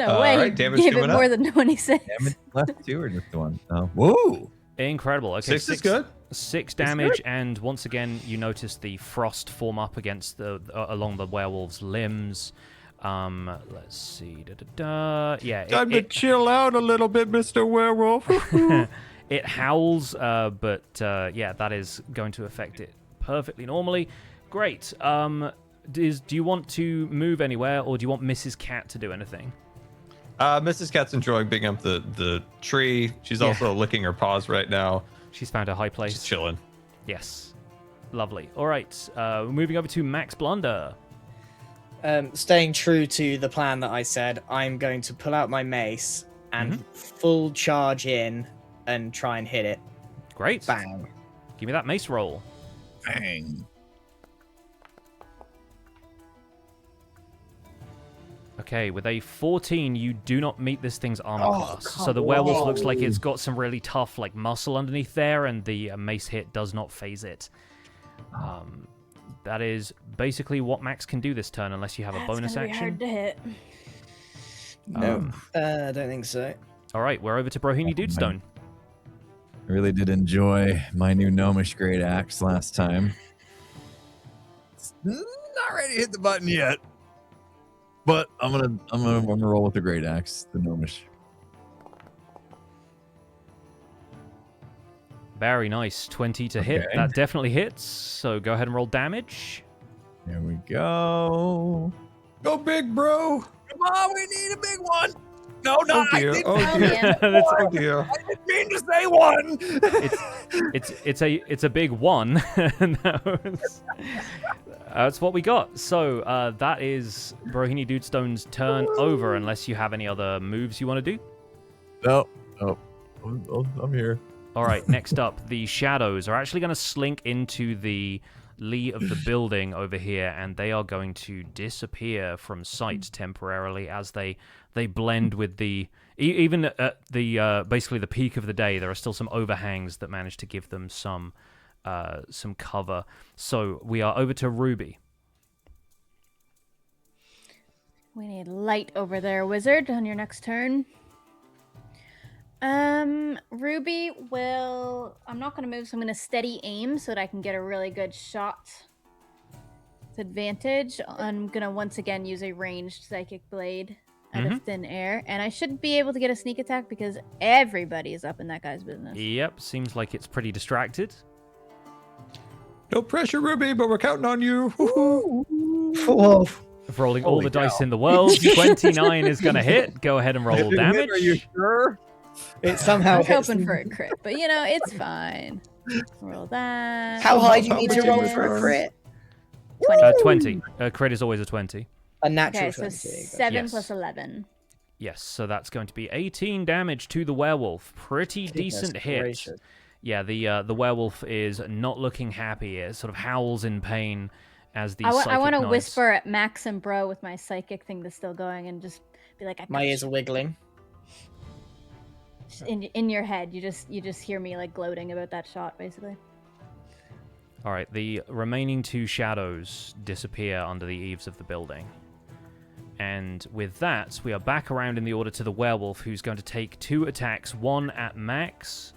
Speaker 5: All
Speaker 4: way.
Speaker 5: right,
Speaker 4: You
Speaker 5: damage
Speaker 4: gave it
Speaker 5: coming
Speaker 4: more
Speaker 5: up.
Speaker 4: than 26.
Speaker 2: Damage left 2 or just 1? Oh. Whoa!
Speaker 1: Incredible. Okay,
Speaker 5: 6 is good.
Speaker 1: 6 damage, and once again, you notice the frost form up against along the werewolf's limbs. Let's see. Yeah,
Speaker 5: Time to chill out a little bit, Mr. Werewolf.
Speaker 1: it howls, but yeah, that is going to affect it perfectly normally. Great. Do you want to move anywhere, or do you want Mrs. Cat to do anything?
Speaker 5: Mrs. Cat's enjoying being up the tree. She's also licking her paws right now.
Speaker 1: She's found a high place.
Speaker 5: She's chilling.
Speaker 1: Yes. Lovely. All right. Moving over to Max Blunder.
Speaker 3: Staying true to the plan that I said, I'm going to pull out my mace and full charge in and try and hit it.
Speaker 1: Great.
Speaker 3: Bang.
Speaker 1: Give me that mace roll.
Speaker 2: Bang.
Speaker 1: Okay, with a 14, you do not meet this thing's armor
Speaker 3: Oh,
Speaker 1: class. So
Speaker 3: come
Speaker 1: the werewolf
Speaker 3: on.
Speaker 1: looks like it's got some really tough like muscle underneath there, and the mace hit does not phase it. That is basically what Max can do this turn, unless you have a bonus
Speaker 4: That's gonna
Speaker 1: action.
Speaker 4: be hard to hit.
Speaker 3: No, I don't think so.
Speaker 1: All right, we're over to Brohini Dudestone.
Speaker 2: I really did enjoy my new gnomish great axe last time. It's not ready to hit the button yet, but I'm gonna roll with the great axe, the gnomish.
Speaker 1: Very nice. 20 to hit.
Speaker 2: Okay.
Speaker 1: That definitely hits. So go ahead and roll damage.
Speaker 2: There we go.
Speaker 5: Go big, bro.
Speaker 2: Come on, we need a big one. No,
Speaker 5: Oh
Speaker 2: I
Speaker 5: dear.
Speaker 2: didn't,
Speaker 5: Oh
Speaker 4: Oh,
Speaker 5: dear.
Speaker 4: man.
Speaker 5: Oh dear.
Speaker 2: I didn't mean to say one.
Speaker 1: It's a big one. That's what we got. So that is Brohini Dudestone's turn over, unless you have any other moves you want to do.
Speaker 2: No, I'm here.
Speaker 1: All right, next up, the shadows are actually going to slink into the lee of the building over here, and they are going to disappear from sight temporarily as they blend with the... Even at the basically the peak of the day, there are still some overhangs that manage to give them some cover. So we are over to Ruby.
Speaker 4: We need light over there, wizard, on your next turn. Ruby will... I'm not going to move, so I'm going to steady aim so that I can get a really good shot. With advantage. I'm going to once again use a ranged psychic blade out of thin air. And I should be able to get a sneak attack because everybody is up in that guy's business.
Speaker 1: Yep, seems like it's pretty distracted.
Speaker 5: No pressure, Ruby, but we're counting on you. Woo-hoo.
Speaker 3: Whoa.
Speaker 1: Rolling all the dice in the world. 29 is going to hit. Go ahead and roll damage.
Speaker 2: Are you sure?
Speaker 3: It somehow
Speaker 4: I was
Speaker 3: hits.
Speaker 4: hoping for a crit, but you know, it's fine. Roll that.
Speaker 3: How high do you need to
Speaker 5: How
Speaker 3: roll
Speaker 5: much
Speaker 3: for a crit?
Speaker 1: 20. Crit is always a 20.
Speaker 3: A natural
Speaker 4: Okay, so
Speaker 3: 20.
Speaker 4: 7
Speaker 1: Yes.
Speaker 4: plus 11.
Speaker 1: Yes, so that's going to be 18 damage to the werewolf. Pretty decent hit.
Speaker 3: gracious.
Speaker 1: Yeah, the werewolf is not looking happy. It sort of howls in pain as the
Speaker 4: I
Speaker 1: psychic
Speaker 4: want to
Speaker 1: knives-
Speaker 4: whisper at Max and Bro with my psychic thing that's still going and just be like, I
Speaker 3: My
Speaker 4: got
Speaker 3: ears are wiggling.
Speaker 4: you. In your head, you just hear me like gloating about that shot, basically.
Speaker 1: All right, the remaining 2 shadows disappear under the eaves of the building. And with that, we are back around in the order to the werewolf, who's going to take 2 attacks, one at Max.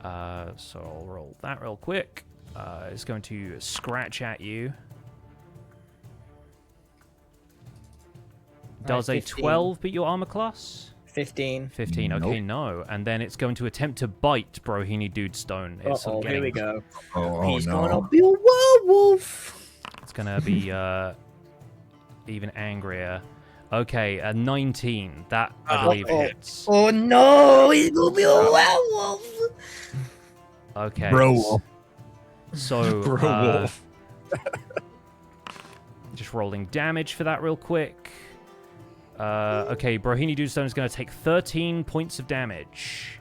Speaker 1: So I'll roll that real quick. It's going to scratch at you. Does a
Speaker 3: 15.
Speaker 1: 12 beat your armor class?
Speaker 3: 15.
Speaker 1: 15, okay, no. And then it's going to attempt to bite Brohini Dudestone. It's sort
Speaker 3: Uh-oh,
Speaker 1: of
Speaker 3: here we
Speaker 1: getting-
Speaker 3: go.
Speaker 2: Oh,
Speaker 3: He's
Speaker 2: no.
Speaker 3: gonna be a werewolf.
Speaker 1: It's going to be even angrier. Okay, a 19. That, I believe, hits.
Speaker 3: Oh no, he's gonna be a werewolf.
Speaker 1: Okay.
Speaker 2: Bro.
Speaker 1: So,
Speaker 5: Bro wolf.
Speaker 1: just rolling damage for that real quick. Okay, Brohini Dudestone is going to take 13 points of damage.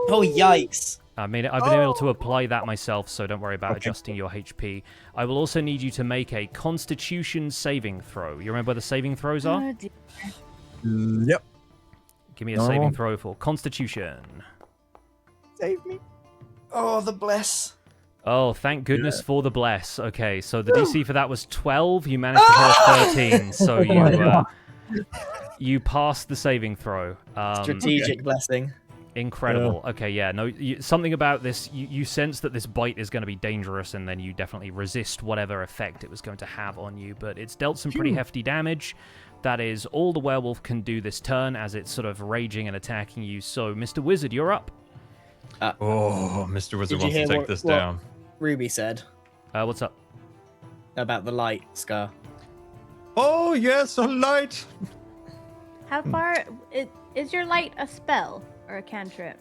Speaker 3: Oh, yikes.
Speaker 1: I've been able to apply that myself, so don't worry about adjusting your HP. I will also need you to make a Constitution saving throw. You remember where the saving throws are?
Speaker 4: Oh, dear.
Speaker 2: Yep.
Speaker 1: Give me a saving throw for Constitution.
Speaker 3: Save me. Oh, the bless.
Speaker 1: Oh, thank goodness for the bless. Okay, so the DC for that was 12. You managed to hit a 13, so you passed the saving throw.
Speaker 3: Strategic blessing.
Speaker 1: Incredible. Okay, yeah. No, something about this. You sense that this bite is going to be dangerous, and then you definitely resist whatever effect it was going to have on you. But it's dealt some pretty hefty damage. That is all the werewolf can do this turn, as it's sort of raging and attacking you. So, Mr. Wizard, you're up.
Speaker 5: Mr. Wizard wants to
Speaker 3: hear
Speaker 5: take this down.
Speaker 3: Ruby said
Speaker 1: What's up?
Speaker 3: about the light, Scar.
Speaker 5: Oh, yes, a light.
Speaker 4: How far is your light a spell or a cantrip?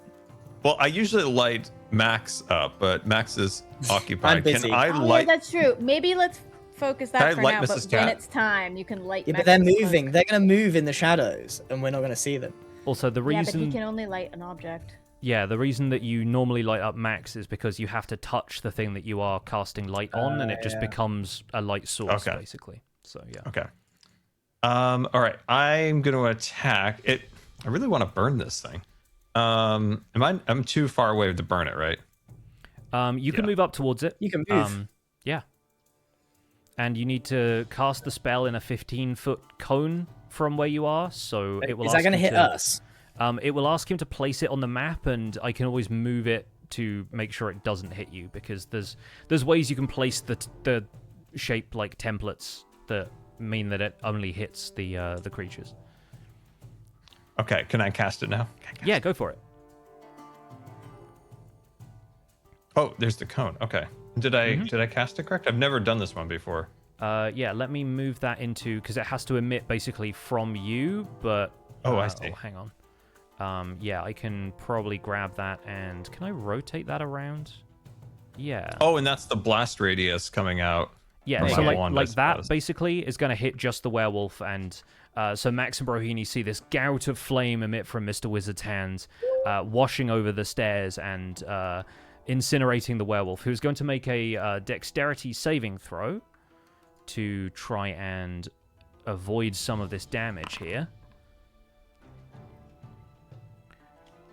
Speaker 5: Well, I usually light Max up, but Max is occupied.
Speaker 3: I'm busy.
Speaker 5: Can I
Speaker 4: Oh,
Speaker 5: light?
Speaker 4: yeah, that's true. Maybe let's focus
Speaker 5: Can
Speaker 4: that
Speaker 5: I
Speaker 4: for
Speaker 5: light
Speaker 4: now.
Speaker 5: Mrs.
Speaker 4: But when
Speaker 5: Cat?
Speaker 4: it's time, you can light.
Speaker 3: Yeah, but they're
Speaker 4: Max's
Speaker 3: moving.
Speaker 4: cloak.
Speaker 3: They're going to move in the shadows, and we're not going to see them.
Speaker 1: Also, the
Speaker 4: Yeah, but he
Speaker 1: reason...
Speaker 4: can only light an object.
Speaker 1: Yeah, the reason that you normally light up Max is because you have to touch the thing that you are casting light on, and it just becomes a light source, basically. So, yeah.
Speaker 5: Okay. All right. I'm going to attack it. I really want to burn this thing. I'm too far away to burn it, right?
Speaker 1: You can move up towards it.
Speaker 3: You can move.
Speaker 1: Yeah. And you need to cast the spell in a 15-foot cone from where you are, so it will
Speaker 3: Is that going to hit us?
Speaker 1: It will ask him to place it on the map, and I can always move it to make sure it doesn't hit you, because there's ways you can place the shape like templates that mean that it only hits the creatures.
Speaker 5: Okay, can I cast it now?
Speaker 1: Yeah, go for it.
Speaker 5: Oh, there's the cone. Okay. Did I cast it correct? I've never done this one before.
Speaker 1: Yeah, let me move that into, because it has to emit basically from you, but...
Speaker 5: I see.
Speaker 1: Oh, hang on. Yeah, I can probably grab that, and can I rotate that around? Yeah.
Speaker 5: Oh, and that's the blast radius coming out.
Speaker 1: Yeah,
Speaker 5: from
Speaker 1: so
Speaker 5: my
Speaker 1: like,
Speaker 5: wand,
Speaker 1: like
Speaker 5: I
Speaker 1: that
Speaker 5: suppose.
Speaker 1: basically is going to hit just the werewolf, and so Max and Brohini see this gout of flame emit from Mr. Wizard's hands, washing over the stairs and incinerating the werewolf, who's going to make a dexterity saving throw to try and avoid some of this damage here.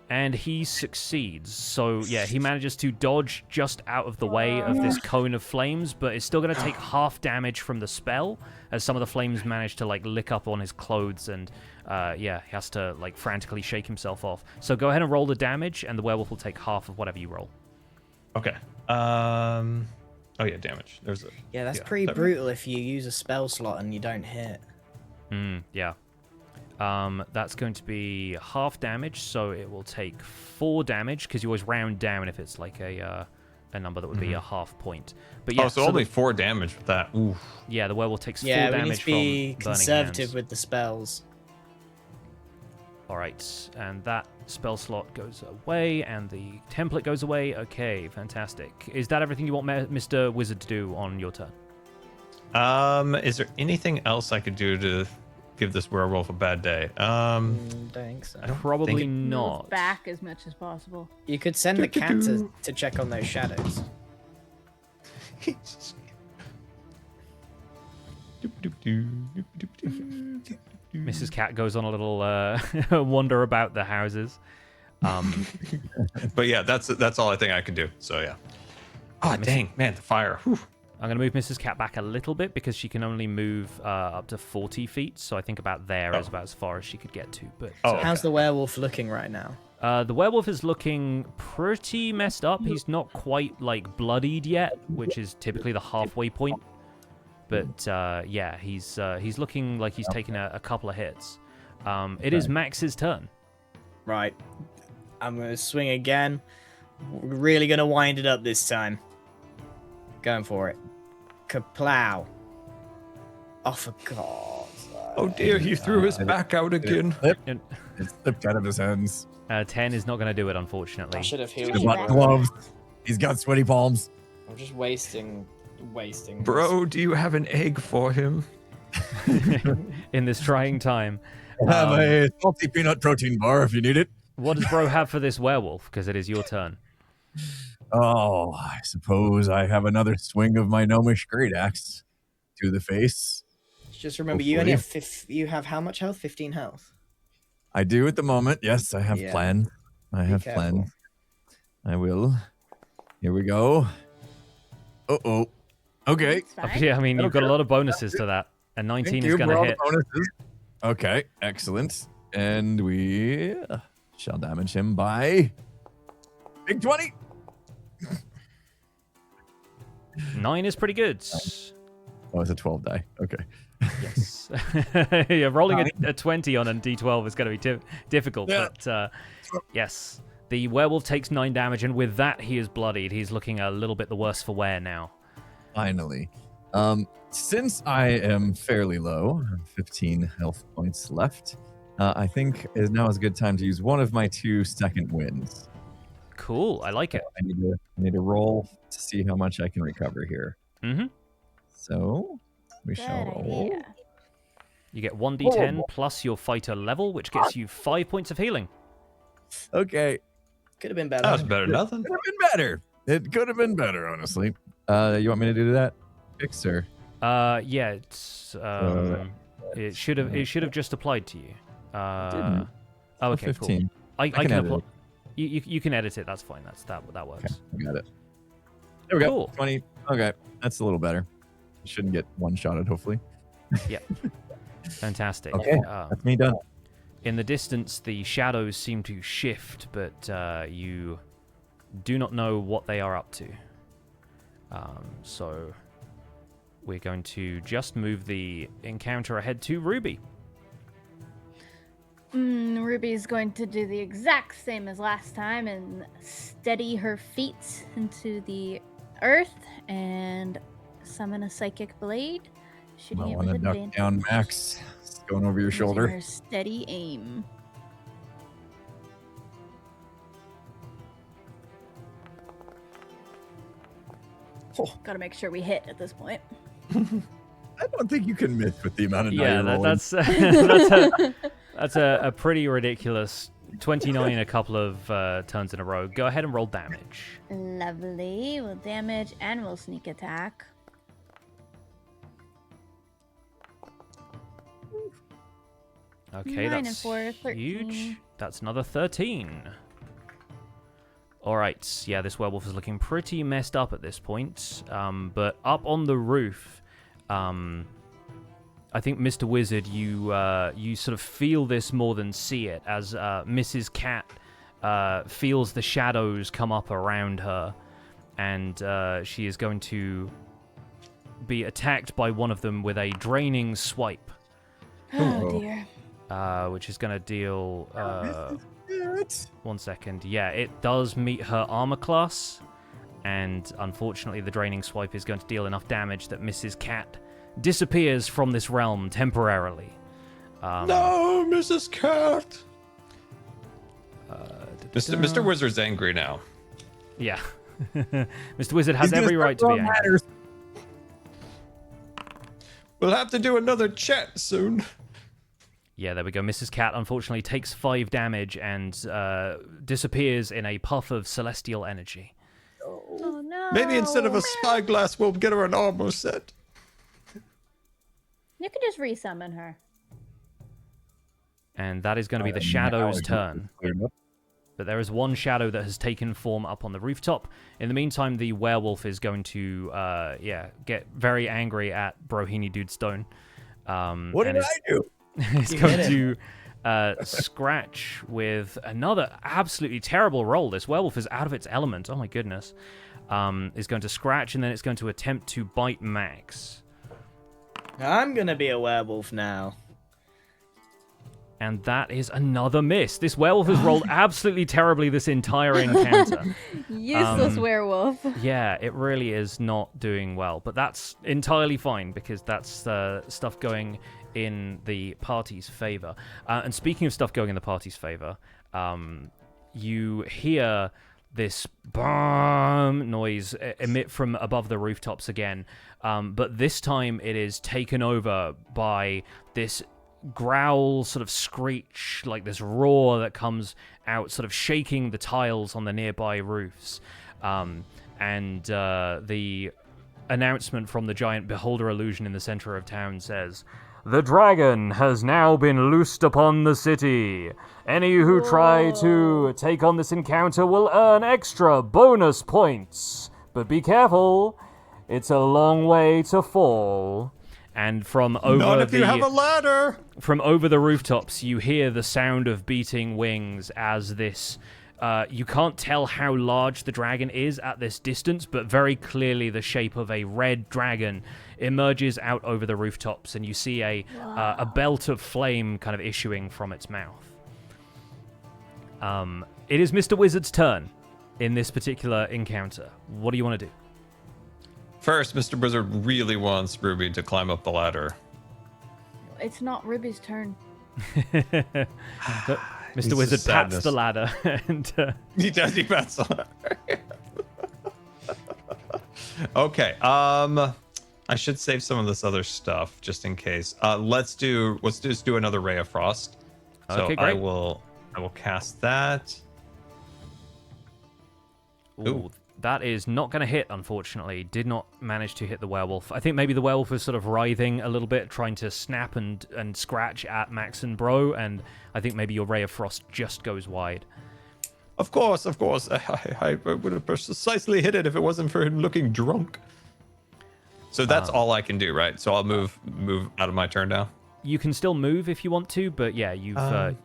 Speaker 1: And he succeeds. So, yeah, he manages to dodge just out of the way of this cone of flames, but it's still going to take half damage from the spell, as some of the flames manage to, like, lick up on his clothes, and, yeah, he has to, like, frantically shake himself off. So go ahead and roll the damage, and the werewolf will take half of whatever you roll.
Speaker 5: Okay. Oh, yeah, damage. There's a...
Speaker 3: Yeah, that's pretty brutal if you use a spell slot and you don't hit.
Speaker 1: Yeah. That's going to be half damage, so it will take 4 damage, because you always round down if it's like a number that would be a half point. But yeah,
Speaker 5: so only 4 damage with that. Oof.
Speaker 1: Yeah, the werewolf takes 4
Speaker 3: Yeah, we
Speaker 1: damage
Speaker 3: need to be
Speaker 1: from burning
Speaker 3: conservative
Speaker 1: hands.
Speaker 3: with the spells.
Speaker 1: All right, and that spell slot goes away, and the template goes away. Okay, fantastic. Is that everything you want Mr. Wizard to do on your turn?
Speaker 5: Is there anything else I could do to give this werewolf a bad day?
Speaker 3: Don't think so.
Speaker 1: Probably
Speaker 4: Move
Speaker 1: not.
Speaker 4: back as much as possible.
Speaker 3: You could send the cat to check on those shadows.
Speaker 1: Mrs. Cat goes on a little wander about the houses.
Speaker 5: But yeah, that's all I think I can do. So yeah. Oh dang, man, the fire. Whew.
Speaker 1: I'm going to move Mrs. Cat back a little bit because she can only move up to 40 feet. So I think about there is about as far as she could get to. But
Speaker 3: How's the werewolf looking right now?
Speaker 1: the werewolf is looking pretty messed up. He's not quite like bloodied yet, which is typically the halfway point. But yeah, he's looking like he's taken a couple of hits. It is Max's turn.
Speaker 3: Right. I'm going to swing again. We're really going to wind it up this time. Going for it. Kaplow. Oh, for God's sake.
Speaker 5: Oh dear, he threw his back out again.
Speaker 1: And,
Speaker 2: It slipped out of his hands.
Speaker 1: 10 is not going to do it, unfortunately.
Speaker 3: I should have healed
Speaker 2: He's
Speaker 3: you.
Speaker 2: got gloves. He's got sweaty palms.
Speaker 3: I'm just wasting.
Speaker 5: Bro, do you have an egg for him?
Speaker 1: In this trying time.
Speaker 2: I have a salty peanut protein bar if you need it.
Speaker 1: What does Bro have for this werewolf? Because it is your turn.
Speaker 2: Oh, I suppose I have another swing of my gnomish great axe to the face.
Speaker 3: Just remember, you only
Speaker 2: Hopefully.
Speaker 3: have you have how much health? 15 health.
Speaker 2: I do at the moment. Yes, I have
Speaker 3: Yeah.
Speaker 2: planned. I have
Speaker 3: careful.
Speaker 2: planned. I will. Here we go. Uh-oh. Okay.
Speaker 4: It's fine.
Speaker 1: Yeah, I mean, you've got a
Speaker 2: Okay.
Speaker 1: lot of bonuses to that. And 19
Speaker 2: Thank
Speaker 1: is
Speaker 2: you
Speaker 1: going
Speaker 2: for
Speaker 1: to
Speaker 2: all the
Speaker 1: hit.
Speaker 2: bonuses. Okay, excellent. And we shall damage him by big 20.
Speaker 1: 9 is pretty good.
Speaker 2: Oh, it's a 12 die. Okay.
Speaker 1: Yes. Yeah, rolling a 20 on a d12 is going to be difficult,
Speaker 2: Yeah.
Speaker 1: but yes. The werewolf takes 9 damage, and with that, he is bloodied. He's looking a little bit the worse for wear now.
Speaker 2: Finally. Since I am fairly low, 15 health points left, I think now is a good time to use one of my 2 second wins.
Speaker 1: Cool, I like it.
Speaker 2: I need to roll to see how much I can recover here.
Speaker 1: Mm-hmm.
Speaker 2: So we
Speaker 4: Good
Speaker 2: shall roll.
Speaker 4: idea.
Speaker 1: You get 1d10 plus your fighter level, which gets you 5 points of healing.
Speaker 2: Okay.
Speaker 3: Could have been better.
Speaker 5: That was better than nothing.
Speaker 2: Could have been better. It could have been better, honestly. You want me to do that? Fixer.
Speaker 1: Yeah, it's it should have just applied to you.
Speaker 2: Didn't.
Speaker 1: Oh, okay,
Speaker 2: 15.
Speaker 1: cool. I
Speaker 2: can
Speaker 1: can
Speaker 2: edit
Speaker 1: apply.
Speaker 2: it.
Speaker 1: You can edit it. That's fine. That works.
Speaker 2: Okay, I got it. There we go.
Speaker 1: Cool.
Speaker 2: 20. Okay, that's a little better. Shouldn't get one-shotted, hopefully.
Speaker 1: Fantastic.
Speaker 2: Okay, that's me done.
Speaker 1: In the distance, the shadows seem to shift, but you do not know what they are up to. So we're going to just move the encounter ahead to Ruby.
Speaker 4: Ruby's going to do the exact same as last time and steady her feet into the earth and summon a psychic blade. Shooting
Speaker 2: I
Speaker 4: it
Speaker 2: want
Speaker 4: with
Speaker 2: to duck
Speaker 4: advantage.
Speaker 2: down, Max. It's going over your
Speaker 4: Using
Speaker 2: shoulder.
Speaker 4: her steady aim. Gotta make sure we hit at this point.
Speaker 2: I don't think you can miss with the amount of die
Speaker 1: Yeah,
Speaker 2: you're rolling.
Speaker 1: that's a pretty ridiculous 29 a couple of turns in a row. Go ahead and roll damage.
Speaker 4: Lovely. We'll damage and we'll sneak attack.
Speaker 1: Okay,
Speaker 4: 9 and
Speaker 1: that's
Speaker 4: 4, 13.
Speaker 1: huge. That's another 13. All right, yeah, this werewolf is looking pretty messed up at this point. But up on the roof, I think, Mr. Wizard, you sort of feel this more than see it, as Mrs. Cat feels the shadows come up around her, and she is going to be attacked by one of them with a draining swipe,
Speaker 4: Oh dear.
Speaker 1: which is going to deal...
Speaker 2: What?
Speaker 1: 1 second. Yeah, it does meet her armor class, and unfortunately the draining swipe is going to deal enough damage that Mrs. Cat disappears from this realm temporarily.
Speaker 5: No, Mrs. Cat. Mr. Wizard's angry now.
Speaker 1: Yeah. Mr. Wizard has
Speaker 2: He's gonna
Speaker 1: every
Speaker 2: start
Speaker 1: right to be
Speaker 2: throwing
Speaker 1: angry.
Speaker 2: ladders.
Speaker 5: We'll have to do another chat soon.
Speaker 1: Yeah, there we go. Mrs. Cat unfortunately takes 5 damage and disappears in a puff of celestial energy.
Speaker 4: Oh no.
Speaker 5: Maybe instead of a spyglass, we'll get her an armor set.
Speaker 4: You could just resummon her.
Speaker 1: And that is going to be the shadow's turn. But there is one shadow that has taken form up on the rooftop. In the meantime, the werewolf is going to, get very angry at Brohini Dude Stone.
Speaker 2: What did I do?
Speaker 1: It's
Speaker 3: You
Speaker 1: going
Speaker 3: hit
Speaker 1: to scratch with another absolutely terrible roll. This werewolf is out of its element. Oh my goodness. Is going to scratch, and then it's going to attempt to bite Max.
Speaker 3: I'm gonna be a werewolf now.
Speaker 1: And that is another miss. This werewolf has rolled absolutely terribly this entire encounter.
Speaker 4: Useless werewolf.
Speaker 1: Yeah, it really is not doing well. But that's entirely fine, because that's stuff going in the party's favor. And speaking of stuff going in the party's favor, you hear this boom noise emit from above the rooftops again. But this time it is taken over by this growl, sort of screech, like this roar that comes out, sort of shaking the tiles on the nearby roofs. And the announcement from the giant beholder illusion in the center of town says, "The dragon has now been loosed upon the city. Any who try to take on this encounter will earn extra bonus points. But be careful, it's a long way to fall." And from over
Speaker 5: if you have a ladder.
Speaker 1: From over the rooftops, you hear the sound of beating wings as this... you can't tell how large the dragon is at this distance, but very clearly the shape of a red dragon emerges out over the rooftops, and you see a belt of flame kind of issuing from its mouth. It is Mr. Wizard's turn in this particular encounter. What do you want to do?
Speaker 5: First, Mr. Wizard really wants Ruby to climb up the ladder.
Speaker 4: It's not Ruby's turn.
Speaker 1: Mr. Wizard pats the ladder and...
Speaker 5: He does, he pats the ladder. Okay, I should save some of this other stuff just in case. Let's just do another Ray of Frost. So
Speaker 1: Okay, great.
Speaker 5: I will cast that.
Speaker 1: Ooh, that is not going to hit, unfortunately. Did not manage to hit the werewolf. I think maybe the werewolf was sort of writhing a little bit, trying to snap and scratch at Max and Bro, and I think maybe your Ray of Frost just goes wide.
Speaker 5: Of course. I would have precisely hit it if it wasn't for him looking drunk. So that's all I can do, right? So I'll move out of my turn now.
Speaker 1: You can still move if you want to, but yeah, you've
Speaker 5: I'll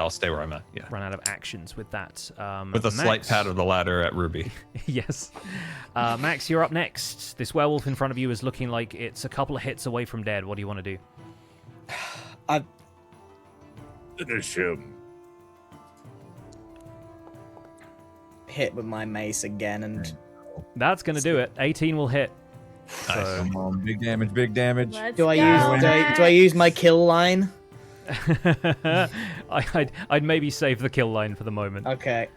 Speaker 5: stay where I'm at. Yeah,
Speaker 1: run out of actions with that.
Speaker 5: with a slight pat of the ladder at Ruby.
Speaker 1: Yes. Max, you're up next. This werewolf in front of you is looking like it's a couple of hits away from dead. What do you want to do?
Speaker 3: I
Speaker 2: Finish him.
Speaker 3: hit with my mace again, and
Speaker 1: That's going to do it. 18 will hit. So,
Speaker 2: Come on, big damage, big damage.
Speaker 4: Let's
Speaker 3: do I
Speaker 4: go,
Speaker 3: use my kill line?
Speaker 1: I'd maybe save the kill line for the moment.
Speaker 3: Okay.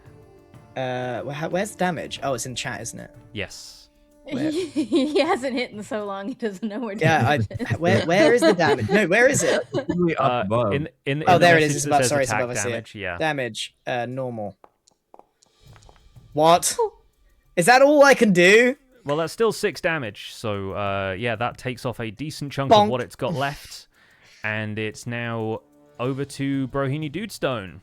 Speaker 3: Where's damage? Oh, it's in chat, isn't it?
Speaker 1: Yes.
Speaker 4: He hasn't hit in so long, he doesn't know where
Speaker 3: Yeah. Where is the damage? No, where is it?
Speaker 2: Really up above.
Speaker 1: In
Speaker 3: Oh,
Speaker 1: the
Speaker 3: there it
Speaker 1: message
Speaker 3: is. It's
Speaker 1: that
Speaker 3: above.
Speaker 1: says
Speaker 3: Sorry, it's
Speaker 1: attack
Speaker 3: above. I see it.
Speaker 1: damage, yeah.
Speaker 3: Damage. Normal. What? Is that all I can do?
Speaker 1: Well, that's still 6 damage, so yeah, that takes off a decent chunk
Speaker 3: Bonk.
Speaker 1: of what it's got left, and it's now over to Brohini Dudestone.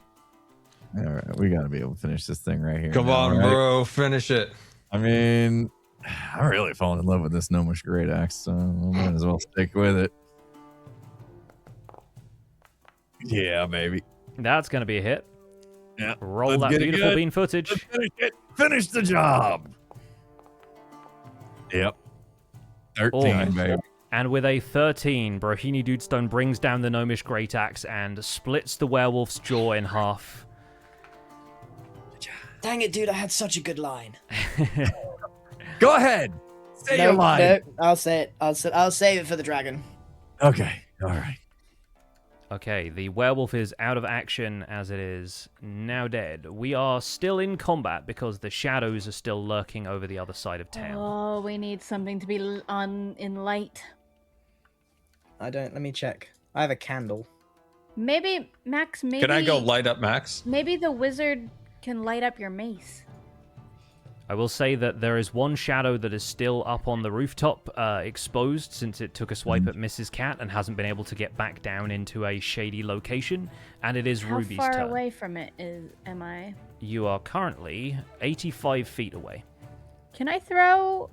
Speaker 2: All right, we gotta be able to finish this thing right here.
Speaker 5: Come
Speaker 2: now,
Speaker 5: on,
Speaker 2: right?
Speaker 5: bro, finish it.
Speaker 2: I mean, I'm really falling in love with this Gnomish Great Axe, so I might as well stick with it. Yeah, baby.
Speaker 1: That's going to be a hit.
Speaker 2: Yeah.
Speaker 1: Roll
Speaker 2: Let's
Speaker 1: that
Speaker 2: get it
Speaker 1: beautiful
Speaker 2: good.
Speaker 1: bean footage.
Speaker 2: Let's finish it. Finish the job. Yep. 13,
Speaker 1: Alright.
Speaker 2: baby.
Speaker 1: And with a 13, Brohini Dudestone brings down the Gnomish Great Axe and splits the werewolf's jaw in half.
Speaker 3: Dang it, dude! I had such a good line.
Speaker 2: Go ahead. Say your line.
Speaker 3: No, I'll say it. I'll save it for the dragon.
Speaker 2: Okay. All right.
Speaker 1: Okay, the werewolf is out of action as it is now dead. We are still in combat because the shadows are still lurking over the other side of town.
Speaker 4: Oh, we need something to be on in light.
Speaker 3: I don't. Let me check. I have a candle.
Speaker 4: Maybe, Max, maybe...
Speaker 5: Can I go light up Max?
Speaker 4: Maybe the wizard can light up your mace.
Speaker 1: I will say that there is one shadow that is still up on the rooftop, exposed since it took a swipe at Mrs. Cat and hasn't been able to get back down into a shady location, and it is
Speaker 4: How
Speaker 1: Ruby's
Speaker 4: far
Speaker 1: turn.
Speaker 4: away from it am I?
Speaker 1: You are currently 85 feet away.
Speaker 4: Can I throw...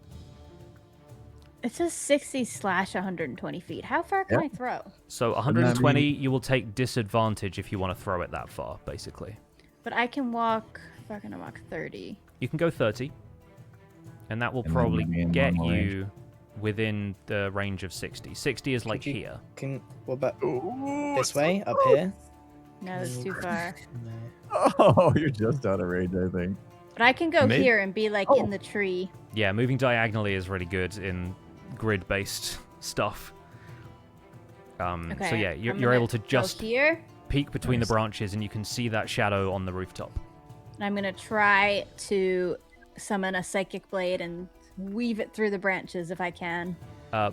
Speaker 4: It says 60/120 feet. How far can I throw?
Speaker 1: So 120, you will take disadvantage if you want to throw it that far, basically.
Speaker 4: But I can walk... How far can I walk? 30.
Speaker 1: You can go 30, and that will
Speaker 2: And then
Speaker 1: probably
Speaker 2: you'll be in
Speaker 1: get
Speaker 2: normal
Speaker 1: you within the range of 60. 60 is like
Speaker 3: Could you-
Speaker 1: here.
Speaker 3: What about this way? Up here?
Speaker 4: No, that's too far.
Speaker 2: Oh, you're just out of range, I think.
Speaker 4: But I can go
Speaker 5: Maybe-
Speaker 4: here and be like in the tree.
Speaker 1: Yeah, moving diagonally is really good in grid-based stuff.
Speaker 4: Okay.
Speaker 1: So yeah,
Speaker 4: I'm
Speaker 1: you're
Speaker 4: gonna
Speaker 1: able to
Speaker 4: go
Speaker 1: just
Speaker 4: here.
Speaker 1: peek between
Speaker 2: Nice.
Speaker 1: the branches, and you can see that shadow on the rooftop.
Speaker 4: And I'm gonna try to summon a psychic blade and weave it through the branches if I can.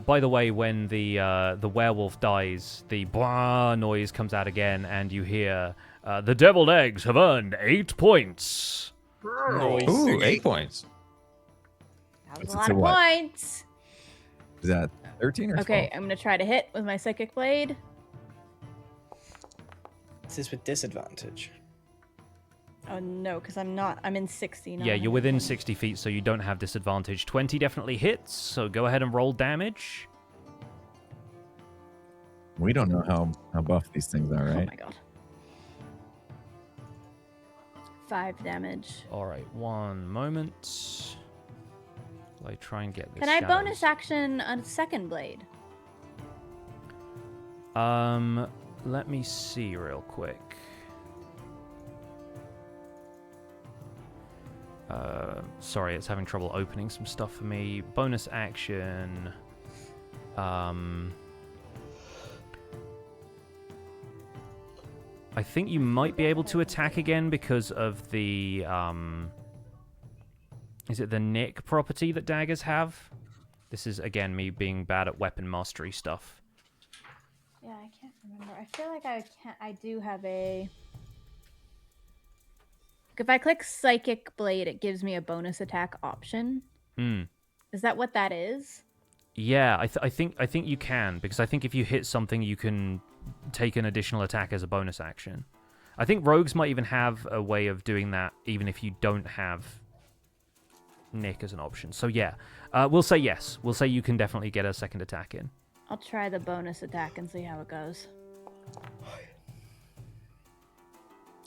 Speaker 1: By the way, when the werewolf dies, the blah noise comes out again, and you hear the deviled eggs have earned 8 points.
Speaker 3: Nice.
Speaker 5: Ooh, 8 points.
Speaker 4: That was
Speaker 2: It's
Speaker 4: a lot
Speaker 2: a
Speaker 4: of
Speaker 2: what?
Speaker 4: points.
Speaker 2: Is that 13 or 12?
Speaker 4: Okay, I'm gonna try to hit with my psychic blade.
Speaker 3: Is this with disadvantage?
Speaker 4: Oh no, because I'm in 60 now.
Speaker 1: Yeah, you're within 60 feet, so you don't have disadvantage. 20 definitely hits, so go ahead and roll damage.
Speaker 2: We don't know how buff these things are,
Speaker 4: Oh
Speaker 2: right?
Speaker 4: my god. 5 damage.
Speaker 1: All right, one moment. Will I try and get this?
Speaker 4: Can I
Speaker 1: shadows?
Speaker 4: bonus action a second blade?
Speaker 1: Let me see real quick. Sorry, it's having trouble opening some stuff for me. Bonus action. I think you might be able to attack again because of the, is it the nick property that daggers have? This is, again, me being bad at weapon mastery stuff.
Speaker 4: Yeah, I can't remember. I feel like I do have a... If I click Psychic Blade, it gives me a bonus attack option. Is that what that is?
Speaker 1: Yeah, I think you can, because I think if you hit something, you can take an additional attack as a bonus action. I think rogues might even have a way of doing that, even if you don't have Nick as an option. So yeah, we'll say yes. We'll say you can definitely get a second attack in.
Speaker 4: I'll try the bonus attack and see how it goes.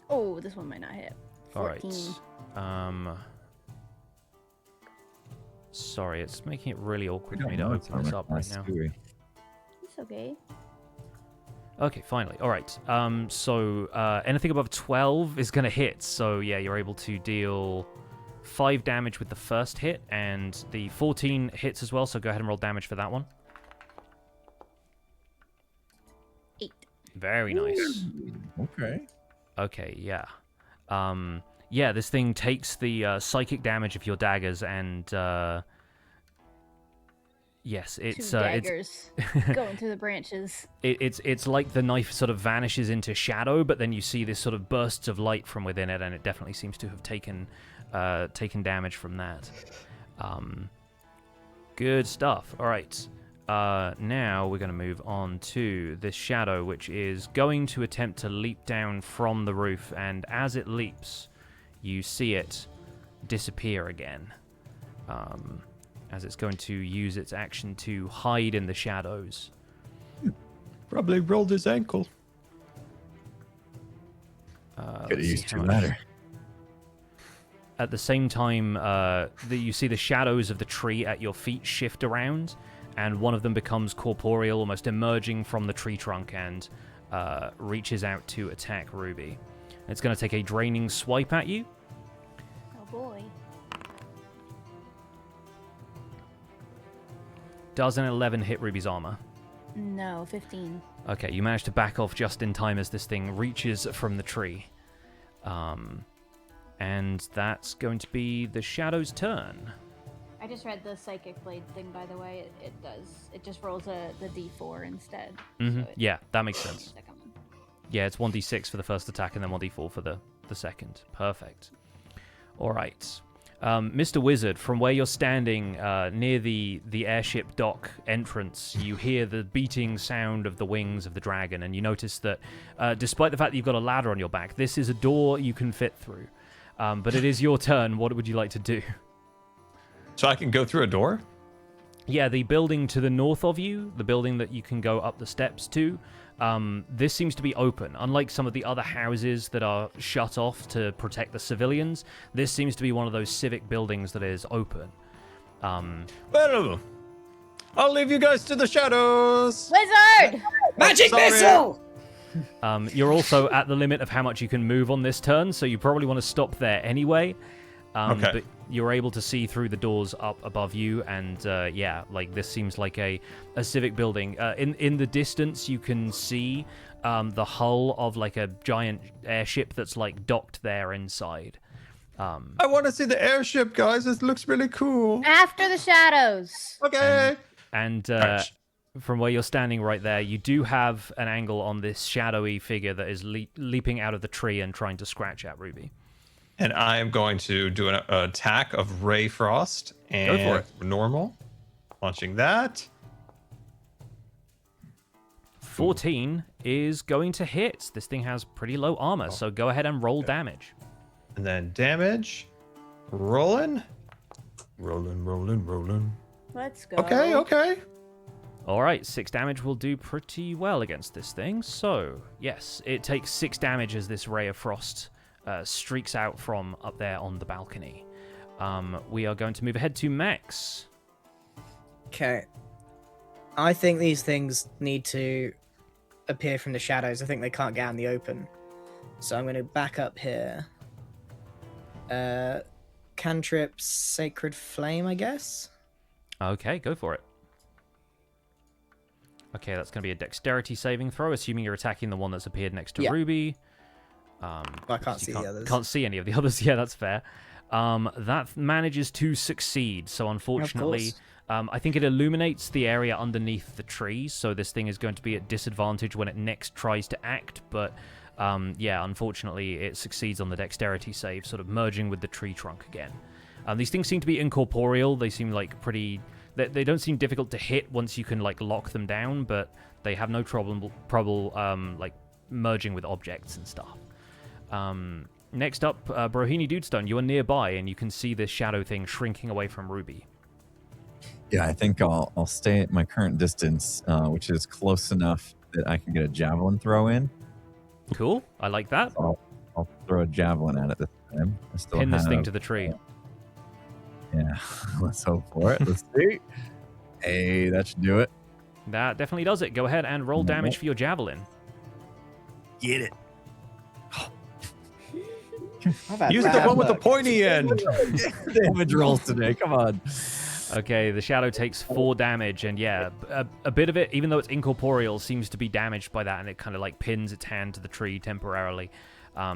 Speaker 4: Oh, this one might not hit. 14.
Speaker 1: All right. Sorry, it's making it really awkward for me to
Speaker 2: know it's
Speaker 1: open this up right
Speaker 2: Armor
Speaker 1: now.
Speaker 2: class, do we?
Speaker 4: It's okay.
Speaker 1: Okay, finally. All right. So anything above 12 is going to hit. So yeah, you're able to deal 5 damage with the first hit, and the 14 hits as well. So go ahead and roll damage for that one.
Speaker 4: 8.
Speaker 1: Very nice.
Speaker 2: Okay.
Speaker 1: Okay, yeah. Yeah, this thing takes the psychic damage of your daggers, and yes, it's
Speaker 4: 2 daggers going through the branches.
Speaker 1: It's like the knife sort of vanishes into shadow, but then you see this sort of bursts of light from within it, and it definitely seems to have taken damage from that. Good stuff. All right. Now we're going to move on to this shadow, which is going to attempt to leap down from the roof, and as it leaps, you see it disappear again. As it's going to use its action to hide in the shadows.
Speaker 5: Probably rolled his ankle.
Speaker 2: Could have used 2 ladder.
Speaker 1: At the same time, you see the shadows of the tree at your feet shift around, and one of them becomes corporeal, almost emerging from the tree trunk, and reaches out to attack Ruby. It's going to take a draining swipe at you.
Speaker 4: Oh boy.
Speaker 1: Does an 11 hit Ruby's armor?
Speaker 4: No, 15.
Speaker 1: Okay, you manage to back off just in time as this thing reaches from the tree. And that's going to be the shadow's turn.
Speaker 4: I just read the Psychic Blade thing, by the way. It just rolls the D4 instead.
Speaker 1: Mm-hmm.
Speaker 4: So
Speaker 1: Yeah, that makes sense.
Speaker 4: Stick 'em.
Speaker 1: Yeah, it's 1d6 for the first attack and then 1d4 for the second. Perfect. All right. Mr. Wizard, from where you're standing near the airship dock entrance, you hear the beating sound of the wings of the dragon, and you notice that despite the fact that you've got a ladder on your back, this is a door you can fit through. But it is your turn. What would you like to do?
Speaker 5: So I can go through a door?
Speaker 1: Yeah, the building to the north of you, the building that you can go up the steps to, this seems to be open. Unlike some of the other houses that are shut off to protect the civilians, this seems to be one of those civic buildings that is open.
Speaker 5: Well, I'll leave you guys to the shadows.
Speaker 4: Wizard!
Speaker 3: Magic
Speaker 5: Sorry.
Speaker 3: missile!
Speaker 1: You're also at the limit of how much you can move on this turn, so you probably want to stop there anyway.
Speaker 5: Okay.
Speaker 1: But you're able to see through the doors up above you, and yeah, like this seems like a civic building. In the distance, you can see the hull of like a giant airship that's like docked there inside.
Speaker 5: I want to see the airship, guys. This looks really cool.
Speaker 4: After the shadows.
Speaker 5: Okay.
Speaker 1: And
Speaker 5: Ouch.
Speaker 1: from where you're standing right there, you do have an angle on this shadowy figure that is leaping out of the tree and trying to scratch at Ruby.
Speaker 5: And I am going to do an attack of Ray Frost. And
Speaker 1: Go for it.
Speaker 5: Normal. Launching that.
Speaker 1: 14 is going to hit. This thing has pretty low armor, so go ahead and roll damage.
Speaker 5: And then damage. Rolling. Rolling.
Speaker 4: Let's go.
Speaker 5: Okay.
Speaker 1: All right, 6 damage will do pretty well against this thing. So, yes, it takes 6 damage as this ray of frost streaks out from up there on the balcony. We are going to move ahead to Max.
Speaker 3: Okay. I think these things need to appear from the shadows. I think they can't get out in the open. So I'm going to back up here. Cantrip Sacred Flame, I guess?
Speaker 1: Okay, go for it. Okay, that's going to be a dexterity saving throw, assuming you're attacking the one that's appeared next to
Speaker 3: Yeah.
Speaker 1: Ruby.
Speaker 3: I can't see the others.
Speaker 1: Can't see any of the others. Yeah, that's fair. That manages to succeed. So unfortunately, I think it illuminates the area underneath the tree. So this thing is going to be at disadvantage when it next tries to act. But yeah, unfortunately, it succeeds on the dexterity save, sort of merging with the tree trunk again. These things seem to be incorporeal. They seem like pretty... They don't seem difficult to hit once you can like lock them down, but they have no trouble like merging with objects and stuff. Next up, Brohini Dudestone, you are nearby, and you can see this shadow thing shrinking away from Ruby.
Speaker 2: Yeah, I think I'll stay at my current distance, which is close enough that I can get a javelin throw in.
Speaker 1: Cool, I like that.
Speaker 2: So I'll throw a javelin at it this time. I still
Speaker 1: Pin this
Speaker 2: have-
Speaker 1: thing to the tree.
Speaker 2: Yeah, let's hope for it. Let's see. Hey, that should do it.
Speaker 1: That definitely does it. Go ahead and roll damage for your javelin.
Speaker 2: Get it.
Speaker 3: I've had
Speaker 5: Use the
Speaker 3: bad
Speaker 5: one with the
Speaker 3: luck.
Speaker 5: pointy end.
Speaker 2: Damage rolls today. Come on.
Speaker 1: Okay, the shadow takes 4 damage, and yeah, a bit of it, even though it's incorporeal, seems to be damaged by that, and it kind of like pins its hand to the tree temporarily.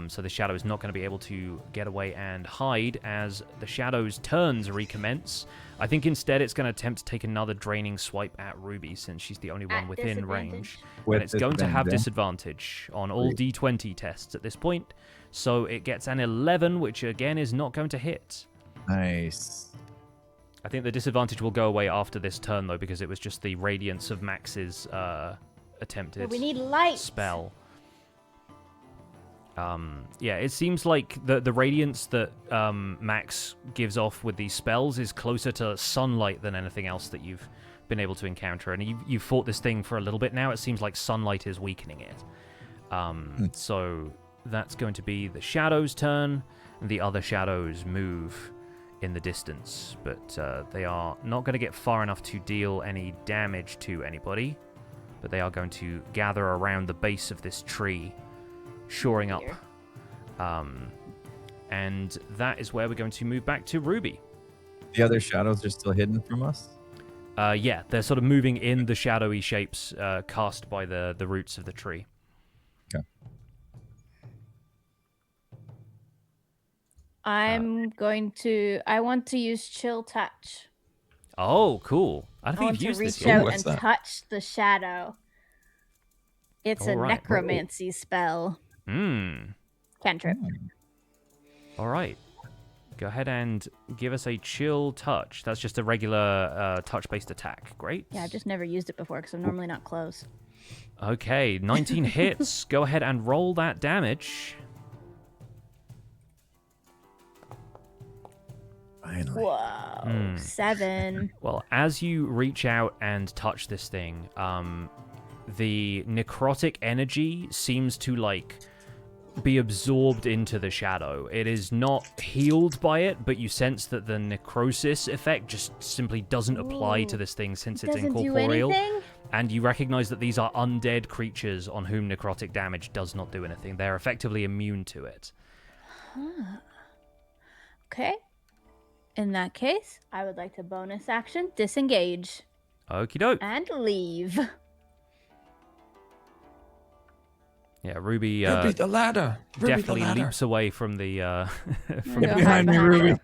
Speaker 1: So the shadow is not going to be able to get away and hide as the shadow's turns recommence. I think instead it's going to attempt to take another draining swipe at Ruby, since she's the only one
Speaker 4: At
Speaker 1: within range.
Speaker 2: With
Speaker 1: And it's going to have
Speaker 2: disadvantage.
Speaker 1: disadvantage on all D20 tests at this point. So it gets an 11, which again is not going to hit.
Speaker 2: Nice.
Speaker 1: I think the disadvantage will go away after this turn, though, because it was just the radiance of Max's attempted
Speaker 4: But we need light.
Speaker 1: spell. Yeah, it seems like the radiance that Max gives off with these spells is closer to sunlight than anything else that you've been able to encounter. And you've fought this thing for a little bit now. It seems like sunlight is weakening it. So that's going to be the shadow's turn. The other shadows move in the distance, but they are not going to get far enough to deal any damage to anybody. But they are going to gather around the base of this tree, shoring up. And that is where we're going to move back to Ruby.
Speaker 2: The other shadows are still hidden from us?
Speaker 1: Yeah, they're sort of moving in the shadowy shapes cast by the roots of the tree.
Speaker 2: Okay.
Speaker 4: I want to use Chill Touch.
Speaker 1: Oh, cool. I don't
Speaker 4: I
Speaker 1: think
Speaker 4: want
Speaker 1: you've
Speaker 4: to
Speaker 1: used this
Speaker 4: reach
Speaker 1: yet.
Speaker 4: out
Speaker 5: What's
Speaker 4: and
Speaker 5: that?
Speaker 4: touch the shadow. It's a
Speaker 1: Alright.
Speaker 4: necromancy spell. Cantrip.
Speaker 1: All right. Go ahead and give us a chill touch. That's just a regular touch-based attack. Great.
Speaker 4: Yeah, I've just never used it before because I'm normally not close.
Speaker 1: Okay, 19 hits. Go ahead and roll that damage.
Speaker 2: Finally.
Speaker 4: Whoa. 7.
Speaker 1: Well, as you reach out and touch this thing, the necrotic energy seems to, like, be absorbed into the shadow. It is not healed by it, but you sense that the necrosis effect just simply doesn't apply to this thing since it's
Speaker 4: Doesn't do
Speaker 1: incorporeal.
Speaker 4: anything?
Speaker 1: And you recognize that these are undead creatures on whom necrotic damage does not do anything. They're effectively immune to it.
Speaker 4: Okay. In that case, I would like to bonus action disengage
Speaker 1: Okie doke.
Speaker 4: and leave.
Speaker 1: Yeah, Ruby
Speaker 5: Ruby, the ladder. Ruby,
Speaker 1: definitely
Speaker 5: the ladder.
Speaker 1: leaps away from the from
Speaker 4: Go
Speaker 2: Get behind me,
Speaker 4: hide
Speaker 2: Ruby.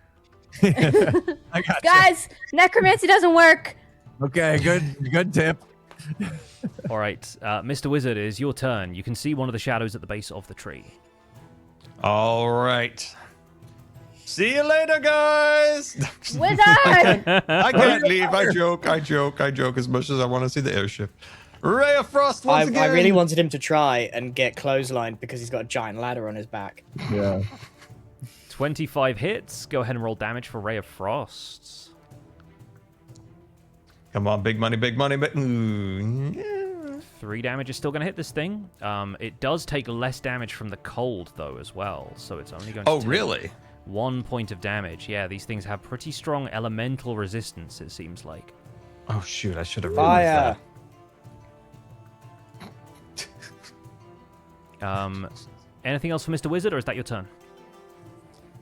Speaker 4: it.
Speaker 2: I got
Speaker 4: Guys, necromancy doesn't work.
Speaker 2: Okay, good tip.
Speaker 1: All right, Mr. Wizard, it is your turn. You can see one of the shadows at the base of the tree.
Speaker 5: All right. See you later, guys.
Speaker 4: Wizard!
Speaker 5: I can't leave. I joke as much as I want to see the airship. Ray of Frost once again.
Speaker 3: I really wanted him to try and get clotheslined because he's got a giant ladder on his back.
Speaker 2: Yeah.
Speaker 1: 25 hits. Go ahead and roll damage for Ray of Frost.
Speaker 5: Come on, big money, big money. Ooh, yeah.
Speaker 1: 3 damage is still going to hit this thing. It does take less damage from the cold, though, as well. So it's only going to take
Speaker 5: Really?
Speaker 1: 1 point of damage. Yeah, these things have pretty strong elemental resistance, it seems like.
Speaker 5: Oh, shoot. I should have realized
Speaker 3: Fire!
Speaker 5: that.
Speaker 1: Anything else for Mr. Wizard, or is that your turn?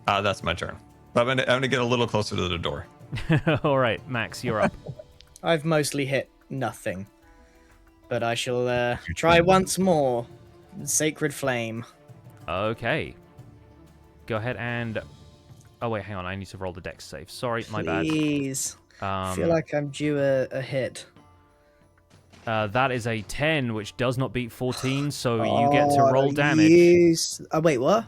Speaker 5: That's my turn. I'm gonna get a little closer to the door.
Speaker 1: All right, Max, you're up.
Speaker 3: I've mostly hit nothing. But I shall try once more. Sacred Flame.
Speaker 1: Okay. Go ahead and... Oh, wait, hang on. I need to roll the dex save. Sorry, my bad.
Speaker 3: Please. I feel like I'm due a hit.
Speaker 1: That is a 10, which does not beat 14, so you get to roll damage.
Speaker 3: Oh, wait, what?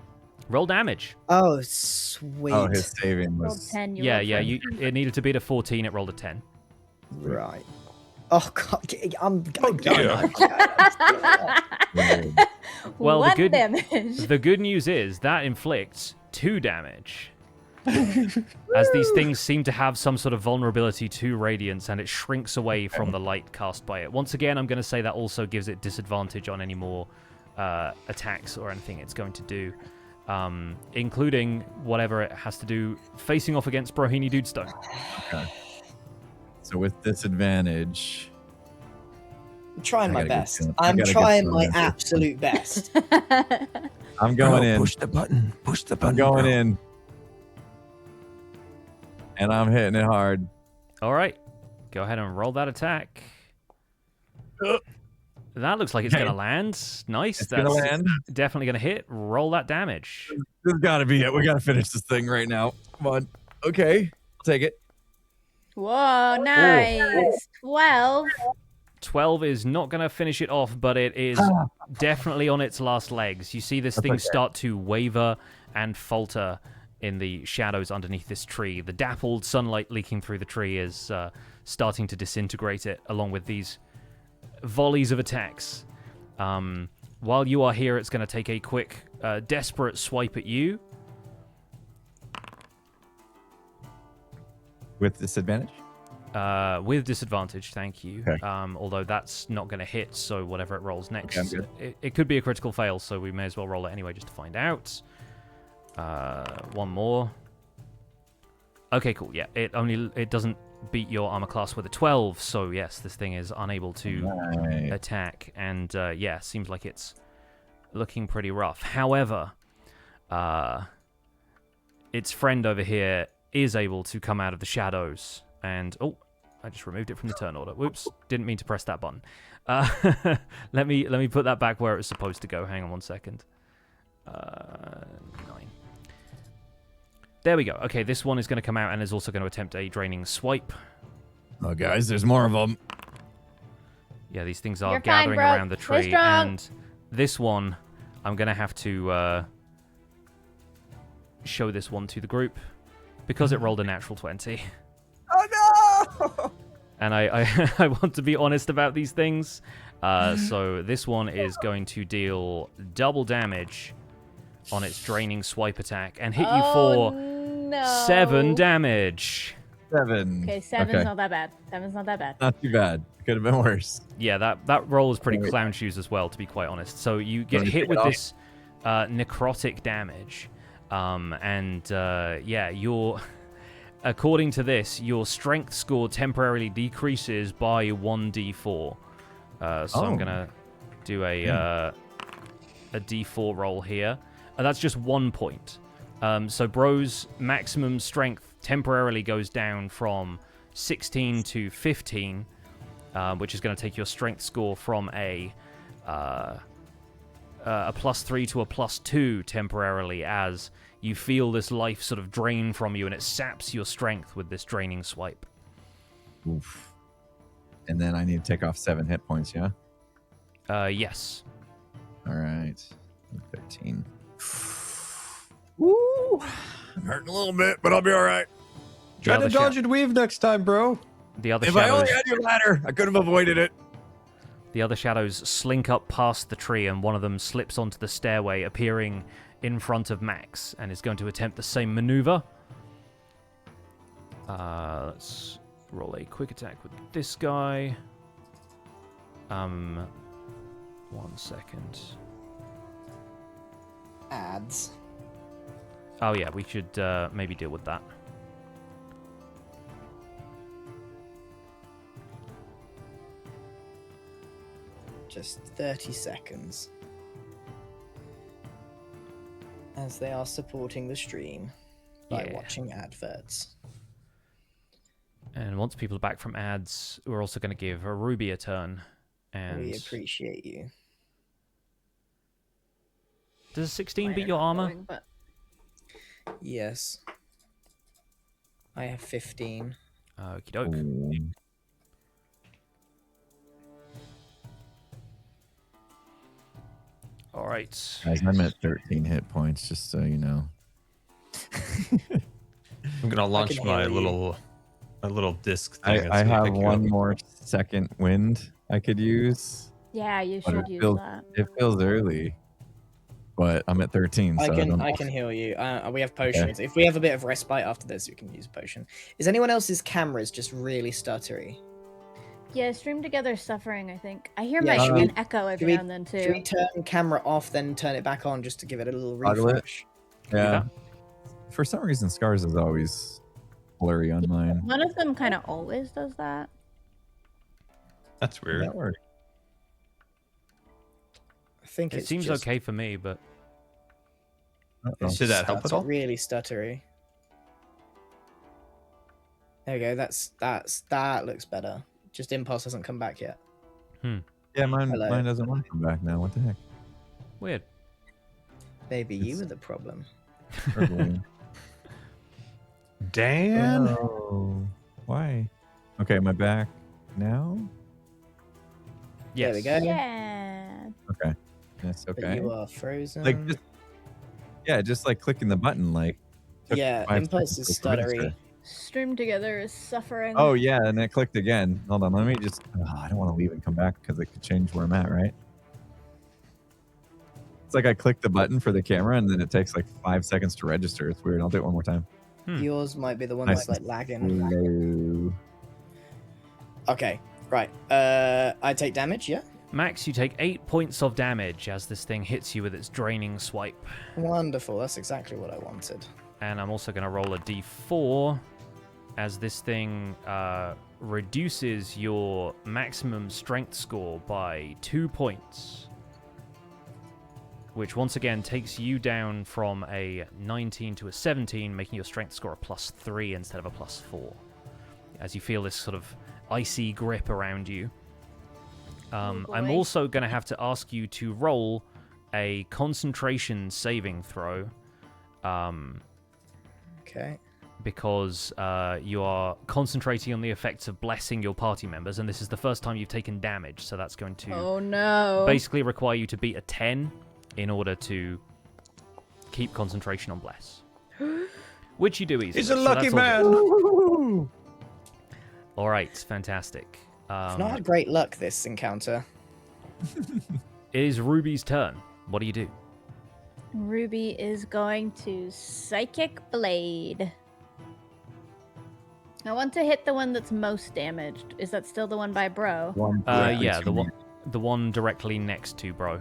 Speaker 1: Roll damage.
Speaker 3: Oh, sweet.
Speaker 2: Oh, his saving
Speaker 4: Rolled
Speaker 2: was.
Speaker 4: 10,
Speaker 1: Yeah,
Speaker 4: rolled
Speaker 1: yeah.
Speaker 4: 10.
Speaker 1: It needed to beat a 14. It rolled a 10.
Speaker 3: Right. Oh, God.
Speaker 5: Oh, dear.
Speaker 1: Well, the
Speaker 4: 1
Speaker 1: good-
Speaker 4: damage.
Speaker 1: The good news is that inflicts 2 damage. As these things seem to have some sort of vulnerability to radiance, and it shrinks away from the light cast by it. Once again, I'm going to say that also gives it disadvantage on any more attacks or anything it's going to do, including whatever it has to do facing off against Brohini Dudestone.
Speaker 2: Okay. So with disadvantage,
Speaker 3: I'm trying
Speaker 2: I
Speaker 3: my
Speaker 2: gotta get
Speaker 3: best.
Speaker 2: some- I
Speaker 3: I'm
Speaker 2: gotta get
Speaker 3: trying
Speaker 2: some
Speaker 3: my
Speaker 2: of this.
Speaker 3: absolute best.
Speaker 2: I'm going in.
Speaker 5: Push the button. Push the button.
Speaker 2: I'm going
Speaker 5: bro.
Speaker 2: in. And I'm hitting it hard.
Speaker 1: All right, go ahead and roll that attack. That looks like it's
Speaker 2: Okay.
Speaker 1: going to land. Nice.
Speaker 2: It's gonna land.
Speaker 1: Definitely going to hit. Roll that damage.
Speaker 2: This has got to be it. We got to finish this thing right now. Come on. Okay. I'll take it.
Speaker 4: Whoa, nice. 12.
Speaker 1: 12 is not going to finish it off, but it is definitely on its last legs. You see this thing
Speaker 2: okay.
Speaker 1: start to waver and falter in the shadows underneath this tree. The dappled sunlight leaking through the tree is starting to disintegrate it, along with these volleys of attacks. While you are here, it's going to take a quick, desperate swipe at you.
Speaker 2: With disadvantage?
Speaker 1: With disadvantage, thank you.
Speaker 2: Okay.
Speaker 1: Although that's not going to hit, so whatever it rolls next,
Speaker 2: Okay, I'm good.
Speaker 1: it could be a critical fail, so we may as well roll it anyway just to find out. One more. Okay, cool. Yeah, it doesn't beat your armor class with a 12, so yes, this thing is unable to
Speaker 2: Right.
Speaker 1: attack, and yeah, seems like it's looking pretty rough. However, its friend over here is able to come out of the shadows, and oh, I just removed it from the turn order. Whoops, didn't mean to press that button. Let me put that back where it was supposed to go. Hang on 1 second. 9. There we go. Okay, this one is going to come out and is also going to attempt a draining swipe.
Speaker 2: Oh, guys, there's more of them.
Speaker 1: Yeah, these things are
Speaker 4: You're fine,
Speaker 1: gathering
Speaker 4: bro.
Speaker 1: around the
Speaker 4: Stay
Speaker 1: tree,
Speaker 4: strong.
Speaker 1: and this one, I'm going to have to show this one to the group because it rolled a natural 20.
Speaker 2: Oh, no!
Speaker 1: And I want to be honest about these things. So this one is going to deal double damage on its draining swipe attack and hit you for
Speaker 4: no.
Speaker 1: 7 damage.
Speaker 2: 7.
Speaker 4: Okay, 7's not that bad. 7's not that bad.
Speaker 2: Not too bad. Could have been worse.
Speaker 1: Yeah, that roll is pretty
Speaker 2: Wait.
Speaker 1: clown shoes as well, to be quite honest. So you get
Speaker 2: me to
Speaker 1: hit
Speaker 2: take
Speaker 1: with
Speaker 2: it off?
Speaker 1: this necrotic damage. Yeah, your... According to this, your strength score temporarily decreases by 1d4. So I'm
Speaker 2: Oh.
Speaker 1: going to do a d4 roll here. That's just 1 point. So Bro's maximum strength temporarily goes down from 16 to 15, which is going to take your strength score from a +3 to a +2 temporarily, as you feel this life sort of drain from you, and it saps your strength with this draining swipe.
Speaker 2: Oof. And then I need to take off 7 hit points, yeah?
Speaker 1: Yes.
Speaker 2: All right. 13. Woo! I'm hurting a little bit, but I'll be all right.
Speaker 5: Try to
Speaker 1: other
Speaker 5: dodge and weave next time, bro.
Speaker 1: The other
Speaker 2: If I
Speaker 1: shadows,
Speaker 2: only had your ladder, I could have avoided it.
Speaker 1: the other shadows slink up past the tree, and one of them slips onto the stairway, appearing in front of Max, and is going to attempt the same maneuver. Let's roll a quick attack with this guy. 1 second.
Speaker 3: Ads.
Speaker 1: Oh yeah, we should maybe deal with that.
Speaker 3: Just 30 seconds. As they are supporting the stream by
Speaker 1: Yeah.
Speaker 3: watching adverts.
Speaker 1: And once people are back from ads, we're also going to give a Ruby a turn. And
Speaker 3: We appreciate you.
Speaker 1: does a 16 beat
Speaker 4: Minor
Speaker 1: your armor?
Speaker 4: going, but
Speaker 3: Yes. I have 15.
Speaker 1: Okie doke.
Speaker 2: Ooh.
Speaker 1: All right.
Speaker 2: Guys, I'm at 13 hit points, just so you know.
Speaker 5: I'm gonna launch
Speaker 3: can
Speaker 5: my
Speaker 3: heal you.
Speaker 5: little disc thing.
Speaker 2: I
Speaker 5: It's gonna
Speaker 2: have
Speaker 5: pick you
Speaker 2: one
Speaker 5: up.
Speaker 2: more second wind I could use.
Speaker 4: yeah, you
Speaker 2: But
Speaker 4: should
Speaker 2: it
Speaker 4: use
Speaker 2: feels,
Speaker 4: that.
Speaker 2: it feels early. But I'm at 13, so
Speaker 3: I
Speaker 2: don't
Speaker 3: can heal you. We have potions. If we have a bit of respite after this, we can use a potion. Is anyone else's cameras just really stuttery?
Speaker 4: Yeah, stream together suffering, I think. I hear
Speaker 3: Yeah,
Speaker 4: my
Speaker 3: should we-
Speaker 4: an echo every
Speaker 3: should we-
Speaker 4: now and then
Speaker 3: Should
Speaker 4: too.
Speaker 3: we turn camera off, then turn it back on just to give it a little
Speaker 2: Toggle it.
Speaker 3: refresh?
Speaker 2: Yeah. For some reason, Scars is always blurry on mine.
Speaker 4: One of them kind of always does that.
Speaker 5: That's weird.
Speaker 2: That works.
Speaker 3: I think
Speaker 1: It
Speaker 3: it's
Speaker 1: seems
Speaker 3: just,
Speaker 1: okay for me, but
Speaker 2: Uh-oh.
Speaker 5: Did that help at all?
Speaker 3: Really stuttery. There we go. That looks better. Just impulse hasn't come back yet.
Speaker 2: Yeah, mine
Speaker 3: Hello.
Speaker 2: doesn't want to come back now. What the heck?
Speaker 1: weird.
Speaker 3: Maybe you
Speaker 2: It's-
Speaker 3: were the problem.
Speaker 2: Struggling.
Speaker 5: Dan?
Speaker 2: Oh, why? Okay, am I back now?
Speaker 1: Yes.
Speaker 3: There we go.
Speaker 4: Yeah.
Speaker 2: Okay. That's
Speaker 3: But
Speaker 2: okay.
Speaker 3: you are frozen.
Speaker 2: Like, just like clicking the button, like. took
Speaker 3: Yeah,
Speaker 2: 5
Speaker 3: impulse
Speaker 2: seconds
Speaker 3: is
Speaker 2: to register.
Speaker 3: stuttery.
Speaker 4: Stream together is suffering.
Speaker 2: Oh yeah, and it clicked again. Hold on, let me just. I don't want to leave and come back because it could change where I'm at, right? It's like I clicked the button for the camera and then it takes like 5 seconds to register. It's weird. I'll do it one more time.
Speaker 3: Yours might be the one
Speaker 2: Nice.
Speaker 3: that's like lagging.
Speaker 2: Hello.
Speaker 3: Okay, right. I take damage, yeah?
Speaker 1: Max, you take 8 points of damage as this thing hits you with its draining swipe.
Speaker 3: Wonderful. That's exactly what I wanted.
Speaker 1: And I'm also going to roll a d4 as this thing reduces your maximum strength score by 2 points. Which once again takes you down from a 19 to a 17, making your strength score a +3 instead of a +4. As you feel this sort of icy grip around you. I'm
Speaker 4: boy.
Speaker 1: also going to have to ask you to roll a concentration saving throw.
Speaker 3: Okay.
Speaker 1: Because you are concentrating on the effects of blessing your party members, and this is the first time you've taken damage, so that's going to
Speaker 4: Oh no.
Speaker 1: basically require you to beat a 10 in order to keep concentration on bless. Which you do easily.
Speaker 5: He's a
Speaker 1: so
Speaker 5: lucky
Speaker 1: that's all
Speaker 5: man.
Speaker 1: good. All right, fantastic.
Speaker 3: I've not had great luck this encounter.
Speaker 1: It is Ruby's turn. What do you do?
Speaker 4: Ruby is going to Psychic Blade. I want to hit the one that's most damaged. Is that still the one by Bro?
Speaker 1: Yeah, the one directly next to Bro.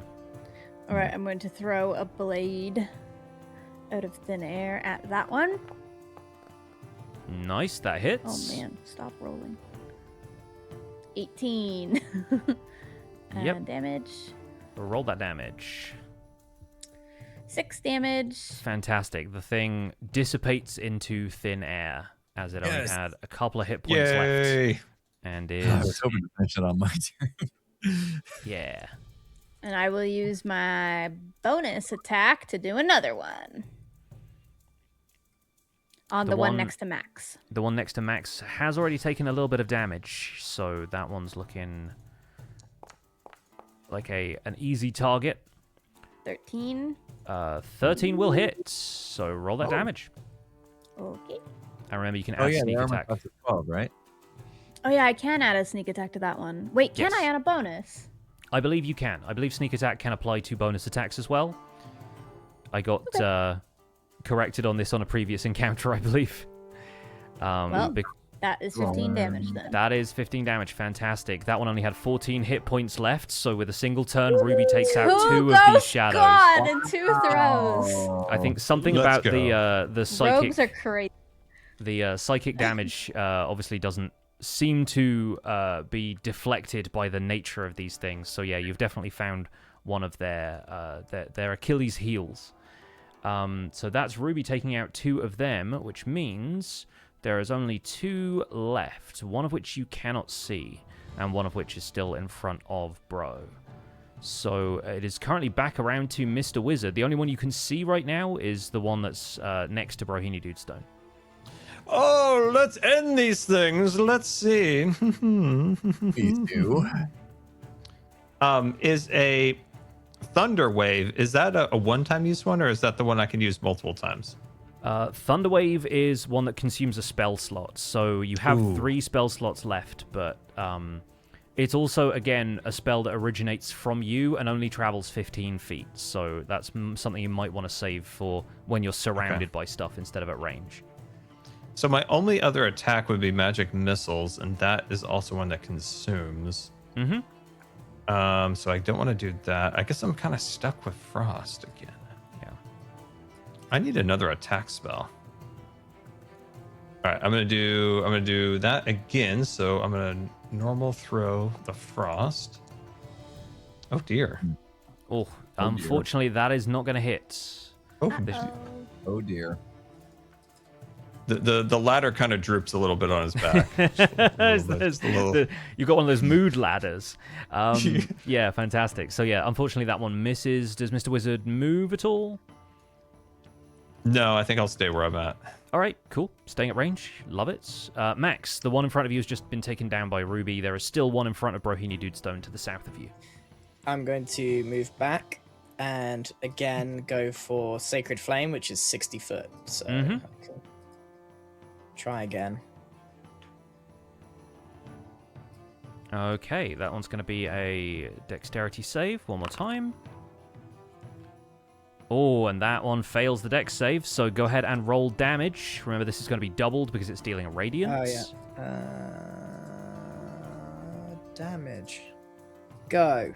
Speaker 4: All right, I'm going to throw a blade out of thin air at that one.
Speaker 1: Nice, that
Speaker 4: Oh
Speaker 1: hits.
Speaker 4: man, stop rolling. 18.
Speaker 1: Yep.
Speaker 4: Damage.
Speaker 1: Roll that damage.
Speaker 4: 6 damage.
Speaker 1: Fantastic. The thing dissipates into thin air as it only
Speaker 2: Yes.
Speaker 1: had a couple of hit points left.
Speaker 5: Yay.
Speaker 1: And
Speaker 2: I was
Speaker 1: is,
Speaker 2: hoping to finish it on my turn.
Speaker 1: yeah.
Speaker 4: And I will use my bonus attack to do another one. On the one next to Max.
Speaker 1: The one next to Max has already taken a little bit of damage, so that one's looking like an easy target.
Speaker 4: 13.
Speaker 1: 13 will hit, so roll that damage.
Speaker 4: Okay.
Speaker 1: And remember, you can add sneak attack.
Speaker 2: That's a 12, right?
Speaker 4: Oh yeah, I can add a sneak attack to that one. Wait, can I add a bonus?
Speaker 1: I believe you can. I believe sneak attack can apply to bonus attacks as well. I got corrected on this on a previous encounter, I believe.
Speaker 4: That is 15 damage then.
Speaker 1: That is 15 damage. Fantastic. That one only had 14 hit points left, so with a single turn, Ruby takes out 2 of these shadows.
Speaker 4: God, and 2 throws.
Speaker 1: I think something about the psychic...
Speaker 4: Rogues are crazy.
Speaker 1: The psychic damage obviously doesn't seem to be deflected by the nature of these things. So yeah, you've definitely found one of their Achilles' heels. So that's Ruby taking out 2 of them, which means there is only 2 left, one of which you cannot see, and one of which is still in front of Bro. So it is currently back around to Mr. Wizard. The only one you can see right now is the one that's next to Brohini Dudestone.
Speaker 5: Oh, let's end these things. Let's see.
Speaker 2: Please do.
Speaker 5: Is a Thunder Wave, is that a one-time use one, or is that the one I can use multiple times?
Speaker 1: Thunder Wave is one that consumes a spell slot, so you have 3 spell slots left, but it's also, again, a spell that originates from you and only travels 15 feet, so that's something you might want to save for when you're surrounded by stuff instead of at range.
Speaker 5: So my only other attack would be Magic Missiles, and that is also one that consumes.
Speaker 1: Mm-hmm.
Speaker 5: So I don't want to do that. I guess I'm kind of stuck with Frost again.
Speaker 1: Yeah.
Speaker 5: I need another attack spell. All right, I'm gonna do that again. So I'm gonna normal throw the Frost. Oh dear.
Speaker 1: Oh, unfortunately, that is not going to hit.
Speaker 2: Oh dear.
Speaker 5: The ladder kind of droops a little bit on his back.
Speaker 1: You've got one of those mood ladders. Yeah, fantastic. So yeah, unfortunately that one misses. Does Mr. Wizard move at all?
Speaker 5: No, I think I'll stay where I'm at.
Speaker 1: All right, cool. Staying at range. Love it. Max, the one in front of you has just been taken down by Ruby. There is still one in front of Brohini Dudestone to the south of you.
Speaker 3: I'm going to move back and again go for Sacred Flame, which is 60 foot. So I can try again.
Speaker 1: Okay, that one's going to be a dexterity save. One more time. Oh, and that one fails the dex save, so go ahead and roll damage. Remember, this is going to be doubled because it's dealing radiant.
Speaker 3: Oh, yeah. Damage. Go.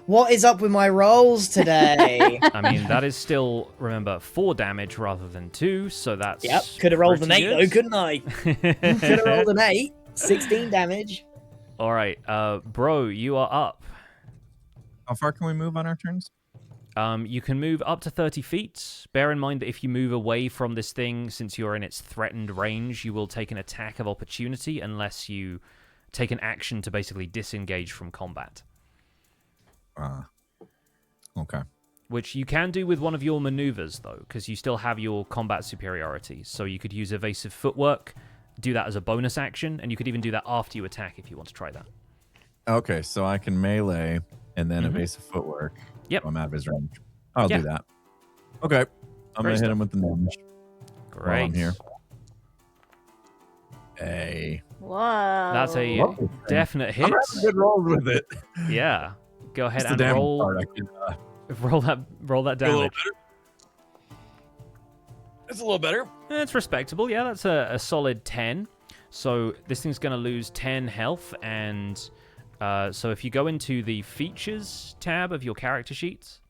Speaker 3: What is up with my rolls today?
Speaker 1: I mean, that is still, remember, 4 damage rather than 2, so that's
Speaker 3: Yep, could have rolled an 8
Speaker 1: good.
Speaker 3: though, couldn't I? Could have rolled an 8. 16 damage.
Speaker 1: All right, Bro, you are up.
Speaker 2: How far can we move on our turns?
Speaker 1: You can move up to 30 feet. Bear in mind that if you move away from this thing, since you're in its threatened range, you will take an attack of opportunity unless you take an action to basically disengage from combat.
Speaker 2: Okay.
Speaker 1: Which you can do with one of your maneuvers, though, because you still have your combat superiority. So you could use evasive footwork, do that as a bonus action, and you could even do that after you attack if you want to try that.
Speaker 2: Okay, so I can melee and then evasive footwork.
Speaker 1: Yep.
Speaker 2: I'm out of his range. I'll do that. Okay. I'm going to hit him with the damage.
Speaker 1: Great.
Speaker 2: While I'm here. Hey.
Speaker 4: Whoa.
Speaker 1: That's a definite hit.
Speaker 2: I'm having good rolls with it.
Speaker 1: Yeah. Go ahead
Speaker 2: It's
Speaker 1: and
Speaker 2: the damage
Speaker 1: roll.
Speaker 2: part I can,
Speaker 1: roll that damage.
Speaker 2: It's a little better.
Speaker 1: It's respectable. Yeah, that's a solid 10. So this thing's going to lose 10 health, and so if you go into the features tab of your character sheets,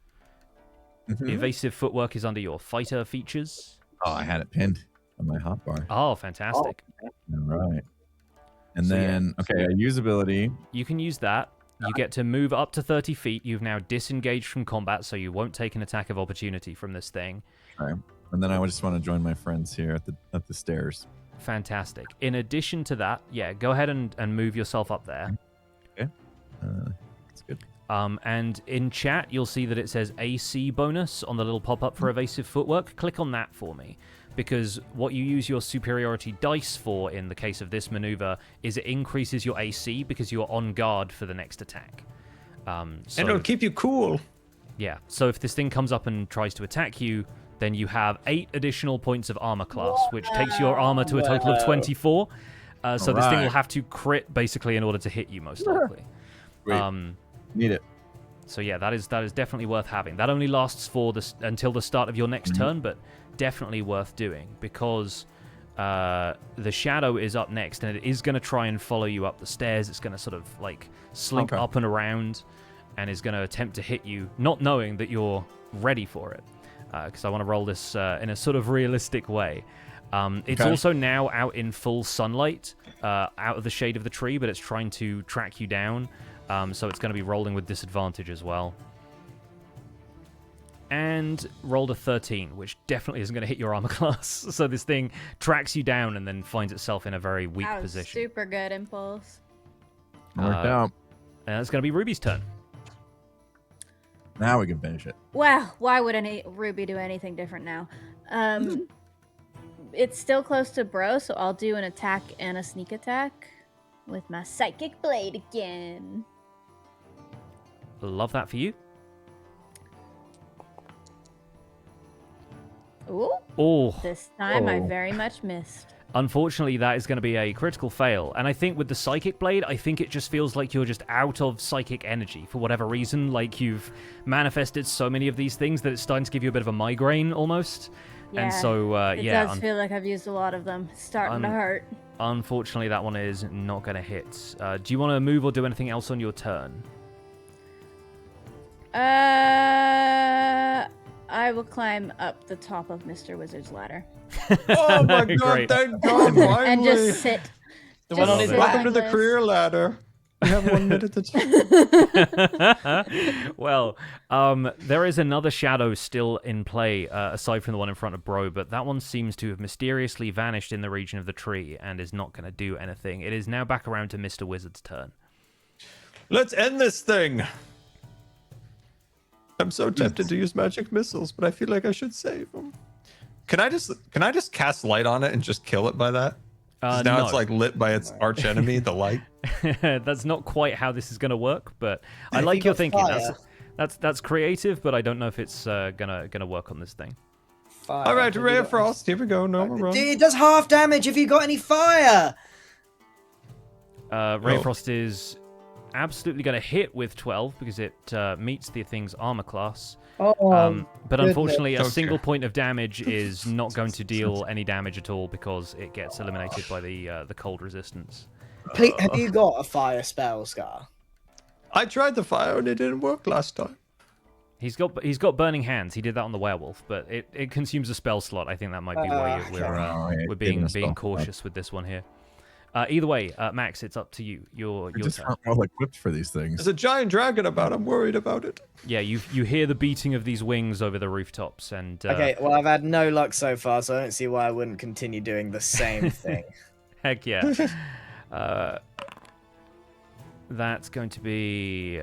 Speaker 1: the evasive footwork is under your fighter features.
Speaker 2: Oh, I had it pinned on my hotbar.
Speaker 1: Oh, fantastic.
Speaker 2: All right. And then, okay, a usability.
Speaker 1: You can use that. You get to move up to 30 feet. You've now disengaged from combat, so you won't take an attack of opportunity from this thing.
Speaker 2: Okay. And then I just want to join my friends here at the stairs.
Speaker 1: Fantastic. In addition to that, yeah, go ahead and move yourself up there.
Speaker 2: Okay. That's good.
Speaker 1: And in chat, you'll see that it says AC bonus on the little pop-up for evasive footwork. Click on that for me, because what you use your superiority dice for in the case of this maneuver is it increases your AC because you're on guard for the next attack. So,
Speaker 5: And it'll keep you cool.
Speaker 1: yeah, so if this thing comes up and tries to attack you, then you have 8 additional points of armor class, which takes your armor to a total of 24. So this thing will have to crit, basically, in order to hit you, most likely.
Speaker 2: Sweet. Need it.
Speaker 1: So yeah, that is definitely worth having. That only lasts for until the start of your next turn, but definitely worth doing, because the shadow is up next, and it is going to try and follow you up the stairs. It's going to sort of like slink up and around, and is going to attempt to hit you, not knowing that you're ready for it. Because I want to roll this in a sort of realistic way. It's also now out in full sunlight, out of the shade of the tree, but it's trying to track you down. So it's going to be rolling with disadvantage as well. And rolled a 13, which definitely isn't going to hit your armor class. So this thing tracks you down and then finds itself in a very weak
Speaker 4: That was
Speaker 1: position.
Speaker 4: super good, Impulse.
Speaker 2: Worked out.
Speaker 1: And it's going to be Ruby's turn.
Speaker 2: Now we can finish it.
Speaker 4: Well, why would Ruby do anything different now? It's still close to Bro, so I'll do an attack and a sneak attack with my Psychic Blade again.
Speaker 1: Love that for you.
Speaker 4: Ooh,
Speaker 1: Oh,
Speaker 4: this time I
Speaker 2: Oh.
Speaker 4: very much missed.
Speaker 1: unfortunately, that is going to be a critical fail. And I think with the Psychic Blade, I think it just feels like you're just out of psychic energy for whatever reason. Like you've manifested so many of these things that it's starting to give you a bit of a migraine almost.
Speaker 4: Yeah,
Speaker 1: And so,
Speaker 4: it does feel like I've used a lot of them. It's starting to hurt.
Speaker 1: Unfortunately, that one is not going to hit. Do you want to move or do anything else on your turn?
Speaker 4: I will climb up the top of Mr. Wizard's ladder.
Speaker 5: Oh my god,
Speaker 1: Great.
Speaker 5: thank God, finally.
Speaker 4: And just sit.
Speaker 3: The one on his
Speaker 4: sit
Speaker 3: back.
Speaker 5: Welcome to the
Speaker 4: mindless.
Speaker 5: career ladder. I have 1 minute to
Speaker 1: Well, there is another shadow still in play, aside from the one in front of Bro, but that one seems to have mysteriously vanished in the region of the tree and is not going to do anything. It is now back around to Mr. Wizard's turn.
Speaker 5: Let's end this thing. I'm so tempted to use magic missiles, but I feel like I should save them. Can I just cast light on it and just kill it by that? 'Cause now
Speaker 1: No.
Speaker 5: it's like lit by its arch enemy, the light.
Speaker 1: That's not quite how this is going to work, but I
Speaker 3: If
Speaker 1: like
Speaker 3: you
Speaker 1: your
Speaker 3: got
Speaker 1: thinking.
Speaker 3: fire.
Speaker 1: That's creative, but I don't know if it's gonna work on this thing.
Speaker 3: Fire.
Speaker 5: All right,
Speaker 3: Have you
Speaker 5: Ray of
Speaker 3: got-
Speaker 5: Frost. Here we go. Normal run.
Speaker 3: Dude, it does half damage if you got any fire.
Speaker 1: Ray
Speaker 5: Oh.
Speaker 1: Frost is absolutely going to hit with 12 because it meets the thing's armor class. But
Speaker 3: goodness.
Speaker 1: unfortunately, a
Speaker 5: Okay.
Speaker 1: single point of damage is not going to deal any damage at all because it gets eliminated by the cold resistance.
Speaker 3: Please, have you got a fire spell, Scar?
Speaker 5: I tried the fire and it didn't work last time.
Speaker 1: He's got burning hands. He did that on the werewolf, but it consumes a spell slot. I think that might be why
Speaker 3: okay.
Speaker 1: we're
Speaker 2: Giving
Speaker 1: being
Speaker 2: a spell slot.
Speaker 1: cautious with this one here. Either way, Max, it's up to you. Your
Speaker 2: Just
Speaker 1: turn.
Speaker 2: aren't well equipped for these things.
Speaker 5: There's a giant dragon about. I'm worried about it.
Speaker 1: Yeah, you hear the beating of these wings over the rooftops, and
Speaker 3: Okay, well, I've had no luck so far, so I don't see why I wouldn't continue doing the same thing.
Speaker 1: heck yeah. That's going to be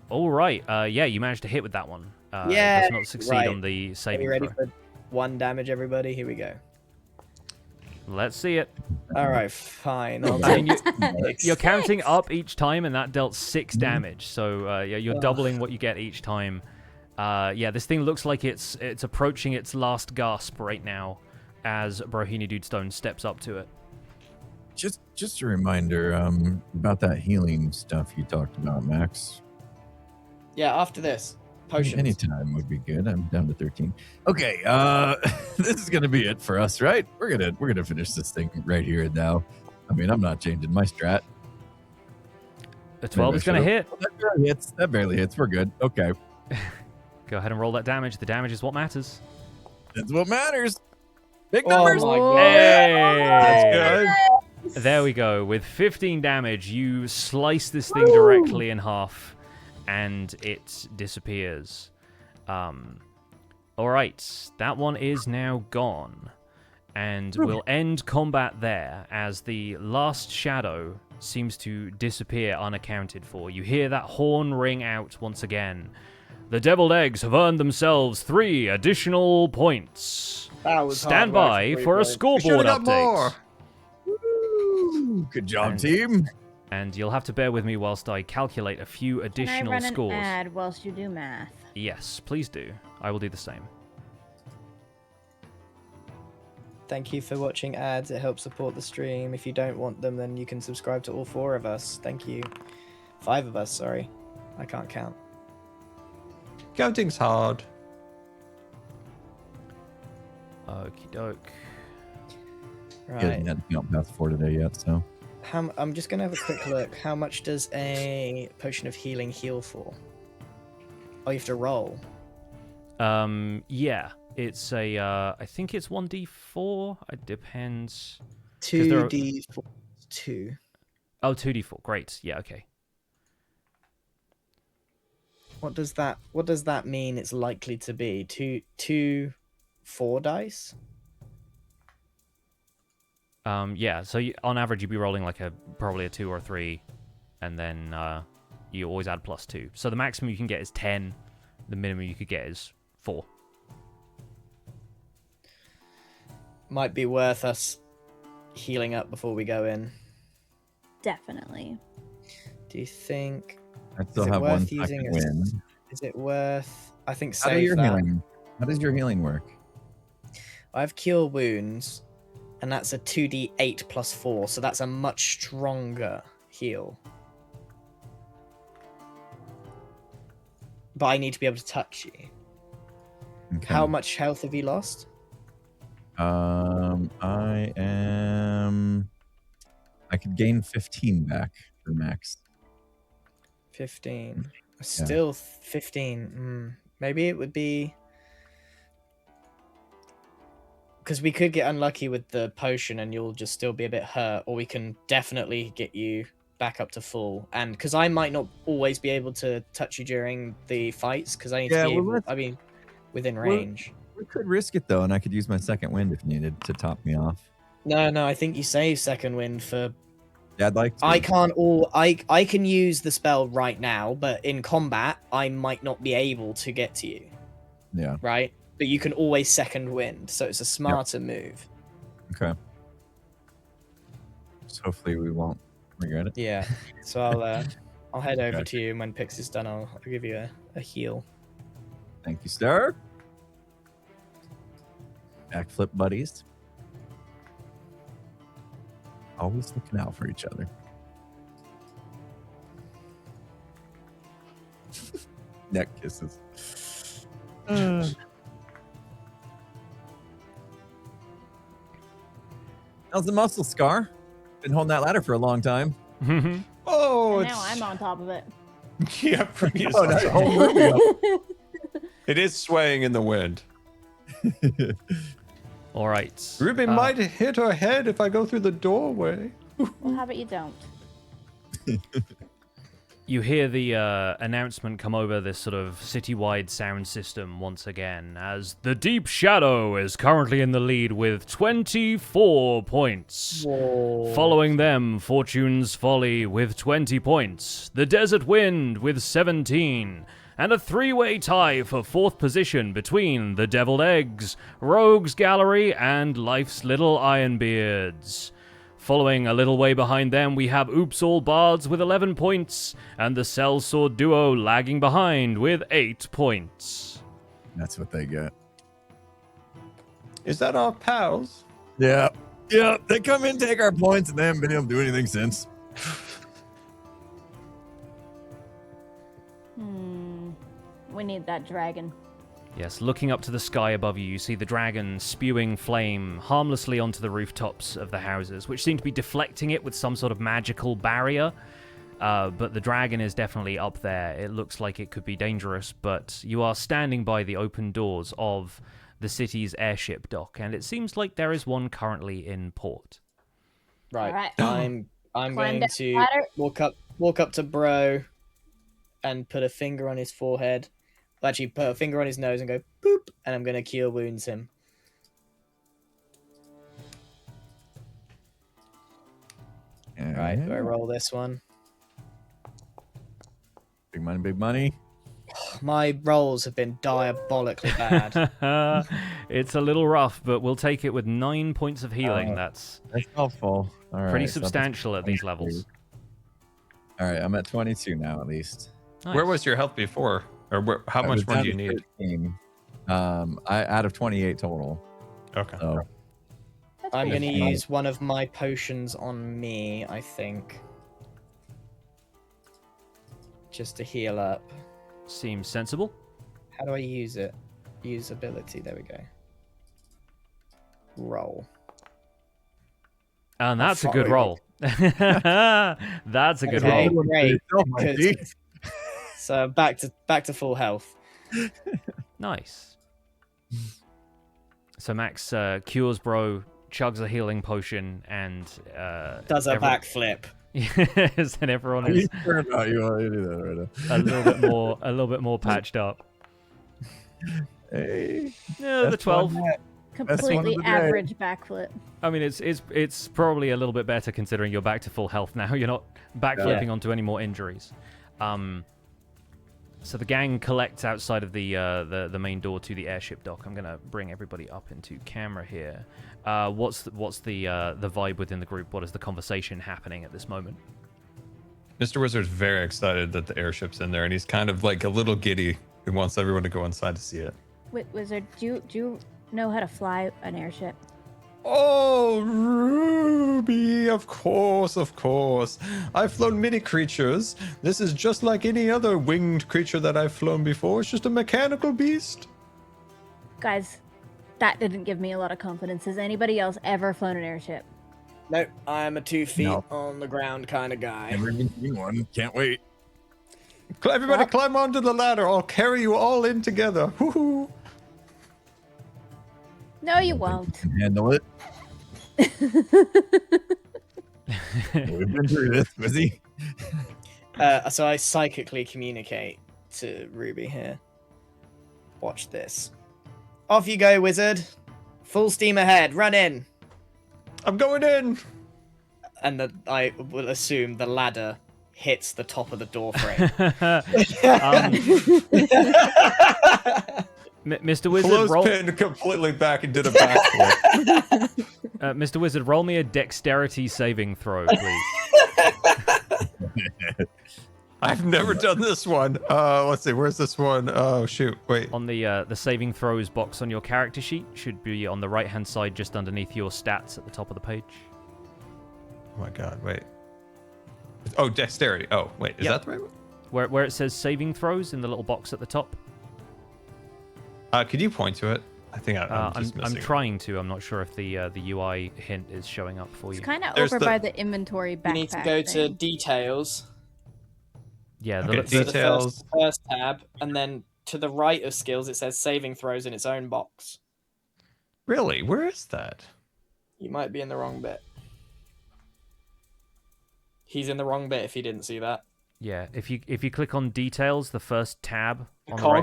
Speaker 1: all right. Yeah, you managed to hit with that one. It
Speaker 3: Yeah,
Speaker 1: does not succeed
Speaker 3: right.
Speaker 1: on the
Speaker 3: Are
Speaker 1: saving
Speaker 3: you ready
Speaker 1: throw.
Speaker 3: for 1 damage, everybody? Here we go.
Speaker 1: Let's see it.
Speaker 3: All right, fine. I'll
Speaker 1: I mean,
Speaker 3: take
Speaker 1: you're counting up each time, and that dealt 6 damage. So yeah, you're
Speaker 3: Ugh.
Speaker 1: doubling what you get each time. Yeah, this thing looks like it's approaching its last gasp right now, as Brohini Dudestone steps up to it.
Speaker 2: Just a reminder about that healing stuff you talked about, Max.
Speaker 3: Yeah, after this. Potions.
Speaker 2: Anytime would be good. I'm down to 13. Okay, this is gonna be it for us, right? We're gonna finish this thing right here and now. I mean, I'm not changing my strat.
Speaker 1: The 12 is going to hit.
Speaker 2: That barely hits. That barely hits. We're good. Okay,
Speaker 1: Go ahead and roll that damage. The damage is what matters.
Speaker 2: that's what matters. Big
Speaker 3: Oh
Speaker 2: numbers.
Speaker 3: my god.
Speaker 1: Hey!
Speaker 5: That's good.
Speaker 1: There we go. With 15 damage, you slice this thing directly in half, and it disappears. All right, that one is now gone, and we'll end combat there as the last shadow seems to disappear unaccounted for. You hear that horn ring out once again. The deviled eggs have earned themselves 3 additional points.
Speaker 3: That was
Speaker 1: Stand
Speaker 3: hard work
Speaker 1: by
Speaker 3: for
Speaker 1: for a
Speaker 3: 3 points.
Speaker 1: scoreboard
Speaker 5: got
Speaker 1: update.
Speaker 5: more.
Speaker 2: Woo! Good job,
Speaker 1: And-
Speaker 2: team.
Speaker 1: And you'll have to bear with me whilst I calculate a few
Speaker 4: Can I
Speaker 1: additional
Speaker 4: run
Speaker 1: scores.
Speaker 4: an ad whilst you do math?
Speaker 1: Yes, please do. I will do the same.
Speaker 3: Thank you for watching ads. It helps support the stream. If you don't want them, then you can subscribe to all 4 of us. Thank you. 5 of us, sorry. I can't count.
Speaker 5: Counting's hard.
Speaker 1: Okie doke.
Speaker 2: He hasn't
Speaker 3: Right.
Speaker 2: had to count past 4 today yet, so.
Speaker 3: I'm just going to have a quick look. How much does a potion of healing heal for? Oh, you have to roll.
Speaker 1: Yeah, it's a, I think it's 1d4. It depends. there are-
Speaker 3: 2d4. 2.
Speaker 1: Oh, 2d4. Great. Yeah, okay.
Speaker 3: What does that mean it's likely to be? 2 4 dice?
Speaker 1: Yeah, so on average you'd be rolling like probably a 2 or 3, and then you always add +2. So the maximum you can get is 10. The minimum you could get is 4.
Speaker 3: Might be worth us healing up before we go in.
Speaker 4: Definitely.
Speaker 3: Do you think?
Speaker 2: I still
Speaker 3: Is it
Speaker 2: have
Speaker 3: worth
Speaker 2: 1
Speaker 3: using
Speaker 2: second
Speaker 3: a-
Speaker 2: win.
Speaker 3: Is it worth? I think
Speaker 2: How,
Speaker 3: save that.
Speaker 2: How does your healing work?
Speaker 3: I have cure wounds, and that's a 2d8 plus 4, so that's a much stronger heal. But I need to be able to touch you.
Speaker 2: Okay.
Speaker 3: How much health have you lost?
Speaker 2: I could gain 15 back for max.
Speaker 3: 15. Still 15. Maybe it would be... Because we could get unlucky with the potion and you'll just still be a bit hurt, or we can definitely get you back up to full. And because I might not always be able to touch you during the fights, because I need to be able... I mean, within range.
Speaker 2: We could risk it though, and I could use my second wind if needed to top me off.
Speaker 3: No, I think you save second wind for...
Speaker 2: Yeah, I'd like to.
Speaker 3: I can use the spell right now, but in combat, I might not be able to get to you,
Speaker 2: Yeah.
Speaker 3: right? But you can always second wind, so it's a smarter move.
Speaker 2: Okay. So hopefully we won't regret it.
Speaker 3: Yeah. So I'll head over to you, and when Pix is done, I'll give you a heal.
Speaker 2: Thank you, sir. Backflip buddies. Always looking out for each other. Neck kisses. How's the muscle, Scar? Been holding that ladder for a long time.
Speaker 5: Oh,
Speaker 4: And
Speaker 5: it's...
Speaker 4: now I'm on top of it.
Speaker 5: Yeah, pretty
Speaker 2: Oh, nice. Oh,
Speaker 5: It is swaying in the wind.
Speaker 1: All right.
Speaker 5: Ruby might hit her head if I go through the doorway.
Speaker 4: Well, how about you don't?
Speaker 1: You hear the announcement come over this sort of citywide sound system once again, as the Deep Shadow is currently in the lead with 24 points.
Speaker 3: Whoa.
Speaker 1: Following them, Fortune's Folly with 20 points, the Desert Wind with 17, and a 3-way tie for 4th position between the Deviled Eggs, Rogues Gallery, and Life's Little Ironbeards. Following a little way behind them, we have Oops All Bards with 11 points, and the Sellsword Duo lagging behind with 8 points.
Speaker 2: That's what they get.
Speaker 5: Is that our pals?
Speaker 2: Yeah. Yeah. They come in, take our points, and they haven't been able to do anything since.
Speaker 4: We need that dragon.
Speaker 1: Yes, looking up to the sky above you, you see the dragon spewing flame harmlessly onto the rooftops of the houses, which seem to be deflecting it with some sort of magical barrier. But the dragon is definitely up there. It looks like it could be dangerous, but you are standing by the open doors of the city's airship dock, and it seems like there is one currently in port.
Speaker 3: Right.
Speaker 4: Alright.
Speaker 3: I'm
Speaker 4: Climb
Speaker 3: going
Speaker 4: down
Speaker 3: to
Speaker 4: the ladder.
Speaker 3: walk up to Bro and put a finger on his forehead. Well, actually, put a finger on his nose and go boop, and I'm going to cure wounds him. Right, do I roll this one?
Speaker 2: Big money, big money.
Speaker 3: My rolls have been diabolically bad.
Speaker 1: It's a little rough, but we'll take it with 9 points of healing. That's
Speaker 2: helpful. All right,
Speaker 1: pretty
Speaker 2: so that's
Speaker 1: substantial at these
Speaker 2: 22.
Speaker 1: levels.
Speaker 2: All right, I'm at 22 now at least.
Speaker 1: Nice.
Speaker 5: Where was your health before? Or how
Speaker 2: I
Speaker 5: much
Speaker 2: was
Speaker 5: more
Speaker 2: down
Speaker 5: do you
Speaker 2: to
Speaker 5: need?
Speaker 2: 13. I out of 28 total.
Speaker 5: Okay.
Speaker 2: So
Speaker 4: That's
Speaker 3: I'm
Speaker 4: pretty
Speaker 3: going to
Speaker 4: fair.
Speaker 3: use one of my potions on me, I think. Just to heal up.
Speaker 1: Seems sensible.
Speaker 3: How do I use it? Use ability. There we go. Roll.
Speaker 1: And that's a
Speaker 3: fuck
Speaker 1: good
Speaker 3: me.
Speaker 1: roll. That's a good
Speaker 3: Okay,
Speaker 1: roll.
Speaker 3: great.
Speaker 2: Oh my
Speaker 3: Good.
Speaker 2: God.
Speaker 3: So back to full health.
Speaker 1: Nice. So Max cures bro, chugs a healing potion, and
Speaker 3: Does a
Speaker 1: everyone-
Speaker 3: backflip.
Speaker 1: Yes, and everyone
Speaker 2: Are you
Speaker 1: is
Speaker 2: sure about you want to do that right now?
Speaker 1: a little bit more patched up.
Speaker 2: Hey,
Speaker 1: Yeah, the
Speaker 2: that's one
Speaker 1: 12.
Speaker 2: net.
Speaker 4: Completely
Speaker 2: the day.
Speaker 4: average backflip.
Speaker 1: I mean, it's probably a little bit better considering you're back to full health now. You're not backflipping onto any more injuries. So the gang collects outside of the main door to the airship dock. I'm gonna bring everybody up into camera here. What's the vibe within the group? What is the conversation happening at this moment?
Speaker 5: Mr. Wizard's very excited that the airship's in there, and he's kind of like a little giddy. He wants everyone to go inside to see it.
Speaker 4: Wizard, do you know how to fly an airship?
Speaker 5: Oh, Ruby, of course, of course. I've flown many creatures. This is just like any other winged creature that I've flown before. It's just a mechanical beast.
Speaker 4: Guys, that didn't give me a lot of confidence. Has anybody else ever flown an airship?
Speaker 3: Nope, I'm a 2 feet
Speaker 2: No.
Speaker 3: on the ground kind of guy.
Speaker 2: Never even seen one. Can't wait.
Speaker 5: Everybody
Speaker 4: Well-
Speaker 5: climb onto the ladder. I'll carry you all in together. Woohoo.
Speaker 4: No, you won't.
Speaker 2: Can handle it. We've been through this, Wizzy.
Speaker 3: So I psychically communicate to Ruby here. Watch this. Off you go, wizard. Full steam ahead. Run in.
Speaker 5: I'm going in.
Speaker 3: And I will assume the ladder hits the top of the door frame.
Speaker 1: Mr. Wizard, roll.
Speaker 5: Clothespin completely back and did a backflip.
Speaker 1: Mr. Wizard, roll me a dexterity saving throw, please.
Speaker 5: I've never done this one. Let's see. Where's this one? Oh, shoot. Wait.
Speaker 1: On the saving throws box on your character sheet should be on the right-hand side, just underneath your stats at the top of the page.
Speaker 5: Oh, my God. Wait. Oh, dexterity. Oh, wait. Is
Speaker 1: Yep.
Speaker 5: that the right one?
Speaker 1: Where it says saving throws in the little box at the top.
Speaker 5: Could you point to it? I think I'm just
Speaker 1: I'm
Speaker 5: missing it.
Speaker 1: trying to. I'm not sure if the UI hint is showing up for you.
Speaker 4: It's kind of
Speaker 5: There's
Speaker 4: over
Speaker 5: the-
Speaker 4: by the inventory backpack.
Speaker 3: You need to go to
Speaker 4: thing.
Speaker 3: details.
Speaker 1: Yeah,
Speaker 5: Okay,
Speaker 1: the,
Speaker 3: So the
Speaker 5: Details.
Speaker 3: first tab, and then to the right of skills, it says saving throws in its own box.
Speaker 5: Really? Where is that?
Speaker 3: You might be in the wrong bit. He's in the wrong bit if he didn't see that.
Speaker 1: yeah. If you click on details, the first tab
Speaker 3: The
Speaker 1: on the
Speaker 3: cog?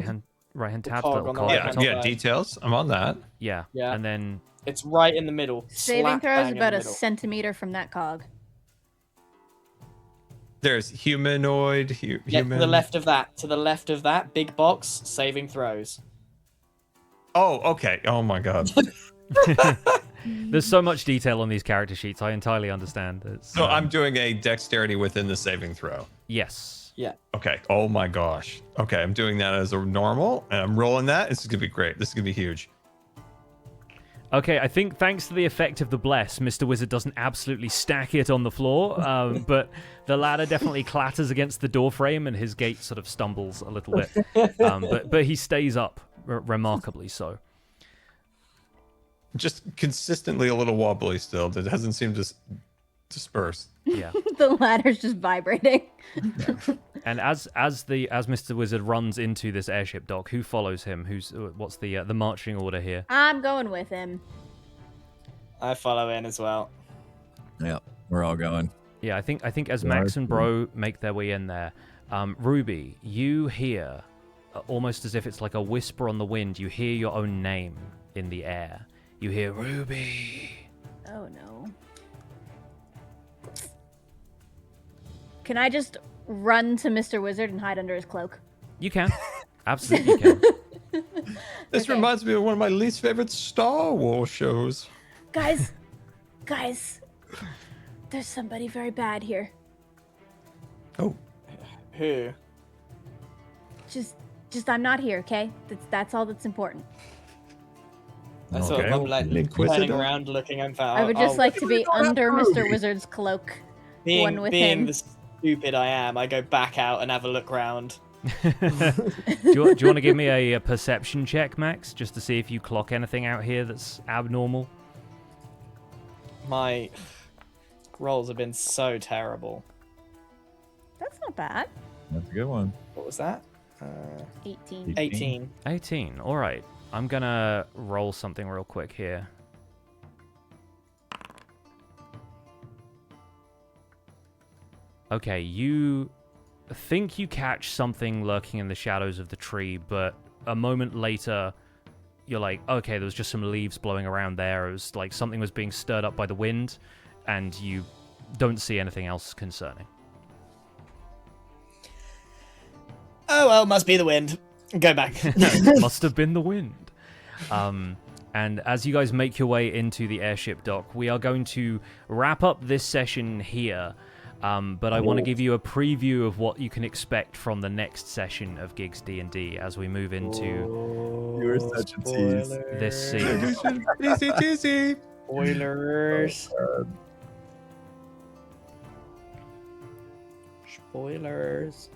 Speaker 1: right hand
Speaker 3: The
Speaker 1: tab,
Speaker 3: cog
Speaker 1: the little
Speaker 3: on the
Speaker 1: cog.
Speaker 3: right
Speaker 5: Yeah,
Speaker 3: hand
Speaker 1: at the top.
Speaker 5: yeah.
Speaker 3: side.
Speaker 5: Details. I'm on that.
Speaker 1: Yeah.
Speaker 3: Yeah.
Speaker 1: And then
Speaker 3: It's right in the middle.
Speaker 4: Saving
Speaker 3: slap
Speaker 4: throws
Speaker 3: bang in
Speaker 4: about
Speaker 3: the
Speaker 4: a
Speaker 3: middle.
Speaker 4: centimeter from that cog.
Speaker 5: There's humanoid.
Speaker 3: Yeah,
Speaker 5: Human.
Speaker 3: to the left of that. To the left of that big box. Saving throws.
Speaker 5: Oh, okay. Oh my God.
Speaker 1: there's so much detail on these character sheets. I entirely understand. It's,
Speaker 5: So I'm doing a dexterity within the saving throw.
Speaker 1: yes.
Speaker 3: Yeah.
Speaker 5: Okay. Oh my gosh. Okay, I'm doing that as a normal, and I'm rolling that. This is gonna be great. This is gonna be huge.
Speaker 1: Okay, I think thanks to the effect of the bless, Mr. Wizard doesn't absolutely stack it on the floor, but the ladder definitely clatters against the door frame, and his gait sort of stumbles a little bit. But he stays up, remarkably so.
Speaker 5: Just consistently a little wobbly still. It hasn't seemed to disperse.
Speaker 1: Yeah.
Speaker 4: The ladder's just vibrating.
Speaker 1: And as Mr. Wizard runs into this airship dock, who follows him? What's the marching order here?
Speaker 4: I'm going with him.
Speaker 3: I follow in as well.
Speaker 2: Yep, we're all going.
Speaker 1: Yeah, I think as
Speaker 2: Yeah,
Speaker 1: Max
Speaker 2: I
Speaker 1: and
Speaker 2: see.
Speaker 1: Bro make their way in there, Ruby, you hear almost as if it's like a whisper on the wind. You hear your own name in the air. You hear Ruby.
Speaker 4: Oh no. Can I just run to Mr. Wizard and hide under his cloak?
Speaker 1: You can. Absolutely can.
Speaker 5: This
Speaker 4: Okay.
Speaker 5: reminds me of one of my least favorite Star Wars shows.
Speaker 4: Guys, there's somebody very bad here.
Speaker 5: Oh,
Speaker 3: Who?
Speaker 4: Just I'm not here, okay? That's all that's important.
Speaker 3: I sort
Speaker 5: Okay.
Speaker 3: of like
Speaker 5: Inquisitor.
Speaker 3: turning around, looking.
Speaker 4: I would just like to be under Mr. Wizard's cloak. one with
Speaker 3: being
Speaker 4: him.
Speaker 3: the stupid I am, I go back out and have a look round.
Speaker 1: Do you want to give me a perception check, Max, just to see if you clock anything out here that's abnormal?
Speaker 3: My rolls have been so terrible.
Speaker 4: That's not bad.
Speaker 2: That's a good one.
Speaker 3: What was that?
Speaker 4: 18.
Speaker 3: 18.
Speaker 1: 18. All right. I'm going to roll something real quick here. Okay, you think you catch something lurking in the shadows of the tree, but a moment later, you're like, okay, there was just some leaves blowing around there. It was like something was being stirred up by the wind, and you don't see anything else concerning.
Speaker 3: Oh well, must be the wind. Go back.
Speaker 1: Must have been the wind. And as you guys make your way into the airship dock, we are going to wrap up this session here. But I want to give you a preview of what you can expect from the next session of GIGGS D&D as we move into
Speaker 2: You're such a tease.
Speaker 1: this scene.
Speaker 5: easy cheesy.
Speaker 3: Spoilers. Spoilers.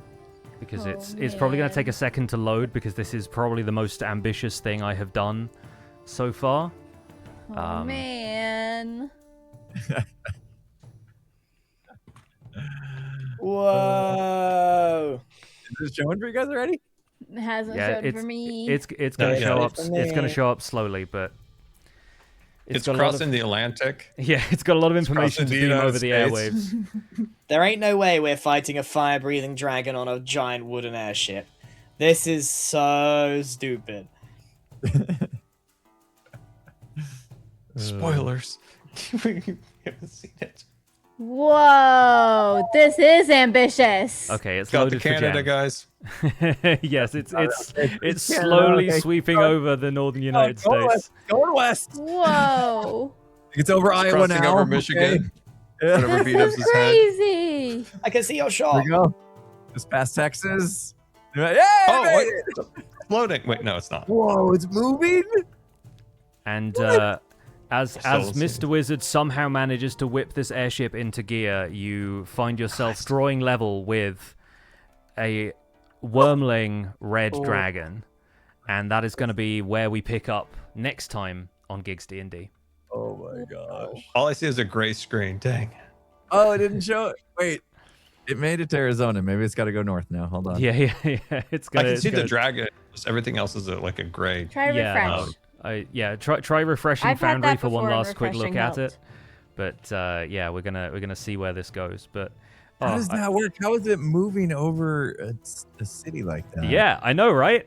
Speaker 1: Because
Speaker 4: Oh,
Speaker 1: it's probably going to take
Speaker 4: man.
Speaker 1: a second to load, because this is probably the most ambitious thing I have done so far.
Speaker 4: Oh, man.
Speaker 3: Whoa.
Speaker 2: Is this showing for you guys already?
Speaker 4: It hasn't
Speaker 1: Yeah,
Speaker 4: showed for me.
Speaker 1: It's going to
Speaker 5: Yeah,
Speaker 1: show up.
Speaker 3: it's for
Speaker 1: It's going to
Speaker 3: me.
Speaker 1: show up slowly, but
Speaker 5: It's
Speaker 1: got a lot
Speaker 5: crossing the Atlantic.
Speaker 1: yeah, it's got a lot of information to
Speaker 5: crossing the
Speaker 1: beam
Speaker 5: United
Speaker 1: over the
Speaker 5: States.
Speaker 1: airwaves.
Speaker 3: There ain't no way we're fighting a fire-breathing dragon on a giant wooden airship. This is so stupid.
Speaker 5: Spoilers. You haven't seen it.
Speaker 4: Whoa, this is ambitious.
Speaker 1: Okay, it's
Speaker 5: Got the
Speaker 1: loaded for
Speaker 5: Canada,
Speaker 1: Jam.
Speaker 5: guys.
Speaker 1: Yes, it's
Speaker 2: Canada,
Speaker 1: slowly
Speaker 2: okay.
Speaker 1: sweeping over the northern United
Speaker 2: Going
Speaker 1: States.
Speaker 2: west. Going west.
Speaker 4: Whoa,
Speaker 2: It's over
Speaker 5: It's
Speaker 2: Iowa
Speaker 5: crossing
Speaker 2: now.
Speaker 5: over Michigan.
Speaker 2: Yeah.
Speaker 5: Whatever
Speaker 4: this
Speaker 5: beat ups
Speaker 4: is
Speaker 5: his head.
Speaker 4: crazy.
Speaker 3: I can see your
Speaker 2: There
Speaker 3: shot.
Speaker 2: we go. Just past Texas. Yeah,
Speaker 5: Oh,
Speaker 2: made
Speaker 5: wait.
Speaker 2: it.
Speaker 5: Floating. Wait, no, it's not.
Speaker 2: Whoa, it's moving.
Speaker 1: And as
Speaker 5: So
Speaker 1: Mr.
Speaker 5: insane.
Speaker 1: Wizard somehow manages to whip this airship into gear, you find yourself drawing level with a wormling red
Speaker 3: Oh.
Speaker 1: dragon, and that is going to be where we pick up next time on GIGGS D&D.
Speaker 2: Oh my gosh.
Speaker 5: All I see is a gray screen. Dang.
Speaker 2: Oh, it didn't show it. Wait. It made it to Arizona. Maybe it's got to go north now. Hold on.
Speaker 1: Yeah. It's
Speaker 5: I
Speaker 1: gonna.
Speaker 5: can
Speaker 1: it's
Speaker 5: see the
Speaker 1: gonna-
Speaker 5: dragon. Just everything else is like a gray.
Speaker 4: Try to
Speaker 1: Yeah,
Speaker 4: refresh.
Speaker 1: Try refreshing
Speaker 4: I've had
Speaker 1: Foundry
Speaker 4: that
Speaker 1: for one
Speaker 4: before and
Speaker 1: last quick look
Speaker 4: refreshing
Speaker 1: at
Speaker 4: helped.
Speaker 1: it. But yeah, we're gonna see where this goes. But
Speaker 2: How does that work? How is it moving over a city like that?
Speaker 1: yeah, I know, right?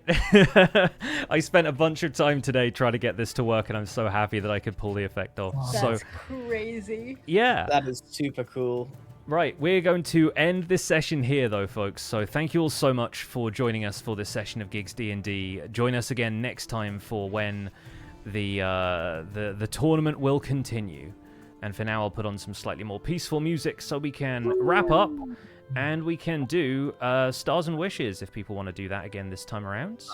Speaker 1: I spent a bunch of time today trying to get this to work, and I'm so happy that I could pull the effect off.
Speaker 4: That's
Speaker 1: So
Speaker 4: crazy.
Speaker 1: yeah,
Speaker 3: That is super cool.
Speaker 1: right. We're going to end this session here, though, folks. So thank you all so much for joining us for this session of GIGGS D&D. Join us again next time for when the tournament will continue. And for now, I'll put on some slightly more peaceful music so we can wrap up, and we can do Stars and Wishes if people want to do that again this time around.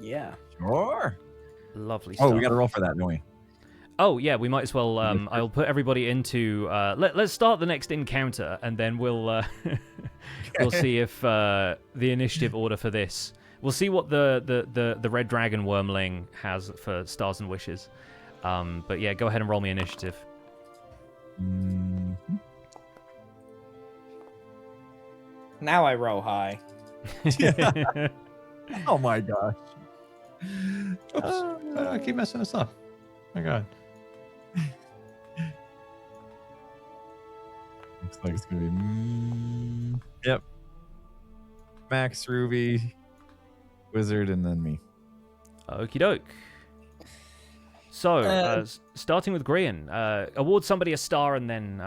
Speaker 3: Yeah.
Speaker 2: Sure.
Speaker 1: Lovely
Speaker 2: Oh,
Speaker 1: stuff.
Speaker 2: we got to roll for that, don't we?
Speaker 1: Oh yeah, we might as well. I'll put everybody into. Let's start the next encounter, and then we'll we'll see if the initiative order for this. We'll see what the red dragon wormling has for Stars and Wishes. But yeah, go ahead and roll me initiative.
Speaker 2: Mhm.
Speaker 3: Now I roll high.
Speaker 2: Oh my gosh.
Speaker 5: Oops. I keep messing this up. My God.
Speaker 2: Looks like it's gonna be. Yep. Max, Ruby, Wizard, and then me.
Speaker 1: Okie doke. So, starting with Grian, award somebody a star and then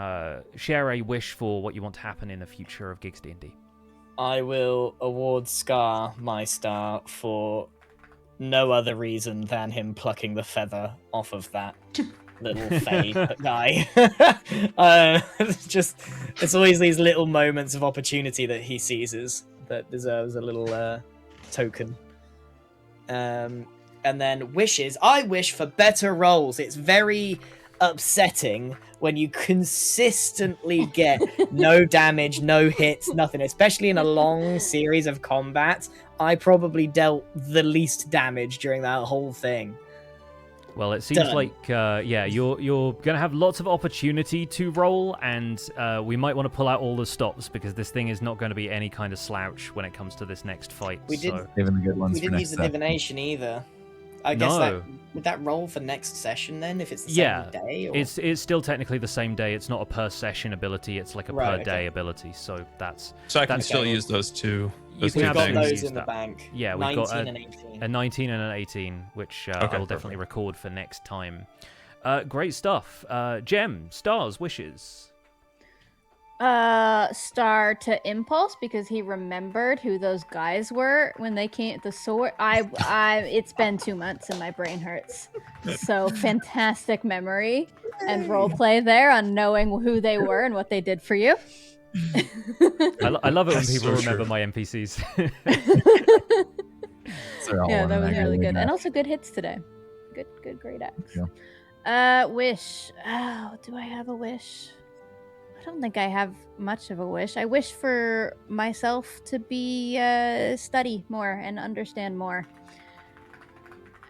Speaker 1: share a wish for what you want to happen in the future of GIGGS D&D.
Speaker 3: I will award Scar my star for no other reason than him plucking the feather off of that little Fey guy. It's always these little moments of opportunity that he seizes that deserves a little token. And then wishes. I wish for better rolls. It's very upsetting when you consistently get no damage, no hits, nothing, especially in a long series of combat. I probably dealt the least damage during that whole thing.
Speaker 1: Well, it seems like, you're going to have lots of opportunity to roll, and we might want to pull out all the stops, because this thing is not going to be any kind of slouch when it comes to this next fight.
Speaker 2: Even the good ones.
Speaker 3: We didn't use the divination either. I guess would that roll for next session then, if it's the same day? Or?
Speaker 1: It's still technically the same day. It's not a per session ability. It's like a per day ability. So
Speaker 5: I can still use those two.
Speaker 1: You can
Speaker 3: got
Speaker 1: absolutely
Speaker 3: those
Speaker 1: use
Speaker 3: in
Speaker 1: that.
Speaker 3: the bank.
Speaker 1: Yeah, we've got a 19 and an 18, which I will definitely record for next time. Great stuff. Gem, stars, wishes.
Speaker 4: Star to Impulse, because he remembered who those guys were when they came at the sword. It's been 2 months and my brain hurts. So fantastic memory and roleplay there on knowing who they were and what they did for you.
Speaker 1: I love it when people remember my NPCs.
Speaker 4: Yeah, that was really good. And also good hits today. Good, great acts. Yeah. Wish. Oh, do I have a wish? I don't think I have much of a wish. I wish for myself to be study more and understand more,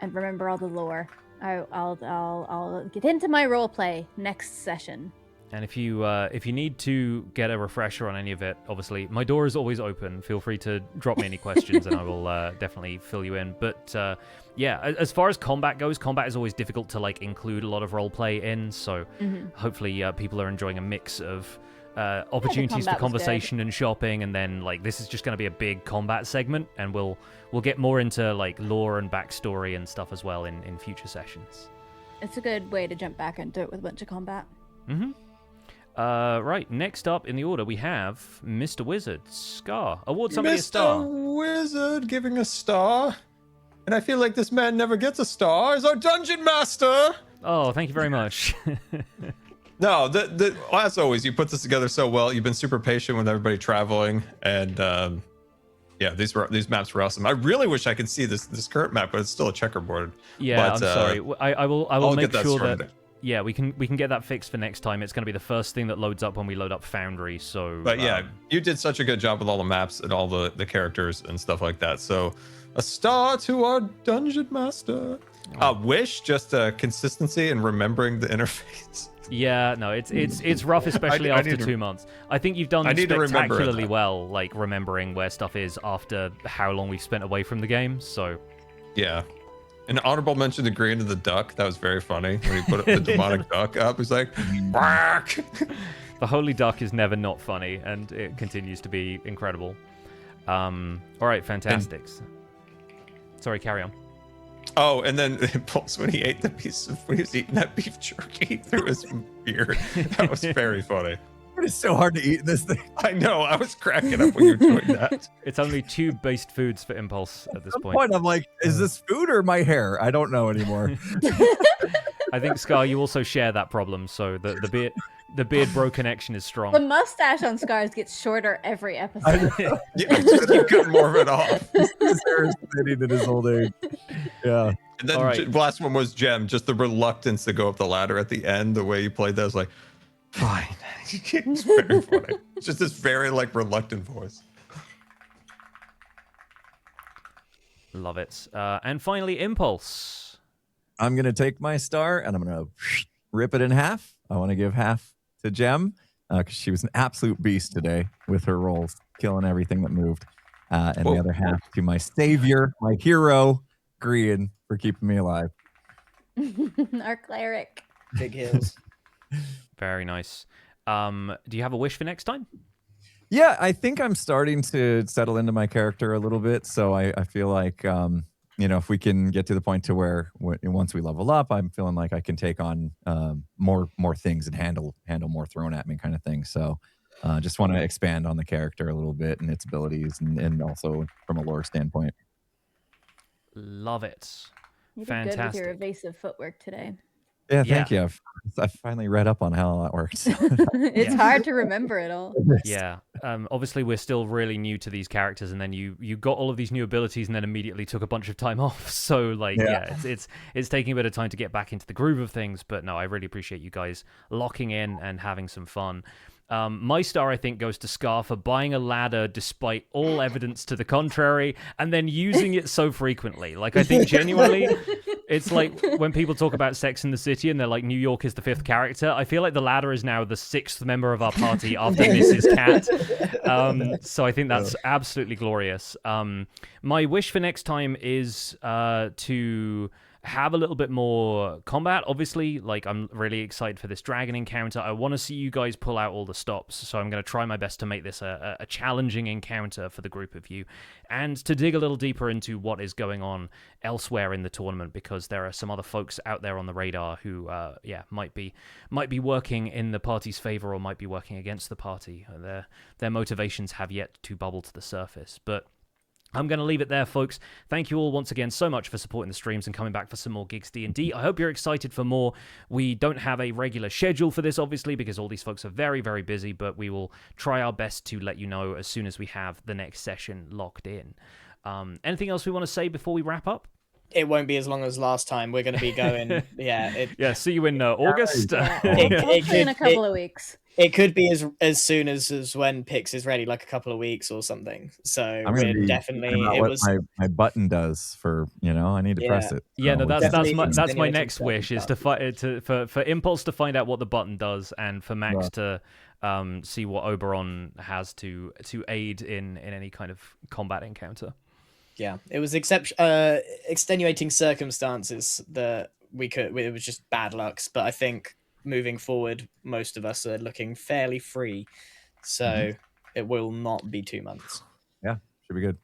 Speaker 4: and remember all the lore. I'll get into my roleplay next session.
Speaker 1: And if you need to get a refresher on any of it, obviously my door is always open. Feel free to drop me any questions, and I will definitely fill you in. But as far as combat goes, combat is always difficult to include a lot of roleplay in. So hopefully people are enjoying a mix of opportunities for conversation and shopping, and then this is just going to be a big combat segment, and we'll get more into lore and backstory and stuff as well in future sessions.
Speaker 4: It's a good way to jump back into it with a bunch of combat.
Speaker 1: Right, next up in the order we have Mr. Wizard. Scar. Award somebody a star.
Speaker 5: Mr. Wizard giving a star. And I feel like this man never gets a star, is our Dungeon Master!
Speaker 1: Oh, thank you very much.
Speaker 5: No, as always, you put this together so well. You've been super patient with everybody traveling, and these maps were awesome. I really wish I could see this current map, but it's still a checkerboard.
Speaker 1: Yeah, I'm sorry. I will make sure that... Yeah, we can get that fixed for next time. It's going to be the first thing that loads up when we load up Foundry. So,
Speaker 5: but you did such a good job with all the maps and all the characters and stuff like that. So, a star to our Dungeon Master. Wish just consistency and remembering the interface.
Speaker 1: Yeah, no, it's rough, especially after 2 months. I think you've done spectacularly well, remembering where stuff is after how long we've spent away from the game. So,
Speaker 5: yeah. An honorable mention to Green and the Duck. That was very funny when he put the demonic duck up. He's like, bark!
Speaker 1: The Holy Duck is never not funny, and it continues to be incredible. All right, fantastic. Sorry, carry on.
Speaker 5: Oh, and then Impulse, when he ate when he was eating that beef jerky through his beard. That was very funny.
Speaker 2: But it's so hard to eat this thing.
Speaker 5: I know. I was cracking up when you were doing that.
Speaker 1: It's only 2 based foods for Impulse at this point.
Speaker 2: I'm like, is this food or my hair? I don't know anymore.
Speaker 1: I think, Scar, you also share that problem, so the beard bro connection is strong.
Speaker 4: The mustache on Scars gets shorter every episode.
Speaker 5: Yeah, just keep cutting more of it off.
Speaker 2: His hair is fading in his old age. Yeah.
Speaker 5: And then the last one was Gem, just the reluctance to go up the ladder at the end. The way you played that was like, fine. It's very funny. It's just this very reluctant voice.
Speaker 1: Love it. And finally, Impulse.
Speaker 2: I'm gonna take my star and I'm gonna rip it in half. I want to give half to Gem because she was an absolute beast today with her rolls, killing everything that moved. And the other half to my savior, my hero, Grian, for keeping me alive.
Speaker 4: Our cleric.
Speaker 3: Big heels.
Speaker 1: Very nice. Do you have a wish for next time?
Speaker 2: Yeah, I think I'm starting to settle into my character a little bit. So I feel like if we can get to the point to where once we level up, I'm feeling like I can take on more things and handle more thrown at me kind of thing. So just want to expand on the character a little bit and its abilities, and also from a lore standpoint.
Speaker 1: Love it.
Speaker 4: You did good with
Speaker 1: Fantastic.
Speaker 4: your evasive footwork today.
Speaker 2: Yeah, thank you. I've finally read up on how that works.
Speaker 4: It's hard to remember it all.
Speaker 1: Yeah. Obviously, we're still really new to these characters, and then you got all of these new abilities, and then immediately took a bunch of time off. So, like, it's taking a bit of time to get back into the groove of things. But no, I really appreciate you guys locking in and having some fun. My star, I think, goes to Scar for buying a ladder despite all evidence to the contrary, and then using it so frequently. Like, I think genuinely, it's like when people talk about Sex in the City and they're like, New York is the 5th character. I feel like the ladder is now the 6th member of our party after Mrs. Cat. So I think that's absolutely glorious. My wish for next time is to have a little bit more combat. Obviously, like, I'm really excited for this dragon encounter. I want to see you guys pull out all the stops, so I'm going to try my best to make this a challenging encounter for the group of you, and to dig a little deeper into what is going on elsewhere in the tournament, because there are some other folks out there on the radar who might be working in the party's favor or might be working against the party. Their motivations have yet to bubble to the surface. But I'm going to leave it there, folks. Thank you all once again so much for supporting the streams and coming back for some more GIGGS D&D. I hope you're excited for more. We don't have a regular schedule for this, obviously, because all these folks are very, very busy, but we will try our best to let you know as soon as we have the next session locked in. Anything else we want to say before we wrap up?
Speaker 3: It won't be as long as last time. We're going to be going,
Speaker 1: See you in August.
Speaker 4: Hopefully in a couple of weeks.
Speaker 3: It could be as soon as when Pix is ready, like a couple of weeks or something. So we're definitely
Speaker 2: my button does for I need to press it.
Speaker 1: Yeah, no, that's my next wish is for Impulse to find out what the button does, and for Max to see what Oberon has to aid in any kind of combat encounter.
Speaker 3: Yeah, it was extenuating circumstances that it was just bad lucks, but I think moving forward, most of us are looking fairly free, so it will not be 2 months.
Speaker 2: Yeah, should be good.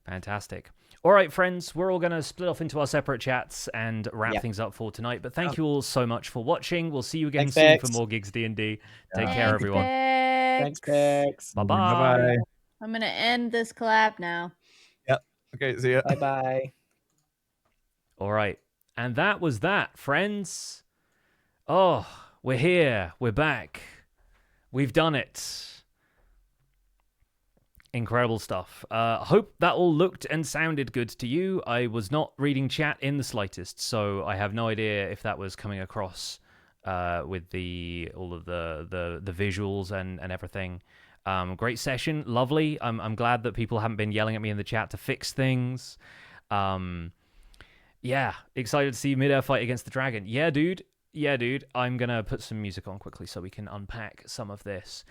Speaker 1: Fantastic. All right, friends, we're all going to split off into our separate chats and wrap things up for tonight, but thank you all so much for watching. We'll see you again soon for more GIGGS D&D. Take care, everyone.
Speaker 3: Thanks, Pix.
Speaker 1: Bye-bye.
Speaker 2: Bye-bye.
Speaker 4: I'm going to end this collab now.
Speaker 2: Yep. Okay, see ya.
Speaker 3: Bye-bye.
Speaker 1: All right, and that was that, friends. Oh, we're here. We're back. We've done it. Incredible stuff. Hope that all looked and sounded good to you. I was not reading chat in the slightest, so I have no idea if that was coming across with all of the visuals and everything. Great session. Lovely. I'm glad that people haven't been yelling at me in the chat to fix things. Yeah, excited to see midair fight against the dragon. Yeah, dude, I'm going to put some music on quickly so we can unpack some of this.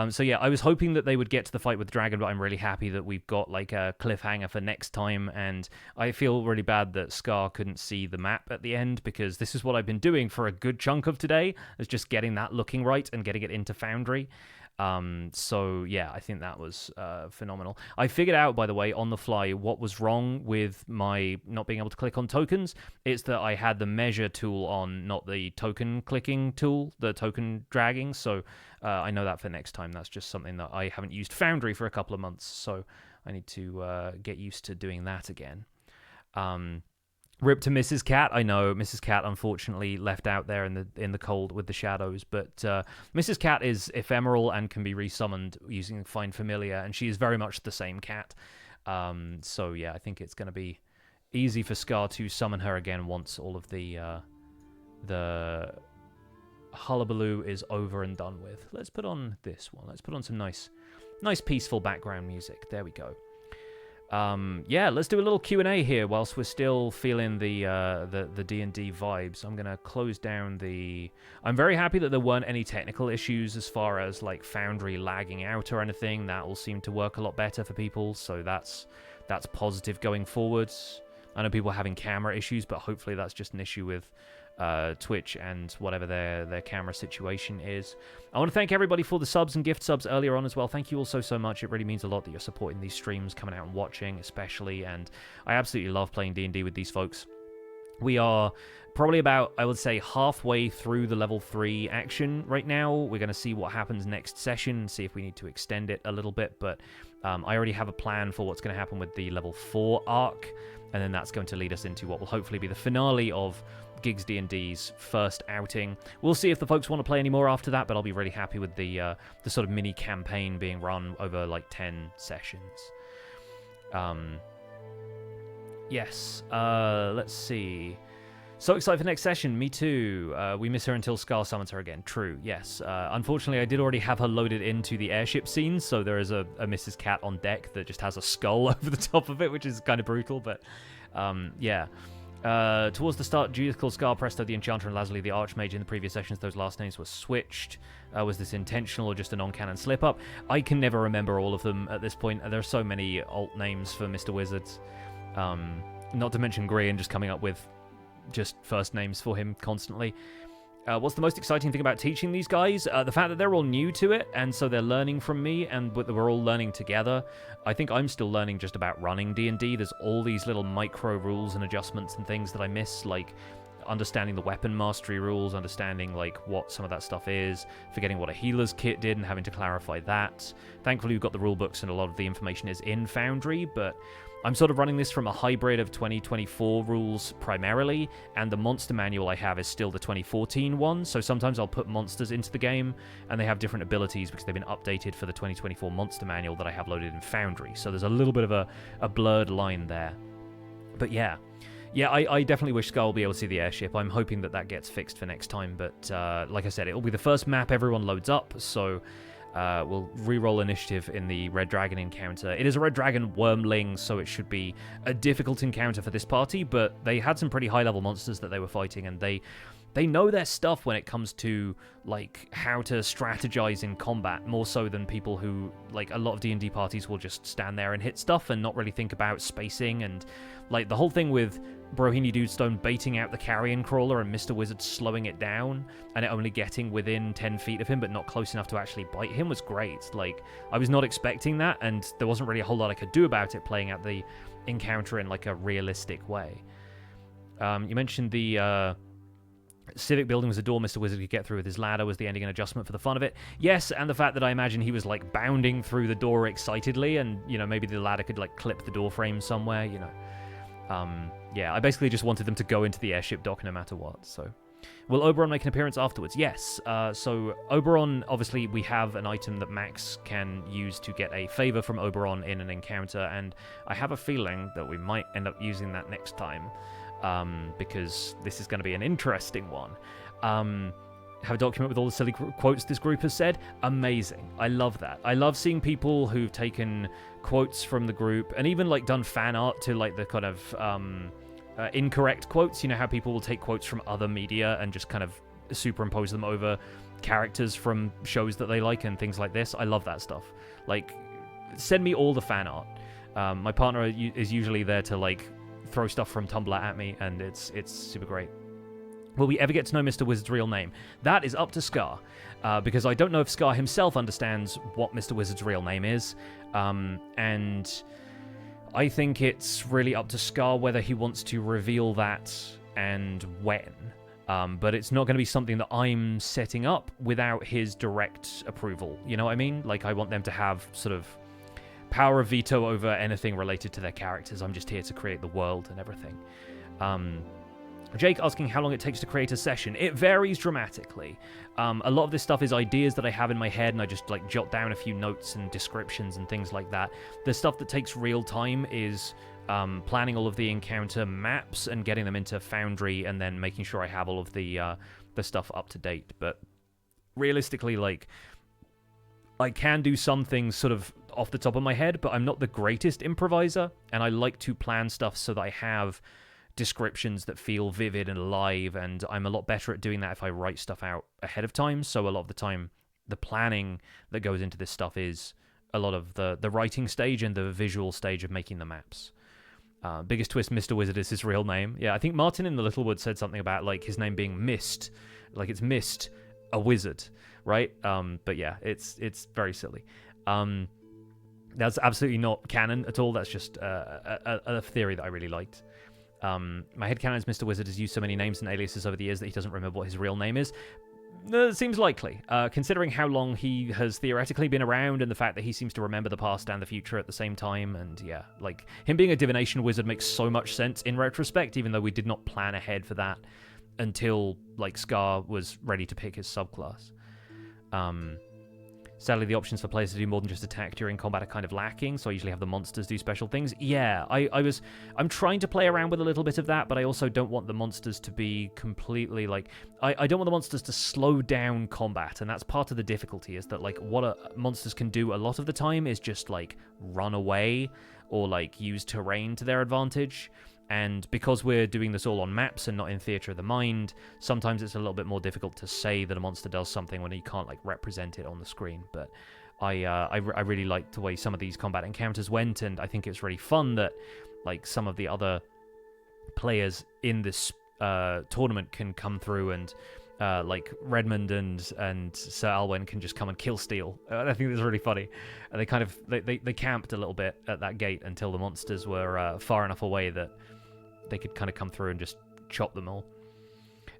Speaker 1: So yeah, I was hoping that they would get to the fight with the dragon, but I'm really happy that we've got like a cliffhanger for next time, and I feel really bad that Scar couldn't see the map at the end, because this is what I've been doing for a good chunk of today, is just getting that looking right and getting it into Foundry. So yeah, I think that was phenomenal. I figured out, by the way, on the fly, what was wrong with my not being able to click on tokens. It's that I had the measure tool on, not the token clicking tool, the token dragging. So I know that for next time. That's just something that I haven't used Foundry for a couple of months, so I need to get used to doing that again. Rip to Mrs. Cat. I know Mrs. Cat unfortunately left out there in the cold with the shadows, but Mrs. Cat is ephemeral and can be resummoned using Find Familiar, and she is very much the same cat. So yeah, I think it's going to be easy for Scar to summon her again once all of the hullabaloo is over and done with. Let's put on this one. Let's put on some nice peaceful background music. There we go. Yeah, let's do a little Q&A here whilst we're still feeling the D&D vibes. I'm going to close down I'm very happy that there weren't any technical issues as far as like Foundry lagging out or anything. That all seemed to work a lot better for people, so that's positive going forwards. I know people are having camera issues, but hopefully that's just an issue with Twitch and whatever their camera situation is. I want to thank everybody for the subs and gift subs earlier on as well. Thank you all so much. It really means a lot that you're supporting these streams, coming out and watching especially, and I absolutely love playing D&D with these folks. We are probably about, I would say, halfway through the level 3 action right now. We're going to see what happens next session, see if we need to extend it a little bit, but I already have a plan for what's going to happen with the level 4 arc, and then that's going to lead us into what will hopefully be the finale of GIGGS D&D's first outing. We'll see if the folks want to play any more after that, but I'll be really happy with the sort of mini campaign being run over like 10 sessions. Yes, let's see. So excited for next session. Me too. We miss her until Scar summons her again. True, yes. Unfortunately, I did already have her loaded into the airship scene, so there is a Mrs. Cat on deck that just has a skull over the top of it, which is kind of brutal, but yeah. Towards the start, Judith called Scar Presto the Enchanter and Lazuli the Archmage. In the previous sessions, those last names were switched. Was this intentional or just a non-canon slip-up? I can never remember all of them at this point. There are so many alt names for Mr. Wizards. Not to mention Grian just coming up with just first names for him constantly. What's the most exciting thing about teaching these guys? The fact that they're all new to it, and so they're learning from me, and we're all learning together. I think I'm still learning just about running D&D. There's all these little micro rules and adjustments and things that I miss, like understanding the weapon mastery rules, understanding like what some of that stuff is, forgetting what a healer's kit did and having to clarify that. Thankfully, we've got the rule books and a lot of the information is in Foundry, but I'm sort of running this from a hybrid of 2024 rules primarily, and the monster manual I have is still the 2014 one, so sometimes I'll put monsters into the game, and they have different abilities because they've been updated for the 2024 monster manual that I have loaded in Foundry, so there's a little bit of a blurred line there. But yeah, I definitely wish Scar will be able to see the airship. I'm hoping that gets fixed for next time, but like I said, it'll be the first map everyone loads up, so we'll re-roll initiative in the Red Dragon encounter. It is a Red Dragon Wormling, so it should be a difficult encounter for this party, but they had some pretty high-level monsters that they were fighting, and they know their stuff when it comes to, like, how to strategize in combat, more so than people who, like, a lot of D&D parties will just stand there and hit stuff and not really think about spacing, and, like, the whole thing with Brohini Dudestone baiting out the Carrion Crawler and Mr. Wizard slowing it down, and it only getting within 10 feet of him, but not close enough to actually bite him was great. Like, I was not expecting that, and there wasn't really a whole lot I could do about it playing out the encounter in, like, a realistic way. You mentioned the, Civic building was a door Mr. Wizard could get through with his ladder. Was the ending an adjustment for the fun of it? Yes, and the fact that I imagine he was, like, bounding through the door excitedly, and, you know, maybe the ladder could, like, clip the door frame somewhere, you know. Yeah, I basically just wanted them to go into the airship dock no matter what, so. Will Oberon make an appearance afterwards? Yes. So Oberon, obviously, we have an item that Max can use to get a favor from Oberon in an encounter, and I have a feeling that we might end up using that next time, because this is going to be an interesting one. Have a document with all the silly quotes this group has said. Amazing. I love that. I love seeing people who've taken quotes from the group and even, like, done fan art to, like, the kind of incorrect quotes. You know how people will take quotes from other media and just kind of superimpose them over characters from shows that they like and things like this. I love that stuff. Like, send me all the fan art. My partner is usually there to, like, throw stuff from Tumblr at me, and it's super great. Will we ever get to know Mr. Wizard's real name? That is up to Scar, because I don't know if Scar himself understands what Mr. Wizard's real name is, and I think it's really up to Scar whether he wants to reveal that and when. But it's not going to be something that I'm setting up without his direct approval. You know what I mean? Like, I want them to have sort of power of veto over anything related to their characters. I'm just here to create the world and everything. Jake asking how long it takes to create a session. It varies dramatically. A lot of this stuff is ideas that I have in my head, and I just, like, jot down a few notes and descriptions and things like that. The stuff that takes real time is planning all of the encounter maps and getting them into Foundry, and then making sure I have all of the stuff up to date. But realistically, like, I can do some things sort of off the top of my head, but I'm not the greatest improviser, and I like to plan stuff so that I have descriptions that feel vivid and alive, and I'm a lot better at doing that if I write stuff out ahead of time. So a lot of the time, the planning that goes into this stuff is a lot of the writing stage and the visual stage of making the maps. Biggest twist, Mr. Wizard is his real name. Yeah, I think Martin in the Littlewood said something about like his name being Mist, like it's Mist, a wizard, right? But yeah, it's very silly. That's absolutely not canon at all. That's just a theory that I really liked. My headcanon is Mr. Wizard has used so many names and aliases over the years that he doesn't remember what his real name is. It seems likely, considering how long he has theoretically been around and the fact that he seems to remember the past and the future at the same time. And yeah, like him being a divination wizard makes so much sense in retrospect, even though we did not plan ahead for that until like Scar was ready to pick his subclass. Sadly, the options for players to do more than just attack during combat are kind of lacking, so I usually have the monsters do special things. Yeah, I'm trying to play around with a little bit of that, but I also don't want the monsters to be completely, like, I don't want the monsters to slow down combat, and that's part of the difficulty, is that, like, what monsters can do a lot of the time is just, like, run away, or, like, use terrain to their advantage. And because we're doing this all on maps and not in Theatre of the Mind, sometimes it's a little bit more difficult to say that a monster does something when you can't like represent it on the screen. But I really liked the way some of these combat encounters went, and I think it's really fun that like some of the other players in this tournament can come through and like Redmond and Sir Alwyn can just come and kill Steel. I think that's really funny. And they kind of they camped a little bit at that gate until the monsters were far enough away that they could kind of come through and just chop them all.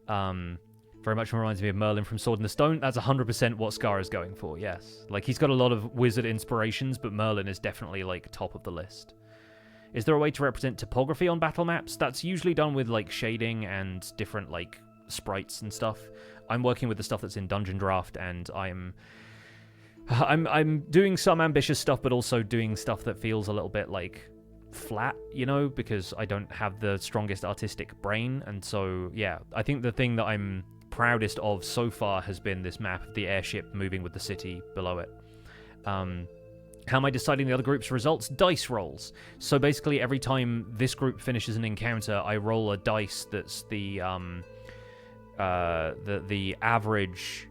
Speaker 1: Very much reminds me of Merlin from Sword in the Stone. That's 100% what Scar is going for, yes. Like, he's got a lot of wizard inspirations, but Merlin is definitely, like, top of the list. Is there a way to represent topography on battle maps? That's usually done with, like, shading and different, like, sprites and stuff. I'm working with the stuff that's in Dungeon Draft, and I'm doing some ambitious stuff, but also doing stuff that feels a little bit, like, flat, you know, because I don't have the strongest artistic brain. And so yeah, I think the thing that I'm proudest of so far has been this map of the airship moving with the city below it. How am I deciding the other group's results? Dice rolls. So basically every time this group finishes an encounter, I roll a dice that's the average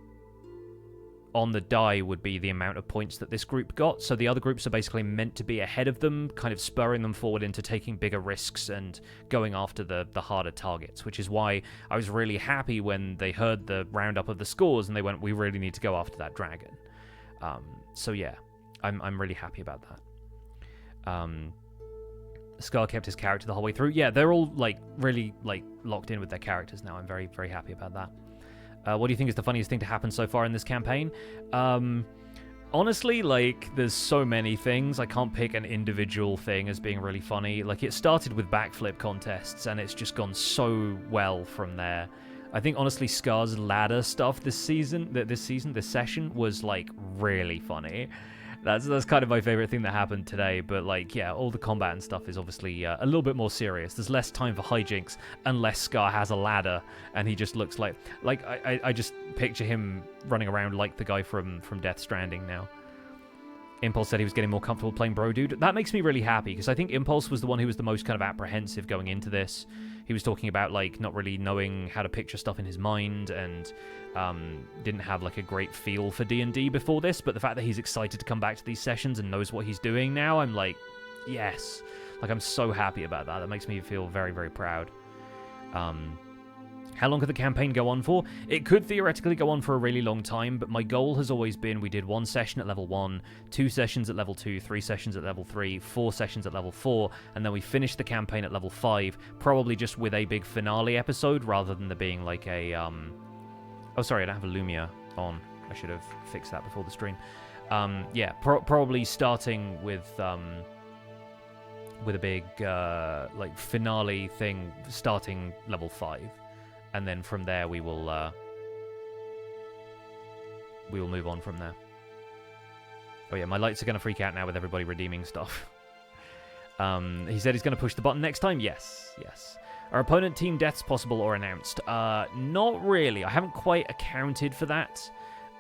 Speaker 1: on the die would be the amount of points that this group got. So the other groups are basically meant to be ahead of them, kind of spurring them forward into taking bigger risks and going after the harder targets, which is why I was really happy when they heard the roundup of the scores and they went, we really need to go after that dragon. So yeah, I'm really happy about that. Scar kept his character the whole way through. Yeah, they're all like really like locked in with their characters now. I'm very, very happy about that. What do you think is the funniest thing to happen so far in this campaign? Honestly, like, there's so many things. I can't pick an individual thing as being really funny. Like, it started with backflip contests, and it's just gone so well from there. I think, honestly, Scar's ladder stuff this session was, like, really funny. That's kind of my favorite thing that happened today, but like, yeah, all the combat and stuff is obviously a little bit more serious. There's less time for hijinks unless Scar has a ladder and he just looks like I just picture him running around like the guy from Death Stranding now. Impulse said he was getting more comfortable playing Bro Dude. That makes me really happy because I think Impulse was the one who was the most kind of apprehensive going into this. He was talking about like not really knowing how to picture stuff in his mind and didn't have like a great feel for D&D before this, but the fact that he's excited to come back to these sessions and knows what he's doing now, I'm like, yes. Like, I'm so happy about that. That makes me feel very, very proud. How long could the campaign go on for? It could theoretically go on for a really long time, but my goal has always been we did 1 session at level 1, 2 sessions at level 2, 3 sessions at level 3, 4 sessions at level 4, and then we finished the campaign at level 5, probably just with a big finale episode rather than there being like a... Oh, sorry, I don't have a Lumia on. I should have fixed that before the stream. Yeah, probably starting with a big like finale thing starting level 5. And then from there we will move on from there. Oh yeah, my lights are going to freak out now with everybody redeeming stuff. He said he's going to push the button next time. Yes. Are opponent team deaths possible or announced? Not really. I haven't quite accounted for that.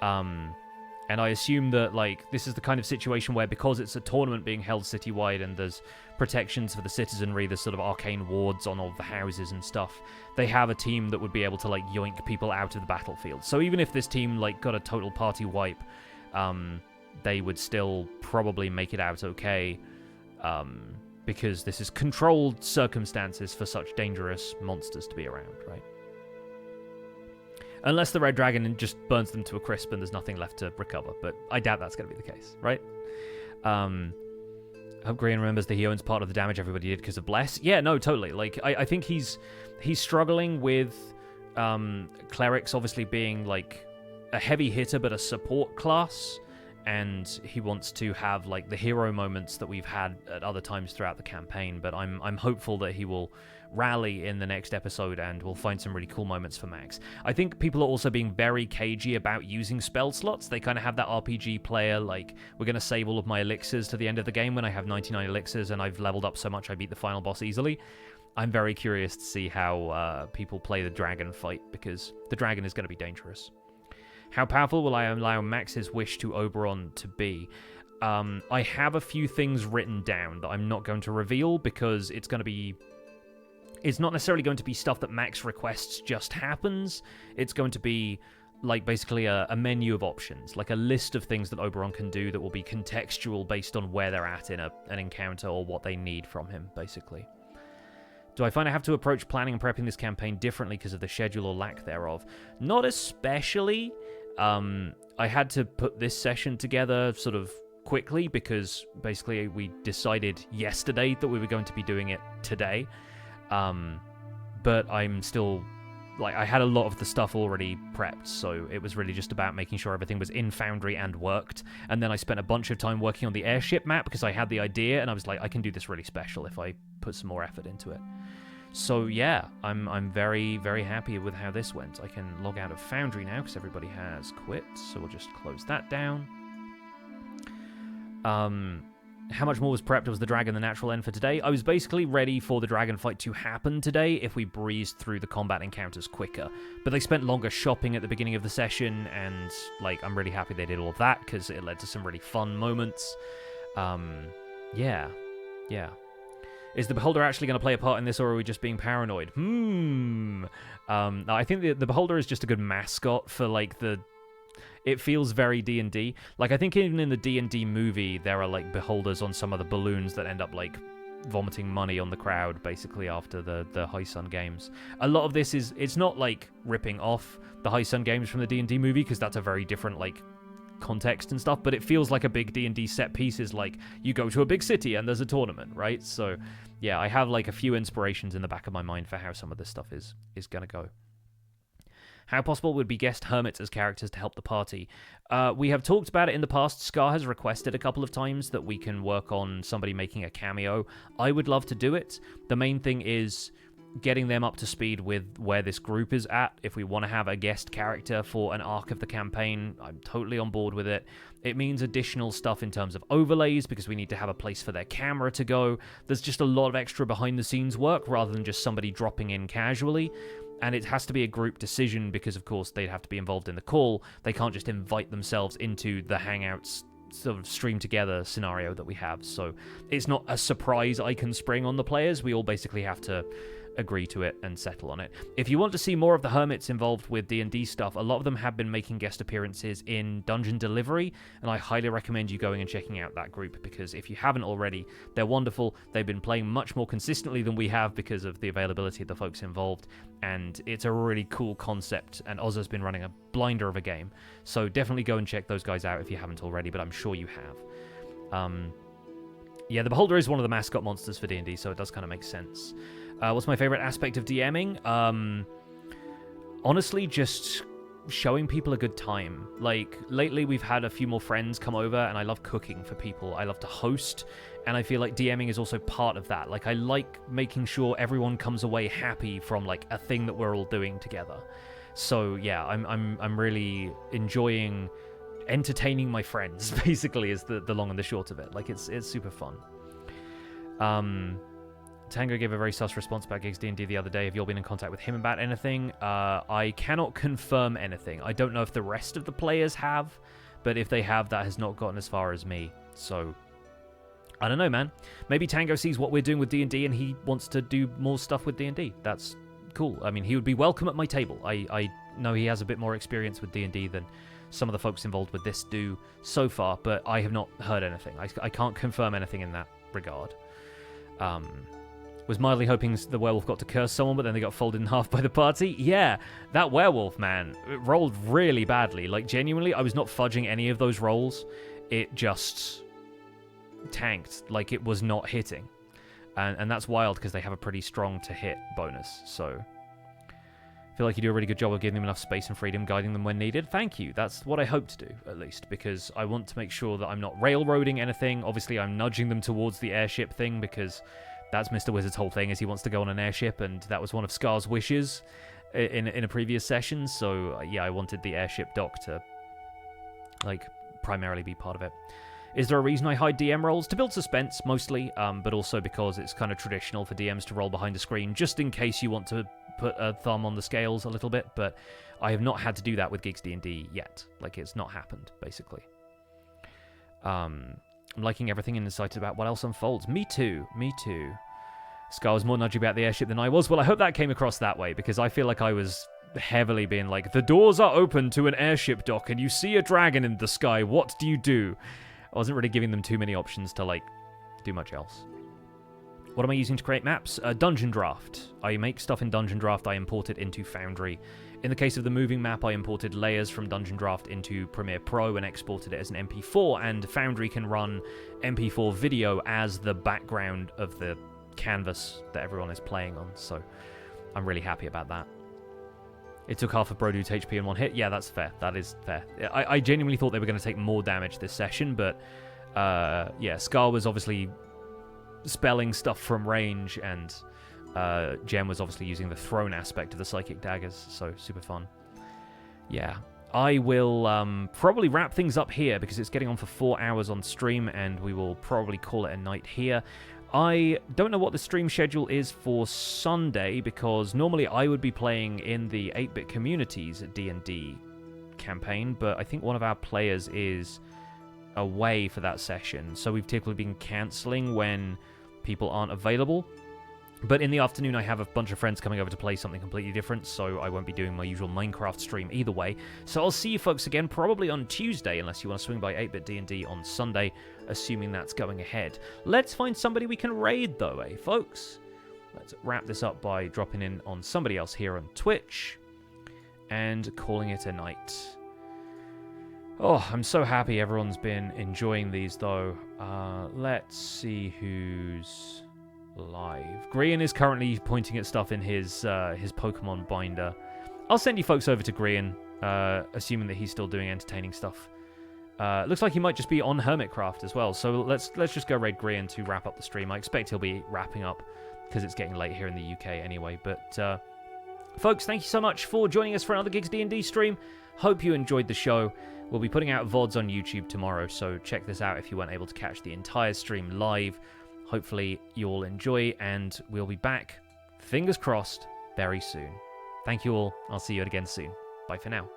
Speaker 1: And I assume that, like, this is the kind of situation where because it's a tournament being held citywide and there's protections for the citizenry, there's sort of arcane wards on all the houses and stuff, they have a team that would be able to, like, yoink people out of the battlefield. So even if this team, like, got a total party wipe, they would still probably make it out okay. because this is controlled circumstances for such dangerous monsters to be around, right? Unless the red dragon just burns them to a crisp and there's nothing left to recover, but I doubt that's going to be the case, right? I hope Grian remembers that he owns part of the damage everybody did because of Bless. Yeah, no, totally. Like, I think he's struggling with clerics obviously being like a heavy hitter but a support class, and he wants to have like the hero moments that we've had at other times throughout the campaign. But I'm hopeful that he will rally in the next episode and we'll find some really cool moments for Max. I think people are also being very cagey about using spell slots. They kind of have that RPG player, like, we're going to save all of my elixirs to the end of the game when I have 99 elixirs and I've leveled up so much I beat the final boss easily. I'm very curious to see how people play the dragon fight, because the dragon is going to be dangerous. How powerful will I allow Max's wish to Oberon to be? I have a few things written down that I'm not going to reveal, because it's not necessarily going to be stuff that Max requests just happens. It's going to be like basically a menu of options, like a list of things that Oberon can do that will be contextual based on where they're at in an encounter or what they need from him, basically. Do I find I have to approach planning and prepping this campaign differently because of the schedule or lack thereof? Not especially. I had to put this session together sort of quickly because basically we decided yesterday that we were going to be doing it today. But I'm still, like, I had a lot of the stuff already prepped, so it was really just about making sure everything was in Foundry and worked. And then I spent a bunch of time working on the airship map because I had the idea, and I was like, I can do this really special if I put some more effort into it. So yeah, I'm very, very happy with how this went. I can log out of Foundry now because everybody has quit, so we'll just close that down. How much more was prepped? Was the dragon the natural end for today? I was basically ready for the dragon fight to happen today if we breezed through the combat encounters quicker. But they spent longer shopping at the beginning of the session, and like, I'm really happy they did all of that because it led to some really fun moments. Yeah. Is the Beholder actually going to play a part in this, or are we just being paranoid? No, I think the Beholder is just a good mascot for, like, it feels very D&D. Like, I think even in the D&D movie, there are, like, Beholders on some of the balloons that end up, like, vomiting money on the crowd, basically, after the High Sun games. A lot of this it's not, like, ripping off the High Sun games from the D&D movie, because that's a very different, like, context and stuff, but it feels like a big D&D set piece is like, you go to a big city and there's a tournament, right? So, yeah, I have, like, a few inspirations in the back of my mind for how some of this stuff is gonna go. How possible would be guest hermits as characters to help the party? We have talked about it in the past. Scar has requested a couple of times that we can work on somebody making a cameo. I would love to do it. The main thing is getting them up to speed with where this group is at. If we want to have a guest character for an arc of the campaign, I'm totally on board with it. It means additional stuff in terms of overlays, because we need to have a place for their camera to go. There's just a lot of extra behind-the-scenes work rather than just somebody dropping in casually. And it has to be a group decision because, of course, they'd have to be involved in the call. They can't just invite themselves into the Hangouts sort of stream together scenario that we have. So it's not a surprise I can spring on the players. We all basically have to agree to it and settle on it. If you want to see more of the hermits involved with D&D stuff, a lot of them have been making guest appearances in Dungeon Delivery, and I highly recommend you going and checking out that group, because if you haven't already, they're wonderful. They've been playing much more consistently than we have because of the availability of the folks involved, and it's a really cool concept, and Ozza's been running a blinder of a game. So definitely go and check those guys out if you haven't already, but I'm sure you have. Yeah, the Beholder is one of the mascot monsters for D&D, so it does kind of make sense. What's my favorite aspect of DMing? Honestly, just showing people a good time. Like, lately we've had a few more friends come over, and I love cooking for people. I love to host, and I feel like DMing is also part of that. Like, I like making sure everyone comes away happy from, like, a thing that we're all doing together. So, yeah, I'm really enjoying entertaining my friends, basically, is the long and the short of it. Like, it's super fun. Tango gave a very sus response about GIGGS D&D the other day. Have you all been in contact with him about anything? I cannot confirm anything. I don't know if the rest of the players have, but if they have, that has not gotten as far as me. So, I don't know, man. Maybe Tango sees what we're doing with D&D and he wants to do more stuff with D&D. That's cool. I mean, he would be welcome at my table. I know he has a bit more experience with D&D than some of the folks involved with this do so far, but I have not heard anything. I can't confirm anything in that regard. Was mildly hoping the werewolf got to curse someone, but then they got folded in half by the party. Yeah, that werewolf, man, it rolled really badly. Like, genuinely, I was not fudging any of those rolls. It just tanked. Like, it was not hitting. And that's wild, because they have a pretty strong to-hit bonus, so... I feel like you do a really good job of giving them enough space and freedom, guiding them when needed. Thank you. That's what I hope to do, at least, because I want to make sure that I'm not railroading anything. Obviously, I'm nudging them towards the airship thing, because... that's Mr. Wizard's whole thing, is he wants to go on an airship, and that was one of Scar's wishes in a previous session, so yeah, I wanted the airship dock to, like, primarily be part of it. Is there a reason I hide DM rolls? To build suspense, mostly, but also because it's kind of traditional for DMs to roll behind the screen, just in case you want to put a thumb on the scales a little bit, but I have not had to do that with GIGGS D&D yet. Like, it's not happened, basically. I'm liking everything and excited about what else unfolds. Me too. Me too. Scar was more nudgy about the airship than I was. Well, I hope that came across that way, because I feel like I was heavily being like, the doors are open to an airship dock and you see a dragon in the sky. What do you do? I wasn't really giving them too many options to, like, do much else. What am I using to create maps? Dungeon Draft. I make stuff in Dungeon Draft. I import it into Foundry. In the case of the moving map, I imported layers from Dungeon Draft into Premiere Pro and exported it as an MP4, and Foundry can run MP4 video as the background of the canvas that everyone is playing on, so I'm really happy about that. It took half of Brodude's HP in one hit. Yeah, that's fair. That is fair. I genuinely thought they were going to take more damage this session, but yeah, Scar was obviously spelling stuff from range, and Jem was obviously using the thrown aspect of the psychic daggers, so super fun. Yeah, I will probably wrap things up here because it's getting on for 4 hours on stream, and we will probably call it a night here. I don't know what the stream schedule is for Sunday, because normally I would be playing in the 8-bit communities D&D campaign, but I think one of our players is away for that session, so we've typically been cancelling when people aren't available. But in the afternoon, I have a bunch of friends coming over to play something completely different, so I won't be doing my usual Minecraft stream either way. So I'll see you folks again probably on Tuesday, unless you want to swing by 8-bit D&D on Sunday, assuming that's going ahead. Let's find somebody we can raid, though, eh, folks? Let's wrap this up by dropping in on somebody else here on Twitch and calling it a night. Oh, I'm so happy everyone's been enjoying these, though. Let's see who's live. Grian is currently pointing at stuff in his Pokemon binder. I'll send you folks over to Grian, assuming that he's still doing entertaining stuff. Looks like he might just be on Hermitcraft as well, so let's just go raid Grian to wrap up the stream. I expect he'll be wrapping up because it's getting late here in the UK anyway. But folks, thank you so much for joining us for another GIGGS D&D stream. Hope you enjoyed the show. We'll be putting out VODs on YouTube tomorrow, so check this out if you weren't able to catch the entire stream live. Hopefully you'll enjoy, and we'll be back, fingers crossed, very soon. Thank you all. I'll see you again soon. Bye for now.